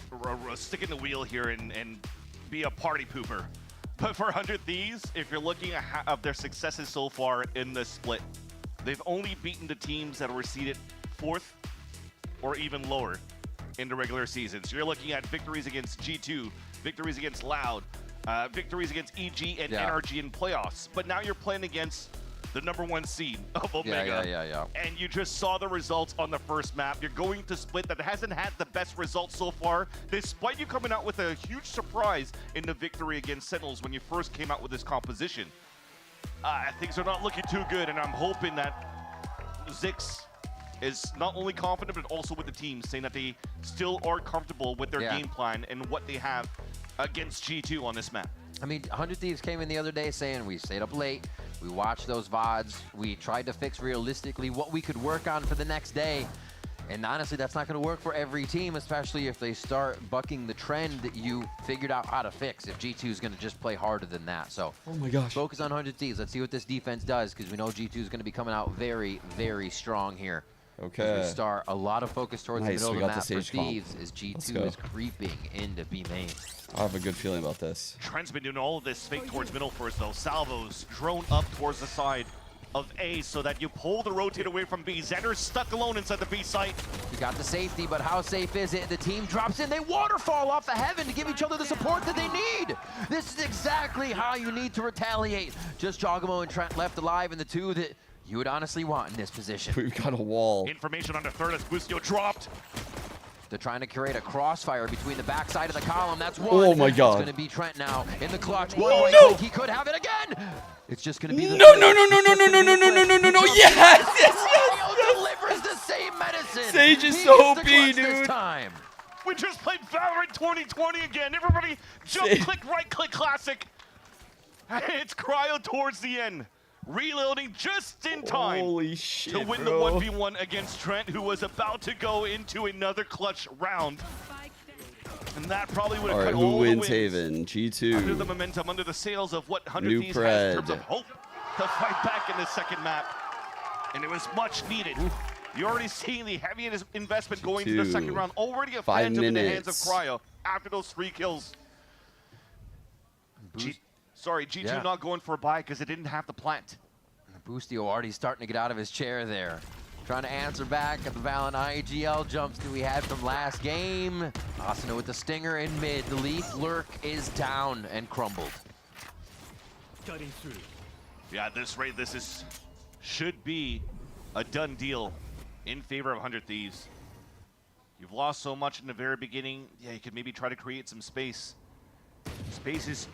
a stick in the wheel here and be a party pooper. But for 100 Thieves, if you're looking at their successes so far in this split, they've only beaten the teams that were seeded 4th or even lower in the regular season. So you're looking at victories against G2, victories against Loud, victories against EG and NRG in playoffs. But now you're playing against the #1 seed of Omega. Yeah. And you just saw the results on the first map. You're going to split that hasn't had the best results so far, despite you coming out with a huge surprise in the victory against Sentinels when you first came out with this composition. Things are not looking too good, and I'm hoping that Zix is not only confident, but also with the team, saying that they still are comfortable with their game plan and what they have against G2 on this map. I mean, 100 Thieves came in the other day saying we stayed up late, we watched those VODs, we tried to fix realistically what we could work on for the next day. And honestly, that's not going to work for every team, especially if they start bucking the trend that you figured out how to fix, if G2 is going to just play harder than that. So oh my gosh, focus on 100 Thieves. Let's see what this defense does, because we know G2 is going to be coming out very, very strong here. Okay. As we start a lot of focus towards the middle of the map for stage comp. Thieves as G2 is creeping into B main. I have a good feeling about this. Trent's been doing all of this fake towards middle first though. Salvos drone up towards the side of A so that you pull the rotate away from B. Xander's stuck alone inside the B site. You got the safety, but how safe is it? The team drops in. They waterfall off the heaven to give each other the support that they need. This is exactly how you need to retaliate. Just Jogamo and Trent left alive, and the two that you would honestly want in this position. We've got a wall. Information on the third as Bustio dropped. They're trying to create a crossfire between the backside of the column. That's one. Oh my God. It's going to be Trent now in the clutch. Oh, no. He could have it again. It's just going to be the No, no, no, no, no, no, no, no, no, no, no, no. Yes, Cryo delivers the same medicine. Sage is He so gets the OP, clutch dude. This time. We just played Valorant 2020 again. Everybody jump, click, right click, classic. It's Cryo towards the end. Reloading just in time Holy shit, to win bro. the 1v1 against Trent, who was about to go into another clutch round. And that probably would have All right, cut who all wins the wins. Haven? Under the G2. momentum, under the sails of what 100 New Thieves has in terms Pred. of hope to fight back in the second map. And it was much needed. You're already seeing the heavy investment going into the second round. Already a 5 phantom in the hands of minutes. Cryo after those 3 kills. G2 Yeah. not going for a buy because it didn't have the plant. Boostio already starting to get out of his chair there. Trying to answer back at the Valen IGL jumps that we had from last game. Asuna with the stinger in mid. The Leaf Lurk is down and crumbled. Cutting through. Yeah, at this rate, should be a done deal in favor of 100 Thieves. You've lost so much in the very beginning. Yeah, you could maybe try to create some space. Space is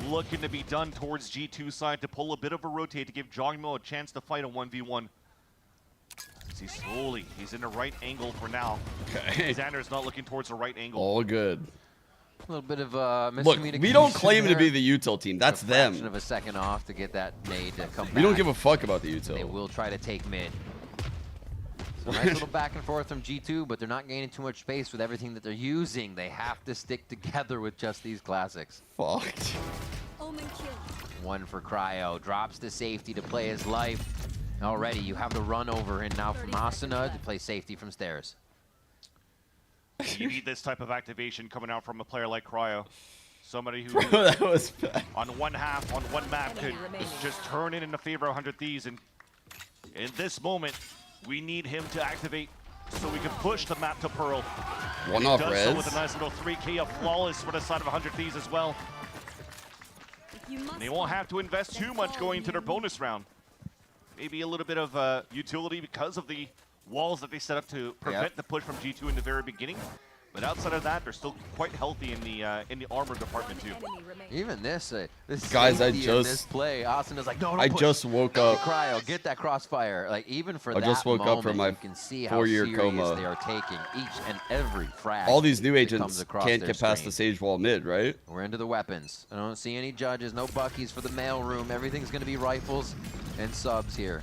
looking to be done towards G2 side to pull a bit of a rotate to give Jogmo a chance to fight a 1v1. See, slowly, he's in the right angle for now. Okay. Xander's not looking towards the right angle. All good. A little bit of Look, miscommunication. we don't claim to be there. the util team. That's A fraction them. of a second off to get that nade to come back. We don't give a fuck about the They util. will try to take mid. So nice little back and forth from G2, but they're not gaining too much space with everything that they're using. They have to stick together with just these classics. Fucked. One for Cryo. Drops to safety to play his life. Already, you have the run over in now from Asuna to play safety from stairs. You need this type of activation coming out from a player like Cryo. Somebody who, Bro, that was bad. on one half, on one map, could just turn it in the favor of 100 Thieves. And in this moment, we need him to activate so we can push the map to Pearl. One He off does so res. with a nice little 3K of flawless for the side of 100 Thieves as well. And they won't have to invest too much going into their bonus round. Maybe a little bit of utility because of the walls that they set up to prevent the push from G2 in the very beginning. But outside of that, they're still quite healthy in the armor department too. Even this Guys, I safety in just- this play, Asuna's like, no, don't I push. just woke up. Cryo, get that crossfire. Like even for I that just woke up moment, from my you can see how 4-year serious coma. they are taking each and every frag. All these new that agents comes across can't their get past the screen. Sage Wall mid, right? We're into the weapons. I don't see any judges, no buckies for the mail room. Everything's going to be rifles and subs here.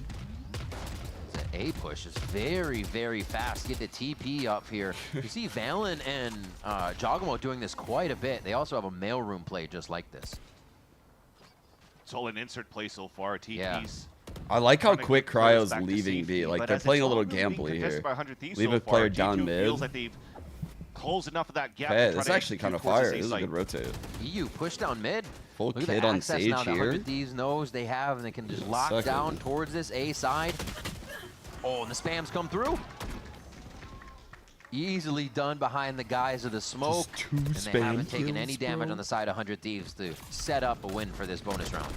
The A push is very, very fast. Get the TP up here. You see Valen and Jogamo doing this quite a bit. They also have a mail room play just like this. It's all an insert play so far. TPs. Yeah. I like how trying to quick get players Cryo's back to leaving safety, B. Like but they're as playing a it's little all being gambly contested here. by 100 Thieves Leave so a player far, down G2 mid. feels like they've closed enough of that gap. Yeah, to try this to is actually execute kind of towards fire. the This is a safe good rotate. EU push down mid. Full Look at kid the on access Sage now that here. 100 Thieves knows they have, and they can just lock Second. down towards this A side. Oh, and the spams come through. Easily done behind the guise of the smoke. And they haven't taken any damage on the side of 100 Thieves to set up a win for this bonus round.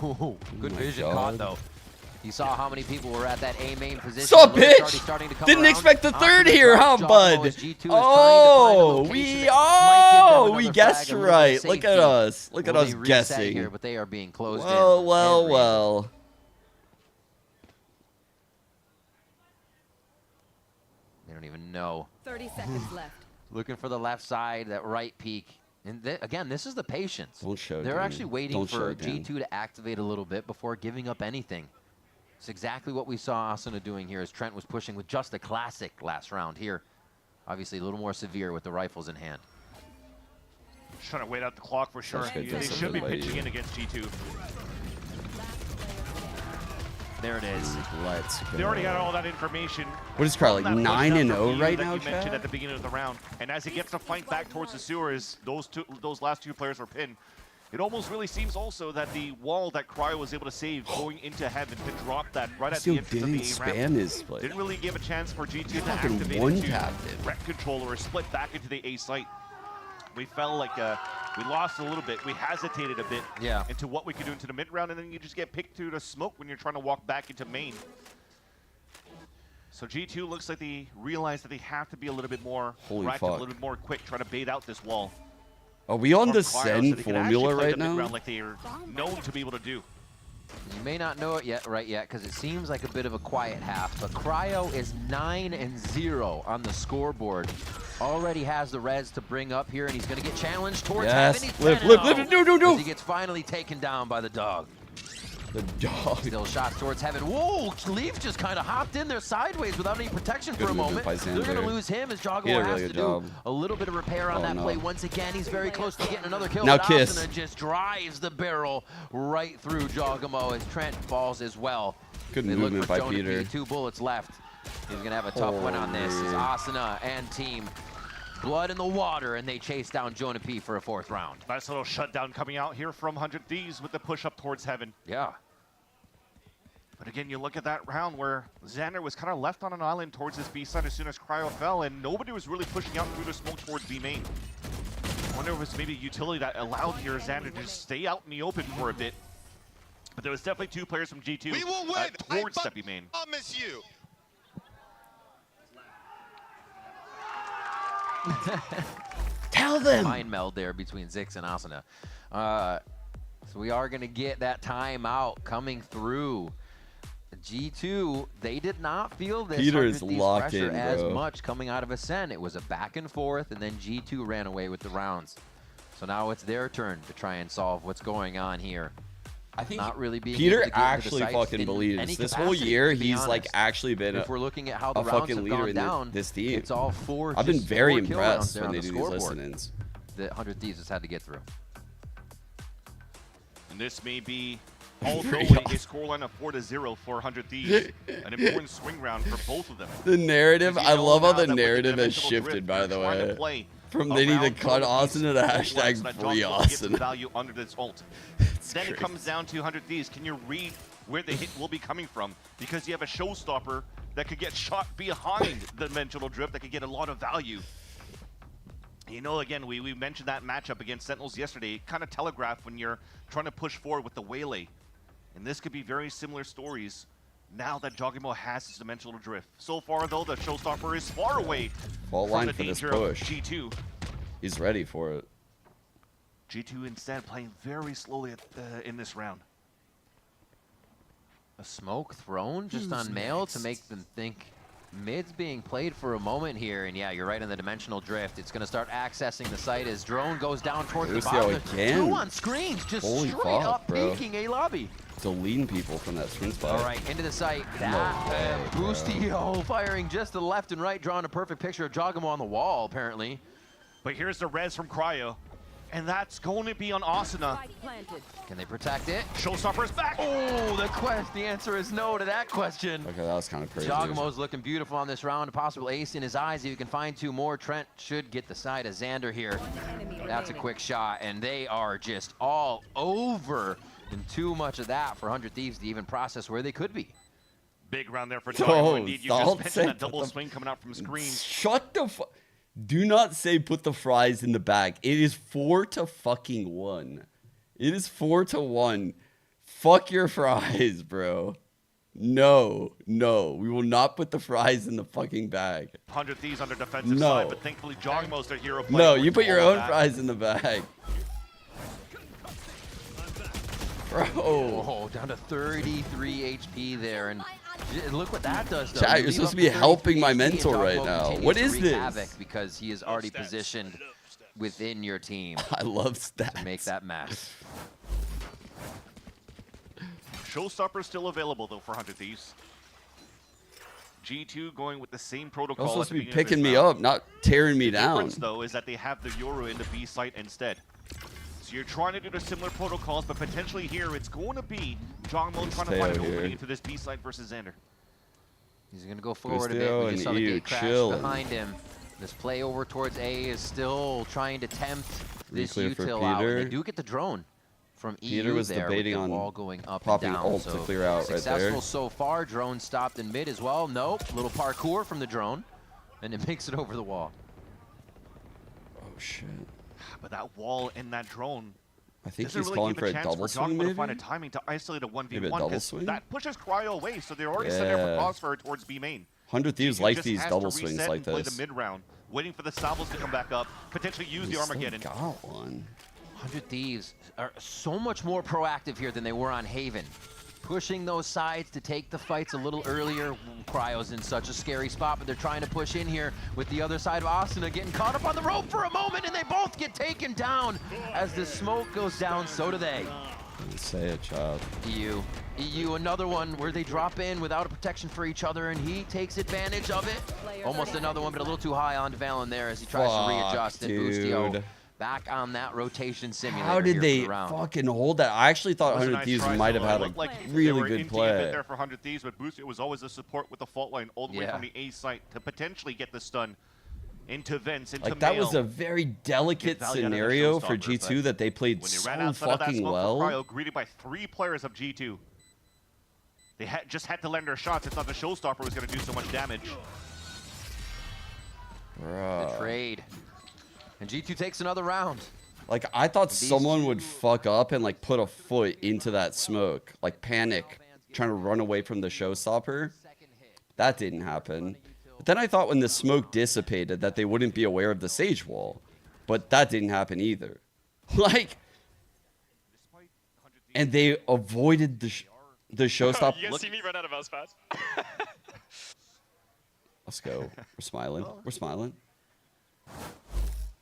Ooh, good vision caught though. You saw how many people were at that A main position. Sup, Alert's already bitch? starting to come Didn't around. expect the third Asuna here, huh, drops bud? Jogmo as G2 is trying to find a Oh, location we that might give them we another guessed frag, a little bit of right. Look at safety. us. Look at Will us they reset guessing. here, but they are being closed in. Well, well, Every- well. They don't even know. 30 seconds left. Looking for the left side, that right peak. And again, this is the patience. Don't show They're Dan. actually waiting Don't for show Dan. G2 to activate a little bit before giving up anything. It's exactly what we saw Asuna doing here as Trent was pushing with just a classic last round here. Obviously a little more severe with the rifles in hand. Just trying to wait out the clock for sure. Such good They should be discipline by pitching you. in against G2. There it is. Let's go. They already got all that information. What is Cryo, like from that 9 push and down 0 from right that now, you mentioned Chad? at the beginning of the round. And as he gets to fight back towards the sewers, those last two players were pinned. It almost really seems also that the wall that Cryo was able to save going into heaven to drop that right at the Still entrance of the didn't A ramp. spam his split. Didn't really give a chance for G2 to fucking activate one-tapped into it. rec control or split back into the A site. We felt like we lost a little bit. We hesitated a bit into what we could do into the mid round, and then you just get picked to the smoke when you're trying to walk back into main. So G2 looks like they realize that they have to be a little bit more Holy proactive, fuck. a little bit more quick, trying to bait out this wall. Are we on the Cryo, so Sen they can formula actually play right the now? mid-round like they are known to be able to do. You may not know it yet, because it seems like a bit of a quiet half, but Cryo is 9-0 on the scoreboard. Already has the res to bring up here, and he's going to get challenged towards Yes, Heaven. He's live, 10-0 no. as he gets finally taken down by the dog. The dog. Still shots towards Heaven. Whoa, Leaf just kind of hopped in there sideways without any protection for a moment. They're going to lose him as Jogamo has to do a little bit of repair on that play. Once again, he's very close to getting another kill. Now but Kiss. Asuna just drives the barrel right through Jogamo as Trent falls as well. Good They movement look for by Jonah Peter. P. 2 bullets left. He's going to have a tough one on this as Asuna and team blood in the water, and they chase down Jonah P for a 4th round. Nice little shutdown coming out here from 100 Thieves with the push up towards Heaven. Yeah. But again, you look at that round where Xander was kind of left on an island towards his B side as soon as Cryo fell, and nobody was really pushing out through the smoke towards B main. I wonder if it was maybe a utility that allowed here Xander to just stay out in the open for a bit. But there was definitely 2 players from G2 We will win. towards that B main. I promise you. Tell them. Mind meld there between Zix and Asuna. So we are going to get that timeout coming through. G2, they did not feel this Peter 100 is Thieves locked pressure in, as bro. much coming out of Ascent. It was a back and forth, and then G2 ran away with the rounds. So now it's their turn to try and solve what's going on here. I think not really being Peter able to get into the actually sites fucking in believes any this whole capacity, year to be he's like honest. actually been If we're looking at how the a rounds fucking have leader gone in down, this team. it's all 4 I've been just very 4 kill rounds impressed there when on they the do these scoreboard listen-ins. that 100 Thieves has had to get through. And this may be also a scoreline of 4-0 for 100 Thieves. An important swing round for both of them. The narrative, Because I you love know how now the that with the narrative has dimensional shifted, drift, by the they're trying to way. play From they need to around cut Jonah Austin to the P's hashtag so that free Jogamo gets Austin. some value under this ult. Then crazy. it comes down to 100 Thieves. Can you read where the hit will be coming from? Because you have a showstopper that could get shot behind the dimensional drift that could get a lot of value. You know, again, we mentioned that matchup against Sentinels yesterday. It kind of telegraphed when you're trying to push forward with the Waylay. And this could be very similar stories now that Jogamo has his dimensional drift. So far, though, the showstopper is far away Fault from line the for this danger of push. G2. He's ready for it. G2 instead playing very slowly in this round. A smoke thrown just on Mail to make them think mid's being played for a moment here. And yeah, you're right on the dimensional drift. It's going to start accessing the site as drone goes down towards the Lucio bottom. again. 2 on screens, just Holy straight fuck, up bro. peeking a lobby. Deleting people from that screen spot. All right, into the site. That Boostio firing just to the left and right, drawing a perfect picture of Jogamo on the wall, apparently. But here's the res from Cryo. And that's going to be on Asuna. Can they protect it? Showstopper's back. Oh, the answer is no to that question. Okay, that was kind of crazy. Jagamo's looking beautiful on this round. A possible ace in his eyes. If you can find 2 more, Trent should get the side of Xander here. That's a quick shot, and they are just all over. And too much of that for 100 Thieves to even process where they could be. Big round there for Jogamo. Indeed, you just don't mentioned say that double put the- swing coming out from screen. Shut the fuck. Do not say put the fries in the bag. It is 4-1. It is 4-1. Fuck your fries, bro. No, we will not put the fries in the fucking bag. 100 Thieves on their defensive No. side, but thankfully Jogamo's their hero player. No, you put your All own that. fries in the bag. Bro. Oh, down to 33 HP there, and look what that does, though. Chat, You you're leave supposed up to be 33 helping my HP, and mentor Jogamo right now. continues What to is wreak this? havoc because he is already positioned within your team. I love stats. To make that mess. Showstopper still available, though, for 100 Thieves. G2 going with the same protocol. You're supposed at to the be beginning of picking this me round. up, not tearing me The down. difference, though, is that they have the Euro in the B site instead. So you're trying to do the similar protocols, but potentially here it's going to be Jogamo trying to Stay find out an here. opening into this B site versus Xander. He's going to go forward a bit. Boostio We just and saw the EU gate crash chilling. behind him. This play over towards A is still trying to tempt this Reclear for util out. And Peter. they do get the drone from EU Peter was there debating with the on wall going up popping and down. ult to So clear out right successful there. so far. Drone stopped in mid as well. Nope. Little parkour from the drone. And it makes it over the wall. Oh, shit. But that wall and that drone. I think doesn't he's really calling give for a chance double swing, Jogamo maybe? to find a timing to isolate a 1v1 Maybe a double because swing? that pushes Cryo away. So they're already set there for Yeah. Crossfire towards B main. 100 Thieves G2 like just these has double to swings reset like and play this. the mid round, waiting for the salvos to come back up, potentially use the Armageddon. Got one. 100 Thieves are so much more proactive here than they were on Haven. Pushing those sides to take the fights a little earlier. Cryo's in such a scary spot, but they're trying to push in here with the other side of Asuna getting caught up on the rope for a moment, and they both get taken down. As the smoke goes down, so do they. Say it, child. EU, another one where they drop in without a protection for each other, and he takes advantage of it. Almost another one, but a little too high on Valen there as he tries to readjust. And Boostio back on that rotation simulator. How did here they for the round. fucking hold that? I actually thought 100 Thieves might have had a really good play. There for 100 Thieves, but Boost, it was always a support with the fault line all the way from the A site to potentially get the stun into Vents, into Like, that was a very delicate scenario for G2 that they played so fucking well. Cryo, greeted by 3 players of G2. They just had to land their shots. It's not the showstopper was going to do so much damage. The trade. And G2 takes another round. Like, I thought someone would fuck up and, like, put a foot into that smoke. Like, panic, trying to run away from the showstopper. That didn't happen. But then I thought when the smoke dissipated that they wouldn't be aware of the Sage Wall. But that didn't happen either. Like, and they avoided the showstopper. You guys see me run out of mouse pads? Let's go. We're smiling. We're smiling.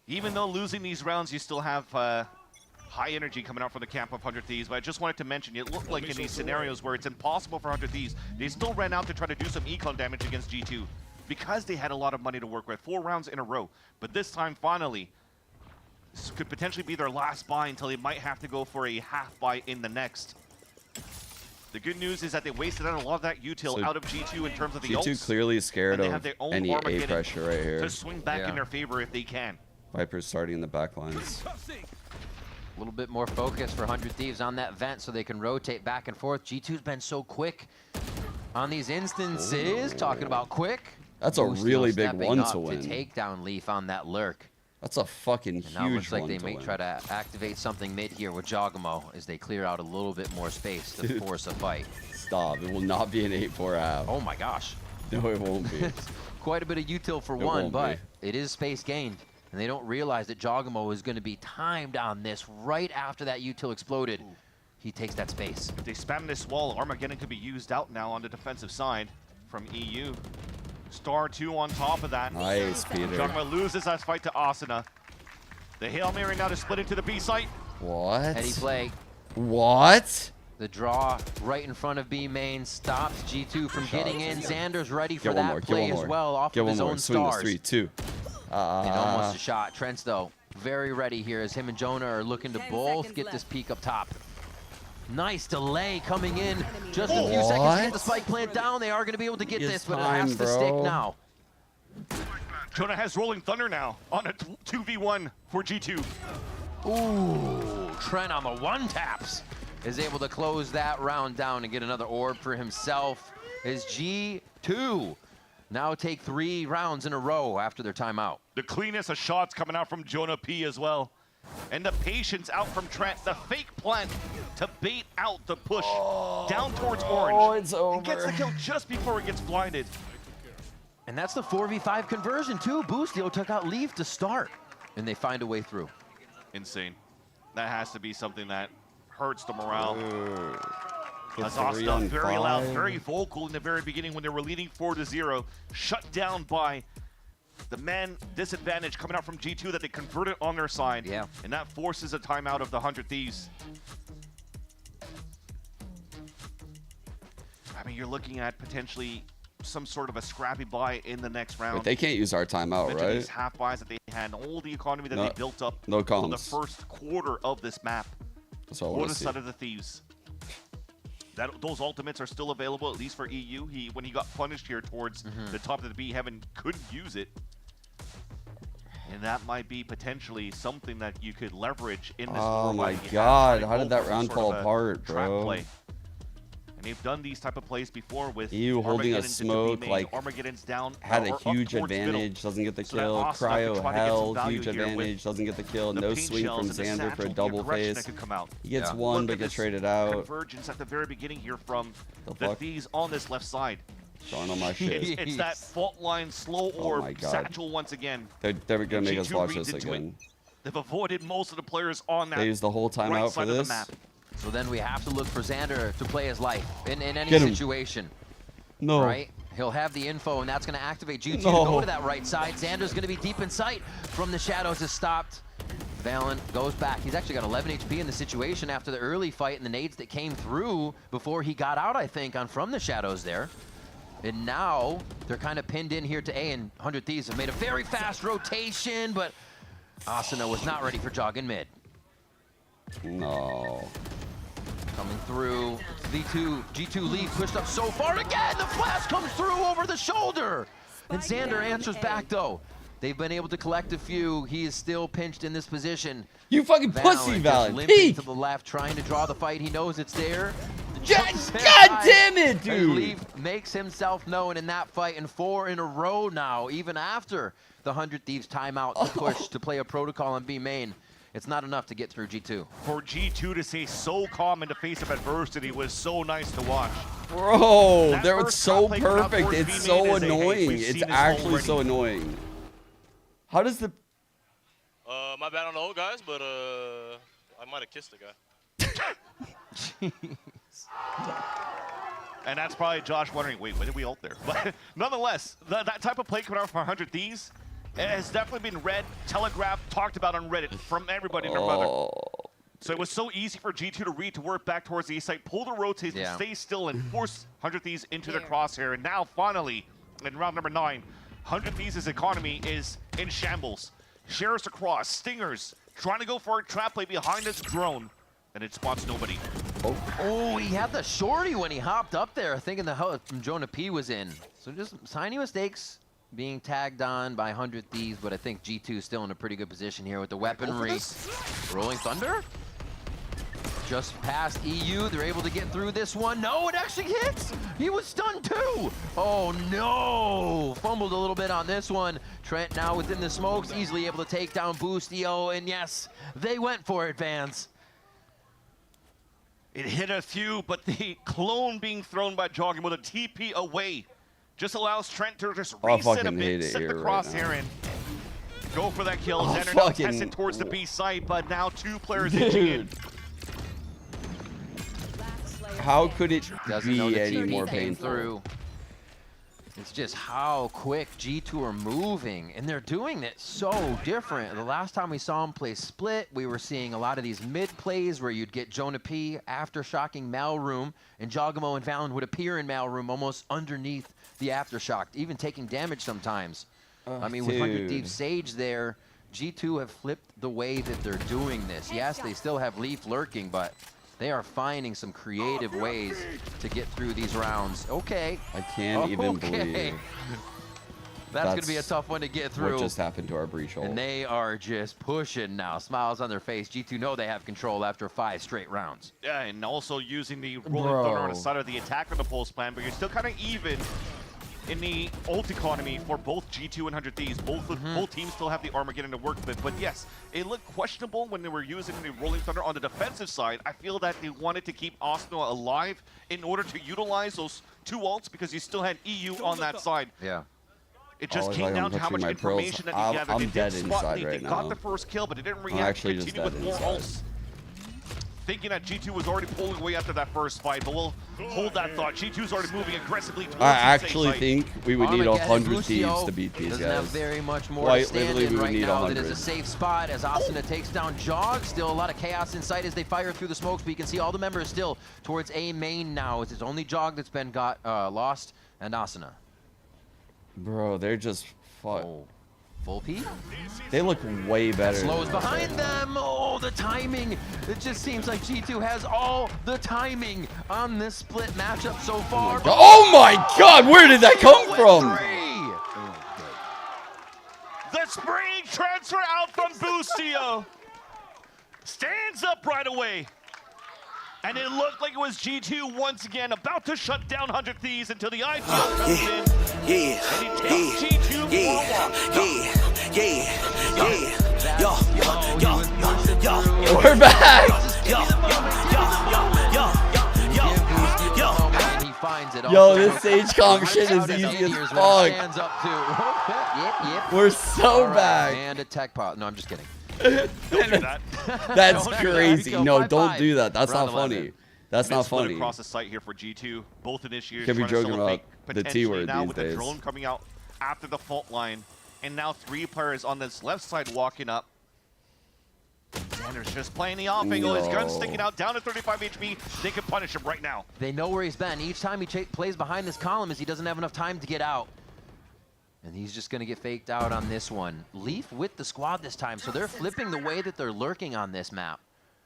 Even though losing these rounds, you still have high energy coming out from the camp of 100 Thieves. But I just wanted to mention, it looked like in these scenarios where it's impossible for 100 Thieves, they still ran out to try to do some econ damage against G2 because they had a lot of money to work with. 4 rounds in a row. But this time, finally, this could potentially be their last buy until they might have to go for a half buy in the next. The good news is that they wasted out a lot of that util out of G2 in terms of the G2 ults, clearly scared and they of have their own any A Armageddon pressure right here. to swing back in their favor if they can. Viper's starting in the back lines. A little bit more focus for 100 Thieves on that vent so they can rotate back and forth. G2's been so quick on these instances. Talking about quick. That's a Boostio really big stepping one up to win. take down Leaf on that lurk. That's a fucking And now it huge looks like one they to may win. try to activate something mid here with Jogamo as they clear out a little bit more space to Dude. force a fight. Stop. It will not be an 8-4 half. Oh my gosh. No, it won't be. Quite a bit of util for It one, won't but it is space gained. And they don't realize that Jogamo is going to be timed on this right after that util exploded. He takes that space. If they spam this wall, Armageddon could be used out now on the defensive side from EU. Star 2 on top of that. Nice, Peter. Jogma loses that fight to Asuna. The Hail Mary now to split into the B site. What? Heady play. What? The draw right in front of B main stops G2 from getting in. Xander's ready for Get one that more. Get play one as more. well off Get of one his more. own Swing this stars. 3, 2. And almost a shot. Trent's, though, very ready here as him and Jonah are looking to both get this peak up top. Nice delay coming in. Just a few seconds to get the spike plant down. They are going to be able to get It's this, but it time, has to stick bro. now. Jonah has Rolling Thunder now on a 2v1 for G2. Ooh, Trent on the one taps is able to close that round down and get another orb for himself. As G2 now take 3 rounds in a row after their timeout. The cleanest of shots coming out from Jonah P as well. And the patience out from Trent. The fake plant to bait out the push down towards Orange. It's over. And gets the kill just before it gets blinded. And that's the 4v5 conversion too. Boostio took out Leaf to start, and they find a way through. Insane. That has to be something that hurts the morale. The Azasta 3 on very loud, 5. very vocal in the very beginning when they were leading 4-0. Shut down by the man disadvantage coming out from G2 that they converted on their side. Yeah. And that forces a timeout of the 100 Thieves. I mean, you're looking at potentially some sort of a scrappy buy in the next round. Wait, they can't use our timeout, Mention right? These half buys that they had, all the economy that No- they built up no for the cons. first quarter of this map. That's all I For want the to see. side of the Thieves. Those ultimates are still available, at least for EU. When he got punished here towards the top of the B heaven, couldn't use it. And that might be potentially something that you could leverage in this Oh war my fight. You God, have how to did go that for round sort fall of a apart, trap bro? play. And they've done these type of plays before with EU holding a Armageddon's into smoke, B main, like, Armageddon's down, had or a up huge towards middle. advantage, doesn't get the So that kill. Austin can Cryo try to get some held, value huge here with advantage, doesn't get the kill. the No pink swing shells from and the Xander for a satchel, the double aggression face. that could come out. He gets Yeah. one, Look but at gets this traded out. Convergence at the very beginning here from The the fuck? Thieves on this left side. Showing on my shit. It's that fault line slow orb my God. satchel once again. They're gonna make us G2 watch reads this into it. again. They've avoided most of the players on that They used the whole right timeout for side of this. the map. So then we have to look for Xander to play his life in any Get him. situation. No. Right? He'll have the info, and that's going to activate G2 No. to go to that right side. Xander's going to be deep in sight. From the shadows is stopped. Valen goes back. He's actually got 11 HP in the situation after the early fight and the nades that came through before he got out, I think, on from the shadows there. And now they're kind of pinned in here to A, and 100 Thieves have made a very fast rotation, but Asuna was not ready for jog in mid. No. Coming through, G2 lead pushed up so far again. The flash comes through over the shoulder. And Xander answers back though. They've been able to collect a few. He is still pinched in this position. You fucking pussy, just Valen. limping Peek. to the left, trying to draw the fight. He knows it's there. God damn it, dude. Leaf makes himself known in that fight, and 4 in a row now, even after the 100 Thieves timeout to push to play a protocol on B main. It's not enough to get through G2. For G2 to stay so calm in the face of adversity was so nice to watch. Bro, That they're first so top play coming out perfect. towards It's B main so is a, hey, annoying. we've It's seen this actually already. so annoying. How does the... My bad on the old guys, but I might have kissed the guy. And that's probably Josh wondering, wait, when did we ult there? But nonetheless, that type of play coming out from 100 Thieves has definitely been read, telegraphed, talked about on Reddit from everybody and their mother. So it was so easy for G2 to read to work back towards the east side, pull the rotation, stay still, and force 100 Thieves into their crosshair. And now, finally, in round number 9, 100 Thieves' economy is in shambles. Sheriffs across, Stingers, trying to go for a trap play behind his drone, and it spots nobody. Oh, he had the shorty when he hopped up there, thinking the hell from Jonah P was in. So just tiny mistakes being tagged on by 100 Thieves, but I think G2 is still in a pretty good position here with the weaponry. Rolling Thunder? Just past EU, they're able to get through this one. No, it actually hits! He was stunned too! Oh no! Fumbled a little bit on this one. Trent now within the smokes, easily able to take down Boostio, and yes, they went for it, Vans. It hit a few, but the clone being thrown by Jogging with a TP away just allows Trent to just reset a bit, set the crosshair in, go for that kill. Xander now tested towards the B site, but now 2 players inching in. How could it Doesn't know be the any TP more came painful? through. It's just how quick G2 are moving, and they're doing it so different. The last time we saw them play split, we were seeing a lot of these mid plays where you'd get Jonah P aftershocking Malroom, and Jogamo and Valen would appear in Malroom almost underneath the aftershock, even taking damage sometimes. I mean, with 100 Thieves Sage there, G2 have flipped the way that they're doing this. Yes, they still have Leaf lurking, but they are finding some creative ways to get through these rounds. Okay. I can't even believe. That's going to be a tough one to get through. What just happened to our breach ult? And they are just pushing now. Smiles on their face. G2 know they have control after 5 straight rounds. Yeah, and also using the Rolling Thunder on the side of the attack on the pulse plan, but you're still kind of even in the ult economy for both G2 and 100 Thieves. Both teams still have the Armageddon to work with, but yes, it looked questionable when they were using the Rolling Thunder on the defensive side. I feel that they wanted to keep Asuna alive in order to utilize those 2 ults because you still had EU on that side. Yeah. It just came down to how much information that he gathered. I'm They dead did spot inside lead. right They now. got the first kill, but they didn't I'm react. actually just Continue with dead more inside. ults. Thinking that G2 was already pulling away after that first fight, but we'll hold that thought. G2's already moving aggressively towards I the actually safe think we would need Armageddon 100 Thieves Boostio to beat these doesn't have guys. very much more Quite to stand literally, in we would right need now. That is 100. a safe spot as Asuna takes down Jog. Still a lot of chaos in sight as they fire through the smokes, but you can see all the members still towards A main now. It's only Jog that's been lost, and Asuna. Bro, they're just Full P? They look way better. Slows than behind them. Oh, the timing. It just seems like G2 has all the timing on this split matchup so far. Oh my god, where did that come from? The spring transfer out from Boostio. Stands up right away. And it looked like it was G2 once again about to shut down 100 Thieves until the IPL comes in. And he takes G2 for a walk. We're back! He finds it. Yo, this Sage comp shit is easy as fuck. Stands up too. Yep. We're so All right, back. And a tech pot. No, I'm just kidding. Don't do that. That's Don't do that. crazy. Go No, 5-5. don't do that. That's Round not funny. 11. That's not Mid-split funny. across the site here for G2. Both initiators Can't be trying to joking sell a fake, about the potentially T-word now these with days. the drone coming out after the fault line. And now 3 players on this left side walking up. Xander's just playing the off angle. His gun's sticking out down to 35 HP. They can punish him right now. They know where he's been. Each time he plays behind this column is he doesn't have enough time to get out. And he's just going to get faked out on this one. Leaf with the squad this time, so they're flipping the way that they're lurking on this map.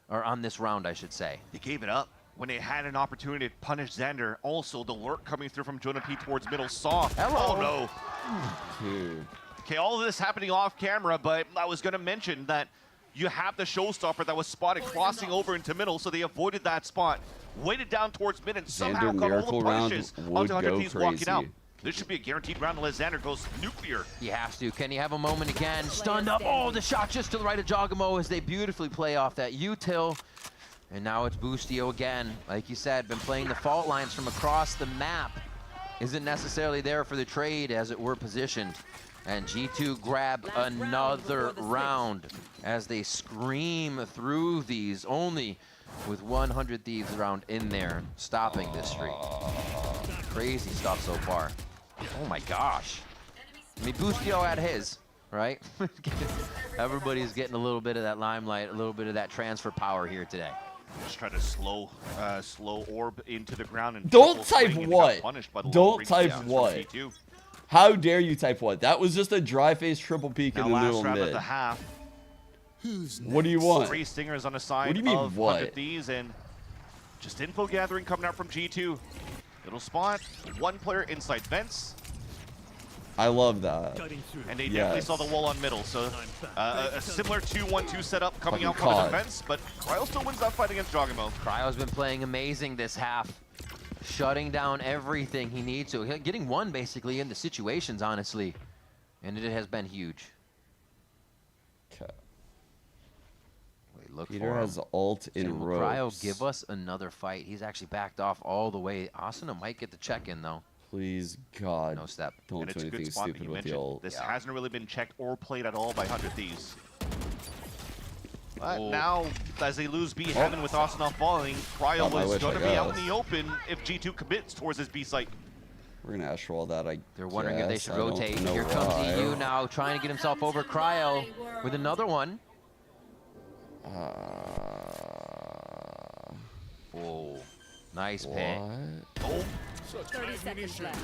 Or on this round, I should say. They gave it up when they had an opportunity to punish Xander. Also, the lurk coming through from Jonah P towards middle saw. Hello. Oh, no. Dude. Okay, all of this happening off camera, but I was going to mention that you have the showstopper that was spotted crossing over into middle, so they avoided that spot. Waited down towards mid and somehow got all Miracle the round punishes would onto 100 go Thieves walking crazy. out. This should be a guaranteed round unless Xander goes nuclear. He has to. Can he have a moment again? Stunned up. Oh, the shot just to the right of Jogamo as they beautifully play off that util. And now it's Boostio again. Like you said, been playing the fault lines from across the map. Isn't necessarily there for the trade as it were positioned. And G2 grab another round as they scream through these, only with 100 Thieves round in there, stopping this streak. Crazy stuff so far. Oh my gosh. I mean, Boostio had his, right? Everybody's getting a little bit of that limelight, a little bit of that transfer power here today. Just try to slow orb into the ground and Don't type swing and what? got punished by the Don't long range type downs from what? G2. How dare you type what? That was just a dry face triple peek Now in the last middle round of mid. the half. What do you want? 3 stingers on the side What do you mean, of what? 100 Thieves and just info gathering coming out from G2. Little spot, 1 player inside vents, I love that. and they definitely saw the wall on middle. So a similar 2-1-2 setup coming Fucking out from the caught. defense, but Cryo still wins that fight against Jogamo. Cryo's been playing amazing this half, shutting down everything he needs to, getting one basically in the situations, honestly, and it has been huge. Wait, look Peter for has him. ult So in will ropes. Cryo give us another fight. He's actually backed off all the way. Asuna might get the check-in though. Please, God. No step. Don't And do it's a good anything spot that stupid you with the mentioned. ult. This hasn't really been checked or played at all by 100 Thieves. But Oh. now, as they lose B Heaven with Asuna falling, Cryo God, I was wish going I to be out in guess. the open if G2 commits towards his B site. We're gonna astral that. They're wondering if they should I don't rotate. know Here comes why. EU now, trying to get himself over Cryo with another one. Oh, nice pick. Oh, 30 seconds left.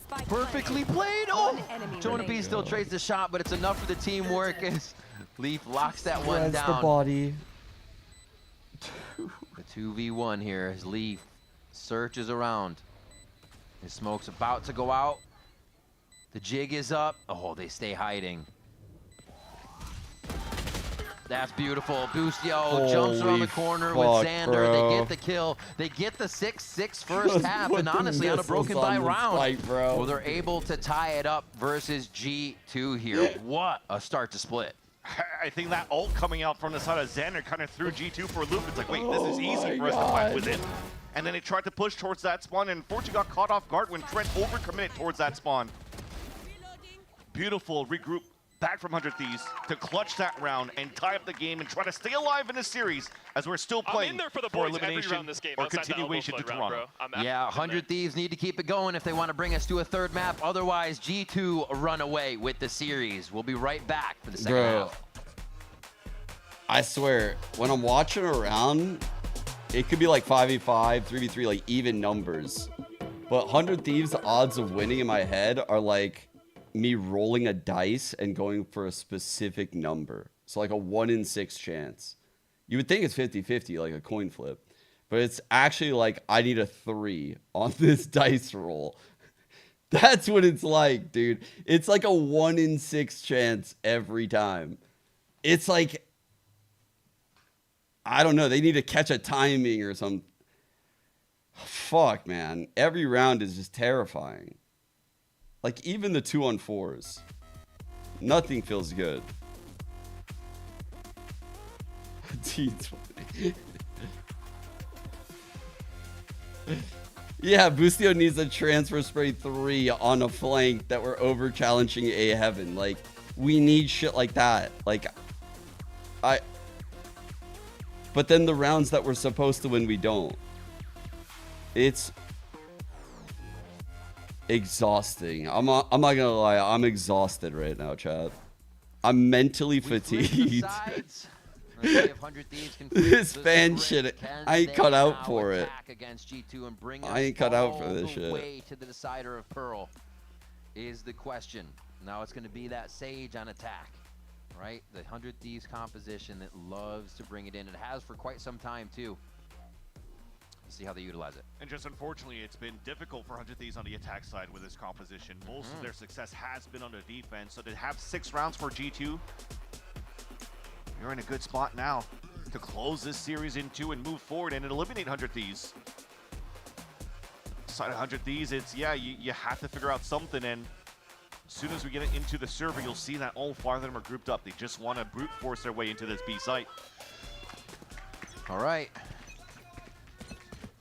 Spike perfectly played. Oh, Jonah B still trades the shot, but it's enough for the teamwork as Leaf locks that one That's down. the body. The 2v1 here as Leaf searches around. His smoke's about to go out. The jig is up. Oh, they stay hiding. That's beautiful. Boostio jumps around the corner with fuck, Xander. bro. They get the kill. They get the 6-6 first Just half, put and the honestly, on a missiles broken on by the round, spike, bro. well, they're able to tie it up versus G2 here. What a start to split. I think that ult coming out from the side of Xander kind of threw G2 for a loop. It's like, wait, this is Oh easy my for us to fight God. with it. And then they tried to push towards that spawn, and unfortunately got caught off guard when Trent overcommitted towards that spawn. Beautiful regroup back from 100 Thieves to clutch that round and tie up the game and try to stay alive in this series as we're still playing I'm in there for the for boys every elimination round this game or outside the elbow continuation to flood round, Toronto. bro. I'm Yeah, 100 Thieves need to keep it going if they want to bring us to a third map. Otherwise, G2 run away with the series. We'll be right back for the second Bro, half. I swear, when I'm watching around, it could be like 5v5, 3v3, like even numbers. But 100 Thieves, the odds of winning in my head are like me rolling a dice and going for a specific number. So like a 1 in 6 chance. You would think it's 50-50, like a coin flip. But it's actually like I need a 3 on this dice roll. That's what it's like, dude. It's like a 1 in 6 chance every time. It's like, I don't know. They need to catch a timing or something. Fuck, man. Every round is just terrifying. Like, even the 2-on-4s. Nothing feels good. Yeah, Bustio needs a transfer spray 3 on a flank that we're over challenging A Heaven. Like, we need shit like that. Like, but then the rounds that we're supposed to win, we don't. It's exhausting. I'm not gonna lie. I'm exhausted right now, chat. I'm mentally fatigued. This fan shit, I ain't cut out for it. I ain't cut out for this shit. Way to the decider of Pearl is the question. Now it's going to be that Sage on attack, right? The 100 Thieves composition that loves to bring it in. It has for quite some time too. See how they utilize it. And just unfortunately, it's been difficult for 100 Thieves on the attack side with this composition. Most of their success has been on the defense. So to have 6 rounds for G2, you're in a good spot now to close this series in 2 and move forward and eliminate 100 Thieves. Side of 100 Thieves, it's, yeah, you have to figure out something. And as soon as we get into the server, you'll see that all 5 of them are grouped up. They just want to brute force their way into this B site. All right.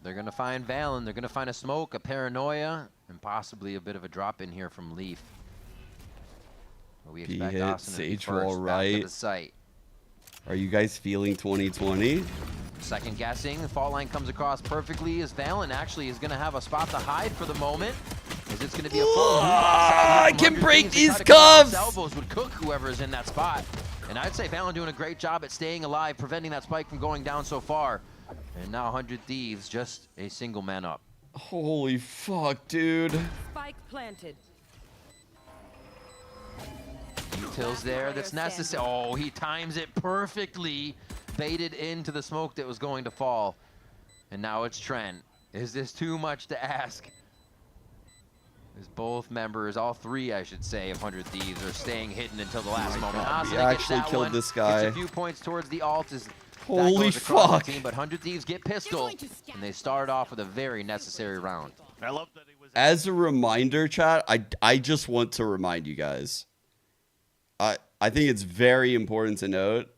They're going to find Valen. They're going to find a smoke, a paranoia, and possibly a bit of a drop in here from Leaf. But we expect Austin to be first back to the site. Are you guys feeling 2020? Second guessing, the fault line comes across perfectly as Valen actually is going to have a spot to hide for the moment. As it's going to be a full I can break these cuffs! Elbows would cook whoever is in that spot. And I'd say Valen doing a great job at staying alive, preventing that spike from going down so far. And now 100 Thieves, just a single man up. Holy fuck, dude. Spike planted. Details there that's necessary. Oh, he times it perfectly. Baited into the smoke that was going to fall. And now it's Trent. Is this too much to ask? As both members, all 3 I should say, of 100 Thieves are staying hidden until the last moment. He actually killed this guy. Gets a few points towards the alt as holy fuck. the team, but 100 Thieves get pistol, and they start off with a very necessary round. I love that it was. As a reminder, chat, I just want to remind you guys. I think it's very important to note,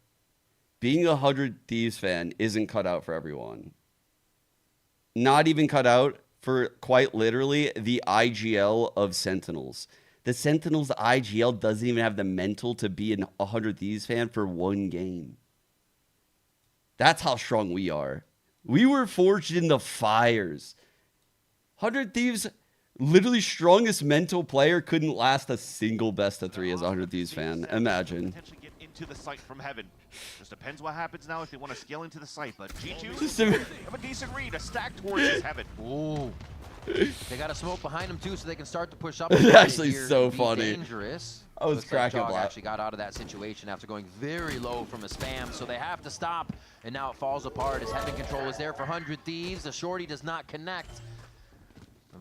being a 100 Thieves fan isn't cut out for everyone. Not even cut out for, quite literally, the IGL of Sentinels. The Sentinels IGL doesn't even have the mental to be a 100 Thieves fan for 1 game. That's how strong we are. We were forged in the fires. 100 Thieves, literally strongest mental player, couldn't last a single best of 3 as a 100 Thieves fan. Imagine. Potentially get into the site from heaven. Just depends what happens now if they want to scale into the site. But G2 have a decent read, a stack towards his heaven. Ooh. They got a smoke behind them too, so they can start to push up. It's actually so funny. Dangerous. I was cracking Jog up. actually got out of that situation after going very low from a spam, so they have to stop. And now it falls apart as heaven control is there for 100 Thieves. The shorty does not connect.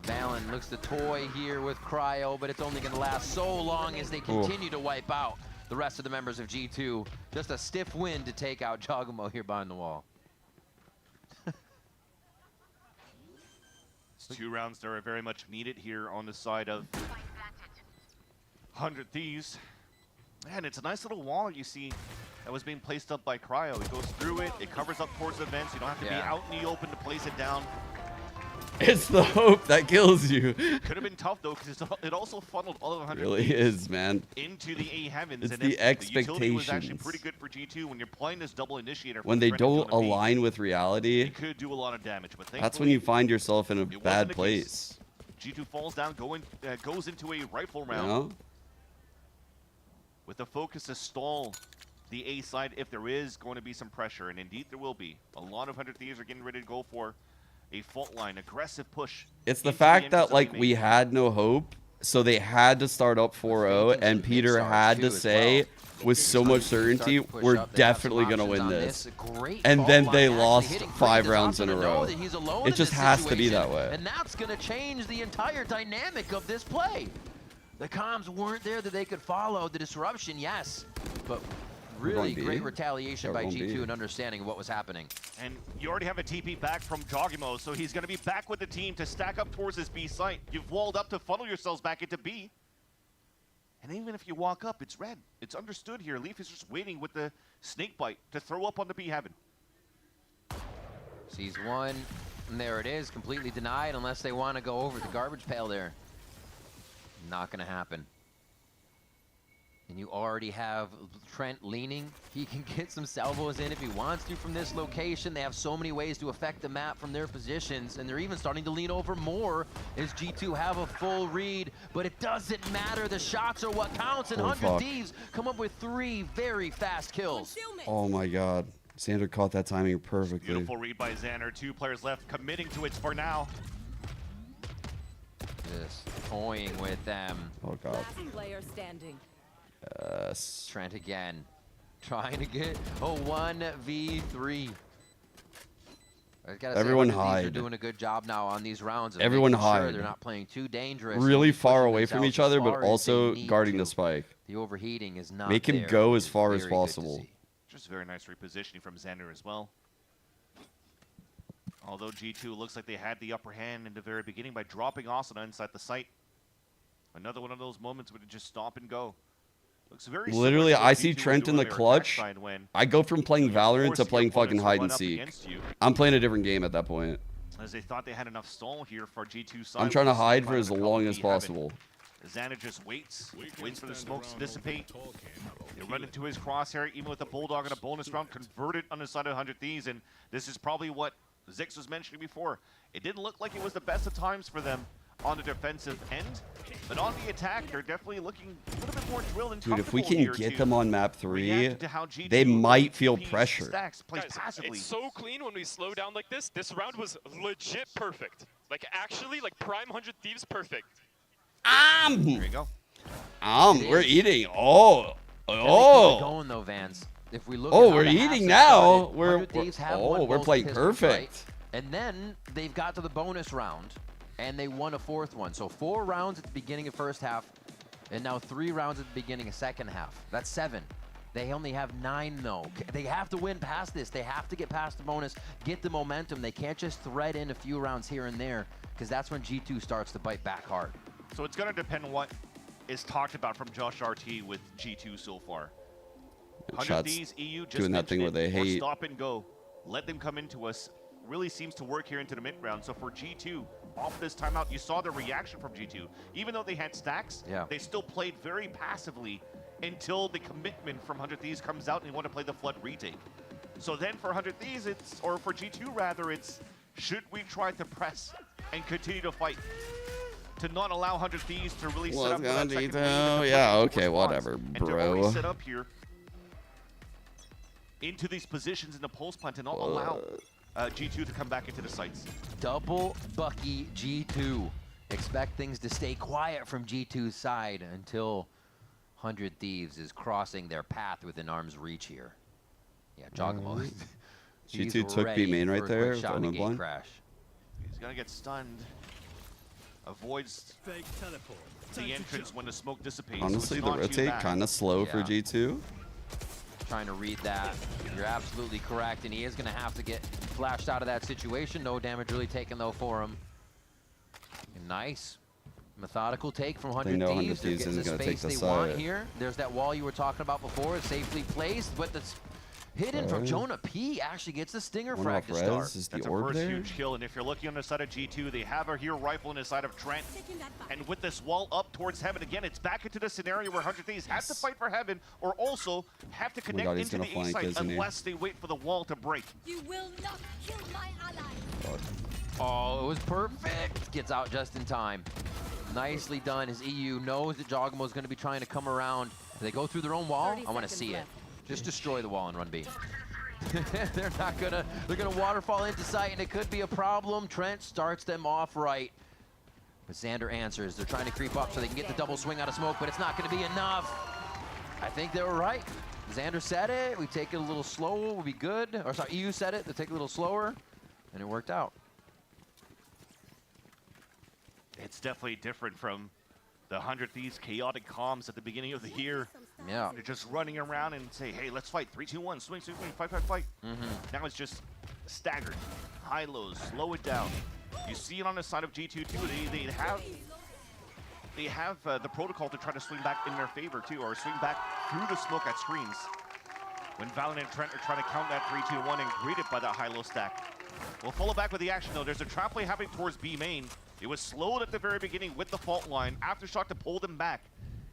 Valen looks to toy here with Cryo, but it's only going to last so long as they continue to wipe out the rest of the members of G2. Just a stiff win to take out Jogamo here behind the wall. It's 2 rounds that are very much needed here on the side of 100 Thieves. And it's a nice little wall you see that was being placed up by Cryo. It goes through it, it covers up towards the vents. You don't have to be out in the open to place it down. It's the hope that kills you. Could have been tough though, because it also funneled all of 100 really Thieves is, man. into the A heavens. It's and the the utility was actually expectations. pretty good for G2 when you're playing this double initiator. When they don't align with reality, it could do a lot of damage. But that's when you find yourself in a wasn't bad the place. case. G2 falls down, goes into a rifle round. You know? With the focus to stall the A side if there is going to be some pressure, and indeed there will be. A lot of 100 Thieves are getting ready to go for a fault line, aggressive push. It's the fact that, like, we had no hope, so they had to start up 4-0, and Peter had to say, with so much certainty, we're definitely going to win this. And then they lost 5 rounds in a row. It just has to be that way. And that's going to change the entire dynamic of this play. The comms weren't there that they could follow. The disruption, yes, but really great retaliation by G2 and understanding of what was happening. And you already have a TP back from Jogimo, so he's going to be back with the team to stack up towards this B site. You've walled up to funnel yourselves back into B. And even if you walk up, it's red. It's understood here. Leaf is just waiting with the snake bite to throw up on the B heaven. Sees one. And there it is, completely denied unless they want to go over the garbage pail there. Not going to happen. And you already have Trent leaning. He can get some salvos in if he wants to from this location. They have so many ways to affect the map from their positions, and they're even starting to lean over more as G2 have a full read. But it doesn't matter. The shots are what counts, and 100 Thieves come up with 3 very fast kills. Oh my god. Xander caught that timing perfectly. Beautiful read by Xander. 2 players left committing to it for now. Just toying with them. Oh god. Player standing. Yes. Trent again. Trying to get a 1v3. I gotta Everyone say, 100 Thieves hide. are doing a good job now on these rounds. Of Everyone making sure hide. they're not playing too dangerous. Really and far pushing away from themselves each other, as but far as also they need guarding to. the spike. The overheating is not Make him there. go as It's far as very good to possible. see. Just very nice repositioning from Xander as well. Although G2 looks like they had the upper hand in the very beginning by dropping Asuna inside the site. Another one of those moments where they just stop and go. Looks very Literally, similar to what I see G2 was Trent in doing the on their clutch. attack side when I go from playing Valorant to forcing playing your fucking opponents to hide run and up seek. against you. I'm playing a different game at that point. As they thought they had enough stall here for G2 side. I'm trying to with the hide sneak for by as the long couple as he haven't. possible. Xander just waits for the smokes to dissipate. They run into his crosshair, even with the Bulldog in a bonus round, converted on the side of 100 Thieves, and this is probably what Zix was mentioning before. It didn't look like it was the best of times for them on the defensive end, but on the attack, they're definitely looking a little bit more drilled and Dude, if we comfortable can here get to them on map 3, react to how G2 they might feel plays pressure. stacks, plays Guys, passively. it's so clean when we slow down like this. This round was legit perfect. Like, actually, like, prime 100 Thieves perfect. There you go. We're eating. Oh. Oh. Going though, Vans. If we look Oh, at how we're the halves eating have now. started, We're 100 Thieves have won we're both playing pistols, perfect. right? And then they've got to the bonus round, and they won a 4th one. So 4 rounds at the beginning of first half, and now 3 rounds at the beginning of second half. That's 7. They only have 9 though. They have to win past this. They have to get past the bonus, get the momentum. They can't just thread in a few rounds here and there, because that's when G2 starts to bite back hard. So it's going to depend on what is talked about from Josh RT with G2 so far. 100 Shots Thieves, EU just doing that thing where they or hate. stop and go. Let them come into us. Really seems to work here into the mid round. So for G2, off this timeout, you saw the reaction from G2. Even though they had stacks, they still played very passively until the commitment from 100 Thieves comes out and they want to play the flood retake. So then for 100 Thieves, or for G2 rather, it's should we try to press and continue to fight to not allow 100 Thieves to really set up for that second wave and Yeah, the okay, response, whatever, and to already bro. set up here into these positions in the pulse plant and not allow G2 to come back into the sites. Double Bucky G2. Expect things to stay quiet from G2's side until 100 Thieves is crossing their path within arm's reach here. Yeah, Giacomo. He's G2 took B ready main for right a there. quick shot Omen and gate blind. crash. He's gonna get stunned. Avoids the entrance when the smoke dissipates. so Honestly, it's the not too rotate bad. kind of slow for Yeah. G2. Trying to read that. You're absolutely correct, and he is going to have to get flashed out of that situation. No damage really taken, though, for him. Nice. Methodical take from 100 know 100 Thieves. They're Thieves getting isn't the gonna take space the they want side. here. There's that wall you were talking about before. It's safely placed, but that's hidden from Okay. Jonah P. Actually gets the stinger One frag off to start. res. Is the That's a orb first there? huge kill, and if you're looking on the side of G2, they have a here rifle on the side of Trent. And with this wall up towards heaven again, it's back into the scenario where 100 Thieves have to fight for heaven or also have to Oh my connect God, he's into gonna the A flank, site isn't he? unless they wait for the wall to break. You will not kill my ally. Oh, it was perfect. Gets out just in time. Nicely done. His EU knows that Giacomo is going to be trying to come around. Do they go through their own wall? I want to see it. Just destroy the wall and run B. They're not gonna. They're gonna waterfall into sight, and it could be a problem. Trent starts them off right, but Xander answers. They're trying to creep up so they can get the double swing out of smoke, but it's not going to be enough. I think they were right. Xander said it. We take it a little slower. We'll be good. Or sorry, EU said it. They take it a little slower, and it worked out. It's definitely different from the 100 Thieves chaotic comms at the beginning of the year. Yeah. They're just running around and say, hey, let's fight. 3, 2, 1, swing, swing, swing, fight, fight, fight. Now it's just staggered. High lows, slow it down. You see it on the side of G2 too. They have the protocol to try to swing back in their favor too, or swing back through the smoke at screens. When Valen and Trent are trying to count that 3, 2, 1 and greet it by that high-low stack. We'll follow back with the action, though. There's a trap play happening towards B main. It was slowed at the very beginning with the fault line. Aftershock to pull them back.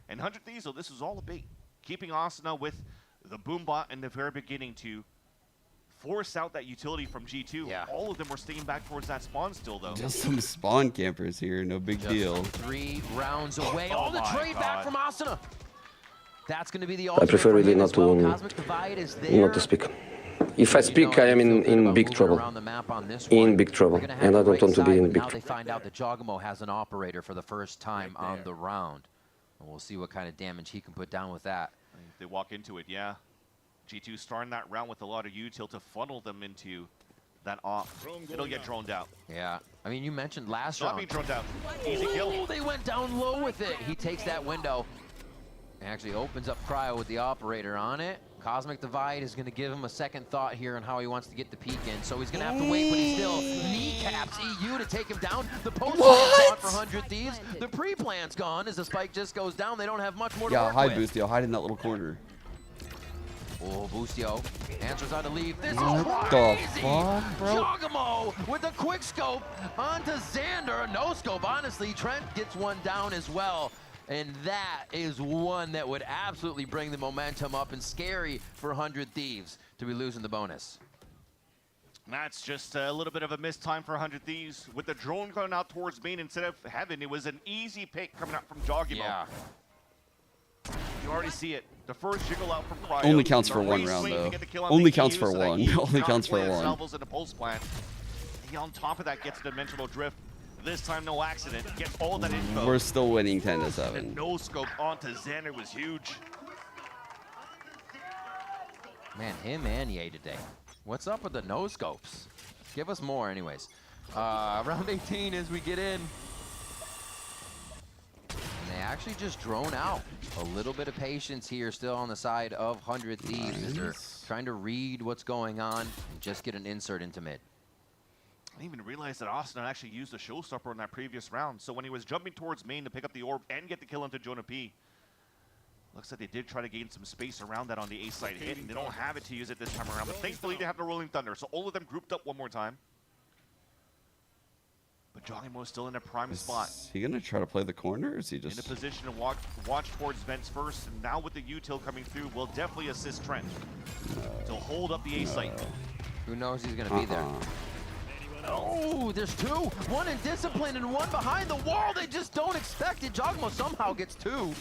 And 100 Thieves, though, this was all a bait. Keeping Asuna with the Boombot in the very beginning to force out that utility from G2. Yeah. All of them were staying back towards that spawn still, though. Just some spawn campers here, no big deal. 3 rounds away. Oh The my trade back God. from Asuna. That's going to be the I prefer really not to not to speak. If I speak, I am in big trouble. In big trouble, and I don't want to be in big Now they trouble. find out that Jogamo has an operator for the first time on the round. And we'll see what kind of damage he can put down with that. They walk into it, yeah. G2 starting that round with a lot of util to funnel them into that off. It'll get droned out. Yeah. I mean, you mentioned last Not round. being droned out. Easy kill. Ooh, they went down low with it. He takes that window. Actually opens up Cryo with the operator on it. Cosmic Divide is going to give him a second thought here on how he wants to get the peek in. So he's going to have to wait, but he still kneecaps EU to take him down. The post plan's gone for 100 Thieves. The pre-plan's gone as the spike just goes down. They don't have much more to Yeah, work hide with. Boostio, hide in that little corner. Oh, Boostio answers how to leave. This What is the crazy. fuck, bro? Jogamo with a quick scope onto Xander. No scope, honestly. Trent gets one down as well. And that is one that would absolutely bring the momentum up and scary for 100 Thieves to be losing the bonus. That's just a little bit of a missed time for 100 Thieves. With the drone going out towards main instead of heaven, it was an easy pick coming out from Jogimo. Yeah. You already see it. The first jiggle out from Cryo. Only counts The for one race round, swing to though. get the kill on Only the counts EU for so that one. EU Only cannot counts for play one. themselves in the pulse plant. He on top of that gets a dimensional drift. This time, no accident. Gets all that info. We're still winning 10 to The 7. no scope onto Xander was huge. Man, him and Ye today. What's up with the no scopes? Give us more anyways. Round 18 as we get in. And they actually just drone out. A little bit of patience here still on the side of 100 Thieves as they're trying to read what's going on and just get an insert into mid. I didn't even realize that Austin actually used a showstopper in that previous round. So when he was jumping towards main to pick up the orb and get the kill into Jonah P, looks like they did try to gain some space around that on the A side hit, and they don't have it to use it this time around. But thankfully, they have the Rolling Thunder, so all of them grouped up one more time. But Jogimo is still in a prime spot. Is he going to try to play the corner, or is he just... In a position to watch towards Vents first, and now with the util coming through, will definitely assist Trent to hold up the A site. Who knows he's going to be there. Oh, there's two. One in discipline and one behind the wall. They just don't expect it. Jogamo somehow gets two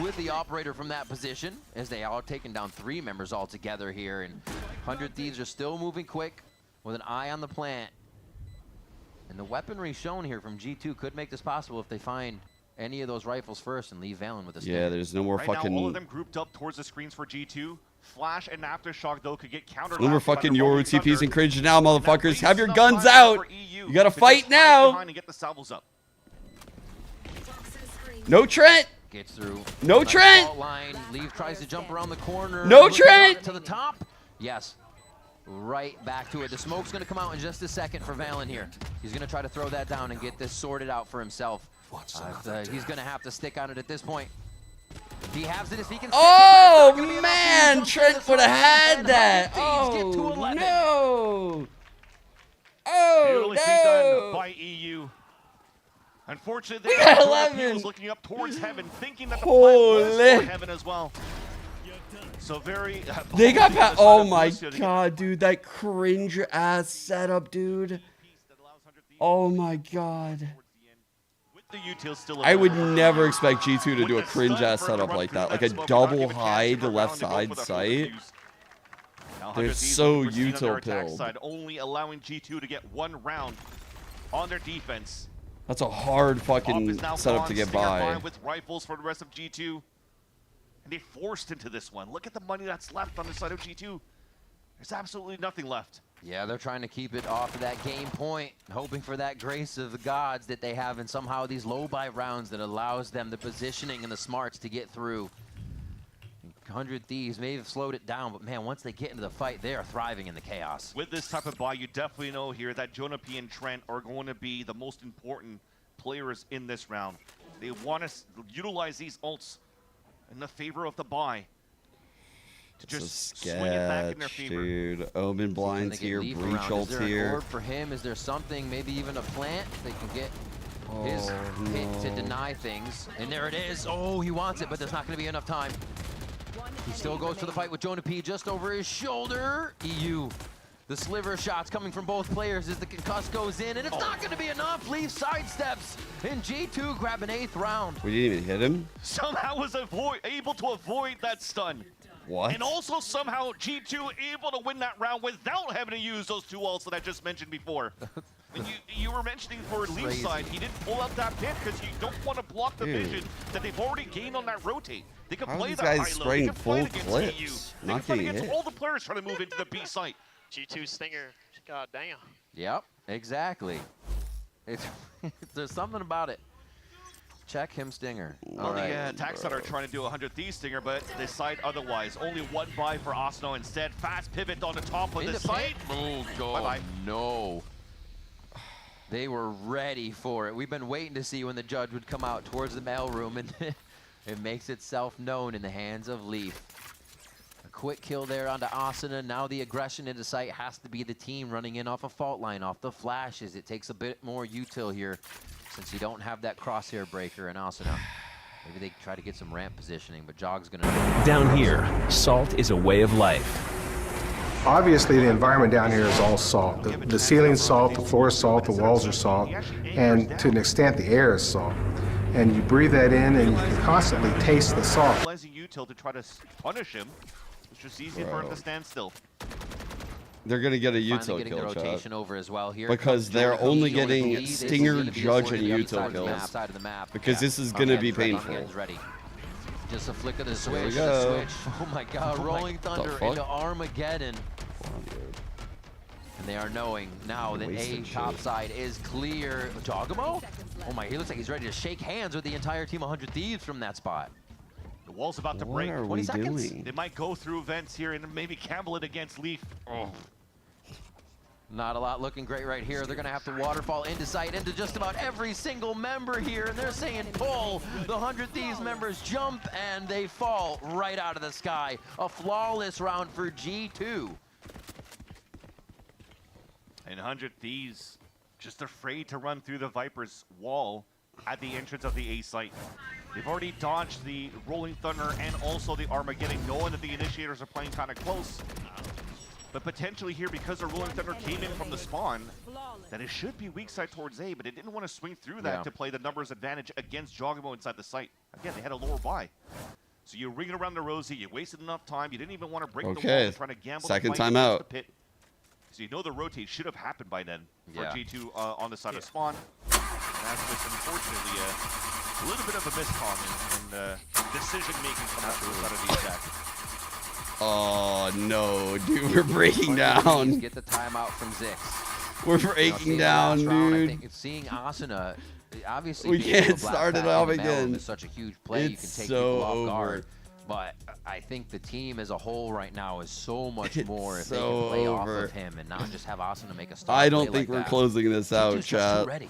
with the operator from that position as they are taking down 3 members altogether here. And 100 Thieves are still moving quick with an eye on the plant. And the weaponry shown here from G2 could make this possible if they find any of those rifles first and leave Valen with a Yeah, there's no more right fucking... Now, all of them grouped up towards the screens for G2. Flash and Aftershock, though, could get countered. No more fucking Yoru TPs and cringe now, motherfuckers. Have your guns out. You gotta fight now. And get the salvos up. No Trent. Gets through. No Trent. Fault line. Leaf tries to jump around the corner. No Looking Trent. up to the top. Yes. Right back to it. The smoke's going to come out in just a second for Valen here. He's going to try to throw that down and get this sorted out for himself. He's going to have to stick on it at this point. He has it if he can. Oh man, Trent would have had that. Oh no. Oh Beautifully done by EU. Unfortunately, We got Jonah 11. P was looking up towards heaven, thinking that the Holy. plan was for heaven as well. So very. They got past. Oh my god, dude, that cringe ass setup, dude. Oh my god. The util still I would never expect G2 to do a cringe ass setup like that, like a double hide left side sight. They're so util pilled. Side, only allowing G2 to get one round on their defense. That's a hard fucking setup to get by. With rifles for the rest of G2, and they forced into this one. Look at the money that's left on the side of G2. There's absolutely nothing left. Yeah, they're trying to keep it off of that game point, hoping for that grace of the gods that they have in somehow these low buy rounds that allows them the positioning and the smarts to get through. 100 Thieves may have slowed it down, but man, once they get into the fight, they are thriving in the chaos. With this type of buy, you definitely know here that Jonah P and Trent are going to be the most important players in this round. They want to utilize these ults in the favor of the buy. to just swing it back in their favor. Dude, Omen blinds here, breach ult here. Orb for him? Is there something, maybe even a plant? They can get his hit to deny things. And there it is. Oh, he wants it, but there's not going to be enough time. He still goes for the fight with Jonah P just over his shoulder. EU. The sliver shots coming from both players as the concuss goes in, and it's not going to be enough. Leaf sidesteps, and G2 grab an 8th round. We didn't even hit him? Somehow was able to avoid that stun. What? And also somehow G2 able to win that round without having to use those 2 ults that I just mentioned before. And you were mentioning for Leaf's side, he didn't pull out that pit because you don't want to block the vision that they've already gained on that rotate. They can play that high low. They can play it against EU. They can play against all the players trying to move into the B site. G2 Stinger, god damn. Yep, exactly. There's something about it. Check him, Stinger. Well, the attacks that are trying to do a 100 Thieves Stinger, but they decide otherwise. Only 1 buy for Asno instead. Fast pivot on the top of the site. Oh, Bye-bye. No. They were ready for it. We've been waiting to see when the judge would come out towards the mailroom, and it makes itself known in the hands of Leaf. A quick kill there onto Asuna. Now the aggression into sight has to be the team running in off a fault line, off the flashes. It takes a bit more util here since you don't have that crosshair breaker in Asuna. Maybe they try to get some ramp positioning, but Jog's gonna... Down here, salt is a way of life. Obviously, the environment down here is all salt. The ceiling's salt, the floor is salt, the walls are salt, and to an extent, the air is salt. And you breathe that in, and you can constantly taste the salt. Utilizing util to try to punish him. It's just easy for him to stand still. They're going to get a util getting kill, the rotation over as well here. Because they're only getting Stinger, Judge, and util kills. Because this is going to be painful. Just a flick of the switch. Oh my god, Rolling Thunder into Armageddon. And they are knowing now that A top side is clear. Jogamo? Oh my, he looks like he's ready to shake hands with the entire team 100 Thieves from that spot. The wall's about to break. 20 seconds. They might go through vents here and maybe gamble it against Leaf. Oh. Not a lot looking great right here. They're going to have to waterfall into sight into just about every single member here. And they're saying pull. The 100 Thieves members jump and they fall right out of the sky. A flawless round for G2. And 100 Thieves just afraid to run through the Viper's wall at the entrance of the A site. They've already dodged the Rolling Thunder and also the Armageddon, knowing that the Initiators are playing kind of close. But potentially here, because the Rolling Thunder came in from the spawn, that it should be weak side towards A, but it didn't want to swing through that to play the numbers advantage against Jogamo inside the site. Again, they had a lower buy. So you ring it around the Rosie, you wasted enough time, you didn't even want to break the wall, trying to gamble second the fight time out. the pit. So you know the rotate should have happened by then for G2 on the side of spawn. And that's just unfortunately a little bit of a miscom in decision making from that side of the attack. Oh no, dude, we're breaking down. Get the timeout from Zix. We're breaking down, dude. I think seeing Asuna, obviously we can't start it off again. Is such a huge play. It's You can take so people off over. guard. But I think the team as a whole right now is so much more if so they can play over. off of him and not just have Asuna make a stop. I don't think we're closing this out, Just chat. too ready.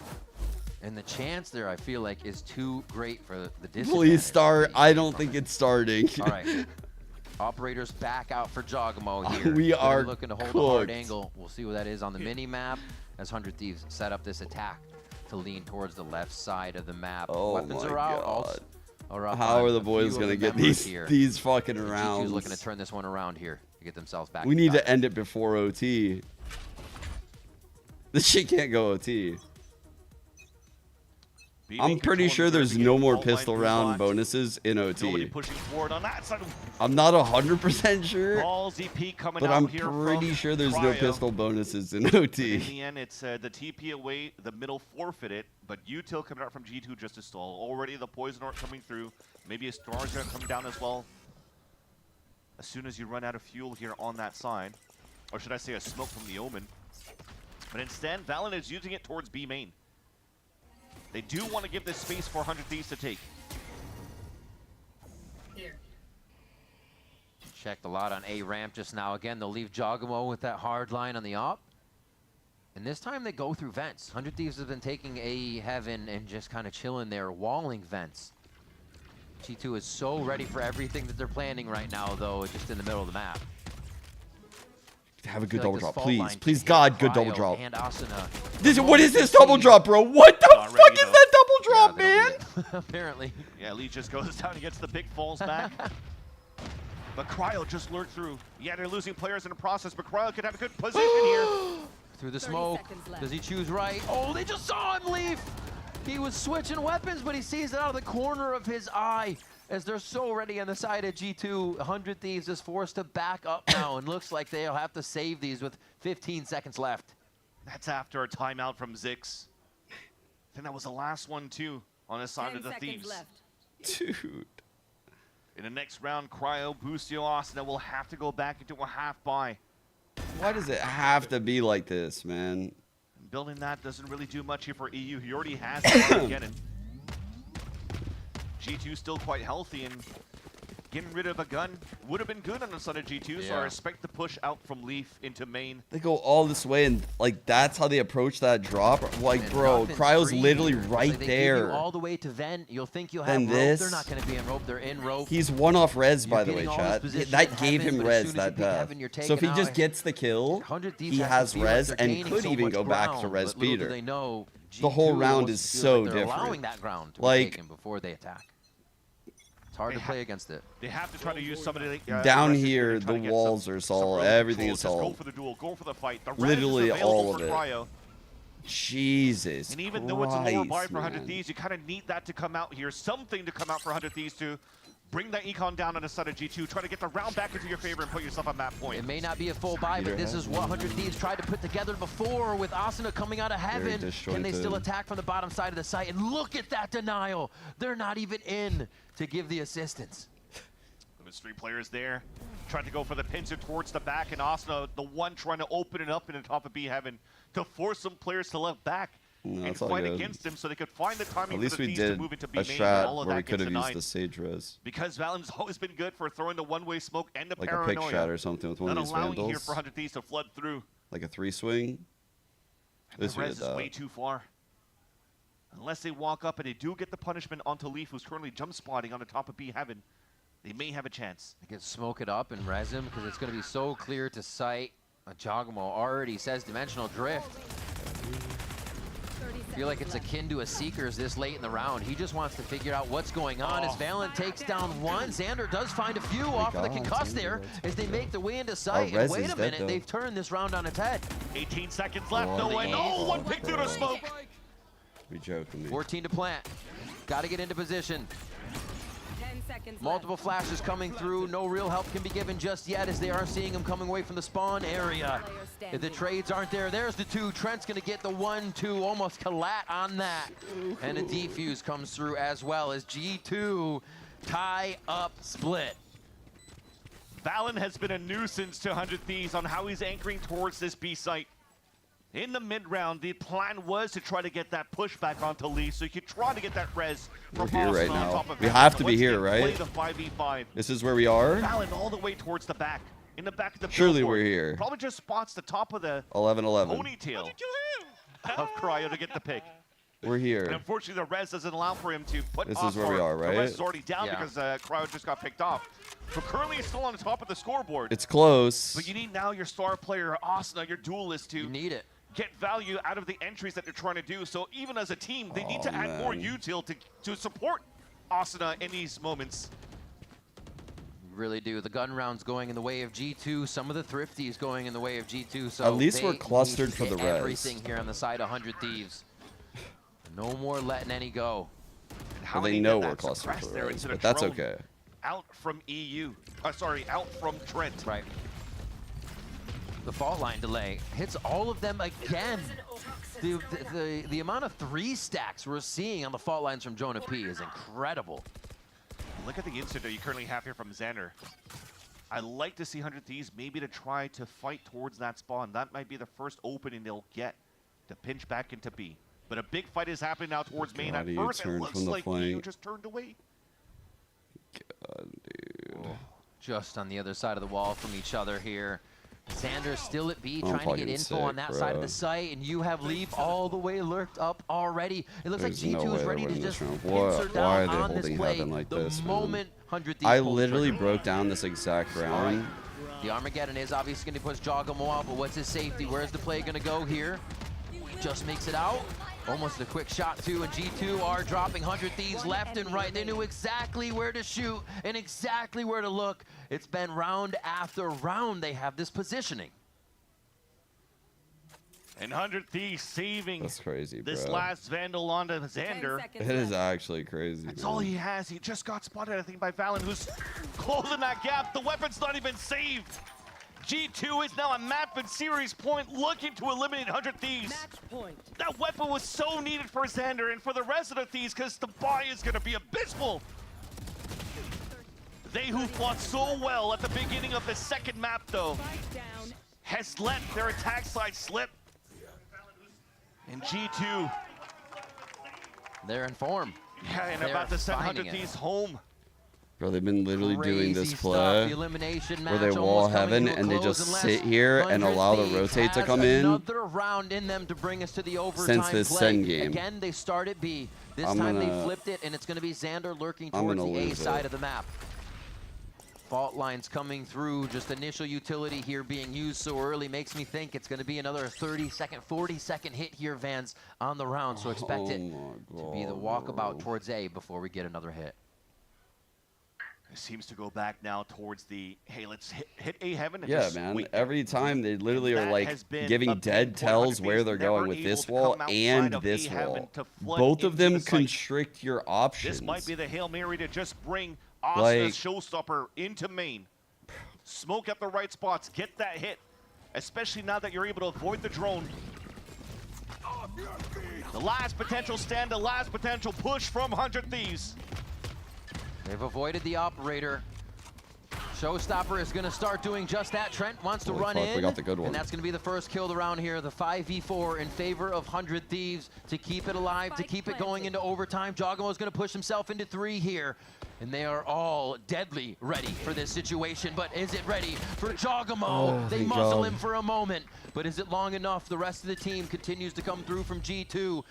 And the chance there, I feel like, is too great for the disadvantage. Please start. I don't think it's starting. All right. Operators back out for Jogamo here. We They're are looking to hold cooked. a hard angle. We'll see what that is on the mini map as 100 Thieves set up this attack to lean towards the left side of the map. Oh Weapons my are out. God. Up How on are the a boys few gonna of get members here. these fucking G2's rounds? looking to turn this one around here to get themselves back. We need to end it before OT. This shit can't go OT. I'm pretty sure there's no more pistol round bonuses in OT. Pushing forward on that side. I'm not 100% sure, Ballsy P coming but out I'm here pretty from sure there's no Cryo. pistol bonuses in But OT. in the end, it's the TP away, the middle forfeited, but util coming out from G2 just to stall. Already the Poison Orb coming through. Maybe a Star's going to come down as well. As soon as you run out of fuel here on that side. Or should I say a smoke from the Omen. But instead, Valen is using it towards B main. They do want to give this space for 100 Thieves to take. Checked a lot on A ramp just now. Again, they'll leave Jogamo with that hard line on the op. And this time they go through vents. 100 Thieves have been taking A heaven and just kind of chilling there, walling vents. G2 is so ready for everything that they're planning right now, though, just in the middle of the map. Have a good like double this drop, fault please. line Please, can God, hit good double Cryo drop. and Asuna. This, what is this double drop, bro? What the fuck is that double drop, man? Apparently. Yeah, Lee just goes down and gets the big falls back. But Cryo just lurked through. Yeah, they're losing players in the process, but Cryo could have a good position here. Through the smoke. Does he choose right? Oh, they just saw him leave. He was switching weapons, but he sees it out of the corner of his eye. As they're so ready on the side of G2, 100 Thieves is forced to back up now, and looks like they'll have to save these with 15 seconds left. That's after a timeout from Zix. I think that was the last one, too, on the side of the Thieves. Dude. In the next round, Cryo, Boostio, Asuna will have to go back into a half buy. Why does it have to be like this, man? Building that doesn't really do much here for EU. He already has Armageddon. G2 still quite healthy, and getting rid of a gun would have been good on the side of G2, so I respect the push out from Leaf into main. They go all this way, and like that's how they approach that drop. Like, And bro, nothing's Cryo's free literally here. It's right like they give you there. all the way to vent. You'll think you'll have Then rope. this. They're not going to be in rope. They're in rope. He's one off res, by the way, getting all this chat. position That in gave heaven, him but as res, soon as that you pick death. heaven, you're So if he taken just out. gets the kill, 100 Thieves he has has to feel like res they're and gaining could so even much go back to ground, res but little do Peter. they know, The whole G2 round wants is to feel so like they're different. allowing that ground to be Like, taken before they attack. It's hard to play against it. They have to try to use some of the down aggressive here, to try the to get walls some are solid. road Everything control. is Just go solid. for the duel, go for the fight. The res Literally is available all of for it. Cryo. Jesus And even though it's a lower buy Christ, for 100 man. Thieves, you kind of need that to come out here. Something to come out for 100 Thieves to bring that econ down on the side of G2. Try to get the round back into your favor and put yourself on map point. It may not be a full buy, but this is what 100 Thieves tried to put together before with Asuna coming out of heaven. Can they still attack from the bottom side of the site? And look at that denial. They're not even in to give the assistance. There's 3 players there. Trying to go for the pincer towards the back, and Asuna, the one trying to open it up in the top of B heaven to force some players to left back No, and it's all fight good. against him so they could find the timing At least for the we Thieves to did move into B a main, and shot all of where we that could gets have used denied. the Sage res. Because Valen's always been good for throwing the one-way smoke and the Like a paranoia. pick shot or something with one not of these allowing here Vandals. for 100 Thieves to flood through. Like a 3-swing. And the res is way too far. Unless they walk up and they do get the punishment onto Leaf, who's currently jump spotting on the top of B heaven, they may have a chance. They can smoke it up and res him because it's going to be so clear to sight. Jogamo already says dimensional drift. I feel like it's akin to a Seekers this late in the round. He just wants to figure out what's going on as Valen takes down one. Xander does find a few off of the concuss there as they make their way into sight. And wait a minute, they've turned this round on its head. 18 seconds left, no way. No, one pick through the smoke. Be joking me. 14 to plant. Got to get into position. 10 seconds Multiple flashes coming through. No real help can be given just yet as they are seeing him coming away from the spawn area. If the trades aren't there, there's the 2. Trent's going to get the 1-2, almost collat on that. And a defuse comes through as well as G2 tie up split. Valen has been a nuisance to 100 Thieves on how he's anchoring towards this B site. In the mid-round, the plan was to try to get that pushback onto Lee, so you could try to get that res We're from here Austin right on now. top of We Valen. have to be Once here, again, right? Play the 5v5. This is where we are? Valen all the way towards the back. In the back of the Surely billboard. we're here. Probably just spots the top of the 11-11. ponytail of Cryo to get the pick. We're And here. unfortunately, the res doesn't allow for him to put This off is where we guard. are, The right? res is already down Yeah. because Cryo just got picked off. So currently, he's still on the top of the scoreboard. It's close. But you need now your star player, Asuna, your duelist, to need it. Get value out of the entries that they're trying to do. So even as a team, they need to add more util to support Asuna in these moments. Really do. The gun rounds going in the way of G2. Some of the thrifties going in the way of G2. So At least they we're clustered need to for the get res. everything here on the side of 100 Thieves. No more letting any go. How Well, they many know did we're that clustered suppress for there the res, instead of but that's drone okay. Out from EU. Out from Trent. Right. The fault line delay hits all of them again. The amount of 3 stacks we're seeing on the fault lines from Jonah P is incredible. Look at the instant that you currently have here from Xander. I'd like to see 100 Thieves maybe to try to fight towards that spawn. That might be the first opening they'll get to pinch back into B. But a big fight is happening now towards main. At God, first, it turned looks from the like EU flank. just turned away. God, dude. Just on the other side of the wall from each other here. Xander still at B, I'm trying to get fucking info sick, on that side of bro. the site, and you have Leaf all the way lurked up already. It looks There's like G2 no is way ready they're to winning just this round. pincer Why down are they on this holding play heaven like the this, man? moment 100 Thieves I pulls the literally trigger. broke down this exact round. The Armageddon is obviously going to push Jogamo out, but what's his safety? Where's the play going to go here? Just makes it out. Almost a quick shot too, and G2 are dropping 100 Thieves left and right. They knew exactly where to shoot and exactly where to look. It's been round after round they have this positioning. And 100 Thieves saving That's crazy, bro. this last Vandal onto Xander. It is actually crazy. That's man. all he has. He just got spotted, I think, by Valen, who's closing that gap. The weapon's not even saved. G2 is now a map and series point looking to eliminate 100 Thieves. That weapon was so needed for Xander and for the rest of the Thieves because the buy is going to be abysmal. They who fought so well at the beginning of the second map, though, has let their attack side slip. And G2, they're in form. yeah, and They're about to send finding 100 it. Thieves home. Bro, they've been literally doing this Crazy play stuff. The elimination where they match wall almost coming heaven to a and they close just unless sit here and 100 allow the Thieves rotate to has come in. another round in them to bring us to the overtime this play. Sen game. Again, they start at B. This I'm time they gonna- flipped it, and it's going to be Xander lurking I'm towards gonna the A lose side it. of the map. Fault lines coming through, just initial utility here being used so early makes me think it's going to be another 30-second, 40-second hit here, Vans, on the round. So expect it to be the walkabout towards A before we get another hit. It seems to go back now towards the, hey, let's hit A heaven. And Yeah, just man. wait. Every time they literally are That like has been a giving big dead point. tells 100 where Thieves they're never going with able this to wall come outside and of this A heaven wall. to flood Both of into them the site. constrict your options. This might be the Hail Mary to just bring Asna's Like- showstopper into main. Smoke at the right spots, get that hit, especially now that you're able to avoid the drone. The last potential stand, the last potential push from 100 Thieves. They've avoided the operator. Showstopper is going to start doing just that. Trent wants to Holy run fuck, in, we got the good one. and that's going to be the first kill of the round here. The 5v4 in favor of 100 Thieves to keep it alive, to keep it going into overtime. Jogamo is going to push himself into 3 here, and they are all deadly ready for this situation. But is it ready for Jogamo? Oh, They thank muzzle God. him for a moment, but is it long enough? The rest of the team continues to come through from G2.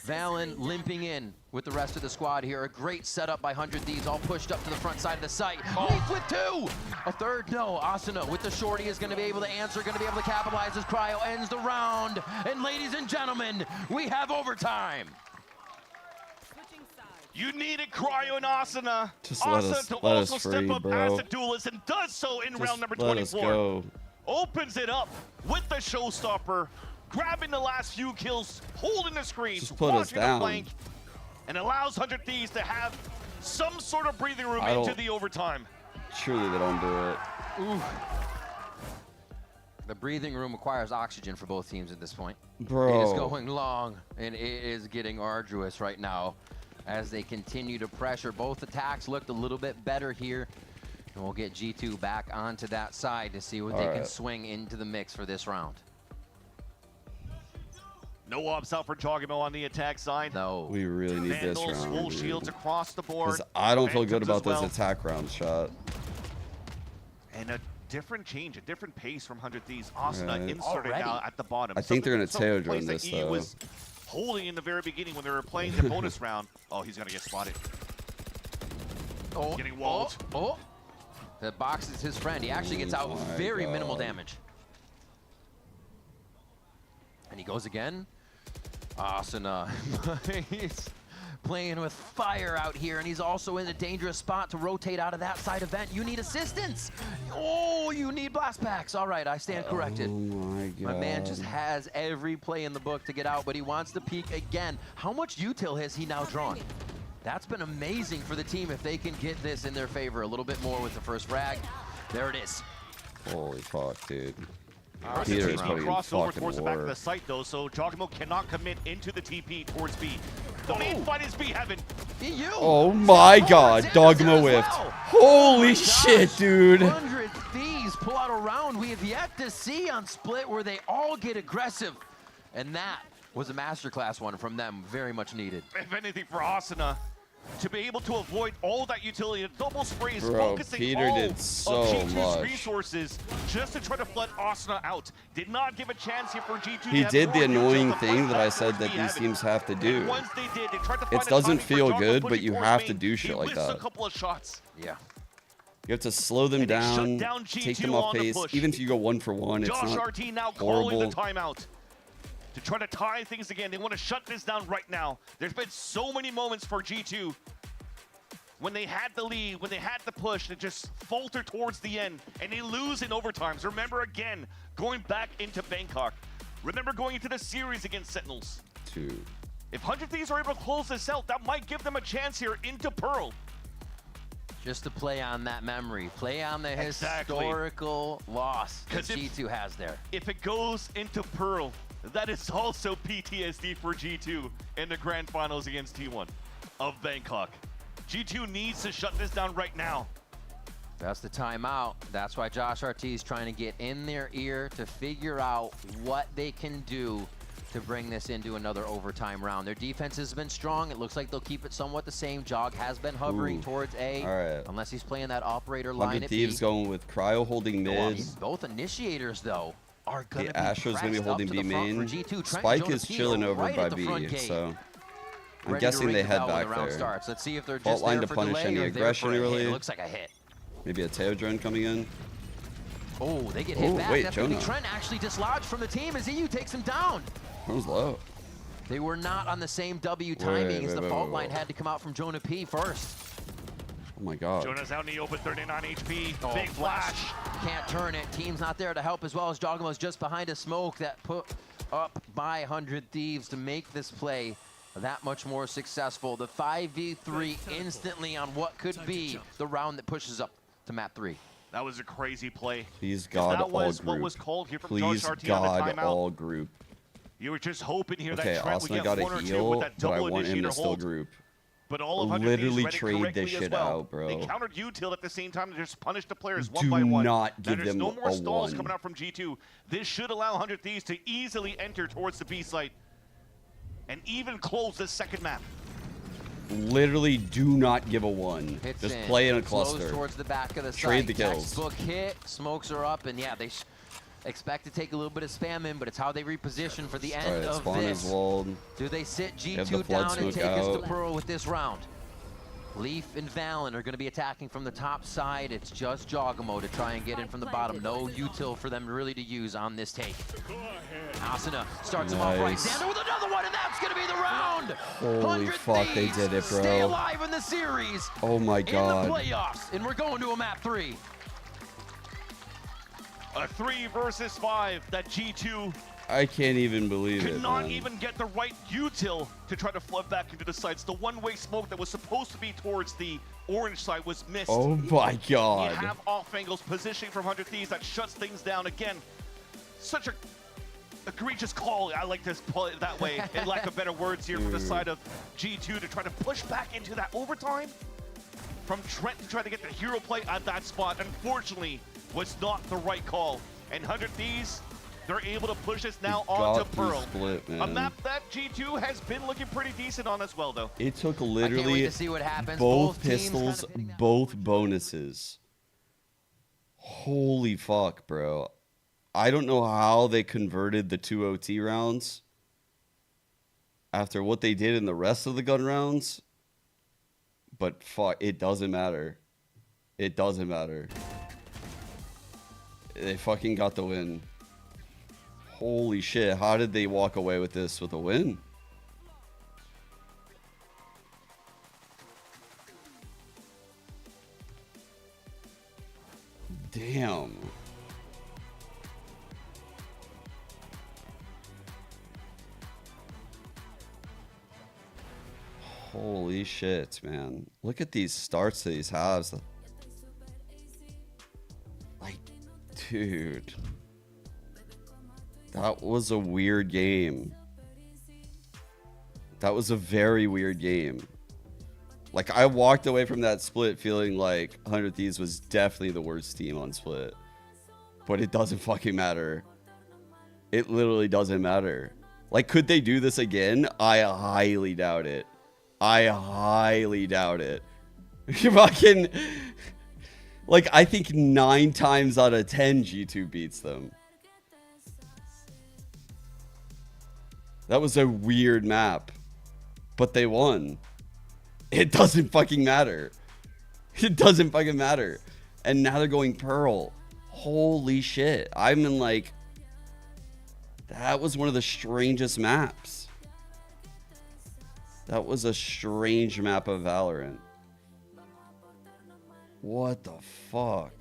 Valen limping in with the rest of the squad here. A great setup by 100 Thieves, all pushed up to the front side of the site. Leaf with 2! A third, no. Asuna with the shorty is going to be able to answer, going to be able to capitalize as Cryo ends the round. And ladies and gentlemen, we have overtime. You needed Cryo and Asuna. Just let Asuna us- to let also us step free, up bro. as a duelist and does so in Just round number let us 24. go. Opens it up with the showstopper, grabbing the last few kills, holding the screen, Just put us watching the down. flank, and allows 100 Thieves to have some sort of breathing room I into don't- the overtime. Surely they don't do it. Ooh. The breathing room requires oxygen for both teams at this point. Bro. It is going long, and it is getting arduous right now as they continue to pressure. Both attacks looked a little bit better here, and we'll get G2 back onto that side to see what they can Alright. swing into the mix for this round. No ops out for Jogamo on the attack side. No. We really need this Vandals, round, full dude. shields across the board. Because I don't feel good Phantoms about as this attack round shot. And a different change, a different pace from 100 Thieves. Asuna Right. inserted Already? now at the bottom. I think they're gonna Something- Teodrome someplace this, that E though. was holding in the very beginning when they were playing the bonus round. Oh, he's gonna get spotted. Oh, Getting walled. Oh. The box is his friend. He actually gets out Oh my very God. minimal damage. And he goes again. Asuna. He's playing with fire out here, and he's also in a dangerous spot to rotate out of that side event. You need assistance. Oh, you need blast packs. All right, I stand corrected. Oh my God. My man just has every play in the book to get out, but he wants to peek again. How much util has he now drawn? That's been amazing for the team if they can get this in their favor a little bit more with the first frag. There it is. Holy fuck, dude. Peter is putting in crossover fucking towards the back of work. the site though, so Jogamo cannot commit into the TP towards B. The main fight is B heaven. EU. Oh my God, Dogma whiffed. Holy shit, dude. 100 Thieves pull out a round we have yet to see on Split where they all get aggressive. And that was a masterclass one from them, very much needed. If anything for Asuna, to be able to avoid all that utility. The double spray is Bro, focusing Peter all did so of G2's much. resources just to try to flood Asuna out. Did not give a chance here for G2. He to have did the more annoying util to thing fight that I back said towards that the these Abbott. teams have to And do. once they did, they tried to find It a doesn't timing for feel Jocko good, pushing but you towards have to main. do He shit like missed a that. couple of shots. Yeah. You have to slow them And they shut down, down take G2 them off on the pace. push. Even if you go 1 for 1, it's Josh not RT now calling horrible. the timeout to try to tie things again. They want to shut this down right now. There's been so many moments for G2 when they had the lead, when they had the push, they just falter towards the end, and they lose in overtimes. Remember, again, going back into Bangkok. Remember going into the series against Sentinels. 2. If 100 Thieves are able to close this out, that might give them a chance here into Pearl. Just to play on that memory, play on the historical loss that G2 has there. If it goes into Pearl, that is also PTSD for G2 in the grand finals against T1 of Bangkok. G2 needs to shut this down right now. That's the timeout. That's why Josh RT is trying to get in their ear to figure out what they can do to bring this into another overtime round. Their defense has been strong. It looks like they'll keep it somewhat the same. Jog has been hovering towards A, all right. unless he's playing that operator line 100 at Thieves B. going with Cryo holding mid. Both initiators, though, are going to The be Astro's going to be holding B main. G2. Spike is chilling over by B, so I'm guessing they head back there. Starts. Let's see if they're Fault just line there to for punish delay any or there aggression for a hit. early. It looks like a hit. Maybe a tail drone coming in. Oh, they get hit back. Wait, That's going to be Jonah. Trent actually dislodged from the team as EU takes him down. That was low. They were not on the same W Wait, timing as wait, the wait, fault wait, line wait. had to come out from Jonah P first. Oh my god. Jonah's out in the open, 39 HP. Oh, Big flash. Can't turn it. Team's not there to help, as well as Jogamo's just behind a smoke that put up by 100 Thieves to make this play that much more successful. The 5v3 instantly on what could be the round that pushes up to map 3. That was a crazy play. Please God, that all was group. what was called here from Please Josh RT God, on the timeout. all group. You were just hoping here Okay, that Trent would Asuna get got one a or two heal, with that but I double want him initiator to still hold. group. But all of 100 Literally read it trade correctly this as shit well. out, bro. They countered util at the same time to just punish the players Do one by one. not Now give there's them no more a stalls 1. coming out from G2. This should allow 100 Thieves to easily enter towards the B site and even close this second map. Literally do not give a 1. Hits Just in. play in a Slows cluster. towards the back of the Trade site. the kills. Textbook hit, smokes are up, and yeah, they expect to take a little bit of spam in, but it's how they reposition for the end Alright, of spawn this. is walled. Do they sit They have the G2 flood down and smoke take us out. to Pearl with this round? Leaf and Valen are going to be attacking from the top side. It's just Jogamo to try and get in from the bottom. No util for them really to use on this take. Asuna starts him off right. Nice. Xander with another one, and that's going to be the round. Holy 100 fuck, they Thieves did it, bro. Stay alive in the series. Oh my god. In the playoffs, and we're going to a map 3. A 3 versus 5 that G2 I can't even believe could it, not man. even get the right util to try to flood back into the sites. The one-way smoke that was supposed to be towards the orange side was missed. Oh my god. You have off angles positioning from 100 Thieves that shuts things down again. Such a egregious call. I like to pull it that way, in lack of better words here from the side of G2 to try to push back into that overtime. From Trent to try to get the hero play at that spot, unfortunately, was not the right call. And 100 Thieves, they're able to push this now onto got to Pearl. split, A man. map that G2 has been looking pretty decent on as well, though. It took I can't literally wait to see what happens. both teams pistols, kind of hitting that both bonuses. Holy fuck, bro. I don't know how they converted the 2 OT rounds after what they did in the rest of the gun rounds. But fuck, it doesn't matter. It doesn't matter. They fucking got the win. Holy shit, how did they walk away with this with a win? Damn. Holy shit, man. Look at these starts to these halves. Like, dude. That was a weird game. That was a very weird game. Like, I walked away from that split feeling like 100 Thieves was definitely the worst team on split. But it doesn't fucking matter. It literally doesn't matter. Like, could they do this again? I highly doubt it. I highly doubt it. You fucking... Like, I think 9 times out of 10 G2 beats them. That was a weird map. But they won. It doesn't fucking matter. It doesn't fucking matter. And now they're going Pearl. Holy shit. I'm in like... That was one of the strangest maps. That was a strange map of Valorant. What the fuck?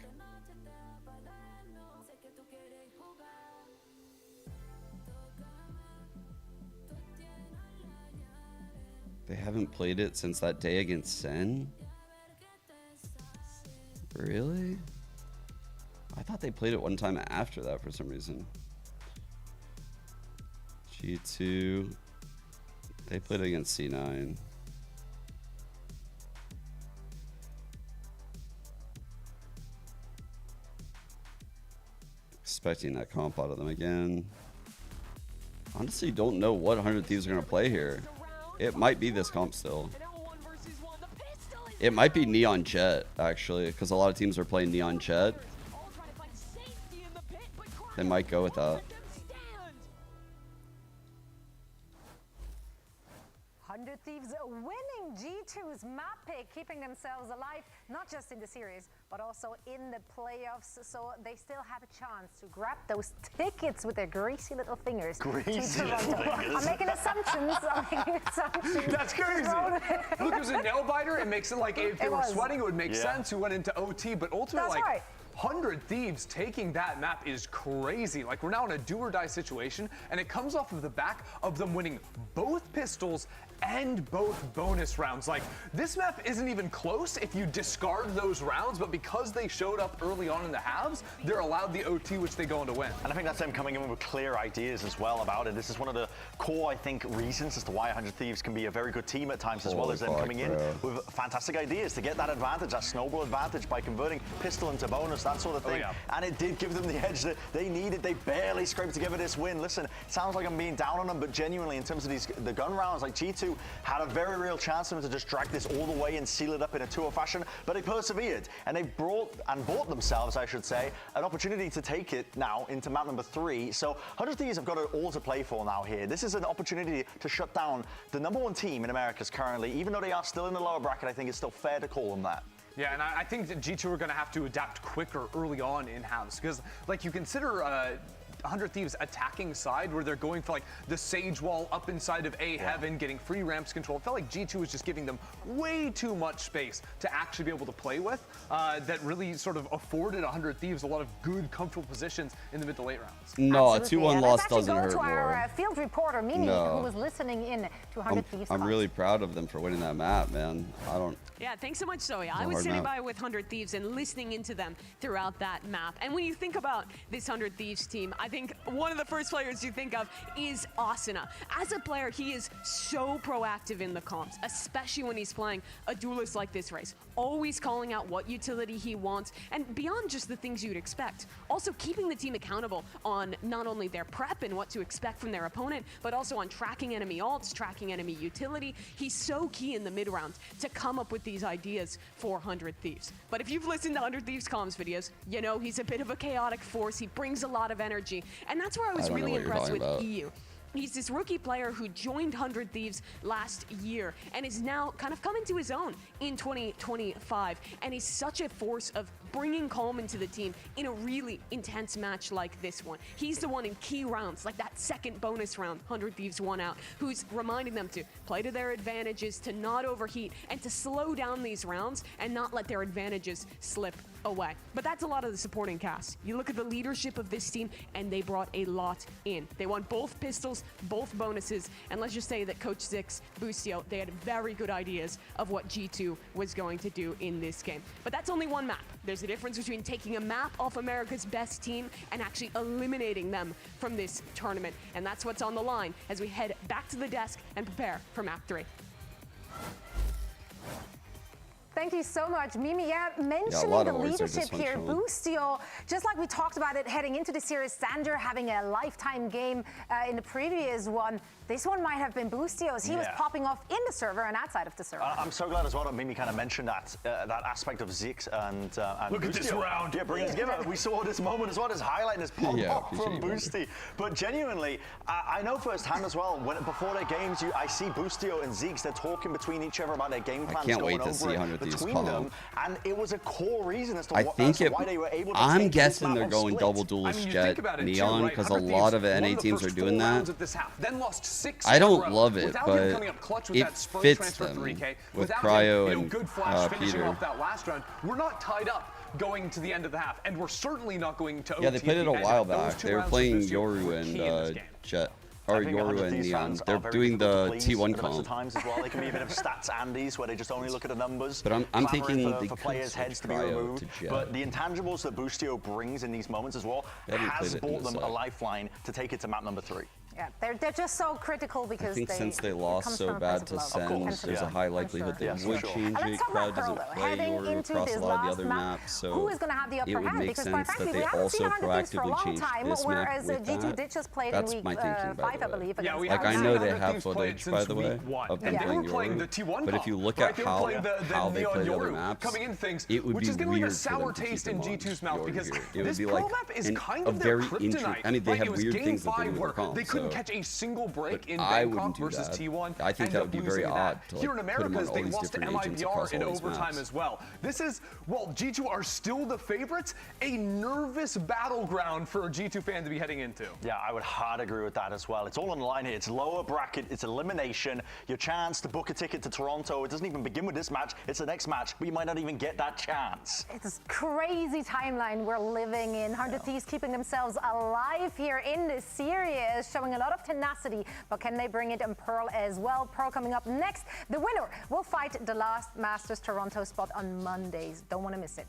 They haven't played it since that day against Sen? Really? I thought they played it one time after that for some reason. G2. They played against C9. Expecting that comp out of them again. Honestly, don't know what 100 Thieves are going to play here. It might be this comp still. It might be Neon Jet, actually, because a lot of teams are playing Neon Jet. They might go with that. 100 Thieves winning G2's map pick, keeping themselves alive, not just in the series, but also in the playoffs. So they still have a chance to grab those tickets with their greasy little fingers. Greasy little fingers. I'm making assumptions. That's crazy. Look, it was a nail biter. It makes it like if they were sweating, it would make sense. Who went into OT, but ultimately, That's right. 100 Thieves taking that map is crazy. Like, we're now in a do or die situation, and it comes off of the back of them winning both pistols and both bonus rounds. Like, this map isn't even close if you discard those rounds, but because they showed up early on in the halves, they're allowed the OT, which they go on to win. And I think that's them coming in with clear ideas as well about it. This is one of the core, I think, reasons as to why 100 Thieves can be a very good team at times, as well as them coming in with fantastic ideas to get that advantage, that snowball advantage by converting pistol into bonus, that sort of thing. And it did give them the edge that they needed. They barely scraped together this win. Listen, it sounds like I'm being down on them, but genuinely, in terms of the gun rounds, like G2 had a very real chance for them to just drag this all the way and seal it up in a 2-0 fashion, but they persevered, and they bought themselves, I should say, an opportunity to take it now into map number 3. So 100 Thieves have got it all to play for now here. This is an opportunity to shut down the #1 team in Americas currently. Even though they are still in the lower bracket, I think it's still fair to call them that. Yeah, and I think that G2 are going to have to adapt quicker early on in halves, because like you consider 100 Thieves attacking side where they're going for like the Sage Wall up inside of A Heaven, getting free ramps control. It felt like G2 was just giving them way too much space to actually be able to play with. That really sort of afforded 100 Thieves a lot of good, comfortable positions in the mid to late rounds. No, a 2-1 loss doesn't hurt to our more. field reporter, Mimi, who was listening in to 100 Thieves. I'm really proud of them for winning that map, man. Yeah, thanks so much, Zoe. I was sitting by with 100 Thieves and listening into them throughout that map. And when you think about this 100 Thieves team, I think one of the first players you think of is Asuna. As a player, he is so proactive in the comps, especially when he's playing a duelist like this race. Always calling out what utility he wants, and beyond just the things you'd expect. Also keeping the team accountable on not only their prep and what to expect from their opponent, but also on tracking enemy ults, tracking enemy utility. He's so key in the mid round to come up with these ideas for 100 Thieves. But if you've listened to 100 Thieves comms videos, you know he's a bit of a chaotic force. He brings a lot of energy, and that's where I was really impressed with EU. He's this rookie player who joined 100 Thieves last year and is now kind of coming to his own in 2025. And he's such a force of bringing calm into the team in a really intense match like this one. He's the one in key rounds, like that second bonus round 100 Thieves won out, who's reminding them to play to their advantages, to not overheat, and to slow down these rounds and not let their advantages slip away. But that's a lot of the supporting cast. You look at the leadership of this team, and they brought a lot in. They won both pistols, both bonuses, and let's just say that Coach Zix, Boostio, they had very good ideas of what G2 was going to do in this game. But that's only one map. There's a difference between taking a map off America's best team and actually eliminating them from this tournament. And that's what's on the line as we head back to the desk and prepare for map 3. Thank you so much, Mimi. Yeah, mentioning lot the of words are leadership here, dysfunctional. Boostio, just like we talked about it heading into the series, Sander having a lifetime game in the previous one. This one might have been Boostio's. He was popping off in the server and outside of the server. I'm so glad as well that Mimi kind of mentioned that that aspect of Zix and Look at this Boostio. round. Yeah, bring us together. We saw this moment as well as highlighting this pop off from Boosty. But genuinely, I know firsthand as well, before their games, I see Boostio and Zix, they're talking between each other about their game plans. I can't going wait to see over 100 Thieves between come. them, and it was a core reason as to I what, think why they were able to I'm take guessing this they're map going on double split. duelist you jet think about it too, neon right? because a 100 lot of Thieves won NA the teams are first doing 4 rounds that. of this half, then lost 6 I in a don't row. love it, Without him but coming up clutch with it that first fits transfer them 3K, with without Cryo him, and good flash finishing Peter. off that last round. We're not tied up going to the end of the half, and we're certainly not going to Yeah, they OT played at it a the end. while Those back. 2 They were rounds of playing this year were Yoru key in this and game. Jet. I Or think 100 Yoru and Thieves Neon. fans They're are very doing difficult the to please T1 at the best of comp. times as well. They can be a bit of stats Andes where they just only look at the numbers. But I'm clamoring thinking for they could players' switch heads to be Cryo removed. to Jet. But the intangibles that Boostio brings in these moments as well They haven't has played it in bought the them a set. lifeline to take it to map number 3. Yeah, they're just so critical because I think since they it lost comes so from a bad place to of love. Sens, there's a high likelihood they would change And it. let's talk Crowd about Pearl, doesn't though. play Heading Yoru into across this a lot of the last other map, maps, so who is going to have the upper it would hand? make Because quite sense frankly, that we they haven't seen also 100 Thieves for a proactively long change time, this map whereas with G2 that. did just play That's in week my thinking, by 5, the I way. believe. Yeah, we Like, haven't I know seen they 100 have Thieves played footage, by since the way, week 1. of them And they playing were playing the Yoru. T1 But if you comp, look right? at They were playing the how they Neon play the other Yoru maps, coming in things, it would which be is going to leave a weird for sour them to keep taste in them on G2's mouth Yoru because here. It would this be Pearl like map is kind a of their very kryptonite. I mean, they Right? have It was weird game things that they 5 do where with comp, they couldn't so- catch a single break in I Bangkok wouldn't do versus that. T1. I think end that up would be very losing odd that. to, like, Here in put 'em on Americas, all they these lost to different agents MIBR across in all these overtime maps. as well. This is, well, G2 are still the favorites, a nervous battleground for a G2 fan to be heading into. Yeah, I would hard agree with that as well. It's all on the line here. It's lower bracket, it's elimination. Your chance to book a ticket to Toronto, it doesn't even begin with this match, it's the next match, but you might not even get that chance. It's a crazy timeline we're living in. 100 Thieves keeping themselves alive here in this series, showing a lot of tenacity, but can they bring it in Pearl as well? Pearl coming up next. The winner will fight the last Masters Toronto spot on Mondays. Don't want to miss it.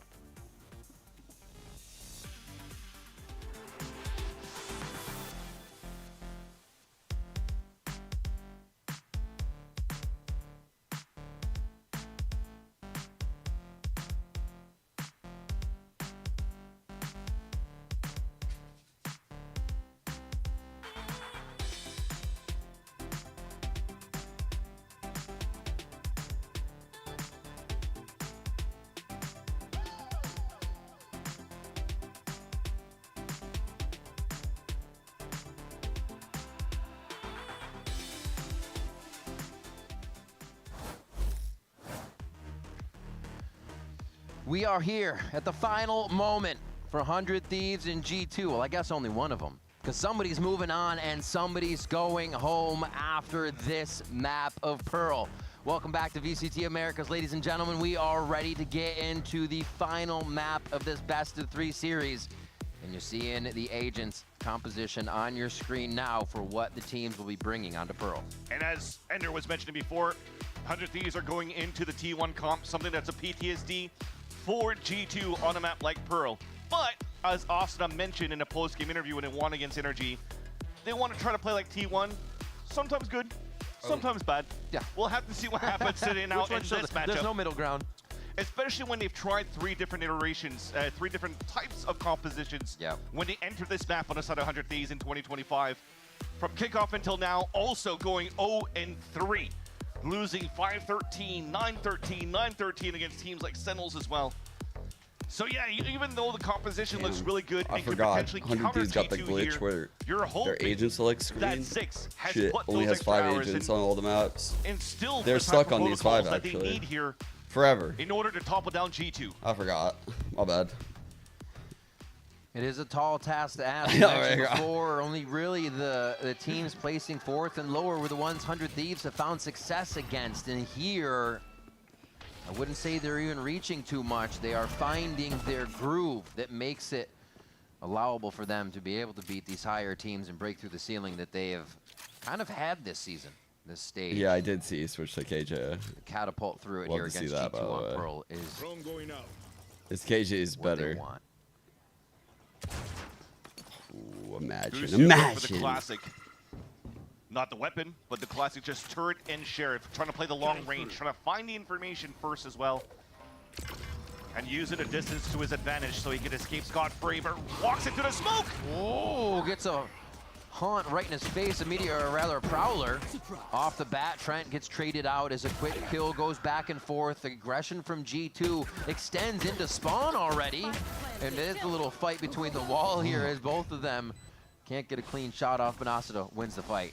We are here at the final moment for 100 Thieves in G2. Well, I guess only one of them, because somebody's moving on and somebody's going home after this map of Pearl. Welcome back to VCT Americas, ladies and gentlemen. We are ready to get into the final map of this best-of-3 series. And you're seeing the agents composition on your screen now for what the teams will be bringing onto Pearl. And as Ender was mentioning before, 100 Thieves are going into the T1 comp, something that's a PTSD for G2 on a map like Pearl. But as Austin mentioned in a post-game interview when it won against Energy, they want to try to play like T1. Sometimes good, sometimes bad. Yeah. We'll have to see what happens today now in this matchup. There's no middle ground. Especially when they've tried 3 different iterations, 3 different types of compositions. Yeah. When they enter this map on the side of 100 Thieves in 2025. From kickoff until now, also going 0-3. Losing 5-13, 9-13, 9-13 against teams like Sentinels as well. So yeah, even though the composition looks really good I and could forgot. potentially 100 counter Thieves got the G2 glitch here, where you're their hoping agent select screen that Zix has shit put only those has 5 extra hours agents in on all the maps. and still They're the stuck type of on these protocols 5 that they actually. need here Forever. in order to topple down G2. I forgot. My bad. It is a tall task to ask. I know, right? Before, only really the teams placing 4th and lower were the ones 100 Thieves have found success against. And here, I wouldn't say they're even reaching too much. They are finding their groove that makes it allowable for them to be able to beat these higher teams and break through the ceiling that they have kind of had this season, this stage. Yeah, I did see switch to KJ. Catapult through it Love here to against see that, by G2 the on way. Pearl is This KJ is what they better. want. Ooh, imagine. Crucio going for the Imagine. classic. Not the weapon, but the classic just turret and sheriff. Trying to play the long range, trying to find the information first as well. And using a distance to his advantage so he can escape scot-free, but walks into the smoke! Oh, gets a haunt right in his face, immediate, or rather a prowler. Off the bat, Trent gets traded out as a quick kill goes back and forth. Aggression from G2 extends into spawn already. And there's a little fight between the wall here as both of them can't get a clean shot off, but Acido wins the fight.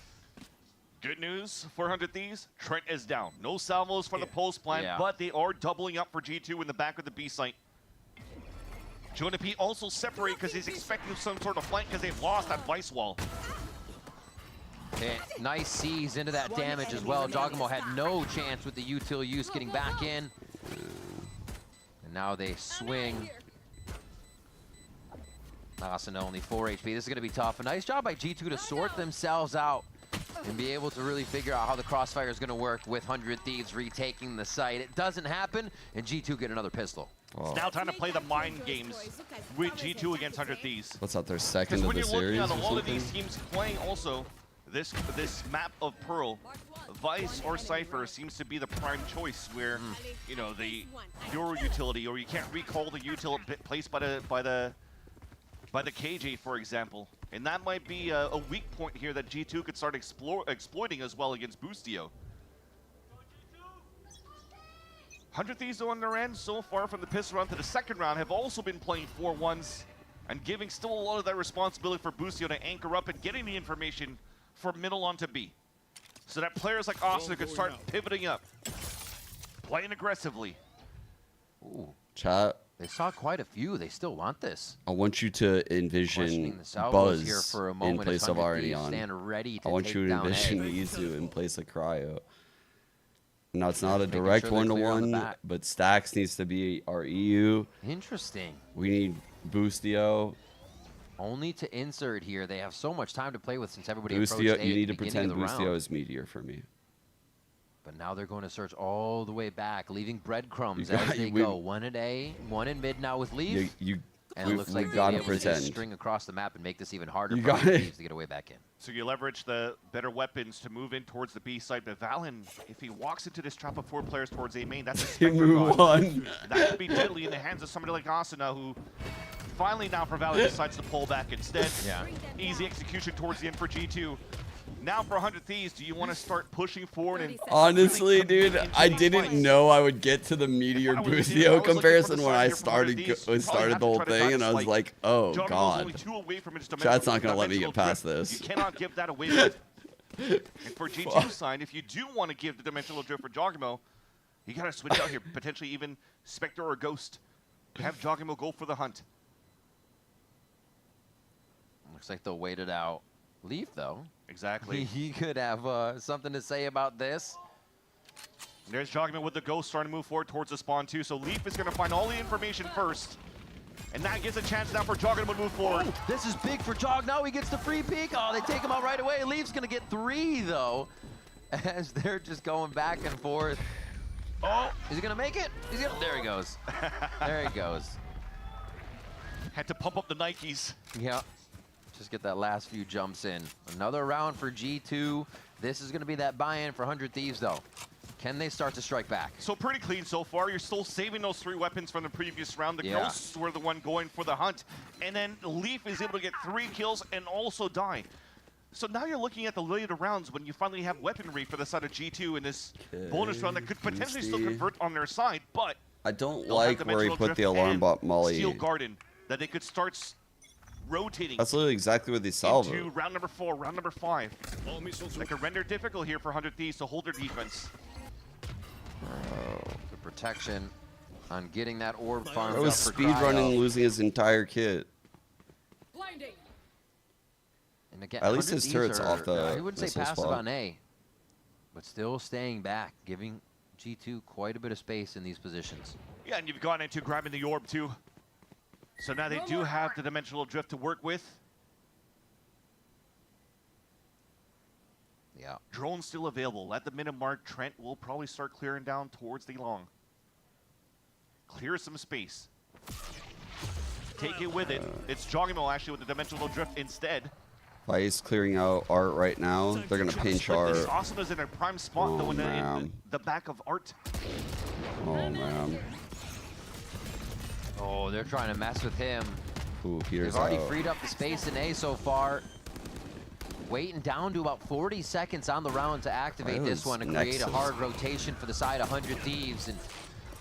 Good news, 400 Thieves, Trent is down. No salvos for the post plant, but they are doubling up for G2 in the back of the B site. Jonah P also separate because he's expecting some sort of flank because they've lost that vice wall. Okay, nice seize into that damage as well. Dogamo had no chance with the util use getting back in. And now they swing. Asuna only 4 HP. This is going to be tough. A nice job by G2 to sort themselves out and be able to really figure out how the crossfire is going to work with 100 Thieves retaking the site. It doesn't happen, and G2 get another pistol. It's now time to play the mind games with G2 against 100 Thieves. What's out there, second of the series Because when you're looking or at a lot of something? these teams playing also, this map of Pearl, Vice or Cypher seems to be the prime choice where, you know, the Euro utility, or you can't recall the util placed by the KJ, for example. And that might be a weak point here that G2 could start exploiting as well against Boostio. 100 Thieves on their end so far from the pistol round to the second round have also been playing 4-1s and giving still a lot of that responsibility for Boostio to anchor up and getting the information from middle onto B. So that players like Austin could start pivoting up, playing aggressively. Ooh. Chat. They saw quite a few. They still want this. I want you to envision Buzz here for a in moment place of 100 Thieves Arneon. stand ready to I want take you to down envision A. Izu in place of Cryo. Now, it's not a Making direct sure they're clear on the one-to-one, back. but Stax needs to be our EU. Interesting. We need Boostio. Only to insert here. They have so much time to play with since everybody Boostio, approached A you need at to the beginning pretend of the Boostio round. is Meteor for me. But now they're going to search all the way back, leaving breadcrumbs You got- as they we- go. One at A, one in mid now with Leaf. And it looks like they'll be able to just string across the map and make this even harder for Thieves to get away back in. So you leverage the better weapons to move in towards the B side, but Valen, if he walks into this trap of 4 players towards A main, that's a Spectre move God. on. That could be deadly in the hands of somebody like Asuna, who finally now for Valen decides to pull back instead. Yeah. Easy execution towards the end for G2. Now for 100 Thieves, do you want to start pushing forward? And Honestly, dude, I didn't know I would get to the Meteor Boostio comparison when I started the whole thing, and I was like, oh god, chat's not gonna let me get past this. You cannot give that away. And for G2 side, if you do want to give the dimensional drift for Jogamo, you gotta switch out here, potentially even Spectre or Ghost. Have Jogamo go for the hunt. Looks like they'll wait it out. Leaf, though. Exactly. He could have something to say about this. There's Jogman with the Ghost starting to move forward towards the spawn too. So Leaf is going to find all the information first. And that gives a chance now for Jogman to move forward. Oh, this is big for Jog. Now he gets the free peek. Oh, they take him out right away. Leaf's going to get 3, though, as they're just going back and forth. Oh, is he going to make it? There he goes. There he goes. Had to pump up the Nikes. Yeah. Just get that last few jumps in. Another round for G2. This is going to be that buy-in for 100 Thieves, though. Can they start to strike back? So pretty clean so far. You're still saving those 3 weapons from the previous round. The Ghosts were the one going for the hunt. And then Leaf is able to get 3 kills and also die. So now you're looking at the later rounds when you finally have weaponry for the side of G2 in this bonus round that could potentially still convert on their side, but I don't like where he put the alarm bot Molly. Steel Garden, that they could start rotating. That's literally exactly what they salved. Into round number 4, round number 5. They could render difficult here for 100 Thieves to hold their defense. The protection on getting that orb farmed I was speedrunning, losing his entire kit. And again, At least 100 his turret's Thieves off the I wouldn't say missile passive spot. on A, but still staying back, giving G2 quite a bit of space in these positions. Yeah, and you've gone into grabbing the orb too. So now they do have the dimensional drift to work with. Yeah. Drone still available. At the minute mark, Trent will probably start clearing down towards the long. Clear some space. Take it with it. It's Jogimo actually with the dimensional drift instead. Vice clearing out Art right now. They're gonna pinch Art. Asuna's in a prime spot though in the back of Art. Oh man. Oh, they're trying to mess with him. Ooh, They've already freed up the space in A so far. Waiting down to about 40 seconds on the round to activate this one and create a hard rotation for the side 100 Thieves. And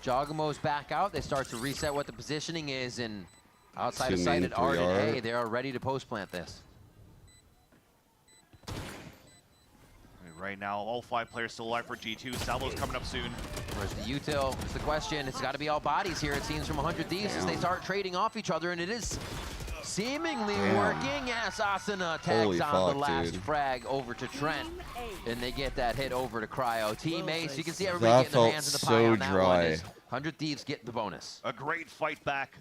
Jogamo's back out. They start to reset what the positioning is, and outside of sight at Art and A, they are ready to post-plant this. Right now, all 5 players still alive for G2. Salvo's coming up soon. Where's the util? It's the question. It's got to be all bodies here, it seems, from 100 Thieves as they start trading off each other, and it is seemingly working. Yes, Asuna tags on the last frag over to Trent, and they get that hit over to Cryo. Team Ace, you can see everybody getting their hands in the pie on that one. 100 Thieves get the bonus. A great fight back.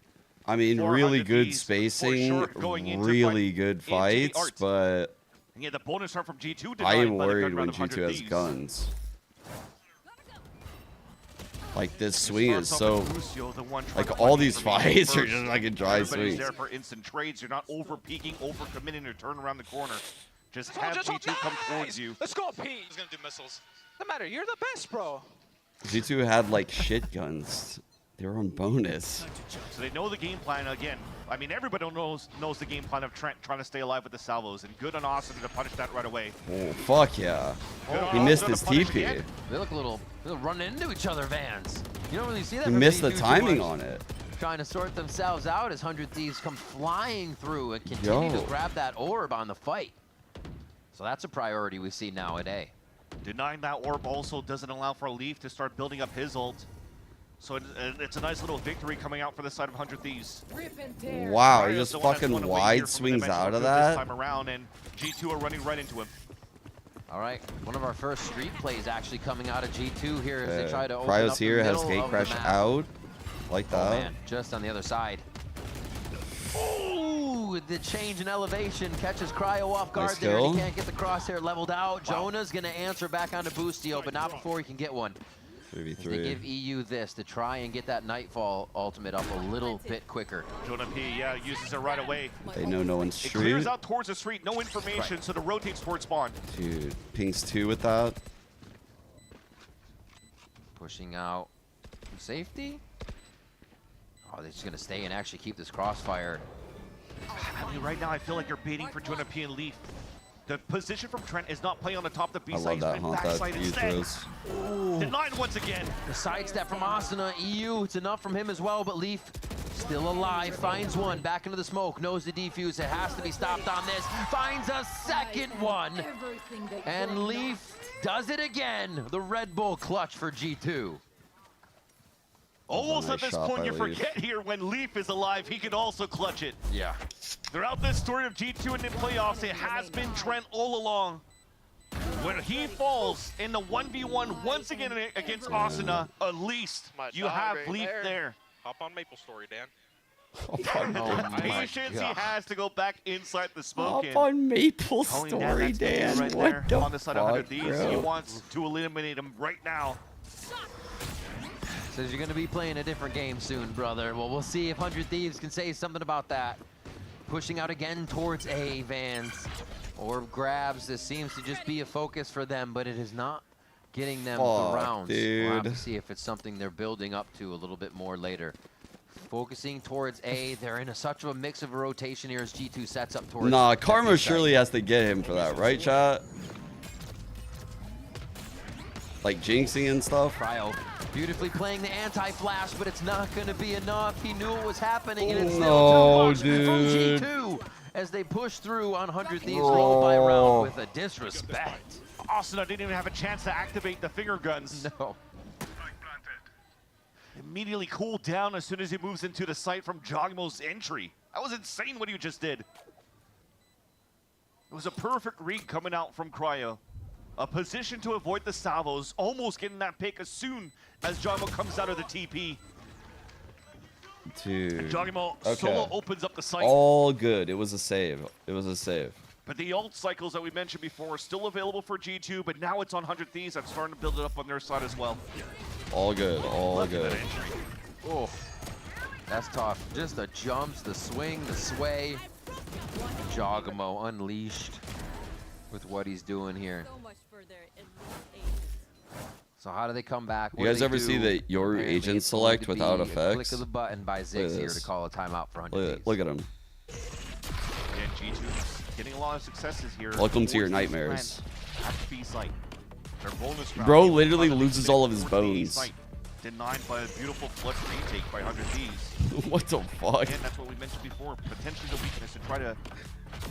I mean, really good spacing, really good fights, but yeah, the bonus arm from G2 I am worried when G2 has guns. Like, this swing is so, like, all these fights are just like a dry swing. Everybody's there for instant trades. You're not over peeking, over committing to turn around the corner. Just have G2 come towards you. Let's go, Pete. He's gonna do missiles. No matter, you're the best, bro. G2 had like shit guns. They were on bonus. So they know the game plan again. I mean, everybody knows the game plan of Trent trying to stay alive with the salvos, and good on Austin to punish that right away. Oh, fuck yeah. He missed his TP. They look a little running into each other, Vans. You don't really see that. He missed the timing on it. Trying to sort themselves out as 100 Thieves come flying through and continue to grab that orb on the fight. So that's a priority we see now at A. Denying that orb also doesn't allow for Leaf to start building up his ult. So it's a nice little victory coming out for the side of 100 Thieves. Wow, he just fucking wide swings out of that. This time around, and G2 are running right into him. All right, one of our first street plays actually coming out of G2 here as they try to open Cryo's up here, the has middle gate of crash the map. out. Like that. Oh man, just on the other side. Ooh, the change in elevation catches Cryo off guard there. He can't get the crosshair leveled out. Jonah's gonna answer back onto Boostio, but not before he can get one. 3v3. They give EU this to try and get that Nightfall ultimate up a little bit quicker. Jonah P, yeah, uses it right away. They know no one's It street. clears out towards the street, no information, so it rotates towards spawn. Dude, pings 2 with that. Pushing out safety. Oh, they're just gonna stay and actually keep this crossfire. I mean, right now I feel like you're baiting for Jonah P and Leaf. The position from Trent is not playing on the top of the B side. I love that haunt that he throws. Denied once again. The sidestep from Asuna. EU, it's enough from him as well, but Leaf still alive. Finds one, back into the smoke, knows the defuse. It has to be stopped on this. Finds a second one. And Leaf does it again. The Red Bull clutch for G2. Almost at this point, you forget here when Leaf is alive, he can also clutch it. Yeah. Throughout this story of G2 in the playoffs, it has been Trent all along. When he falls in the 1v1 once again against Asuna, at least you have Leaf there. Hop on Maple Story, Dan. Patience he has to go back inside the smoke. Hop on Maple Story, Dan. Right what the on the side of 100 Thieves. bro? He wants to eliminate him right now. Says you're going to be playing a different game soon, brother. Well, we'll see if 100 Thieves can say something about that. Pushing out again towards A, Vans. Orb grabs. This seems to just be a focus for them, but it is not getting them the rounds. Dude. We'll have to see if it's something they're building up to a little bit more later. Focusing towards A. They're in such of a mix of a rotation here as G2 sets up towards... Nah, Karma surely has to get him for that, right, chat? Like jinxing and stuff. Cryo beautifully playing the anti-flash, but it's not going to be enough. He knew what was happening, and it's No, still too much dude. from G2 as they push through on 100 Thieves roll by round with a disrespect. Asuna didn't even have a chance to activate the finger guns. No. Immediately cooled down as soon as he moves into the site from Jogmo's entry. That was insane what he just did. It was a perfect read coming out from Cryo. A position to avoid the salvos, almost getting that pick as soon as Jogmo comes out of the TP. Dude. And Jogmo solo opens up the site. All good. It was a save. It was a save. But the ult cycles that we mentioned before are still available for G2, but now it's on 100 Thieves. I'm starting to build it up on their side as well. All good. All good. Oh, that's tough. Just the jumps, the swing, the sway. Jogmo unleashed with what he's doing here. So how do they come back? You guys ever see the your Apparently agent it's going select to without be a effects? Click of the button by Zix here to call a timeout for 100 Look at him. Again, G2's getting a lot of successes here. Welcome to your towards this nightmares. plan At the B site. Their bonus round, Bro able to literally finally loses get all of his towards the A bones. site. Denied by a beautiful flush retake by 100 Thieves. What the fuck? Again, that's what we mentioned before. Potentially the weakness to try to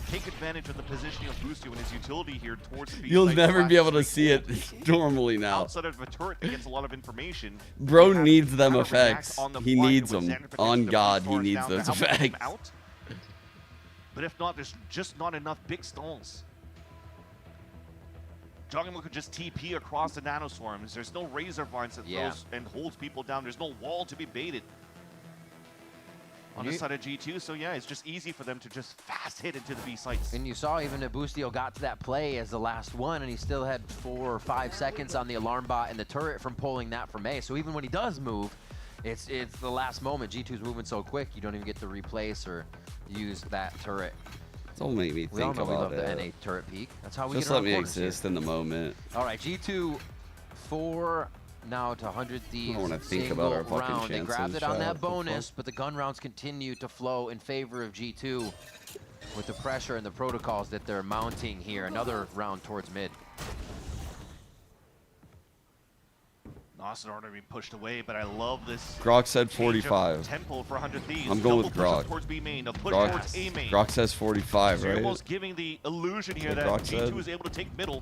take advantage of the positioning of Boostio and his utility here towards the B You'll site. never be able to see it normally now. Outside of a turret that gets a lot of information. Bro They have needs them how to react effects. on the He fly needs when them. Xander On potentially God, he forced needs down to those help them effects. out. But if not, there's just not enough big stalls. Jogamo could just TP across the nanoswarms. There's no razor vines that throws and holds people down. There's no wall to be baited on the side of G2. So yeah, it's just easy for them to just fast hit into the B sites. And you saw even Boostio got to that play as the last one, and he still had 4 or 5 seconds on the alarm bot and the turret from pulling that from A. So even when he does move, it's the last moment. G2's moving so quick, you don't even get to replace or use that turret. Don't make me We all think know we love about the it. NA turret peak. That's how we Just get let me corners here. exist in the moment. All right, G2 4 now to 100 Thieves. I don't wanna think about our single fucking round. They chances, grabbed it on child. that bonus, but the gun rounds continue to flow in favor of G2 with the pressure and the protocols that they're mounting here. Another round towards mid. Austin already being pushed away, but I love this. Grok said change of 45. Tempo for 100 Thieves. I'm going Double with push up Grok. towards B main, a push Grok, towards A main. Grok says 45, So you're right? almost giving the illusion here that Grok G2 said. is able to take middle.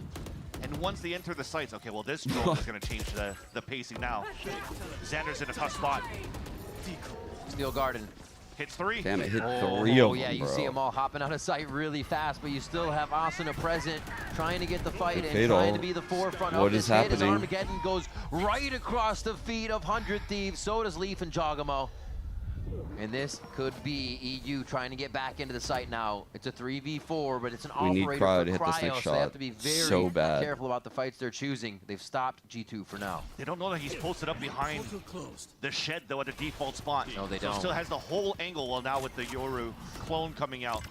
And once they enter the sites, okay, well, this drone is going to change the pacing now. Xander's in a tough spot. Steel Garden. Hits 3. Damn, it hit 3 Oh, of yeah, them, you bro. see them all hopping out of sight really fast, but you still have Asuna present, trying to get the fight in, Fatal. trying to be the forefront What of is this hit. As happening? Armageddon goes right across the feet of 100 Thieves. So does Leaf and Jogamo. And this could be EU trying to get back into the site now. It's a 3v4, but it's an We need operator Cryo for to hit this next Cryo, so they have shot to be very so bad. careful about the fights they're choosing. They've stopped G2 for now. They don't know that he's posted up behind the shed, though, at a default spot. No, they So don't. still has the whole angle, well, now with the Yoru clone coming out.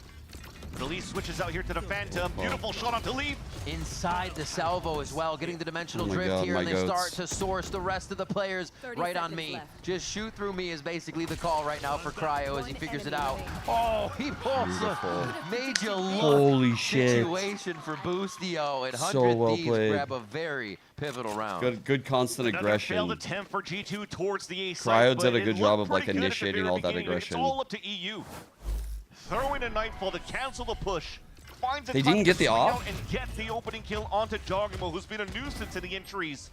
The Leaf switches out here to the Phantom. Beautiful shot onto Leaf. Inside the salvo as well, getting the dimensional Oh my drift God, here, my and they goats. start to source the rest of the players 30 right on seconds me. left. Just shoot through me is basically the call right now for Cryo as he figures it out. Oh, he pulls a made you look Holy shit. situation for Boostio, and 100 So well Thieves played. grab a very pivotal round. Good constant Another aggression. failed attempt for G2 towards the A Cryo side, did but a it good job looked of, like, pretty good at the initiating very all that beginning. aggression. It's all up to EU. Throwing a Nightfall to cancel the push. Finds a They time didn't to get the swing off? out and get the opening kill onto Jogamo, who's been a nuisance in the entries.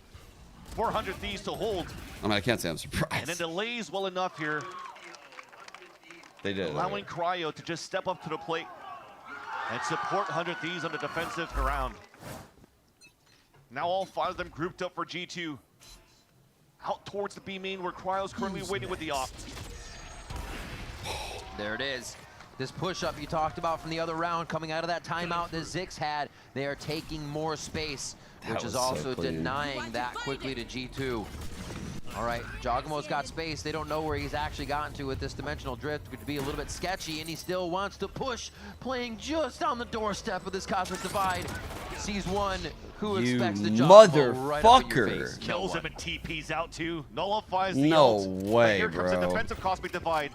400 Thieves to hold. I mean, I can't say I'm And surprised. then delays well enough here, They did. allowing Cryo to just step up to the plate and support 100 Thieves on the defensive ground. Now all 5 of them grouped up for G2. Out towards the B main where Cryo's currently waiting with the off. There it is. This push-up you talked about from the other round coming out of that timeout that Zix had, they are taking more space, That which was is so also clean. denying that quickly to G2. All right, Jogamo's got space. They don't know where he's actually gotten to with this dimensional drift. Could be a little bit sketchy, and he still wants to push, playing just on the doorstep of this Cosmic Divide. Sees one who You expects the Jogamo right up in your motherfucker. face. Kills him and TPs out too. Nullifies the No ult. way, But here comes the bro. defensive Cosmic Divide.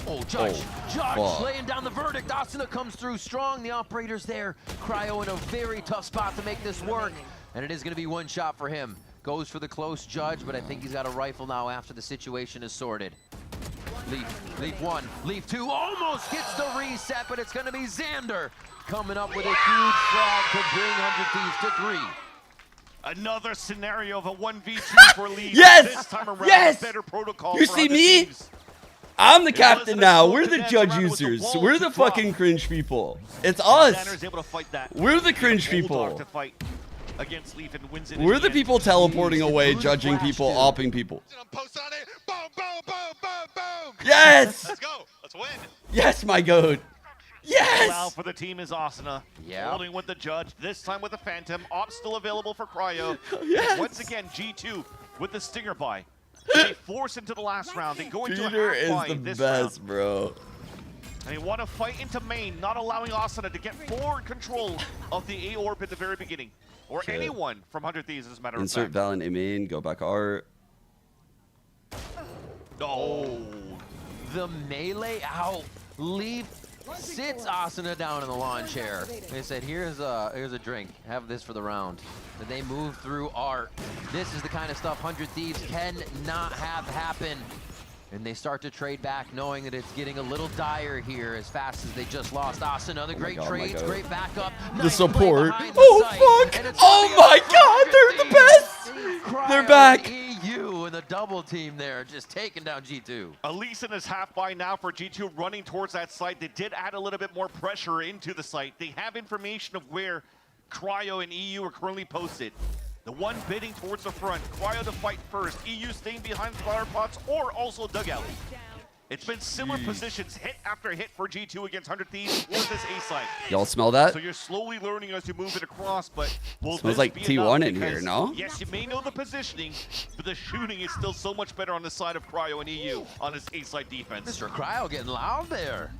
Oh, Judge, Judge fuck. laying down the verdict. Asuna comes through strong. The operator's there. Cryo in a very tough spot to make this work. And it is going to be one shot for him. Goes for the close Judge, but I think he's got a rifle now after the situation is sorted. Leaf 1, Leaf 2, almost gets the reset, but it's going to be Xander coming up with a huge frag to bring 100 Thieves to 3. Another scenario of a 1v2 for Leaf. Yes! This time around, Yes! better protocol You for see 100 me? Thieves. I'm the It captain wasn't a now. slow We're the dance judge around with the users. wall We're to the drop. fucking cringe people. It's us. Xander's able to fight that. We're the cringe Bulldog people. to fight against Leaf and wins it in We're the end. people teleporting Jeez, away, who's judging Flash people, dude? opping people. Post on it. Boom, boom, boom, boom, boom. Yes! Let's go. Let's win. Yes, my goat. Now Yes! for the team is Asuna. Yeah. Holding with the Judge, this time with the Phantom. Op still available for Cryo. Yes. Once again, G2 with the Stinger buy. They force into the last round. They go into Peter a half is buy the this best, round. bro. And they want to fight into main, not allowing Asuna to get forward control of the A orb at the very beginning. Or anyone from 100 Thieves, as a matter of Insert fact. Valen in main, go back art. Oh. The melee out. Sits Asuna down in the lawn chair. They said, here's a drink. Have this for the round. And they move through art. This is the kind of stuff 100 Thieves cannot have happen. And they start to trade back, knowing that it's getting a little dire here as fast as they just lost Asuna. The great trades, great backup. The support. Oh, fuck. Oh, my God. They're the best. They're back. EU and the double team there, just taking down G2. Elise is half by now for G2 running towards that site. They did add a little bit more pressure into the site. They have information of where Cryo and EU are currently posted. The one bidding towards the front, Cryo to fight first, EU staying behind flower pots or also dugout. It's been similar positions, hit after hit for G2 against 100 Thieves towards this A site. Y'all smell that? So you're slowly learning as you move it across, but will Smells this like be T1 enough? in here, Because, no? yes, you may know the positioning, but the shooting is still so much better on the side of Cryo and EU on this A site defense. Mr. Cryo getting loud there.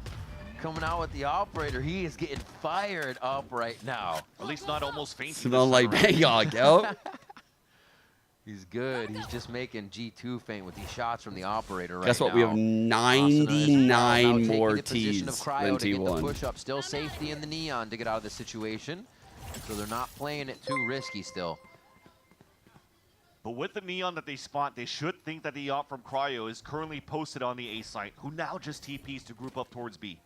Coming out with the operator, he is getting fired up right now. At least not almost fainting. Smell like Bangkok, yo. He's good. He's just making G2 faint with these shots from the operator right now. Guess what? We have 99 more T's than T1. Push up, still safety in the neon to get out of the situation. So they're not playing it too risky still. But with the neon that they spot, they should think that the op from Cryo is currently posted on the A site, who now just TPs to group up towards B.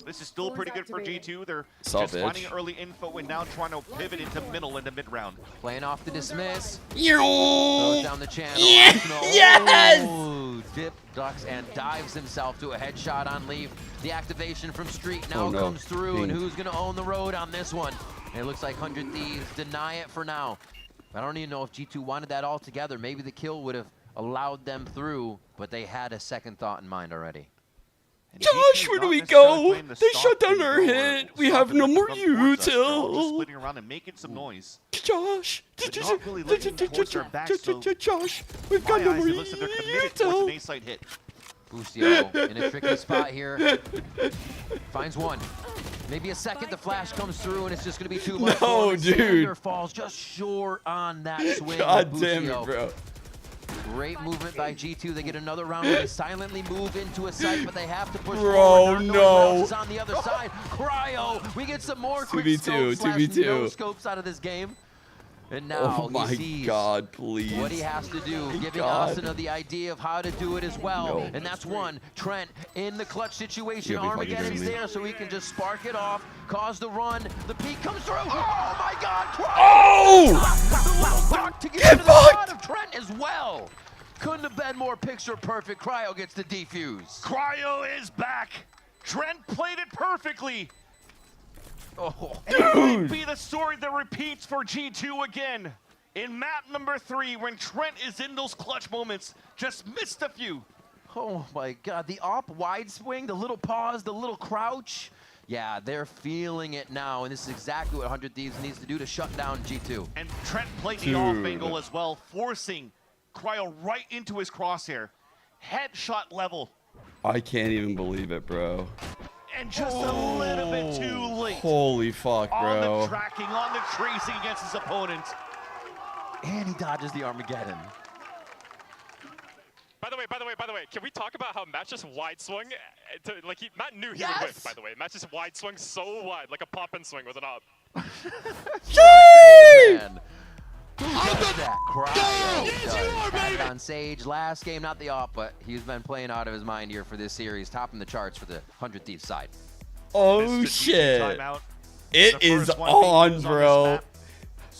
This is still pretty good for G2. They're just finding early info and now trying to pivot into middle into mid round. Playing off the dismiss. Throws down the channel. Yes! Oh, dip, ducks, and dives himself to a headshot on Leaf. The activation from Street now comes through, and who's going to own the road on this one? And it looks like 100 Thieves deny it for now. I don't even know if G2 wanted that all together. Maybe the kill would have allowed them through, but they had a second thought in mind already. Josh, where do we go? They shut down our hit. We have no more util. Splitting around and making some noise. Josh, Josh, we've got no more util. Boostio in a tricky spot here. Finds one. Maybe a second, the flash comes through, and it's just going to be too much. No, dude. Falls just short on that swing. God damn it, bro. Great movement by G2. They get another round where they silently move into a site, but they have to push forward. No. Is on the other side. Cryo. We get some more quick 2v2, 2v2. no scopes out of this game. And now oh my he sees God, please. what he has to do, giving Asuna the idea of how to do it as well. No. And that's one. Trent in the clutch situation. Armageddon's there, so he can just spark it off, cause the run. The peak comes through. Oh my God, Cryo! Oh! To get into the shot of Trent as well. Couldn't have been more picture perfect. Cryo gets the defuse. Cryo is back. Trent played it perfectly. Oh, it might be the story that repeats for G2 again. In map number 3, when Trent is in those clutch moments, just missed a few. Oh my God, the op wide swing, the little pause, the little crouch. Yeah, they're feeling it now, and this is exactly what 100 Thieves needs to do to shut down G2. And Trent played the off angle as well, forcing Cryo right into his crosshair. Headshot level. I can't even believe it, bro. And just a little bit too late. Holy fuck, bro. On the tracking, on the tracing against his opponent. And he dodges the Armageddon. By the way, can we talk about how Matt just wide swung? Matt knew he would win, by the way. Matt just wide swung so wide, like a pop and swing with an up. Man. Who does that? Cryo does. On Sage, last game, not the op, but he's been playing out of his mind here for this series, topping the charts for the 100 Thieves side. Oh shit! It is on, bro.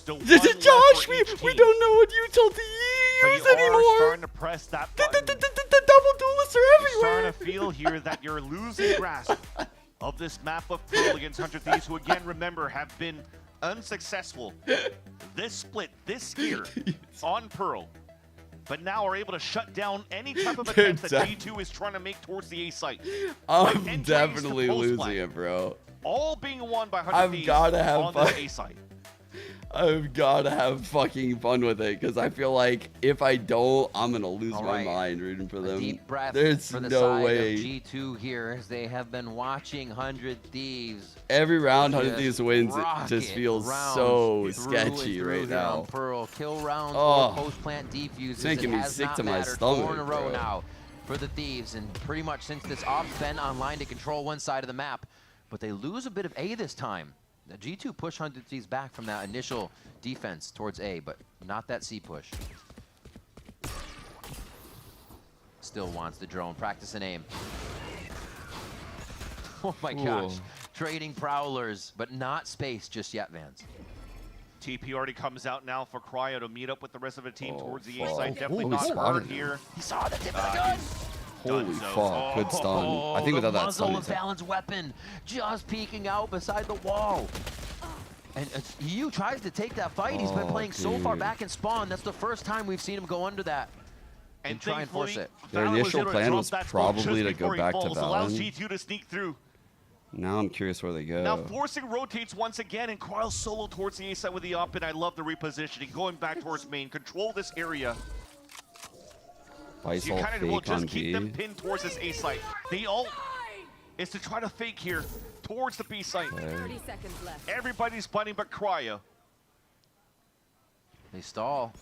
Josh, we don't know what util to use anymore. Starting to press that button. The double duelists are everywhere. You're starting to feel here that you're losing grasp of this map of Pearl against 100 Thieves, who again, remember, have been unsuccessful this split, this year on Pearl, but now are able to shut down any type of attempt that G2 is trying to make towards the A site. I'm definitely losing it, bro. All being won by 100 Thieves on the A site. I've got to have fucking fun with it because I feel like if I don't, I'm going to lose my mind rooting for them. Deep breath There's for the no side way. of G2 here as they have been watching 100 Thieves. Every round 100 just Thieves wins, it just feels so sketchy right now. On Pearl. Kill rounds Oh, or post-plant defuses. it's making me sick to my mattered. stomach, 4 in a row bro. now for the Thieves, and pretty much since this op's been online to control one side of the map, but they lose a bit of A this time. The G2 push 100 Thieves back from that initial defense towards A, but not that C push. Still wants the drone, practice and aim. Oh my gosh, trading prowlers, but not space just yet, Vance. TP already comes out now for Cryo to meet up with the rest of the team towards the A fuck. side. Definitely Ooh, not he spotted hurt him. here. He saw the tip of the gun. Holy fuck, good stun. I think without that stun, muzzle of Valen's weapon just peeking out beside the wall. And EU tries to take that fight. He's been playing so far back in spawn. That's the first time we've seen him go under that and try and force it. Their initial plan was probably to go back to allows Valen. G2 to sneak through. Now I'm curious where they go. Now forcing rotates once again, and Cryo solo towards the A side with the up, and I love the repositioning. Going back towards main, control this area. So you Faisal kind of will fake on just keep B. them pinned towards this A site. The ult is to try to fake here towards the B site. 30 seconds left. Everybody's fighting but Cryo. They stall.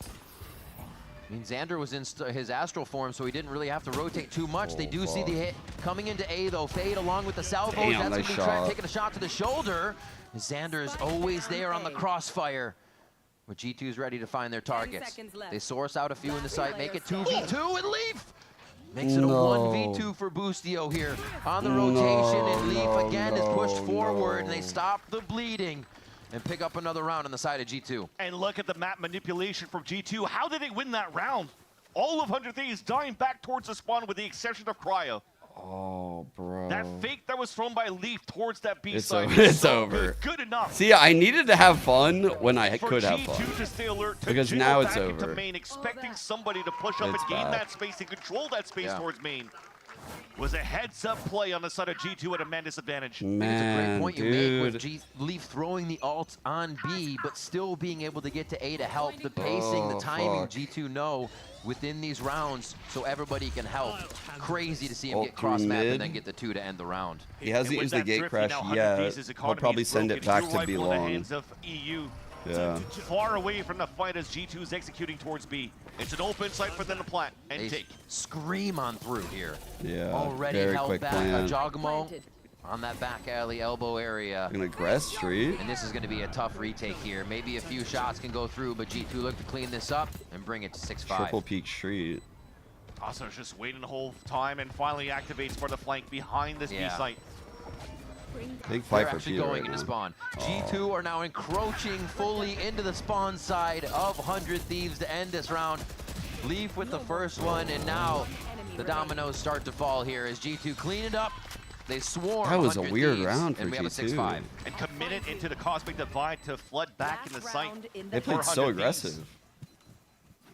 I mean, Xander was in his astral form, so he didn't really have to rotate too much. They do see the hit coming into A, though. Fade along with the salvos. Damn, That's nice going to be shot. taking a shot to the shoulder. Xander is always there on the crossfire. But G2's ready to find their targets. They source out a few in the site, make it 2v2, and Leaf makes it a 1v2 for Boostio here on the rotation, and Leaf again is pushed forward, and they stop the bleeding and pick up another round on the side of G2. And look at the map manipulation from G2. How did they win that round? All of 100 Thieves dying back towards the spawn with the exception of Cryo. Oh, bro. That fake that was thrown by Leaf towards that B It's side. over. It's so over. Good enough. See, I needed to have fun when I For could have G2 fun. to stay alert, to Because jiggle now it's back into over. main, expecting somebody to push up It's and gain bad. that space and control that space towards main. Was a heads-up play on the side of G2 at a man disadvantage. It's a great Man, point you dude. make with Leaf throwing the ult on B, but still being able to get to A to help. The pacing, the timing, fuck. G2 know within these rounds so everybody can help. Crazy to see him Ult get cross map through and then mid. get the 2 to end the round. He hasn't And with used the that gate drifting crash now, 100 yet. Thieves' He'll economy probably is send it broken. back New to B rifle in the long. hands of EU. Yeah. Far away from the fight as G2 is executing towards B. It's an open site for them to plant and They take. scream on through here. Yeah, Already very held quick back plan. Jogamo on that back alley elbow area. An aggress street. And this is going to be a tough retake here. Maybe a few shots can go through, but G2 look to clean this up and bring it to 6-5. Triple peak street. Asa's just waiting the whole time and finally activates for the flank behind this B site. Big fight They're for actually Peter going right into now. spawn. G2 are now encroaching fully into the spawn side of 100 Thieves to end this round. Leaf with the first one, and now the dominoes start to fall here as G2 clean it up. They swarm. That was a 100 weird Thieves, round for and we have a G2. 6-5. And committed into the Cosmic Divide to flood back in the site. They played so aggressive.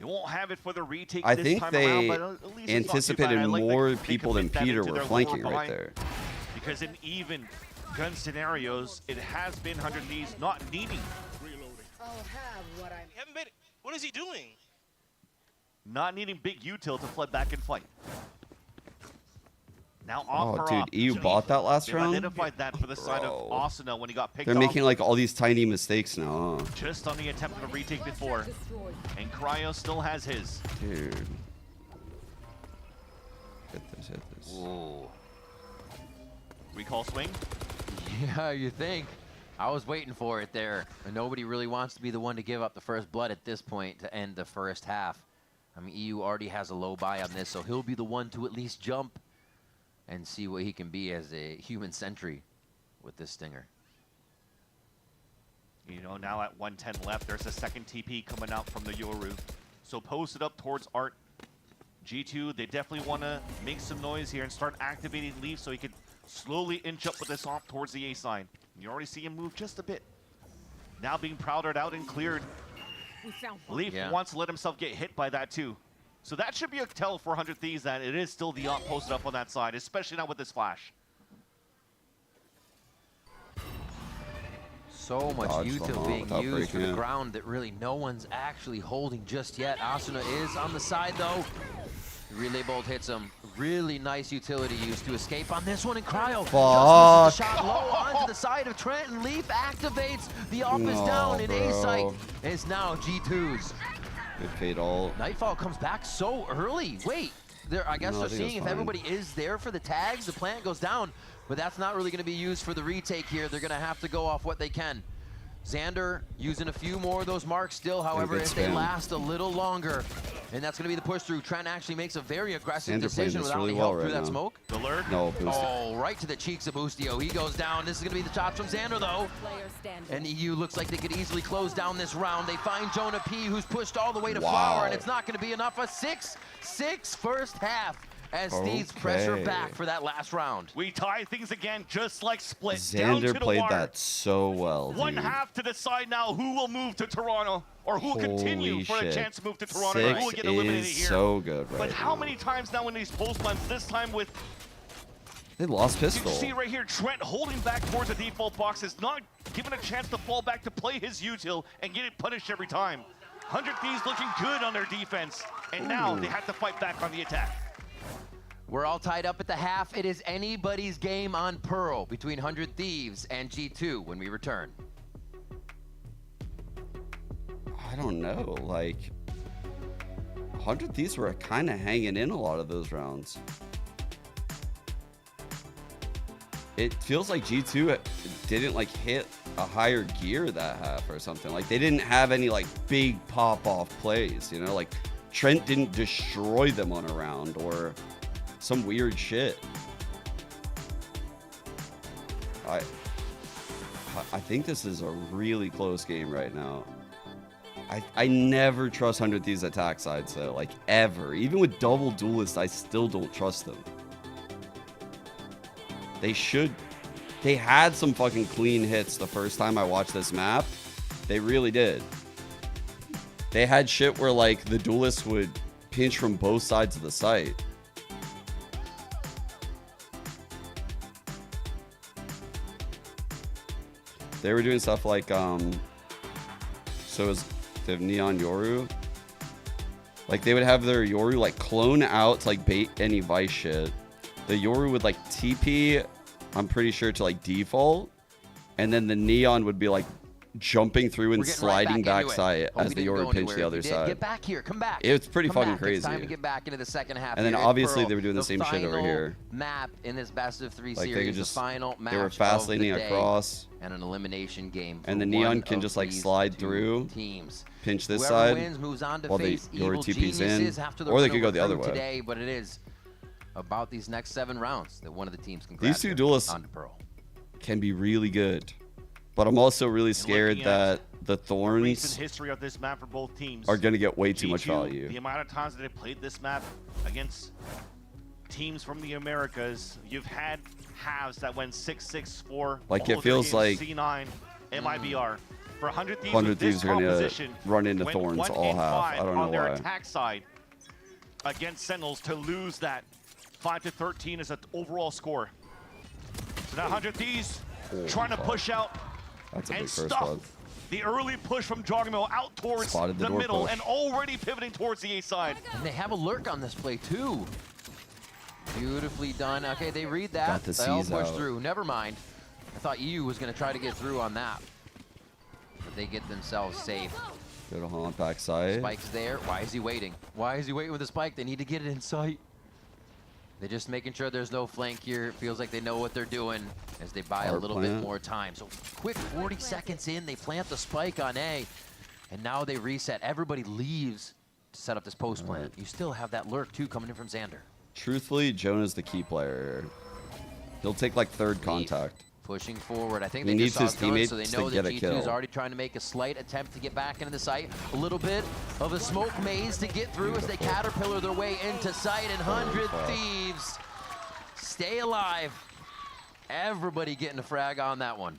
You won't have it for the retake I this think time they around, but at least it's not too bad. anticipated I like more that they people than commit that Peter into were their flanking lower right behind. there. Because in even gun scenarios, it has been 100 Thieves not needing. What is he doing? Not needing big util to flood back and fight. Now Oh, off dude, EU bought that last They've round? identified that for the side of Asuna when he got picked They're off. making like all these tiny mistakes now, huh? Just on the attempt of a retake before. And Cryo still has his. Dude. Hit this. Whoa. Recall swing? Yeah, you think. I was waiting for it there. And nobody really wants to be the one to give up the first blood at this point to end the first half. I mean, EU already has a low buy on this, so he'll be the one to at least jump and see what he can be as a human sentry with this stinger. You know, now at 110 left, there's a second TP coming out from the Yoru. So posted up towards Art. G2, they definitely want to make some noise here and start activating Leaf so he could slowly inch up with this off towards the A side. You already see him move just a bit. Now being powdered out and cleared. Leaf wants to let himself get hit by that too. So that should be a tell for 100 Thieves that it is still the op posted up on that side, especially now with this flash. So much Dodge the util haunt being without used for breaking the it. ground that really no one's actually holding just yet. Asuna is on the side though. Relay bolt hits him. Really nice utility use to escape on this one, and Cryo Fuck. just misses the shot low onto the side of Trent, and Leaf activates. The op is down, and A-Site is now G2's. Good fade all. Nightfall comes back so early. Wait, I guess No, I they're think it's seeing if fine. everybody is there for the tags. The plant goes down, but that's not really going to be used for the retake here. They're going to have to go off what they can. Xander using a few more of those marks still, however, good if they spam. last a little longer. And that's going to be the push through. Trent actually makes a very aggressive Xander playing decision this without really any well help through right that now. smoke. The lurk? No, boost. Oh, right to the cheeks of Boostio. He goes down. This is going to be the shots from Xander, though. And EU looks like they could easily close down this round. They find Jonah P, who's pushed all the way to Flower, and it's not going to be enough. A 6-6 first half as Steve's pressure back for that last round. We tie things again, just like Split. Down to Xander the played wire. that so well, One dude. half to decide now who will move to Toronto, or who will continue Holy for a shit. chance to move to Toronto, or who will Six get eliminated is here. so good But right how now. many times now in these post plans, this time with They lost you pistol. see right here, Trent holding back towards the default box, is not given a chance to fall back to play his util and get it punished every time. 100 Thieves looking good on their defense, and now they have to fight back on the attack. We're all tied up at the half. It is anybody's game on Pearl between 100 Thieves and G2 when we return. I don't know, like 100 Thieves were kind of hanging in a lot of those rounds. It feels like G2 didn't like hit a higher gear that half or something. Like they didn't have any like big pop off plays, you know, like Trent didn't destroy them on a round or some weird shit. I think this is a really close game right now. I never trust 100 Thieves attack sides though, like ever. Even with double duelists, I still don't trust them. They had some fucking clean hits the first time I watched this map. They really did. They had shit where like the duelists would pinch from both sides of the site. They were doing stuff like so it was the Neon Yoru. Like they would have their Yoru like clone out to like bait any Vice shit. The Yoru would like TP, I'm pretty sure, to like default, and then the Neon would be like jumping through and sliding backside as the Yoru pinched the other side. Get back here, come back. It's pretty fucking back. crazy. It's time to get back into the second half. And then here. obviously Pearl, they were doing the same shit over final here. Map in this best of 3 Like they series, could just the final match they were fast of the laning day, across, and an elimination game. and for the Neon one can of just like these slide two through, teams. pinch this Whoever side, wins moves on to while the face Yoru Evil TP's in, Geniuses after the or they winner could go the other recruit way. today, but it is about these next 7 rounds that one of the teams can grab These two here duelists onto Pearl. can be really good, but I'm also really scared looking that at the recent Thorns history of this map for both teams are going to get way too much G2, value. The amount of times that they played this map against teams from the Americas, you've had halves that went 6-6-4. Like, all it of feels their games, like C9, MIBR. For 100 Thieves, 100 with this Thieves are going to composition, run into went Thorns 1 all and half. 5 I don't on know their why. attack side against Sentinels to lose that 5-13 as an overall score. So now 100 Thieves trying to push out That's a big and first stop blood. the early push from Joggermill out towards Spotted the the door middle push. and already pivoting towards the A side. And they have a lurk on this play too. Beautifully done. Okay, they read that. Got the They'll C's push out. through. Never mind. I thought EU was going to try to get through on that. But they get themselves safe. Go to haunt backside. Spike's there. Why is he waiting? Why is he waiting with the spike? They need to get it in sight. They're just making sure there's no flank here. It feels like they know what they're doing as they buy a Power little bit plant. more time. So quick 40 seconds in, they plant the spike on A. And now they reset. Everybody leaves to set up this post plant. You still have that lurk too coming in from Xander. Truthfully, Jonah's the key player here. He'll take like third contact. Pushing forward. I think He they needs just saw his his gun, so they teammates know to that get a G2 is kill. already trying to make a slight attempt to get back into the site. A little bit of a smoke maze to get through as they caterpillar their way into sight, and 100 Thieves stay alive. Everybody getting a frag on that one.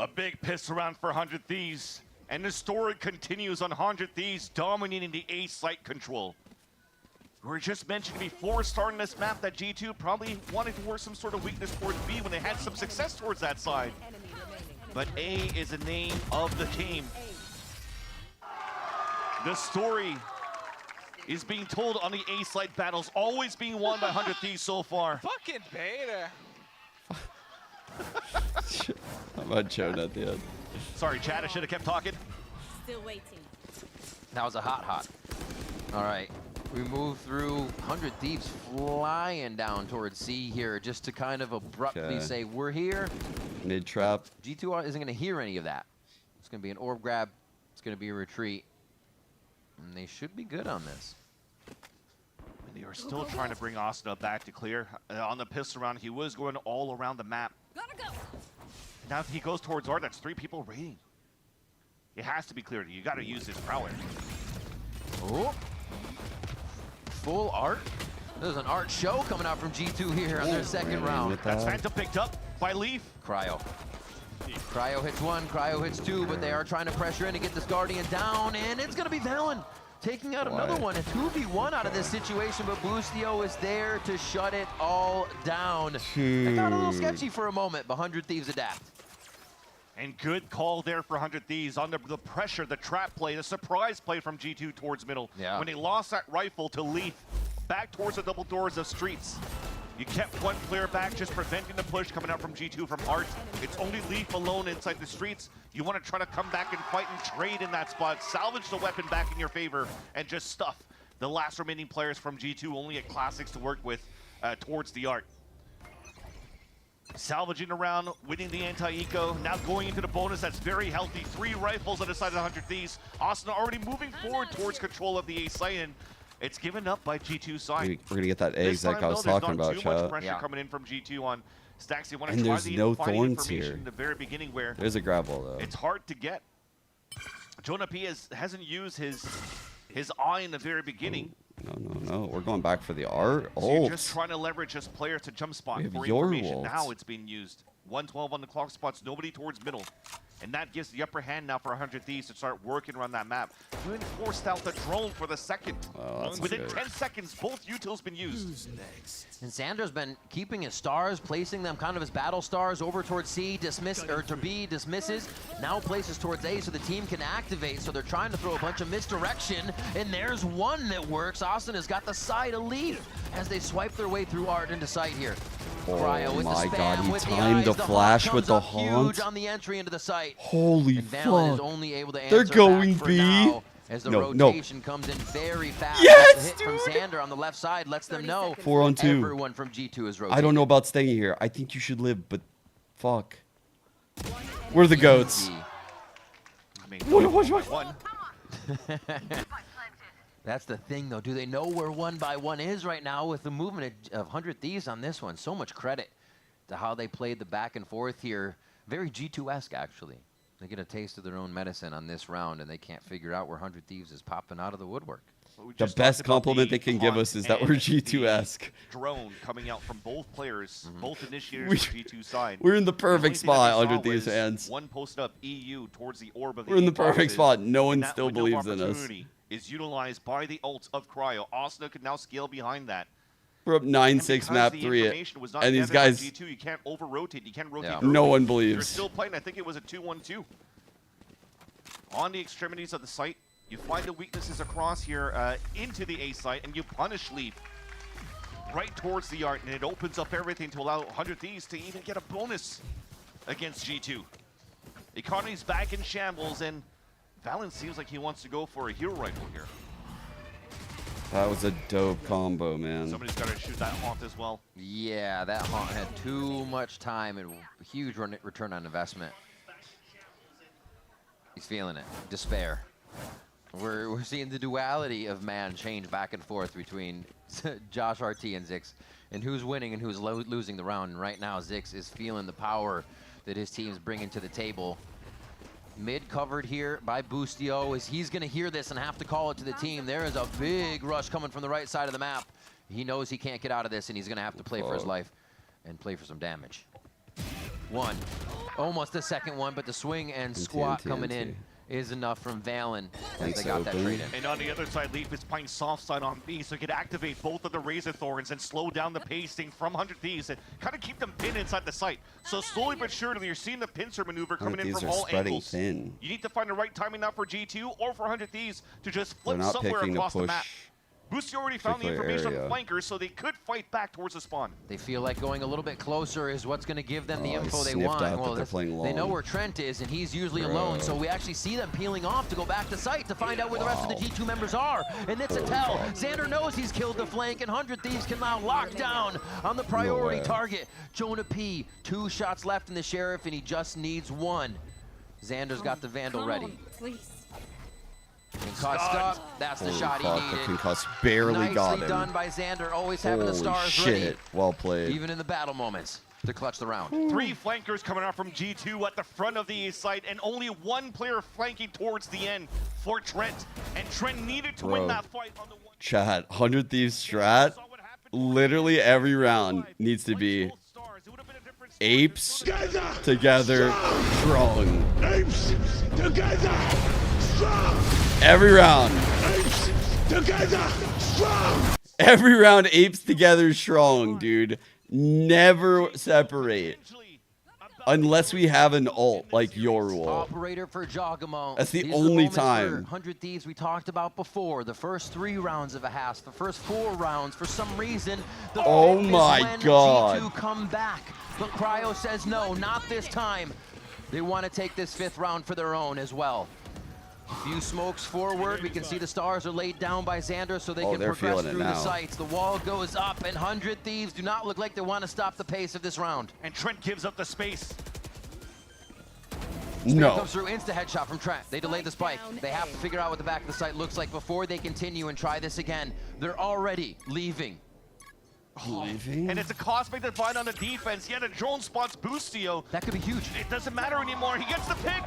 A big piss around for 100 Thieves. And the story continues on 100 Thieves dominating the A site control. We were just mentioning before starting this map that G2 probably wanted to work some sort of weakness towards B when they had some success towards that side. but A is the name of the game. The story is being told on the A side battles, always being won by 100 Thieves so far. Fucking beta. How about Jonah at the end? Sorry, Chad, I should have kept talking. Still waiting. That was a hot. All right, we move through 100 Thieves flying down towards C here just to kind of abruptly say, we're here. Mid-trap. G2 isn't going to hear any of that. It's going to be an orb grab. It's going to be a retreat. And they should be good on this. They are still trying to bring Asuna back to clear. On the pistol round, he was going all around the map. Gotta go. Now if he goes towards Art, that's 3 people raiding. It has to be cleared. You got to use his prowler. Oh. Full Art. There's an Art show coming out from G2 here on their second round. That's Phantom picked up by Leaf. Cryo. Cryo hits 1, Cryo hits 2, but they are trying to pressure in to get this Guardian down, and it's going to be Valen taking out another one. A 2v1 out of this situation, but Boostio is there to shut it all down. It got a little sketchy for a moment, but 100 Thieves adapt. And good call there for 100 Thieves. Under the pressure, the trap play, the surprise play from G2 towards middle. Yeah. When they lost that rifle to Leaf, back towards the double doors of Streets. You kept one player back, just preventing the push coming out from G2 from Art. It's only Leaf alone inside the Streets. You want to try to come back and fight and trade in that spot, salvage the weapon back in your favor, and just stuff the last remaining players from G2 only at Classics to work with towards the Art. Salvaging around, winning the anti-eco, now going into the bonus. That's very healthy. 3 rifles on the side of the 100 Thieves. Asuna already moving forward towards control of the A site, and it's given up by G2 side. We're gonna get that egg like I was talking about, There's not too much chat. pressure coming in from G2 on Stacks. They want to And try there's the no fighting thorns information here. in the very beginning where There's a grab wall though. it's hard to get. Jonah P hasn't used his eye in the very beginning. No. We're going back for the Art. So you're just trying to leverage this player to jump spot We have for your information. walls. Now it's being used. 112 on the clock spots, nobody towards middle. And that gives the upper hand now for 100 Thieves to start working around that map. Even forced out the drone for the second. Within good. 10 seconds, both utils been used. And Sandra's been keeping his stars, placing them kind of as battle stars over towards C, to B, dismisses, now places towards A so the team can activate. So they're trying to throw a bunch of misdirection, and there's one that works. Asuna's got the side of Leaf as they swipe their way through Art into sight here. Cryo with my the spam, God, he with timed the the eyes. flash Haunt with comes the up haunt. huge on the entry into the site. Holy And Valen is fuck. only able to They're answer going back for B. now, as the No. rotation comes in very fast. Yes, The hit from Xander on the left side lets them know 4 on 2. everyone from G2 is rotating. I don't know about staying here. I think you should live, but fuck. We're the goats. I mean, What? That's the thing, though. Do they know where 1x1 is right now with the movement of 100 Thieves on this one? So much credit to how they played the back and forth here. Very G2-esque, actually. They get a taste of their own medicine on this round, and they can't figure out where 100 Thieves is popping out of the woodwork. The best compliment they can give us is that we're G2-esque. Drone coming out from both players, both initiators from G2 side. We're in the perfect spot, 100 Thieves fans. One posted up EU towards the orb of the We're in the perfect boxes, spot. No one and that still window of believes in us. opportunity is utilized by the ult of Cryo. Asuna can now scale behind that. We're up 9-6 map 3, and these guys, G2, you can't over-rotate. You can't rotate. Yeah. early. No one They're believes. still playing. I think it was a 2-1-2. On the extremities of the site, you find the weaknesses across here into the A site, and you punish Leaf right towards the Art, and it opens up everything to allow 100 Thieves to even get a bonus against G2. Economy's back in shambles, and Valen seems like he wants to go for a hero rifle here. that was a dope combo, man. Somebody's got to shoot that haunt as well. Yeah, that haunt had too much time and huge return on investment. He's feeling it. Despair. We're seeing the duality of man change back and forth between Josh RT and Zix, and who's winning and who's losing the round. And right now, Zix is feeling the power that his team's bringing to the table. Mid covered here by Boostio, as he's going to hear this and have to call it to the team. There is a big rush coming from the right side of the map. He knows he can't get out of this, and he's going to have to play for his life and play for some damage. One. Almost the second one, but the swing and squat coming in is enough from Valen as they got that trade in. And on the other side, Leaf is playing soft side on B, so he could activate both of the Razor Thorns and slow down the pacing from 100 Thieves and kind of keep them pinned inside the site. So slowly but surely, you're seeing the pincer maneuver coming in from all angles. Thin. You need to find the right timing now for G2 or for 100 Thieves to just flip not somewhere picking to across the push map. Boosty already found the information on flankers, so they could fight back towards the spawn. They feel like going a little bit closer is what's going to give them the info they sniffed want. out Well, that they're playing they know long. where Trent is, and he's usually alone, so we actually see them peeling off to go back to site to find out where the rest of the G2 members are. And it's a tell. Xander knows he's killed the flank, and 100 Thieves can now lock down on the priority target. Jonah P, 2 shots left in the Sheriff, and he just needs 1. Xander's got the Vandal ready. Please. Concussed up, that's the shot he needed. The concussed barely got him. Nicely done by Xander, always having the Holy stars shit. ready. Well played. Even in the battle moments to clutch the round. 3 flankers coming out from G2 at the front of the A site, and only 1 player flanking towards the end for Trent. And Trent needed to win that fight on the one. Chat, 100 Thieves strat, literally every round needs to be apes together strong. Apes together strong. Every round. Apes together strong. Every round, apes together strong, dude. Never separate. Unless we have an ult like your rule. Operator for Jogamo. That's the These only are the moments time. where 100 Thieves we talked about before. The first 3 rounds of a Haas, the first 4 rounds. For some reason, the Oh fifth is my when God. G2 come back. But Cryo says no, not this time. They want to take this 5th round for their own as well. Few smokes forward. We can see the stars are laid down by Xander so they can they're progress feeling it through the now. sites. The wall goes up, and 100 Thieves do not look like they want to stop the pace of this round. And Trent gives up the space. No. Comes through, insta headshot from Trent. They delayed the spike. They have to figure out what the back of the site looks like before they continue and try this again. They're already leaving. And it's a Cosmic Divide on the defense. Yet a drone spots Boostio. That could be huge. It doesn't matter anymore. He gets the pick.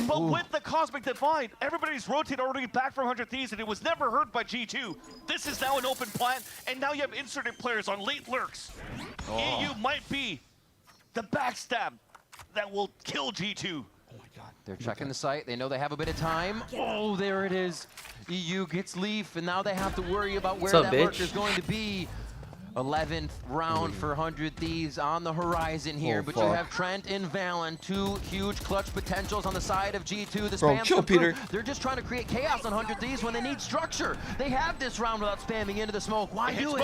But with the Cosmic Divide, everybody's rotated already back from 100 Thieves, and it was never hurt by G2. This is now an open plant, and now you have inserted players on late lurks. EU might be the backstab that will kill G2. They're checking the site. They know they have a bit of time. Oh, there it is. EU gets Leaf, and now they have to worry about where that lurker's going to be. 11th round for 100 Thieves on the horizon here, but you have Trent and Valen, 2 huge clutch potentials on the side of G2. The spam's chill, come through. Peter. They're just trying to create chaos on 100 Thieves when they need structure. They have this round without spamming into the smoke. Why do it?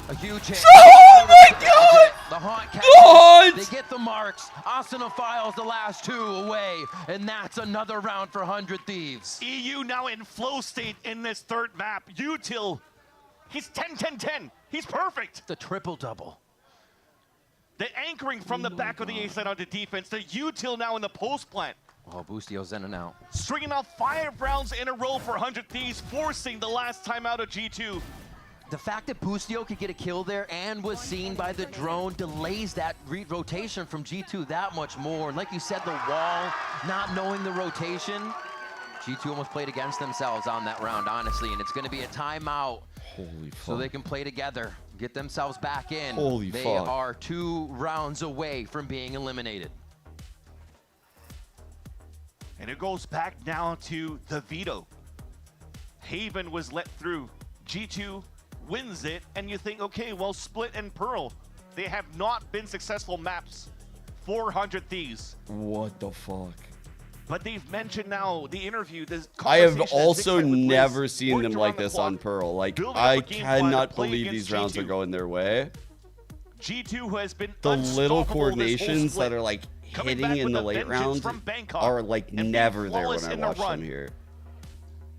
A huge hit. Oh my God! The haunt God! They get the marks. Asinophiles the last 2 away, and that's another round for 100 Thieves. EU now in flow state in this 3rd map. Util, he's 10-10-10. He's perfect. The triple-double. The anchoring from the back of the A side onto defense. The Util now in the post plant. Oh, Boostio's in and out. Stringing out 5 rounds in a row for 100 Thieves, forcing the last time out of G2. The fact that Boostio could get a kill there and was seen by the drone delays that rotation from G2 that much more. And like you said, the wall, not knowing the rotation, G2 almost played against themselves on that round, honestly, and it's going to be a timeout. Holy fuck. So they can play together, get themselves back in. Holy they fuck. are 2 rounds away from being eliminated. And it goes back now to the veto. Haven was let through. G2 wins it, and you think, okay, well, Split and Pearl, they have not been successful maps. 400 Thieves. What the fuck? But they've mentioned now the interview. I have also never seen them like this on Pearl. Like, I cannot believe these rounds are going their way. G2 who has been The little unstoppable coordinations this whole that are like Coming hitting back in with the a late vengeance rounds from Bangkok are like and being never there when flawless I in the watch run. them here.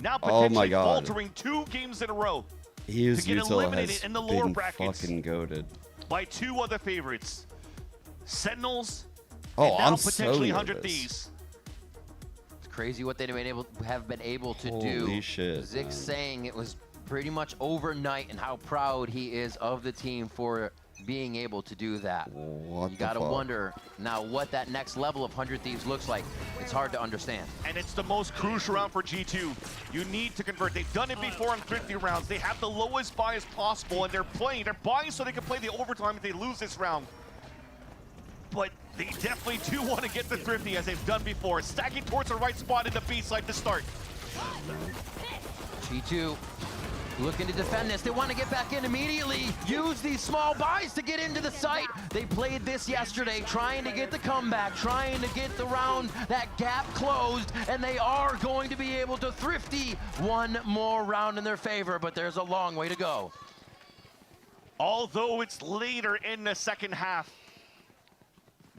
Now Oh my potentially God. faltering 2 games in a row He is to get Util eliminated has in the lower been brackets fucking goated. by 2 other favorites. Sentinels Oh, and now I'm potentially so 100 nervous. Thieves. It's crazy what they've been able to do. Holy shit, Zix man. saying it was pretty much overnight and how proud he is of the team for being able to do that. What You the gotta fuck? wonder now what that next level of 100 Thieves looks like. It's hard to understand. And it's the most crucial round for G2. You need to convert. They've done it before on 50 rounds. They have the lowest buy as possible, and they're buying so they can play the overtime if they lose this round. but they definitely do want to get the Thrifty as they've done before. Stacking towards the right spot in the B side to start. G2 looking to defend this. They want to get back in immediately. Use these small buys to get into the site. They played this yesterday, trying to get the comeback, trying to get the round, that gap closed, and they are going to be able to Thrifty one more round in their favor, but there's a long way to go. Although it's later in the second half,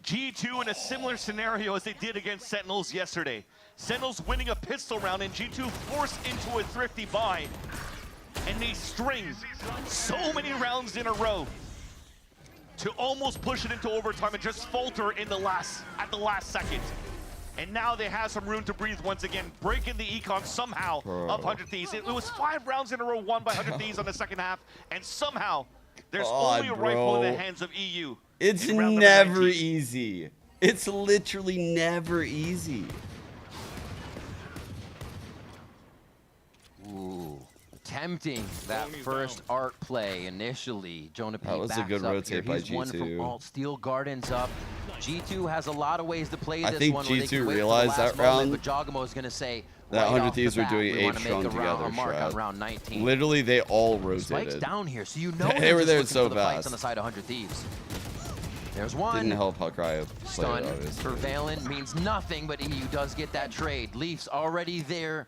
G2 in a similar scenario as they did against Sentinels yesterday. Sentinels winning a pistol round and G2 forced into a Thrifty buy. And they string so many rounds in a row to almost push it into overtime and just falter in the at the last second. And now they have some room to breathe once again, breaking the econ somehow of 100 Thieves. It was 5 rounds in a row won by 100 Thieves on the second half, and somehow there's only a rifle in the hands of EU. It's never easy. It's literally never easy. Ooh. Tempting that first art play initially. Jonah P. That was a good rotate by G2. One from alt. Steel Gardens up. G2 has a lot of ways to play this I think one. G2 realized that round. But Jogamo is going to say that right 100 Thieves were doing 8 strong together. On round 19. Literally, they all rotated. Spike's down here, so you know they were there so the fast. On the side of 100 Thieves. There's one. Didn't help how Cryo Stun played it, for Valen means nothing, but EU does get that trade. Leaf's already there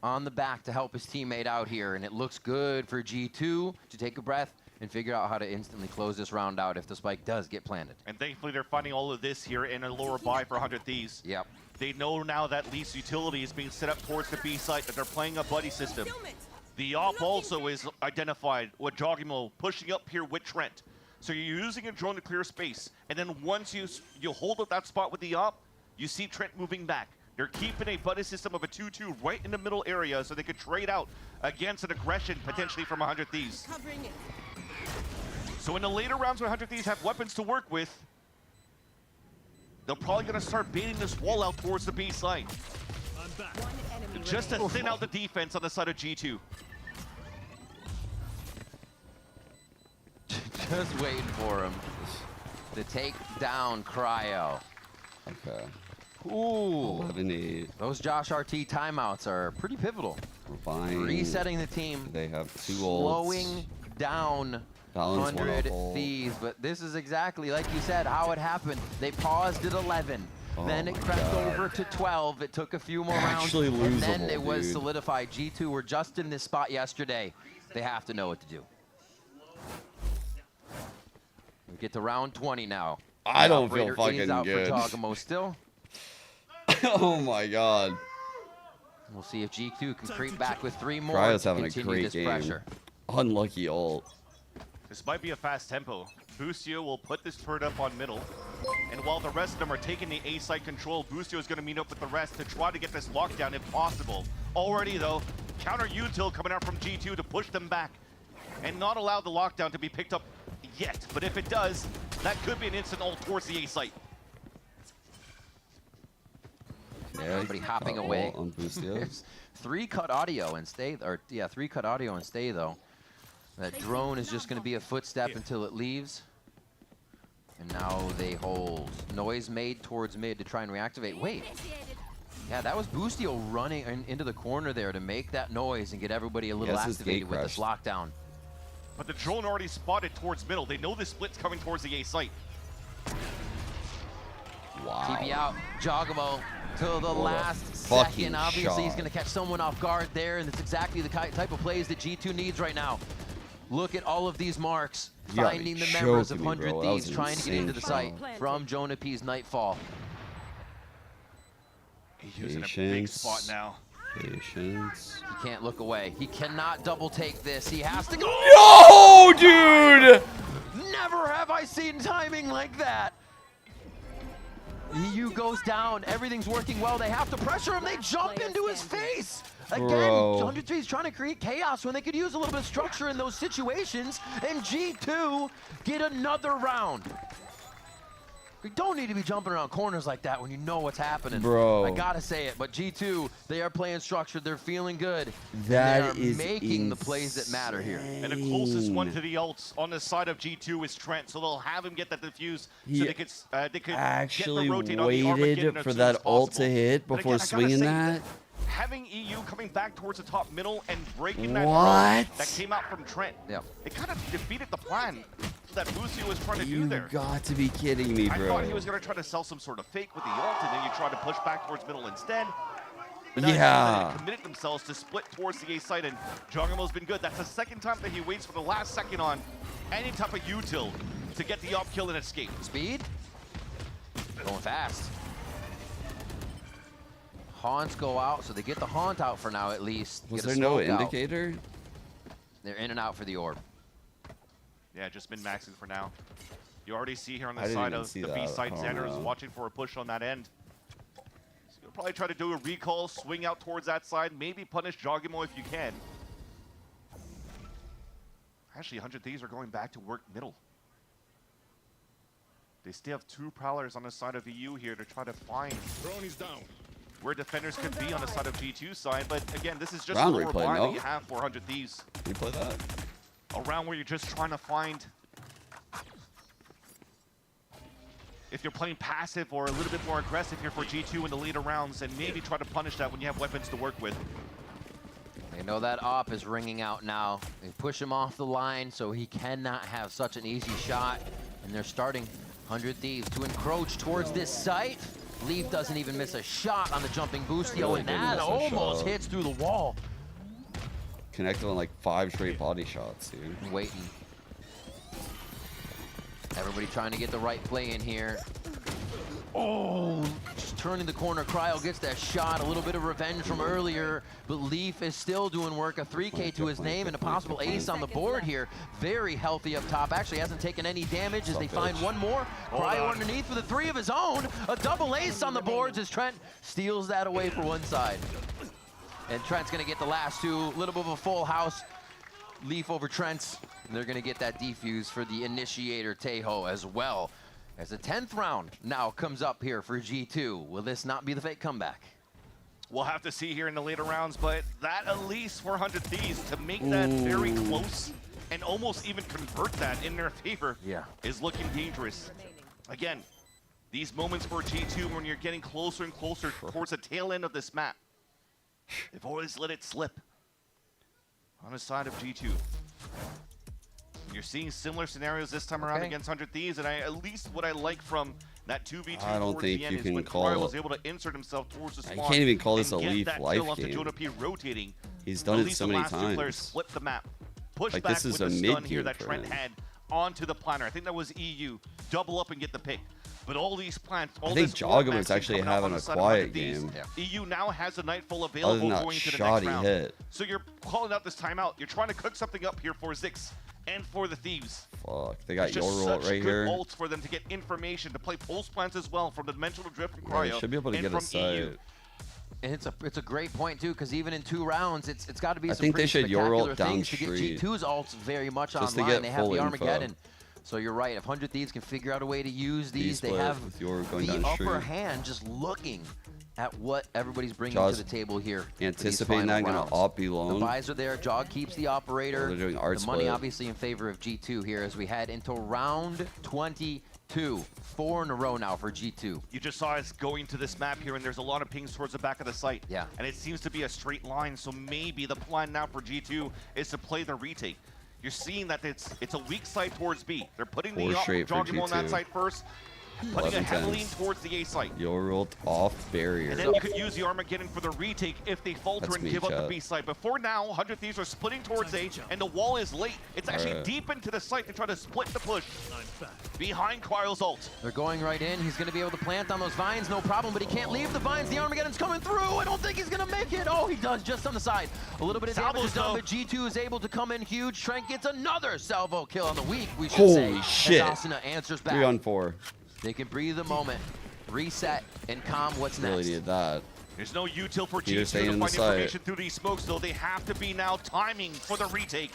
on the back to help his teammate out here, and it looks good for G2 to take a breath and figure out how to instantly close this round out if the spike does get planted. And thankfully they're finding all of this here in a lower buy for 100 Thieves. Yep. They know now that Leaf's utility is being set up towards the B site, that they're playing a buddy system. The op also is identified with Jogimo pushing up here with Trent. So you're using a drone to clear space, and then once you hold up that spot with the op, you see Trent moving back. They're keeping a buddy system of a 2-2 right in the middle area so they could trade out against an aggression potentially from 100 Thieves. So in the later rounds when 100 Thieves have weapons to work with, they're probably going to start baiting this wall out towards the B side. Just to thin out the defense on the side of G2. Just waiting for him to take down Cryo. Okay. Ooh. 11-8. Those Josh RT timeouts are pretty pivotal. Resetting the team. They have 2 ults. Slowing down 100 Thieves. But this is exactly, like you said, how it happened. They paused at 11. Then it crept over to 12. It took a few more rounds. And then it was solidified. G2 were just in this spot yesterday. They have to know what to do. We get to round 20 now. I don't feel fucking out good. For Jogamo still. Oh my god. We'll see if G2 can creep back with 3 more. Cryo's having a continue great this game. Pressure. Unlucky ult. This might be a fast tempo. Boostio will put this turret up on middle. And while the rest of them are taking the A site control, Boostio is going to meet up with the rest to try to get this lockdown if possible. Already though, counter util coming out from G2 to push them back and not allow the lockdown to be picked up yet. But if it does, that could be an instant ult towards the A site. Yeah, everybody hopping away. On There's 3 cut audio and stay, or yeah, 3 cut audio and stay though. That drone is just going to be a footstep until it leaves. And now they hold. Noise made towards mid to try and reactivate. Wait. Yeah, that was Boostio running into the corner there to make that noise and get everybody a little activated with this lockdown. But the drone already spotted towards middle. They know the split's coming towards the A site. Wow. TP out, Jogamo till the last second. Obviously, he's going to catch someone off guard there, and it's exactly the type of plays that G2 needs right now. Look at all of these marks, finding the members of 100 Thieves, trying to get into the site from Jonah P's Nightfall. He's in a big spot now. Patience. He can't look away. He cannot double take this. He has to go. No, dude! Never have I seen timing like that. EU goes down. Everything's working well. They have to pressure him. They jump into his face. Again, 100 Thieves trying to create chaos when they could use a little bit of structure in those situations. And G2 get another round. You don't need to be jumping around corners like that when you know what's happening. Bro. I gotta say it, but G2, they are playing structured. They're feeling good. That they are is making the plays that matter here. And the closest one to the ults on the side of G2 is Trent, so they'll have him get that defuse so they could actually get the rotate on the Armageddon waited as for soon that as ult to possible. hit But before again, I gotta swinging say that. Having EU coming back towards the top middle and breaking that What? throw that came out from Trent, it kind of defeated the plan that Lucio was trying to do there. You got to be kidding me, I bro. thought he was going to try to sell some sort of fake with the ult, and then you try to push back towards middle instead. But now Yeah. they committed themselves to split towards the A site, and Joggermo's been good. That's the second time that he waits for the last second on any type of util to get the up kill and escape. Speed? Going fast. Haunts go out, so they get the Haunt out for now at least. Was Get a there no smoke out. indicator? They're in and out for the orb. Yeah, just min-maxing for now. You already see here on I the didn't side even of see the that. B side, Oh, Xander is no. watching for a push on that end. So you'll probably try to do a recall, swing out towards that side, maybe punish Jogimo if you can. Actually, 100 Thieves are going back to work middle. They still have 2 Prowlers on the side of EU here to try to find where defenders could be on the side of G2 side, but again, this is just Round a lower replay, bar no? that you have for 100 Thieves. Can you play that? A round where you're just trying to find if you're playing passive or a little bit more aggressive here for G2 in the later rounds, and maybe try to punish that when you have weapons to work with. They know that op is ringing out now. They push him off the line so he cannot have such an easy shot. And they're starting 100 Thieves to encroach towards this site. Leaf doesn't even miss a shot on the jumping Boostio, and that almost hits through the wall. Connected on like 5 straight body shots, dude. Waiting. Everybody trying to get the right play in here. Oh, just turning the corner. Cryo gets that shot. A little bit of revenge from earlier, but Leaf is still doing work. A 3K to his name and a possible ace on the board here. Very healthy up top. Actually hasn't taken any damage as they find one more. Cryo underneath with a 3 of his own. A double ace on the boards as Trent steals that away for one side. And Trent's gonna get the last 2. A little bit of a full house. Leaf over Trent's. And they're gonna get that defuse for the initiator Tejo as well. As the 10th round now comes up here for G2. Will this not be the fake comeback? We'll have to see here in the later rounds, but that at least 400 Thieves to make that very close and almost even convert that in their favor is looking dangerous. Again, these moments for G2 when you're getting closer and closer towards the tail end of this map, they've always let it slip on the side of G2. You're seeing similar scenarios this time around against 100 Thieves, and at least what I like from that 2v2 I don't towards think the end you is can when call Cryo it. was able to insert himself towards the spawn. I can't even call this a and get Leaf that life kill off the game. Jonah P rotating. He's done At it least so the many last 2 players times. flip the map. Push Like, back this is with a the stun mid here game that for Trent him. had onto the planner. I think that was EU. Double up and get the pick. But all these plants, all I think this orb Jogger's maxing actually coming out having on a the side of quiet 100 Thieves. game. EU now has a Nightfall Other available than that going to the next shoddy round. hit. So you're calling out this timeout. You're trying to cook something up here for Zix and for the Thieves. Fuck, they got It's just your roll such right good here. ults for them to get information, to play pulse plants as well from the dimensional drift from Yeah, Cryo they should be able to and get a from EU. sight. And it's a great point too, because even in 2 rounds, it's got to be I some think they pretty should your ult spectacular things to get downstreet. G2's ults very much Just to online. get They have full the info. Armageddon. So you're right. If 100 Thieves can figure out a way to use these, they split have with your going the downstream. upper hand. Just looking at what everybody's bringing Jaws to the table here. for these anticipating final that gonna rounds. op be lone. The buys are there. Jog keeps the operator. Oh, they're doing art the money split. obviously in favor of G2 here as we head into round 22. 4 in a row now for G2. You just saw us going to this map here, and there's a lot of pings towards the back of the site. Yeah. And it seems to be a straight line, so maybe the plan now for G2 is to play the retake. You're seeing that it's a weak side towards B. They're putting 4 the straight for Joggermo on that G2. side first, putting a 11 heavily tens. towards the A site. Your ult off barrier. And then you could use the Armageddon for the retake if they falter That's and me, give up the chat. B site. But for now, 100 Thieves are splitting towards A, and the wall is late. It's actually Alright. deep into the site to try to split the push behind Cryo's ult. They're going right in. He's going to be able to plant on those vines, no problem, but he can't leave the vines. The Armageddon's coming through. I don't think he's going to make it. Oh, he does just on the side. A little bit of damage is done, but G2 is able to come in huge. Trent gets another salvo kill on the week, we should say. Holy shit. As Asuna answers back. 3 on 4. They can breathe a moment, reset, and calm what's Really next. needed that. There's no util for Peter G2 staying to in the find site. information through these smokes, though. They have to be now timing for the retake.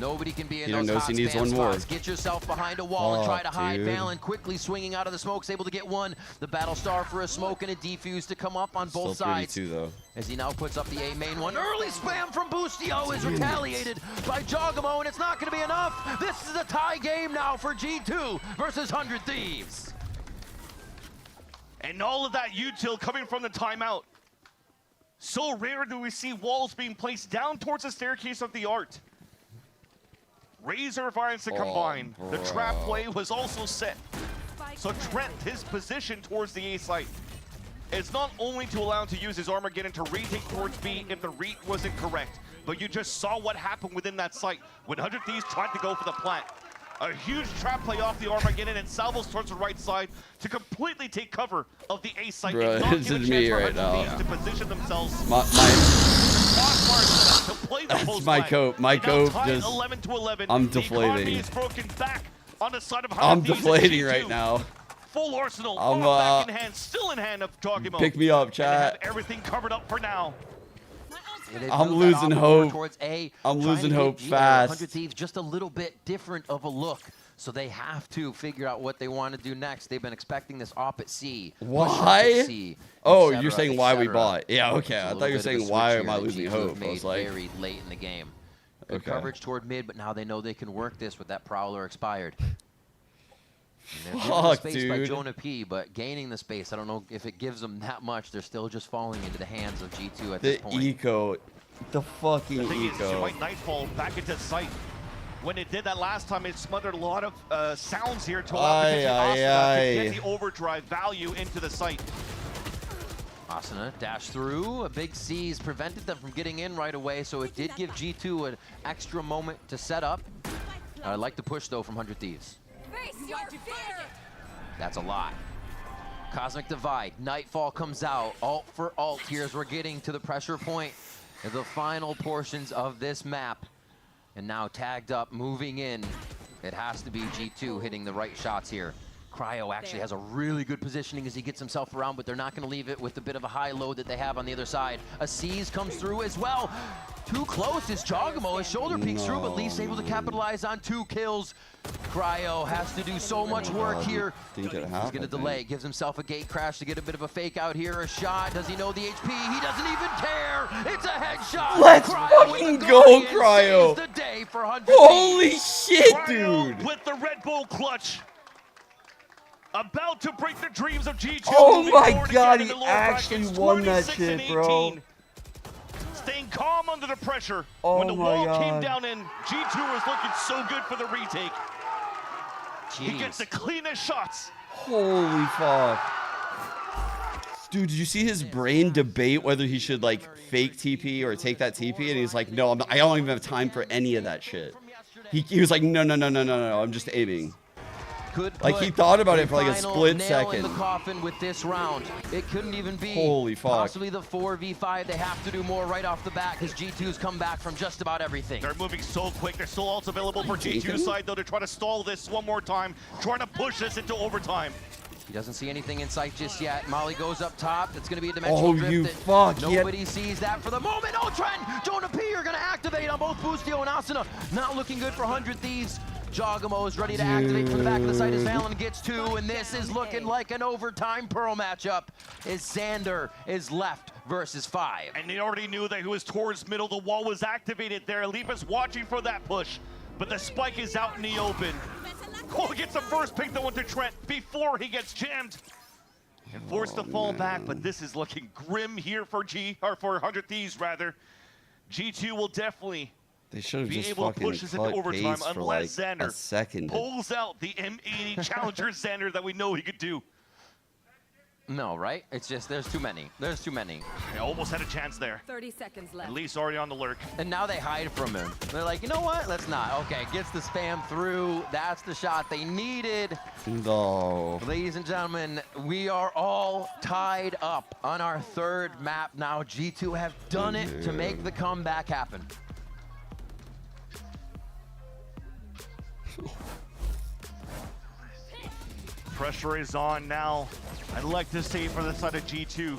Nobody can be in Peter those knows hot he needs spam one more. spots. Get yourself behind a wall and try to hide. Dude. Valen quickly swinging out of the smokes, able to get one. The battle star for a smoke and a defuse to come up on both Still sides. 32 though. As he now puts up the A main one. Early spam from Boostio is retaliated by Jogamo, and it's not going to be enough. This is a tie game now for G2 versus 100 Thieves. And all of that util coming from the timeout. So rare do we see walls being placed down towards the staircase of the art. Razor Violence to combine. The trap play was also set. So Trent, his position towards the A site. It's not only to allow him to use his Armageddon to retake towards B if the read wasn't correct, but you just saw what happened within that site when 100 Thieves tried to go for the plant. A huge trap play off the Armageddon and salvos towards the right side to completely take cover of the A site. Bro, and not this give a is chance me for right 100 Thieves now. to position themselves. That's my cope. My cope just. 11 to 11. I'm The economy deflating. is broken back on the side of 100 I'm Thieves deflating and right G2. now. Full arsenal, I'm, all back in hand, still in hand of Jogimo. Pick me up, And they chat. have everything covered up for now. I'm losing hope. I'm losing hope fast. 100 Thieves just a little bit different of a look. So they have to figure out what they want to do next. They've been expecting this op at C. Why? C, Oh, et you're cetera, saying why we et bought. Yeah, cetera. okay. It's a I little thought you were bit of a saying why switch am I here that losing G2 hope? have I was made like, very late in the game. Good Okay. coverage toward mid, but now they know they can work this with that Prowler expired. And they're given the Fuck, space by dude. Jonah P, but gaining the space, I don't know if it gives them that much. They're still just falling into the hands of G2 at the this point. eco. The fucking The thing is, eco. White Nightfall back into sight. When it did that last time, it smothered a lot of sounds here to allow potentially Asuna to get the overdrive value into the site. Asuna dash through. A big C's prevented them from getting in right away, so it did give G2 an extra moment to set up. I like the push, though, from 100 Thieves. Face your fear! That's a lot. Cosmic Divide. Nightfall comes out. Alt for alt here as we're getting to the pressure point of the final portions of this map. And now tagged up, moving in. It has to be G2 hitting the right shots here. Cryo actually has a really good positioning as he gets himself around, but they're not going to leave it with a bit of a high load that they have on the other side. A C's comes through as well. Too close is Jogamo. His shoulder peeks through, but Leaf's able to capitalize on 2 kills. Cryo has to do so much work here. Think it He's happened, going to I delay. think. Gives himself a gate crash to get a bit of a fake out here. A shot. Does he know the HP? He doesn't even care. It's a headshot. Let's Cryo with fucking the go, Guardian Cryo. saves the day for 100 Holy Thieves. shit, Cryo dude. with the Red Bull clutch. About to break the dreams of G2. Oh moving my forward God, again in he the lower actually brackets, won that 26 shit, and bro. 18. Staying calm under the pressure. Oh When the my wall God. came down in, G2 was looking so good for the retake. He gets the cleanest shots. Holy fuck. Dude, did you see his brain debate whether he should like fake TP or take that TP? And he's like, no, I don't even have time for any of that shit. He was like, no, I'm just aiming. Could Like, he put thought about it the for like a final split nail second. in the coffin with this round. It couldn't even be Holy fuck. possibly the 4v5. They have to do more right off the bat because G2's come back from just about everything. They're moving so quick. There's still ults available for G2's side, though, to try to stall this one more time, trying to push this into overtime. He doesn't see anything in sight just yet. Molly goes up top. It's going to be a dimensional drift you that fuck. nobody sees that for the moment. Oh, Trent! Jonah P are going to activate on both Boostio and Asuna. Not looking good for 100 Thieves. Jogamo is ready to activate from the back of the site as Valen gets 2, and this is looking like an overtime Pearl matchup as Xander is left versus 5. And they already knew that he was towards middle. The wall was activated there. Leapa's watching for that push, but the spike is out in the open. Cole gets the first pick that went to Trent before he gets jammed and forced to fall back, but this is looking grim here for 100 Thieves rather. G2 will definitely They should have be just able to fucking push this into cut overtime pace for unless like a Xander second. pulls out the M80 Challenger Xander that we know he could do. No, right? It's just there's too many. There's too many. They almost had a chance there. 30 seconds left. At least already on the lurk. And now they hide from him. They're like, you know what? Let's not. Okay, gets the spam through. That's the shot they needed. No. Ladies and gentlemen, we are all tied up on our 3rd map now. G2 have done it to make the comeback happen. Pressure is on now. I'd like to say for the side of G2.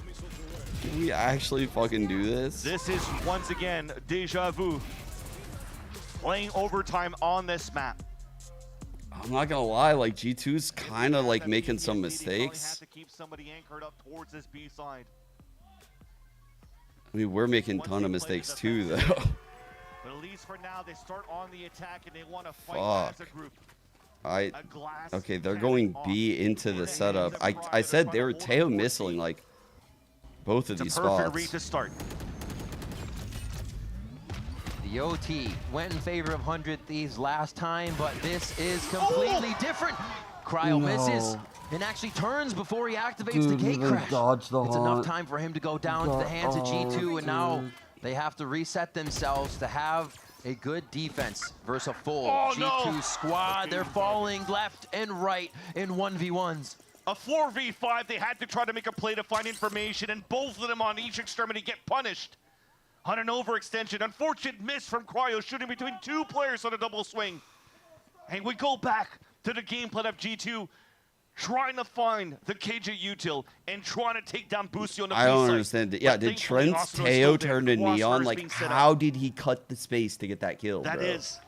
Can we actually fucking do this? This is once again deja vu. playing overtime on this map. I'm not gonna lie, like G2's kind of like making some mistakes. To keep somebody anchored up towards this B side. I mean, we're making a ton of mistakes too, though. But at least for now, they start on the attack and they want to fight as a group. Okay, they're going B into the setup. I said they were tail missing like both of these spots. Perfect read to start. The OT went in favor of 100 Thieves last time, but this is completely different. Cryo misses and actually turns before he activates the gate crash. It's enough time for him to go down to the hands of G2, and now they have to reset themselves to have a good defense versus a full G2 squad. They're falling left and right in 1v1s. A 4v5, they had to try to make a play to find information, and both of them on each extremity get punished. On an overextension, unfortunate miss from Cryo, shooting between two players on a double swing. And we go back to the game plan of G2, trying to find the KJ util and trying to take down Boostio on the I don't understand. Yeah, did Trent's Teo turn to Neon? Like, how did he cut the space to get that kill, That bro? is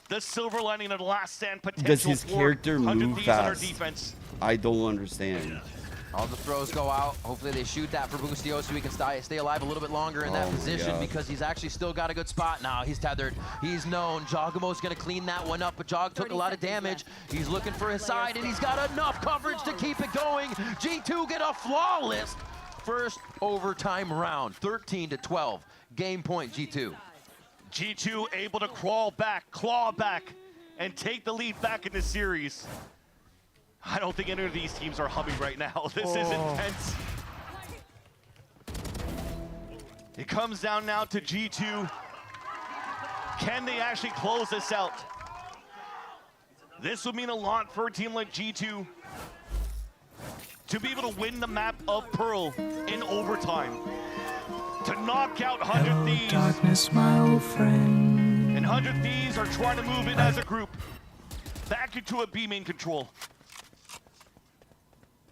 the silver lining of the last stand potential. Does his character move fast? Defense. I don't understand. All the throws go out. Hopefully they shoot that for Boostio so he can stay alive a little bit longer in that position, because he's actually still got a good spot now. He's tethered. He's known. Jogamo's going to clean that one up, but Jog took a lot of damage. He's looking for his side, and he's got enough coverage to keep it going. G2 get a flawless first overtime round, 13-12. Game point, G2. G2 able to crawl back, claw back, and take the lead back in the series. I don't think any of these teams are humming right now. This is intense. It comes down now to G2. Can they actually close this out? This would mean a lot for a team like G2 to be able to win the map of Pearl in overtime. To knock out 100 Thieves. Darkness, my old friend. And 100 Thieves are trying to move in as a group. Back into a B main control.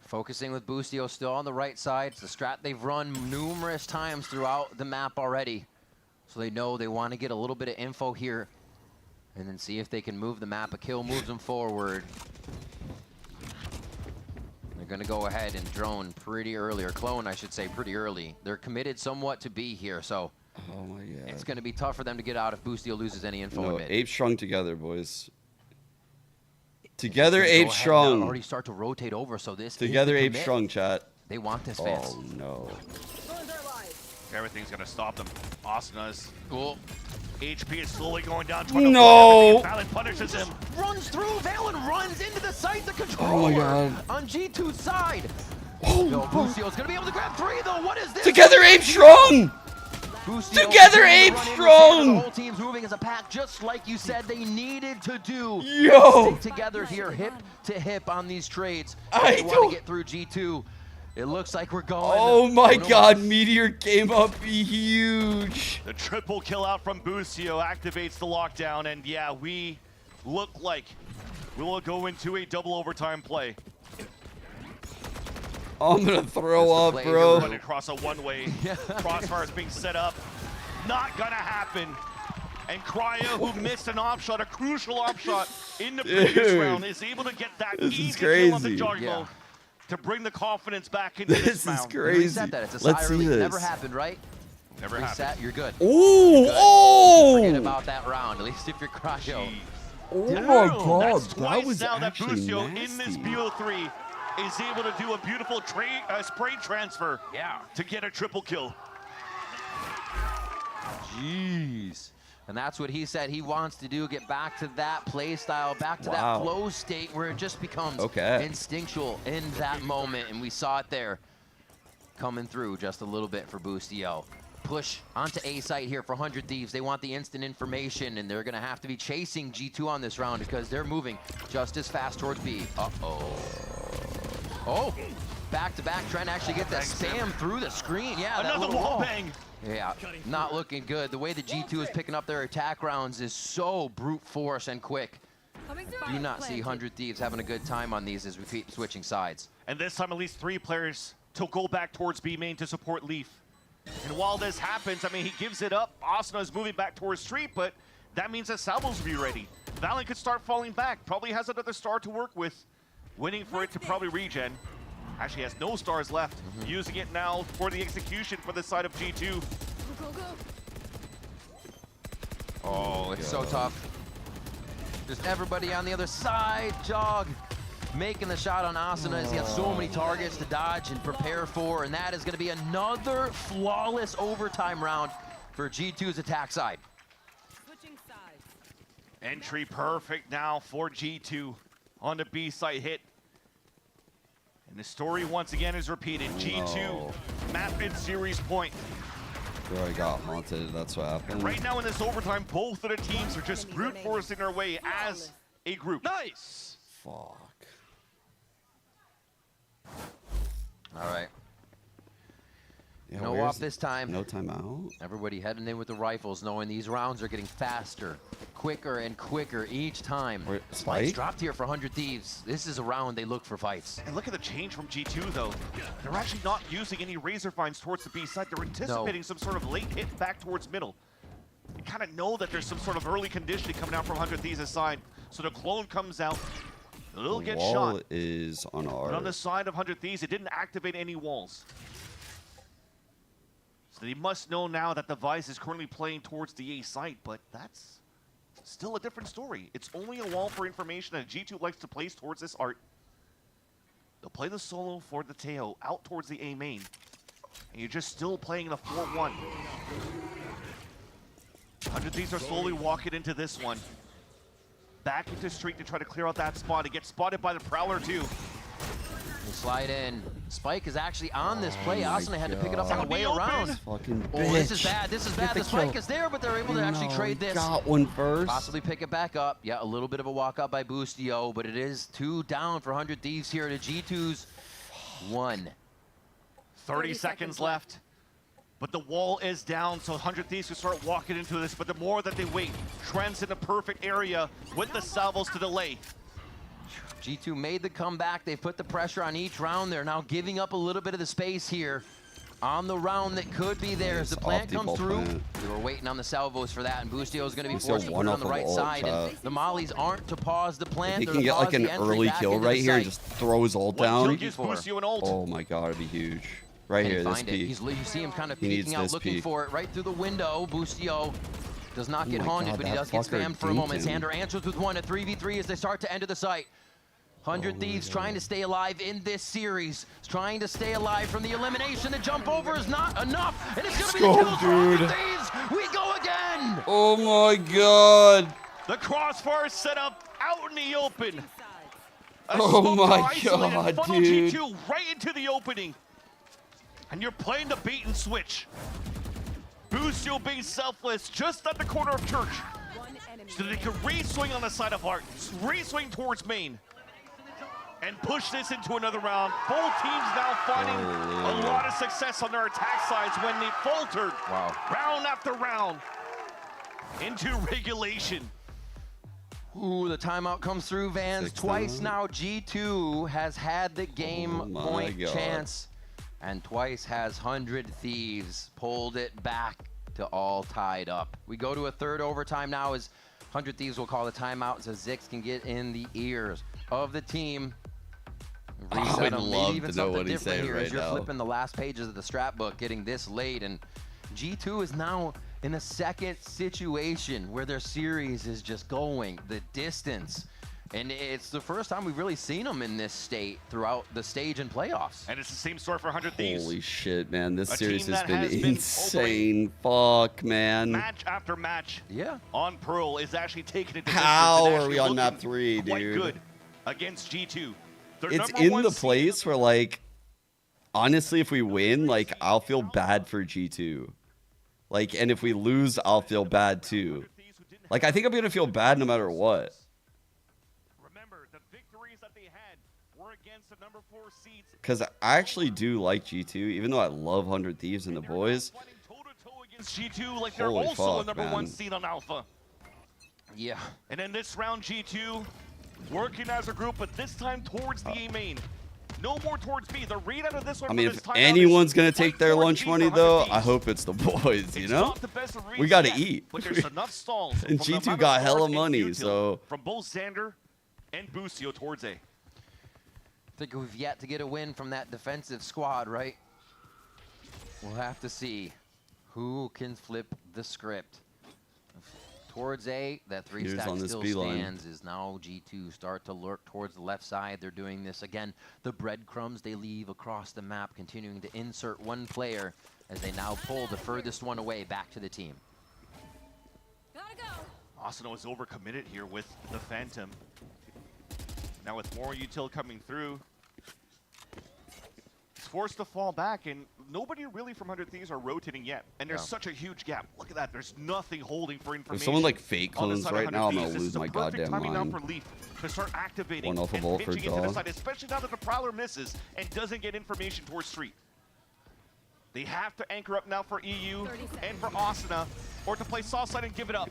Focusing with Boostio still on the right side. It's a strat they've run numerous times throughout the map already. So they know they want to get a little bit of info here and then see if they can move the map. A kill moves them forward. They're going to go ahead and drone pretty early, or clone, I should say, pretty early. They're committed somewhat to B here, so it's going to be tough for them to get out if Boostio loses any info in mid. Ape strung together, boys. Together, Ape strung. Already start to rotate over, so this together, Ape strung, chat. They want this, fans. Oh no! Everything's gonna stop them. Asana's cool. HP is slowly going down. No! Valen punishes him. Runs through. Valen runs into the site. The controller Oh my god! On G2's side. No, Boostio's gonna be able to grab three though. What is this? Together, Ape strung. Together, Ape strong! The whole team's moving as a pack, just like you said they needed to do. Yo! Stick together here, hip to hip on these trades. I They want to get through G2. It looks like we're going. Oh my god, Meteor came up huge. The triple kill out from Boostio activates the lockdown, and yeah, we look like we will go into a double overtime play. I'm gonna throw up, bro. Running across a one-way. Crossfire is being set up. Not gonna happen. And Cryo, who missed an op shot, a crucial op shot in the previous round, is able to get that easy kill on the Jargo to bring the confidence back into this round. This is crazy. Reset that. It's a Let's Sire see lead. this. Never happened, right? Never Reset, happened. you're good. Ooh, Good. oh! Forget about that round, at least if you're Cryo. Oh my god, That's that twice was now that actually Boostio nasty. in this BO3 is able to do a beautiful spray transfer to get a triple kill. Jeez. And that's what he said he wants to do, get back to that play style, back to that flow state where it just becomes instinctual in that moment. And we saw it there coming through just a little bit for Boostio. Push onto A site here for 100 Thieves. They want the instant information, and they're going to have to be chasing G2 on this round because they're moving just as fast towards B. Uh-oh. Oh, back-to-back, trying to actually get that spam through the screen. Yeah, another wall bang. Yeah, not looking good. The way the G2 is picking up their attack rounds is so brute force and quick. Do not see 100 Thieves having a good time on these as we keep switching sides. And this time, at least 3 players to go back towards B main to support Leaf. And while this happens, I mean, he gives it up. Asuna is moving back towards Street, but that means that Salvos will be ready. Valen could start falling back. Probably has another star to work with. Waiting for it to probably regen. Actually has no stars left. Using it now for the execution for the side of G2. Oh, it's so tough. Just everybody on the other side. Jog making the shot on Asuna as he has so many targets to dodge and prepare for, and that is going to be another flawless overtime round for G2's attack side. Entry perfect now for G2 on the B site hit. And the story once again is repeated. G2 map in series point. Bro, I got haunted. That's what happened. And right now in this overtime, both of the teams are just brute forcing their way as a group. Nice. Fuck. All right. Yeah, no off this time. No timeout. Everybody heading in with the rifles, knowing these rounds are getting faster, quicker and quicker each time. Spike's dropped here for 100 Thieves. This is a round they look for fights. And look at the change from G2 though. They're actually not using any razor finds towards the B side. They're anticipating some sort of late hit back towards middle. You kind of know that there's some sort of early conditioning coming out from 100 Thieves' side. So the clone comes out. It'll get shot. Wall is on our. But on the side of 100 Thieves, it didn't activate any walls. So they must know now that the Vice is currently playing towards the A site, but that's still a different story. It's only a wall for information that G2 likes to place towards this art. They'll play the solo for the Teo out towards the A main. And you're just still playing the 4-1. 100 Thieves are slowly walking into this one. Back into street to try to clear out that spot. It gets spotted by the Prowler too. We'll slide in. Spike is actually on this play. Asuna had to pick it up on the way around. Fucking oh, this is bad. This is bad. The Spike is there, but they're able to actually trade this. Got one first. Possibly pick it back up. Yeah, a little bit of a walk up by Boostio, but it is 2 down for 100 Thieves here to G2's 1. 30 seconds left. But the wall is down, so 100 Thieves can start walking into this. But the more that they wait, Trent's in the perfect area with the salvos to delay. G2 made the comeback. They've put the pressure on each round. They're now giving up a little bit of the space here on the round that could be theirs. The plant comes through. We were waiting on the salvos for that, and Boostio is going to be forced to put it on the right side. And the mollies aren't to pause the plant. He can get like an early kill right here and just throw his ult down. Oh my god, it'd be huge. Right here, this peak. You see him kind of peeking out, looking for it right through the window. Boostio does not get haunted, but he does get spammed for a moment. Xander answers with one at 3v3 as they start to enter the site. 100 Thieves trying to stay alive in this series, trying to stay alive from the elimination. The jump over is not enough, and it's going to be the kill for 100 Thieves. We go again. Oh my god. The crossfire set up out in the open. Oh my god, dude. G2 right into the opening. And you're playing the bait and switch. Boostio being selfless just at the corner of Church. So they can re-swing on the side of Art, re-swing towards main, and push this into another round. Both teams now finding a lot of success on their attack sides when they faltered round after round into regulation. Ooh, the timeout comes through, Vans. Twice now G2 has had the game point chance. And twice has 100 Thieves pulled it back to all tied up. We go to a third overtime now as 100 Thieves will call the timeout so Zix can get in the ears of the team. Reset them, maybe even something different here as you're flipping the last pages of the strat book, getting this late. And G2 is now in a second situation where their series is just going the distance. And it's the first time we've really seen them in this state throughout the stage and playoffs. And it's the same story for 100 Thieves. Holy shit, man. This series has been insane. Fuck, man. Match after match on Pearl is actually taking it to How are we on map 3, dude? Quite good against G2. It's in the place where, like, honestly, if we win, like, I'll feel bad for G2. Like, and if we lose, I'll feel bad, too. Like, I think I'm going to feel bad no matter what. Because I actually do like G2, even though I love 100 Thieves and the boys. Against G2, like they're also a number 1 seed on Alpha. Yeah. And in this round, G2 working as a group, but this time towards the A main. No more towards B. The read out of this one. I mean, if anyone's gonna take their lunch money though, I hope it's the boys. You know, we gotta eat. But there's enough stalls. And G2 got hella money, so from both Xander and Busio towards A. I think we've yet to get a win from that defensive squad, right? We'll have to see who can flip the script. Towards A, that 3-stack still stands, is now G2 start to lurk towards the left side. They're doing this again. The breadcrumbs they leave across the map, continuing to insert one player as they now pull the furthest one away back to the team. Asuna was overcommitted here with the Phantom. Now with more util coming through, it's forced to fall back, and nobody really from 100 Thieves are rotating yet. And there's such a huge gap. Look at that. There's nothing holding for information. If someone like fake clones right now, I'm gonna lose my goddamn mind. For Leaf to start activating One off of and all for pitching into the Jaw. side, especially now that the Prowler misses and doesn't get information towards Street. They have to anchor up now for EU and for Asuna, or to play soft side and give it up.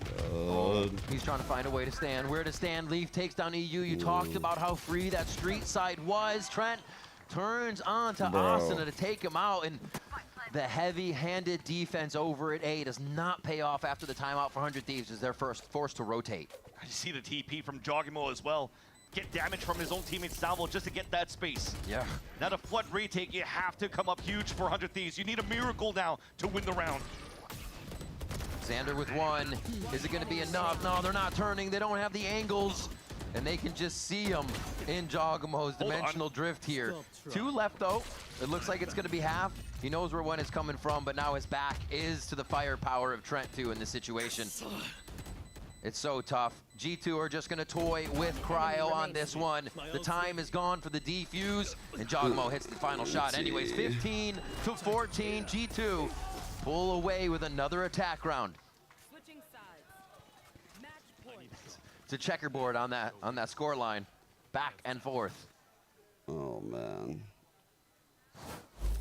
He's trying to find a way to stand. Where to stand? Leaf takes down EU. You talked about how free that street side was. Trent turns on to Asuna to take him out, and the heavy-handed defense over at A does not pay off after the timeout for 100 Thieves as they're forced to rotate. I see the TP from Jogimo as well. Get damage from his own teammate Salvo just to get that space. Yeah. Now to flood retake, you have to come up huge for 100 Thieves. You need a miracle now to win the round. Xander with one. Is it going to be enough? No, they're not turning. They don't have the angles. And they can just see him in Jogimo's dimensional drift here. 2 left, though. It looks like it's going to be half. He knows where one is coming from, but now his back is to the firepower of Trent, too, in this situation. It's so tough. G2 are just going to toy with Cryo on this one. The time is gone for the defuse, and Jogimo hits the final shot. Anyways, 15 to 14. G2 pull away with another attack round. It's a checkerboard on that score line, back and forth. Oh man,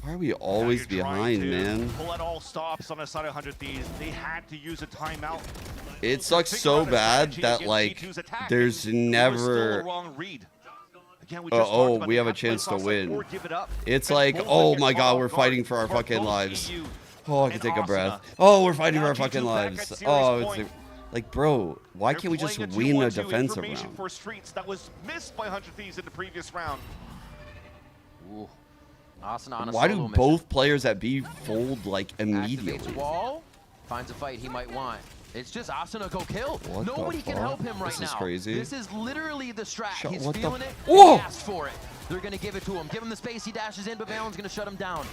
why are we always behind, man? Pull out all stops on the side of 100 Thieves. They had to use a timeout. It sucks so bad that like there's never. Oh, we have a chance to win. It's like, oh my god, we're fighting for our fucking lives. Oh, I can take a breath. Oh, we're fighting for our fucking lives. Oh, it's like, bro, why can't we just win a defensive round? For Streets that was missed by 100 Thieves in the previous round. Ooh. On a Why do solo both mission. players at B fold like immediately? Activates wall, finds a fight he might want. It's just Asuna go kill. What Nobody the can fuck? help him right This now. is crazy. This is literally the strat. He's what the feeling it. Whoa! He asked for it. They're gonna give it to him. Give him the space. He dashes in, but Valen's gonna shut him down.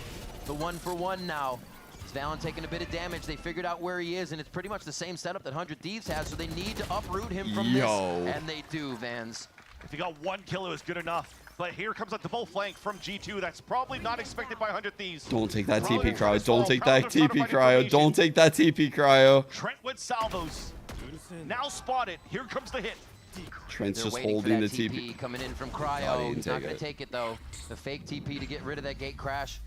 The 1-for-1 now. It's Valen taking a bit of damage. They figured out where he is, and it's pretty much the same setup that 100 Thieves has, so they need to uproot him from this. And they do, Vans. If he got 1 kill, it was good enough. But here comes a double flank from G2. That's probably not expected by 100 Thieves. Don't take that TP cryo. Don't take that TP cryo. Don't take that TP cryo. Trent with salvos. Now spotted. Here comes the hit. Trent's They're just waiting holding for the that TP. coming in from Oh, Cryo. he He's didn't not going take to take it, though. The fake TP to get rid of that gate crash.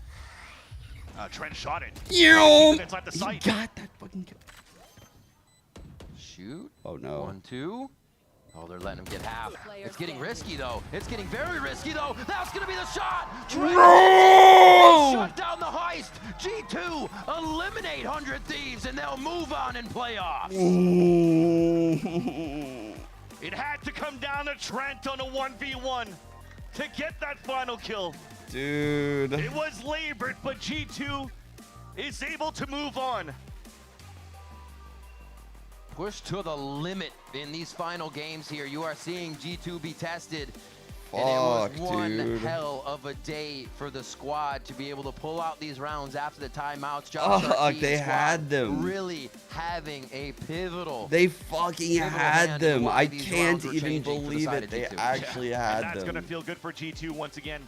Trent shot it. Yo! Inside the He site. got that fucking kill. Shoot. Oh, no. 1, 2. Oh, they're letting him get half. It's getting risky, though. It's getting very risky, though. That's going to be the shot. No! Shut down the heist. G2 eliminate 100 Thieves, and they'll move on in playoffs. It had to come down to Trent on a 1v1 to get that final kill. Dude. It was labored, but G2 is able to move on. Push to the limit in these final games here. You are seeing G2 be tested. And it was one dude. hell of a day for the squad to be able to pull out these rounds after the timeouts. They had them. Really having a pivotal. They fucking had hand them. while I these can't rounds were even changing for the believe side it. of They G2. actually had That's them. going to feel good for G2 once again.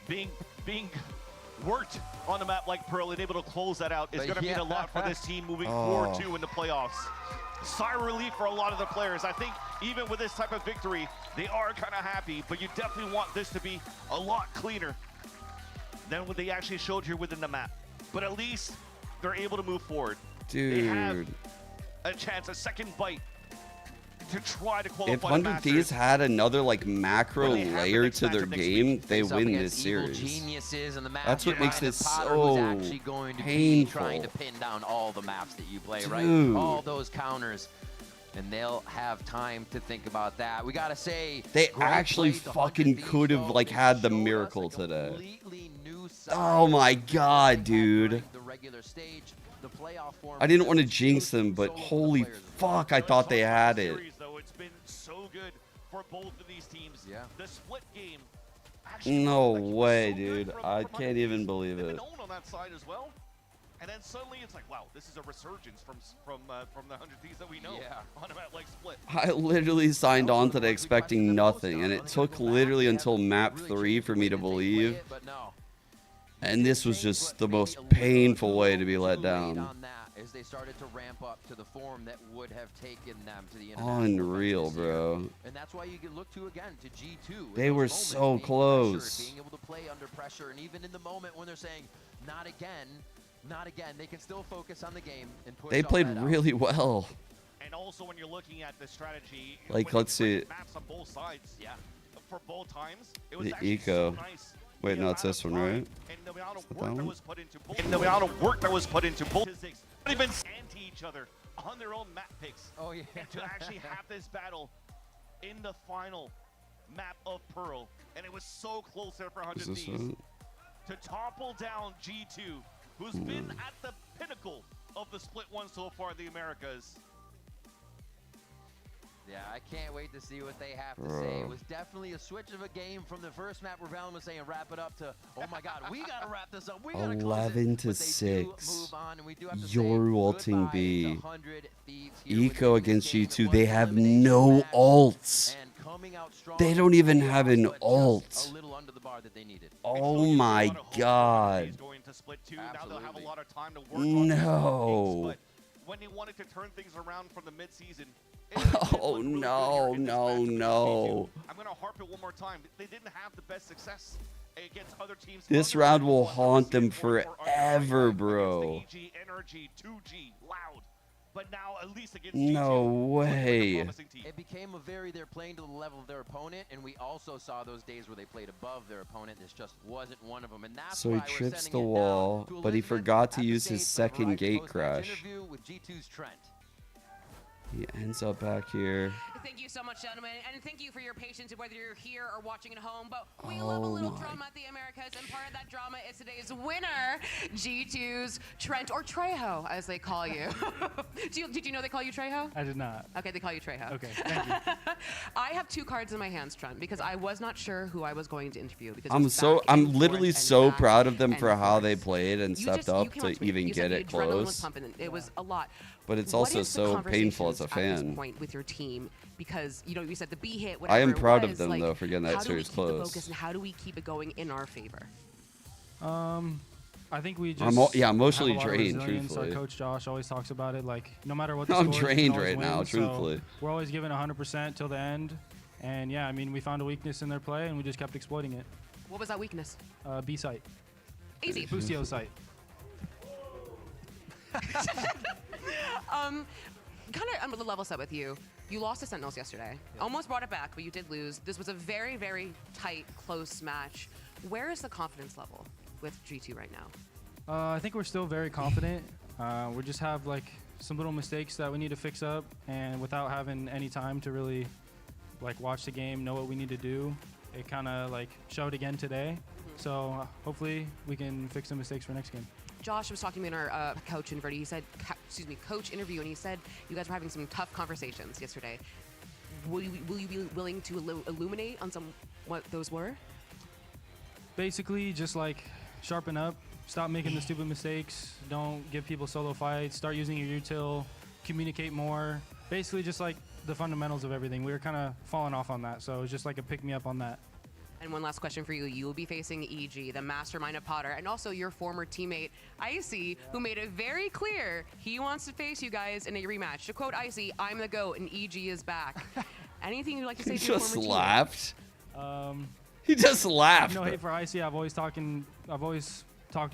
Being worked on the map like Pearl and able to close that out is going to mean a lot for this team moving forward too in the playoffs. Sigh of relief for a lot of the players. I think even with this type of victory, they are kind of happy, but you definitely want this to be a lot cleaner than what they actually showed here within the map. But at least they're able to move forward. They have Dude. a chance, a second bite to try to qualify. If 100 Thieves had another like macro layer to their game, they win this series. That's what makes it so painful. Trying to pin down all the maps that you play, Dude. right? All those counters. And they'll have time to think about that. We gotta say, they actually fucking could have like had the miracle today. Oh my god, dude. I didn't want to jinx them, but holy fuck, I thought they had it. It's been so good for both of these teams. Yeah. The split game. No way, dude. I can't even believe it. On that side as well. And then suddenly it's like, wow, this is a resurgence from the 100 Thieves that we know on a map like Split. I literally signed on today expecting nothing, and it took literally until map 3 for me to believe. And this was just the most painful way to be let down. As they started to ramp up to the form that would have taken them to the Unreal, bro. And that's why you can look to again to G2. They were so close. Being able to play under pressure, and even in the moment when they're saying not again, not again, they can still focus on the game and push. They played really well. And also when you're looking at the strategy, like let's see. Maps on both sides, for both times, it was The actually eco. so nice. Wait, no, it's this one, right? And the amount of work that was put into both. And the amount of work that was put into both. They've been anti each other on their own map picks. Oh yeah. And to actually have this battle in the final map of Pearl, and it was so close there for 100 Thieves to topple down G2, who's been at the pinnacle of the Split 1 so far in the Americas. Yeah, I can't wait to see what they have to say. It was definitely a switch of a game from the first map where Valen was saying wrap it up to, oh my god, we gotta wrap this up. We gotta 11 to 6. You're ulting B. Eco against G2. They have no ults. They don't even have an ult. Oh my god. No. When they wanted to turn things around from the mid-season. Oh no, no. I'm going to harp it one more time. They didn't have the best success against other teams. This round will haunt them forever, bro. EG, NRG, 2G, loud. But now at least against No G2, way. It became they're playing to the level of their opponent, and we also saw those days where they played above their opponent. This just wasn't one of them, and that's So he why we're trips sending the it wall, down to but he Elizabeth forgot to at the use his stage for second gate post-match crash. interview with G2's Trent. He ends up back here. Thank you so much, gentlemen, and thank you for your patience, whether you're here or watching at home. But we love a little drama at the Americas, and part of that drama is today's winner, G2's Trent, or Trejo, as they call you. Did you know they call you Trejo? I did not. Okay, they call you Trejo. Okay, thank you. I have 2 cards in my hands, Trent, because I was not sure who I was going to interview. Because I'm literally so proud of them for how they played and stepped up to even get it close. It was a lot. But it's also so painful as a fan. At this point with your team, because you said the B hit. I am proud of was, them like, though for getting that series close. close. Focus, and how do we keep it going in our favor? I think we just emotionally have a lot of drained. resilience. Truthfully, Our coach Josh always talks about it. Like no matter what the I'm score is, drained we always right now. win. Truthfully, so we're always giving 100% till the end. And yeah, I mean, we found a weakness in their play, and we just kept exploiting it. What was that weakness? B site. Easy. Bustio site. I'm a level set with you. You lost to Sentinels yesterday. Yeah. Almost brought it back, but you did lose. This was a very, very tight, close match. Where is the confidence level with G2 right now? I think we're still very confident. We just have like some little mistakes that we need to fix up, and without having any time to really like watch the game, know what we need to do, it kind of like showed again today. So hopefully we can fix the mistakes for next game. Josh was talking to me in our coach interview. He said, coach interview, and he said you guys were having some tough conversations yesterday. Will you be willing to illuminate on what those were? Basically, just like sharpen up, stop making the stupid mistakes, don't give people solo fights, start using your util, communicate more. Basically, just like the fundamentals of everything. We were kind of falling off on that, so it was just like a pick me up on that. And one last question for you. You will be facing EG, the mastermind of Potter, and also your former teammate, Icy, who made it very clear he wants to face you guys in a rematch. To quote Icy, I'm the GOAT and EG is back. Anything you'd like to say to your former teammate? He just laughed. He just laughed. No hate for Icy. I've always talked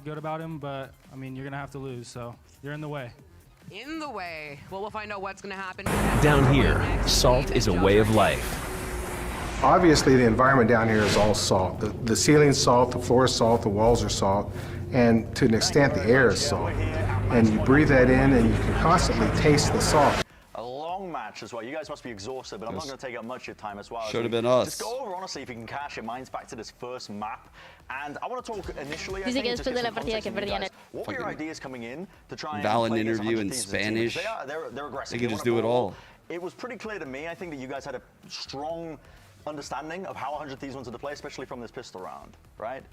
good about him, but I mean, you're going to have to lose, so you're in the way. in the way. Well, we'll find out what's going to happen. Down here, salt is a way of life. Obviously, the environment down here is all salt. The ceiling's salt, the floor is salt, the walls are salt, and to an extent, the air is salt. And you breathe that in, and you can constantly taste the salt. A long match as well. You guys must be exhausted, but I'm not going to take up much of your time as well. Should have been us. Just go over, honestly, if you can cash your minds back to this first map. And I want to talk initially, I Dice think, que just después de get la some partida context que from you perdían. guys. What were your ideas coming in to try and Valen play against interview 100 in Thieves as a team? Spanish. Because they're aggressive. They could just wanna do it brawl. all. It was pretty clear to me, I think, that you guys had a strong understanding of how 100 Thieves wanted to play, especially from this pistol round, right?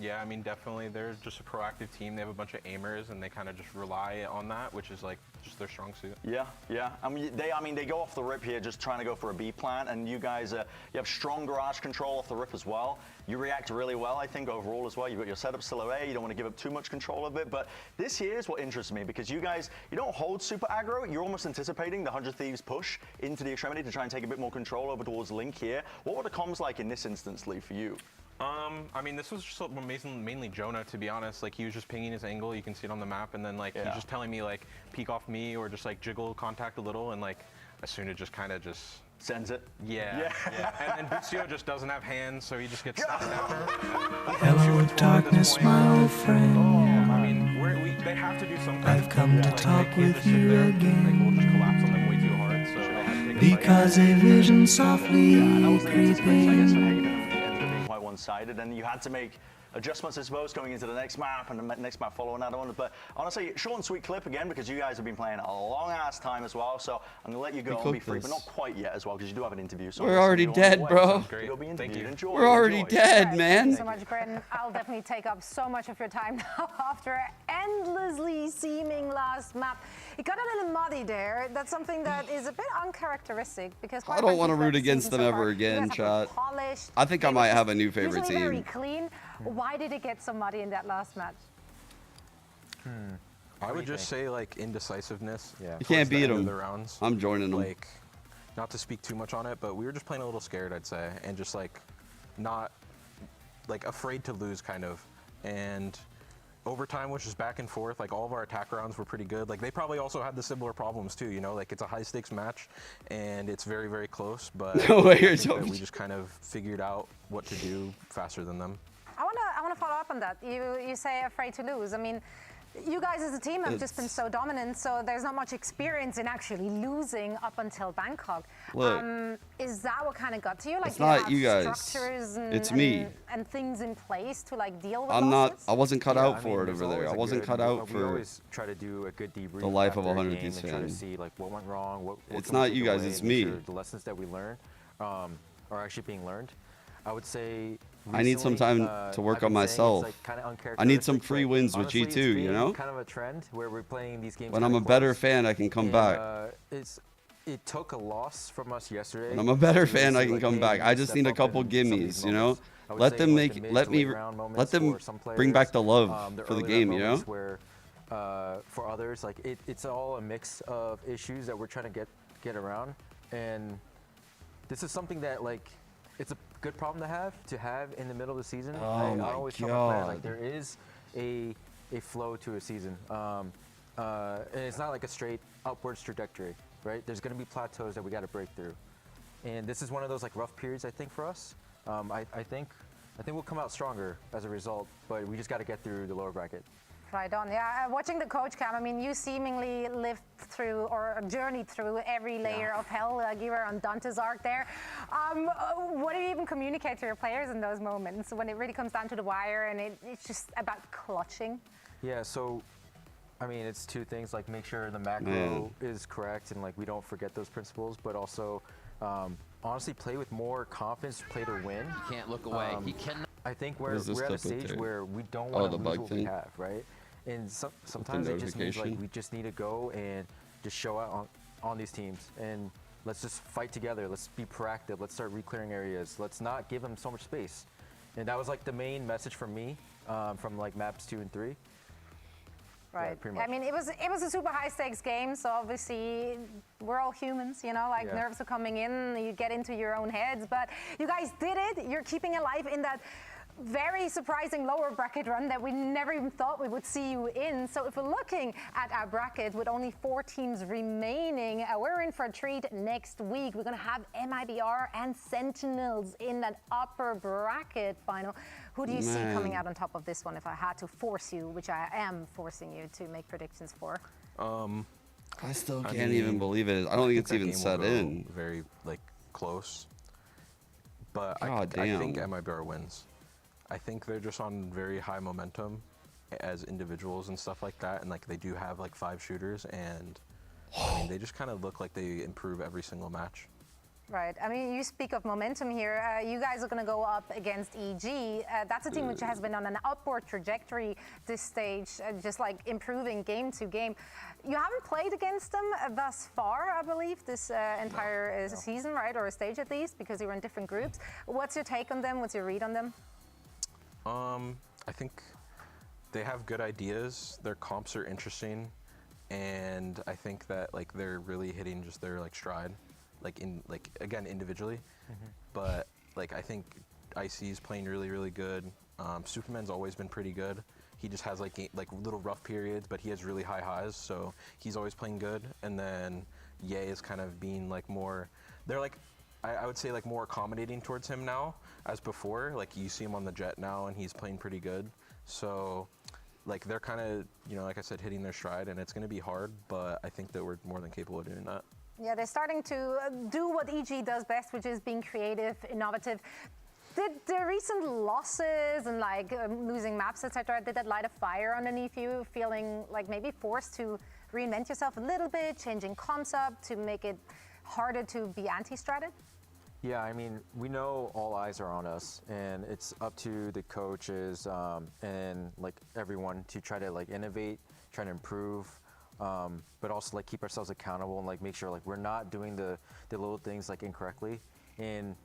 Yeah, I mean, definitely they're just a proactive team. They have a bunch of aimers, and they kind of just rely on that, which is like just their strong suit. Yeah. I mean, they go off the rip here, just trying to go for a B plant, and you guys, you have strong garage control off the rip as well. You react really well, I think, overall as well. You've got your setup still away. You don't want to give up too much control of it, but this here is what interests me, because you guys, you don't hold super aggro. You're almost anticipating the 100 Thieves push into the extremity to try and take a bit more control over towards Link here. What were the comms like in this instance, Lee, for you? I mean, this was just mainly Jonah, to be honest. Like, he was just pinging his angle. You can see it on the map, and then like he's just telling me like peek off me or just like jiggle contact a little, and like as soon as just kind of just sends it. Yeah. And then Vct just doesn't have hands, so he just gets stopped down. Hello, darkness, my old friend. I mean, they have to do something. I've come to talk with you we'll again. just collapse on them way too hard, so they have to take a Because a vision softly creeping. Quite one-sided, and you had to make adjustments, I suppose, going into the next map and the next map following that one. But honestly, short and sweet clip again, because you guys have been playing a long-ass time as well. So I'm gonna let you go and be free, but not quite yet as well, because you do have an interview. So We're already dead, bro. You'll be interviewed. Enjoy. We're already dead, man. Thank you so much, Brendan. I'll definitely take up so much of your time now after an endlessly seeming last map. It got a little muddy there. That's something that is a bit uncharacteristic, because I don't want to root against them ever again, chat. I think I might have a new favorite usually very team. clean. Why did it get so muddy in that last match? I would just say like indecisiveness. Yeah. You can't beat them. The rounds. I'm joining them. Like, not to speak too much on it, but we were just playing a little scared, I'd say, and just like not like afraid to lose, kind of. And overtime was just back and forth. Like, all of our attack rounds were pretty good. Like, they probably also had the similar problems too, you know, like it's a high stakes match and it's very, very close, but No way I you're think that joking. we just kind of figured out what to do faster than them. I want to follow up on that. You say afraid to lose. I mean, you guys as a team have just been so dominant, so there's not much experience in actually losing up until Bangkok. Look, is that what kind of got to you? Like, it's do you not have you guys. structures and, It's me. and things in place to like deal with I'm not. losses? I wasn't cut out I for mean, it there's over there. always I a wasn't good- cut out we for always try to do a good debrief the life of after a 100 game Thieves and try to fan. see like what went wrong, what It's can we not take you guys, away it's and make me. sure the lessons that we learned are actually being learned. I would say I need some recently, time to work I've on been saying it's, myself. like, kinda I need some uncharacteristic, free but wins with honestly, G2, it's you been know? kind of a trend where we're playing these games When I'm kinda a better close. fan, I can come And, back. It took a loss from us yesterday. When I'm a better to really fan, I see, can like, come hey, back. we I need to just step need a up couple in some of these gimmies, you know? moments. I would Let say, them like, the make, mid let to me, late round let moments them for some bring back players, the love the for the early game, round you know? moments Where for others, like it's all a mix of issues that we're trying to get around, and this is something that like it's a good problem to have in the middle of the season. Oh my I always tell my players, God. like there is a flow to a season, and it's not like a straight upwards trajectory, right? There's going to be plateaus that we got to break through, and this is one of those like rough periods I think for us. I think we'll come out stronger as a result, but we just got to get through the lower bracket. Right on. Yeah, watching the coach cam, I mean, you seemingly lived through or journeyed through every layer of hell. Like you were on Dante's Ark there. What do you even communicate to your players in those moments when it really comes down to the wire and it's just about clutching? Yeah, so I mean, it's two things, like make sure the macro is correct and like we don't forget those principles, but also honestly play with more confidence, play to win. He can't look away. He cannot. I think What we're is this at a clip with stage there? where we don't Oh, want to the lose bug what we thing? have, right? And sometimes it just means like notification? we just need to go and just show out on these teams and let's just fight together. Let's be proactive. Let's start re-clearing areas. Let's not give them so much space. And that was like the main message from me from like maps 2 and 3. Right. Yeah, pretty much. I mean, it was a super high stakes game, so obviously we're all humans, you know, like nerves are coming in, you get into your own heads, but you guys did it. You're keeping alive in that very surprising lower bracket run that we never even thought we would see you in. So if we're looking at our bracket with only 4 teams remaining, we're in for a treat next week. We're going to have MIBR and Sentinels in that upper bracket final. Who do you see coming out on top of this one if I had to force you, which I am forcing you to make predictions for? I still can't even believe it. I don't think it's even set in. Very close. But I think MIBR wins. I think they're just on very high momentum as individuals and stuff like that, and they do have 5 shooters, and I mean, they just kind of look like they improve every single match. Right. I mean, you speak of momentum here. You guys are going to go up against EG. That's a team which has been on an upward trajectory this stage, just improving game to game. You haven't played against them thus far, I believe, this entire season, right? Or a stage at least, because you were in different groups. What's your take on them? What's your read on them? I think they have good ideas. Their comps are interesting, and I think that they're really hitting just their stride, again individually. But I think IC's playing really, really good. Superman's always been pretty good. He just has little rough periods, but he has really high highs, so he's always playing good. And then Ye is kind of being more. They're I would say more accommodating towards him now as before. You see him on the Jet now, and he's playing pretty good. So they're kind of like I said, hitting their stride, and it's going to be hard, but I think that we're more than capable of doing that. Yeah, they're starting to do what EG does best, which is being creative, innovative. Did the recent losses and losing maps, etc., did that light a fire underneath you, feeling maybe forced to reinvent yourself a little bit, changing comps up to make it harder to be anti-stratted? Yeah, I mean, we know all eyes are on us, and it's up to the coaches and everyone to try to innovate, try to improve, but also keep ourselves accountable and make sure we're not doing the little things incorrectly. And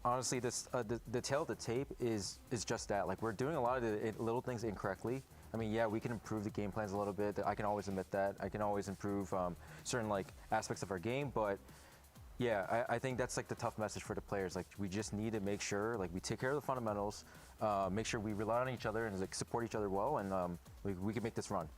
honestly, this the tail of the tape is just that. We're doing a lot of the little things incorrectly. I mean, yeah, we can improve the game plans a little bit. I can always admit that. I can always improve certain aspects of our game, but yeah, I think that's the tough message for the players. We just need to make sure we take care of the fundamentals, make sure we rely on each other and support each other well, and we can make this run.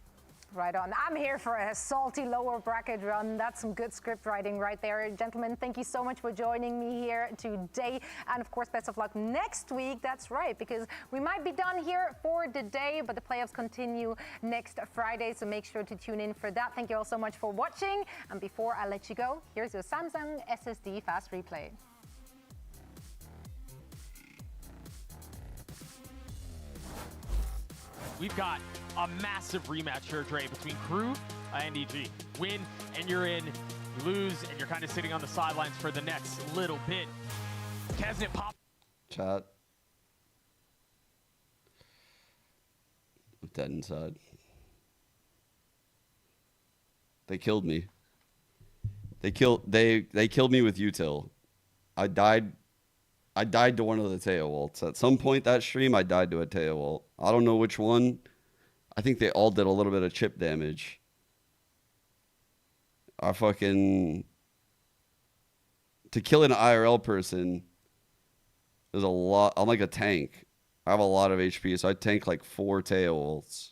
Right on. I'm here for a salty lower bracket run. That's some good script writing right there. Gentlemen, thank you so much for joining me here today. And of course, best of luck next week. That's right, because we might be done here for the day, but the playoffs continue next Friday, so make sure to tune in for that. Thank you all so much for watching. And before I let you go, here's your Samsung SSD Fast Replay. We've got a massive rematch here, Dre, between Crew and EG. Win, and you're in. Lose, and you're kind of sitting on the sidelines for the next little bit. Kesnet pop. Chat. I'm dead inside. They killed me. They killed me with util. I died to one of the Teo ults. At some point that stream, I died to a Teo ult. I don't know which one. I think they all did a little bit of chip damage. To kill an IRL person is a lot. I'm like a tank. I have a lot of HP, so I tank 4 Teo ults.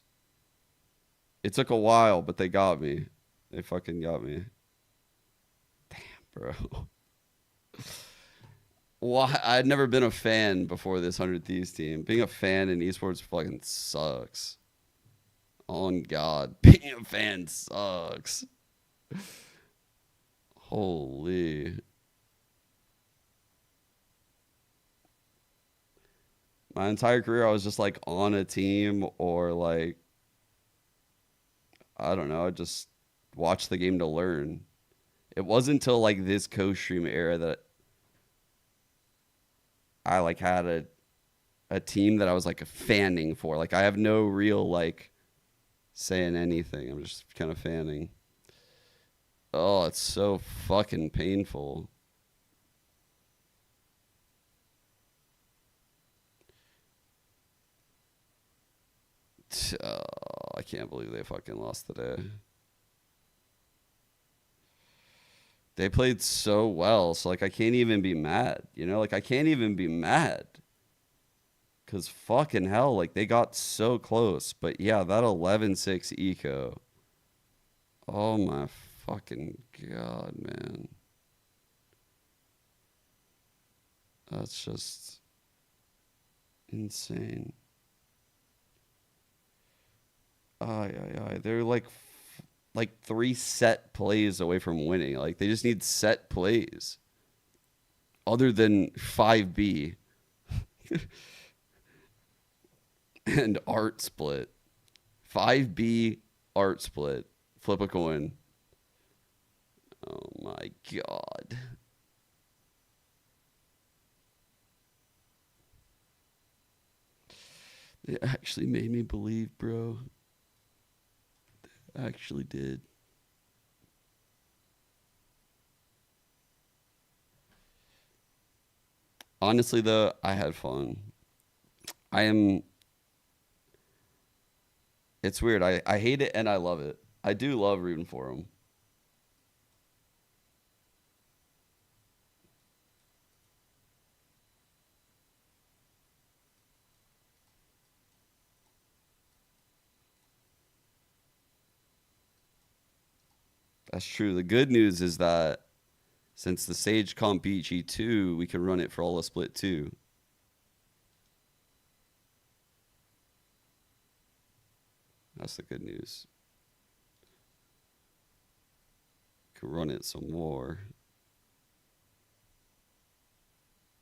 It took a while, but they got me. They fucking got me. Damn, bro. Why? I'd never been a fan before this 100 Thieves team. Being a fan in esports fucking sucks. On God, being a fan sucks. Holy. My entire career, I was just on a team or I don't know, I just watched the game to learn. It wasn't until this co-stream era that I had a team that I was fanning for. I have no real saying anything. I'm just kind of fanning. Oh, it's so fucking painful. I can't believe they fucking lost today. They played so well, so I can't even be mad, I can't even be mad. Because fucking hell, like, they got so close. But yeah, that 11-6 eco. Oh my fucking god, man. That's just insane. They're like 3 set plays away from winning. Like, they just need set plays. Other than 5B. And art split. 5B art split. Flip a coin. Oh my god. It actually made me believe, bro. It actually did. Honestly, though, I had fun. It's weird. I hate it and I love it. I do love rooting for him. That's true. The good news is that since the Sage can't beat G2, we can run it for all of split 2. That's the good news. Can run it some more.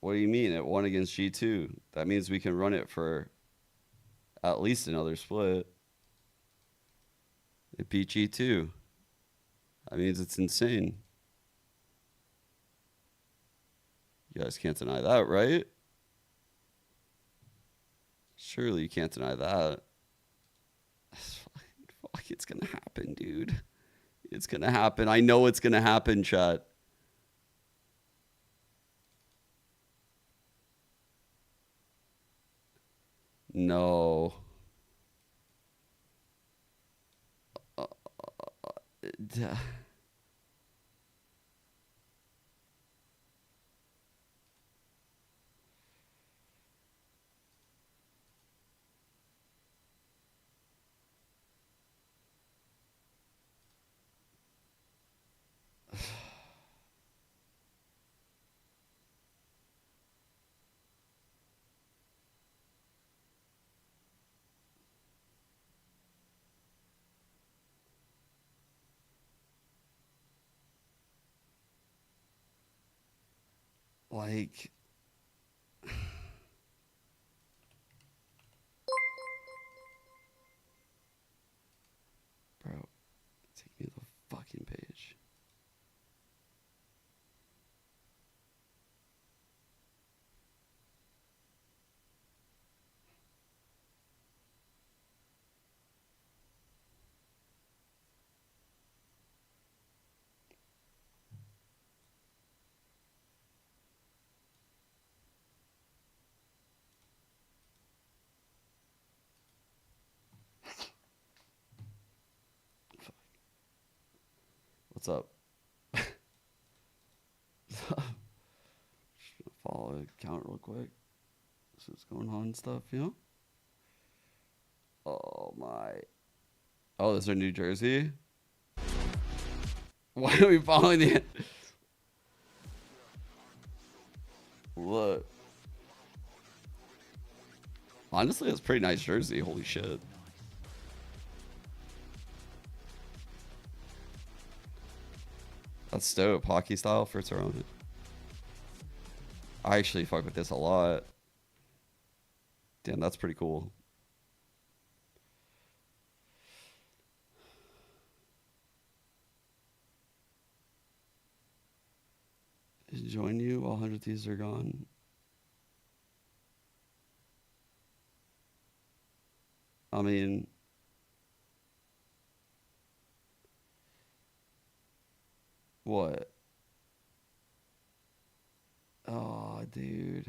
What do you mean? It won against G2. That means we can run it for at least another split. It beat G2. That means it's insane. You guys can't deny that, right? Surely you can't deny that. Fuck, it's gonna happen, dude. It's gonna happen. I know it's gonna happen, chat. No. Like, bro, take me to the fucking page. What's up? Follow the account real quick. See what's going on and stuff, you know? Oh my. Oh, this is our New Jersey? Why are we following the... Look. Honestly, it's a pretty nice jersey. Holy shit. That's dope. Hockey style for Toronto. I actually fuck with this a lot. Damn, that's pretty cool. Join you while 100 Thieves are gone. I mean, what? Oh, dude.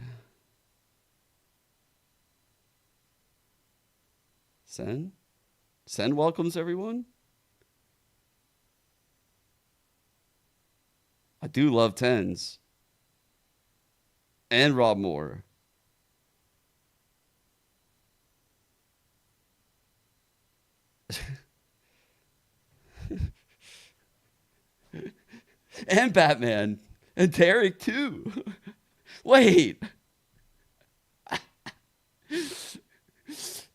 Sen? Sen welcomes everyone? I do love 10s. And Rob Moore. And Batman. And Derek, too. Wait.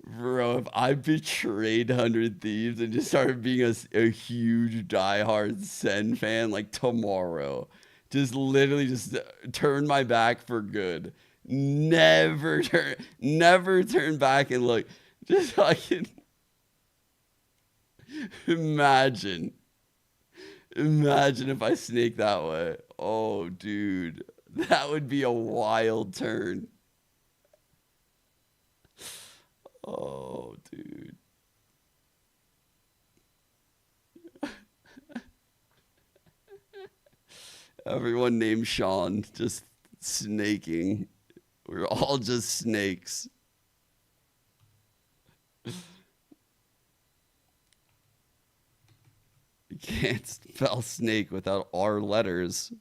Bro, if I betrayed 100 Thieves and just started being a huge diehard Sen fan like tomorrow, just literally just turn my back for good. Never turn back and look. Just fucking imagine if I snake that way. Oh, dude, that would be a wild turn. Oh, dude. Everyone named Sean just snaking. We're all just snakes. You can't spell snake without R letters.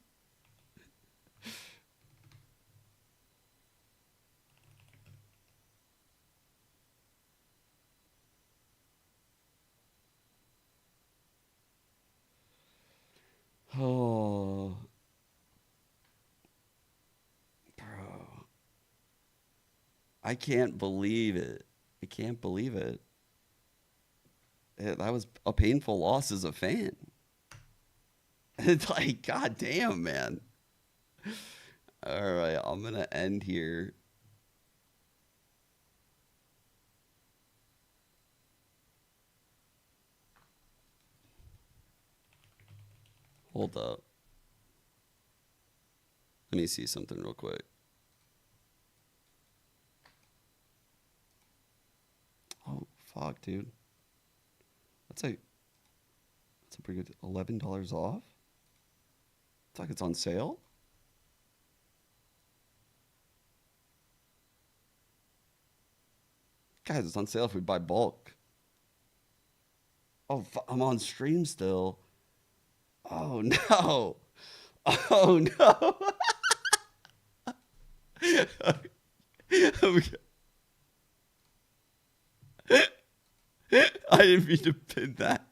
Oh, bro. I can't believe it. I can't believe it. That was a painful loss as a fan. It's like, god damn, man. All right, I'm going to end here. Hold up. Let me see something real quick. Oh, fuck, dude. That's a pretty good $11 off. It's like it's on sale. Guys, it's on sale if we buy bulk. Oh, I'm on stream still. Oh, no. Oh, no. Okay. I didn't mean to pin that.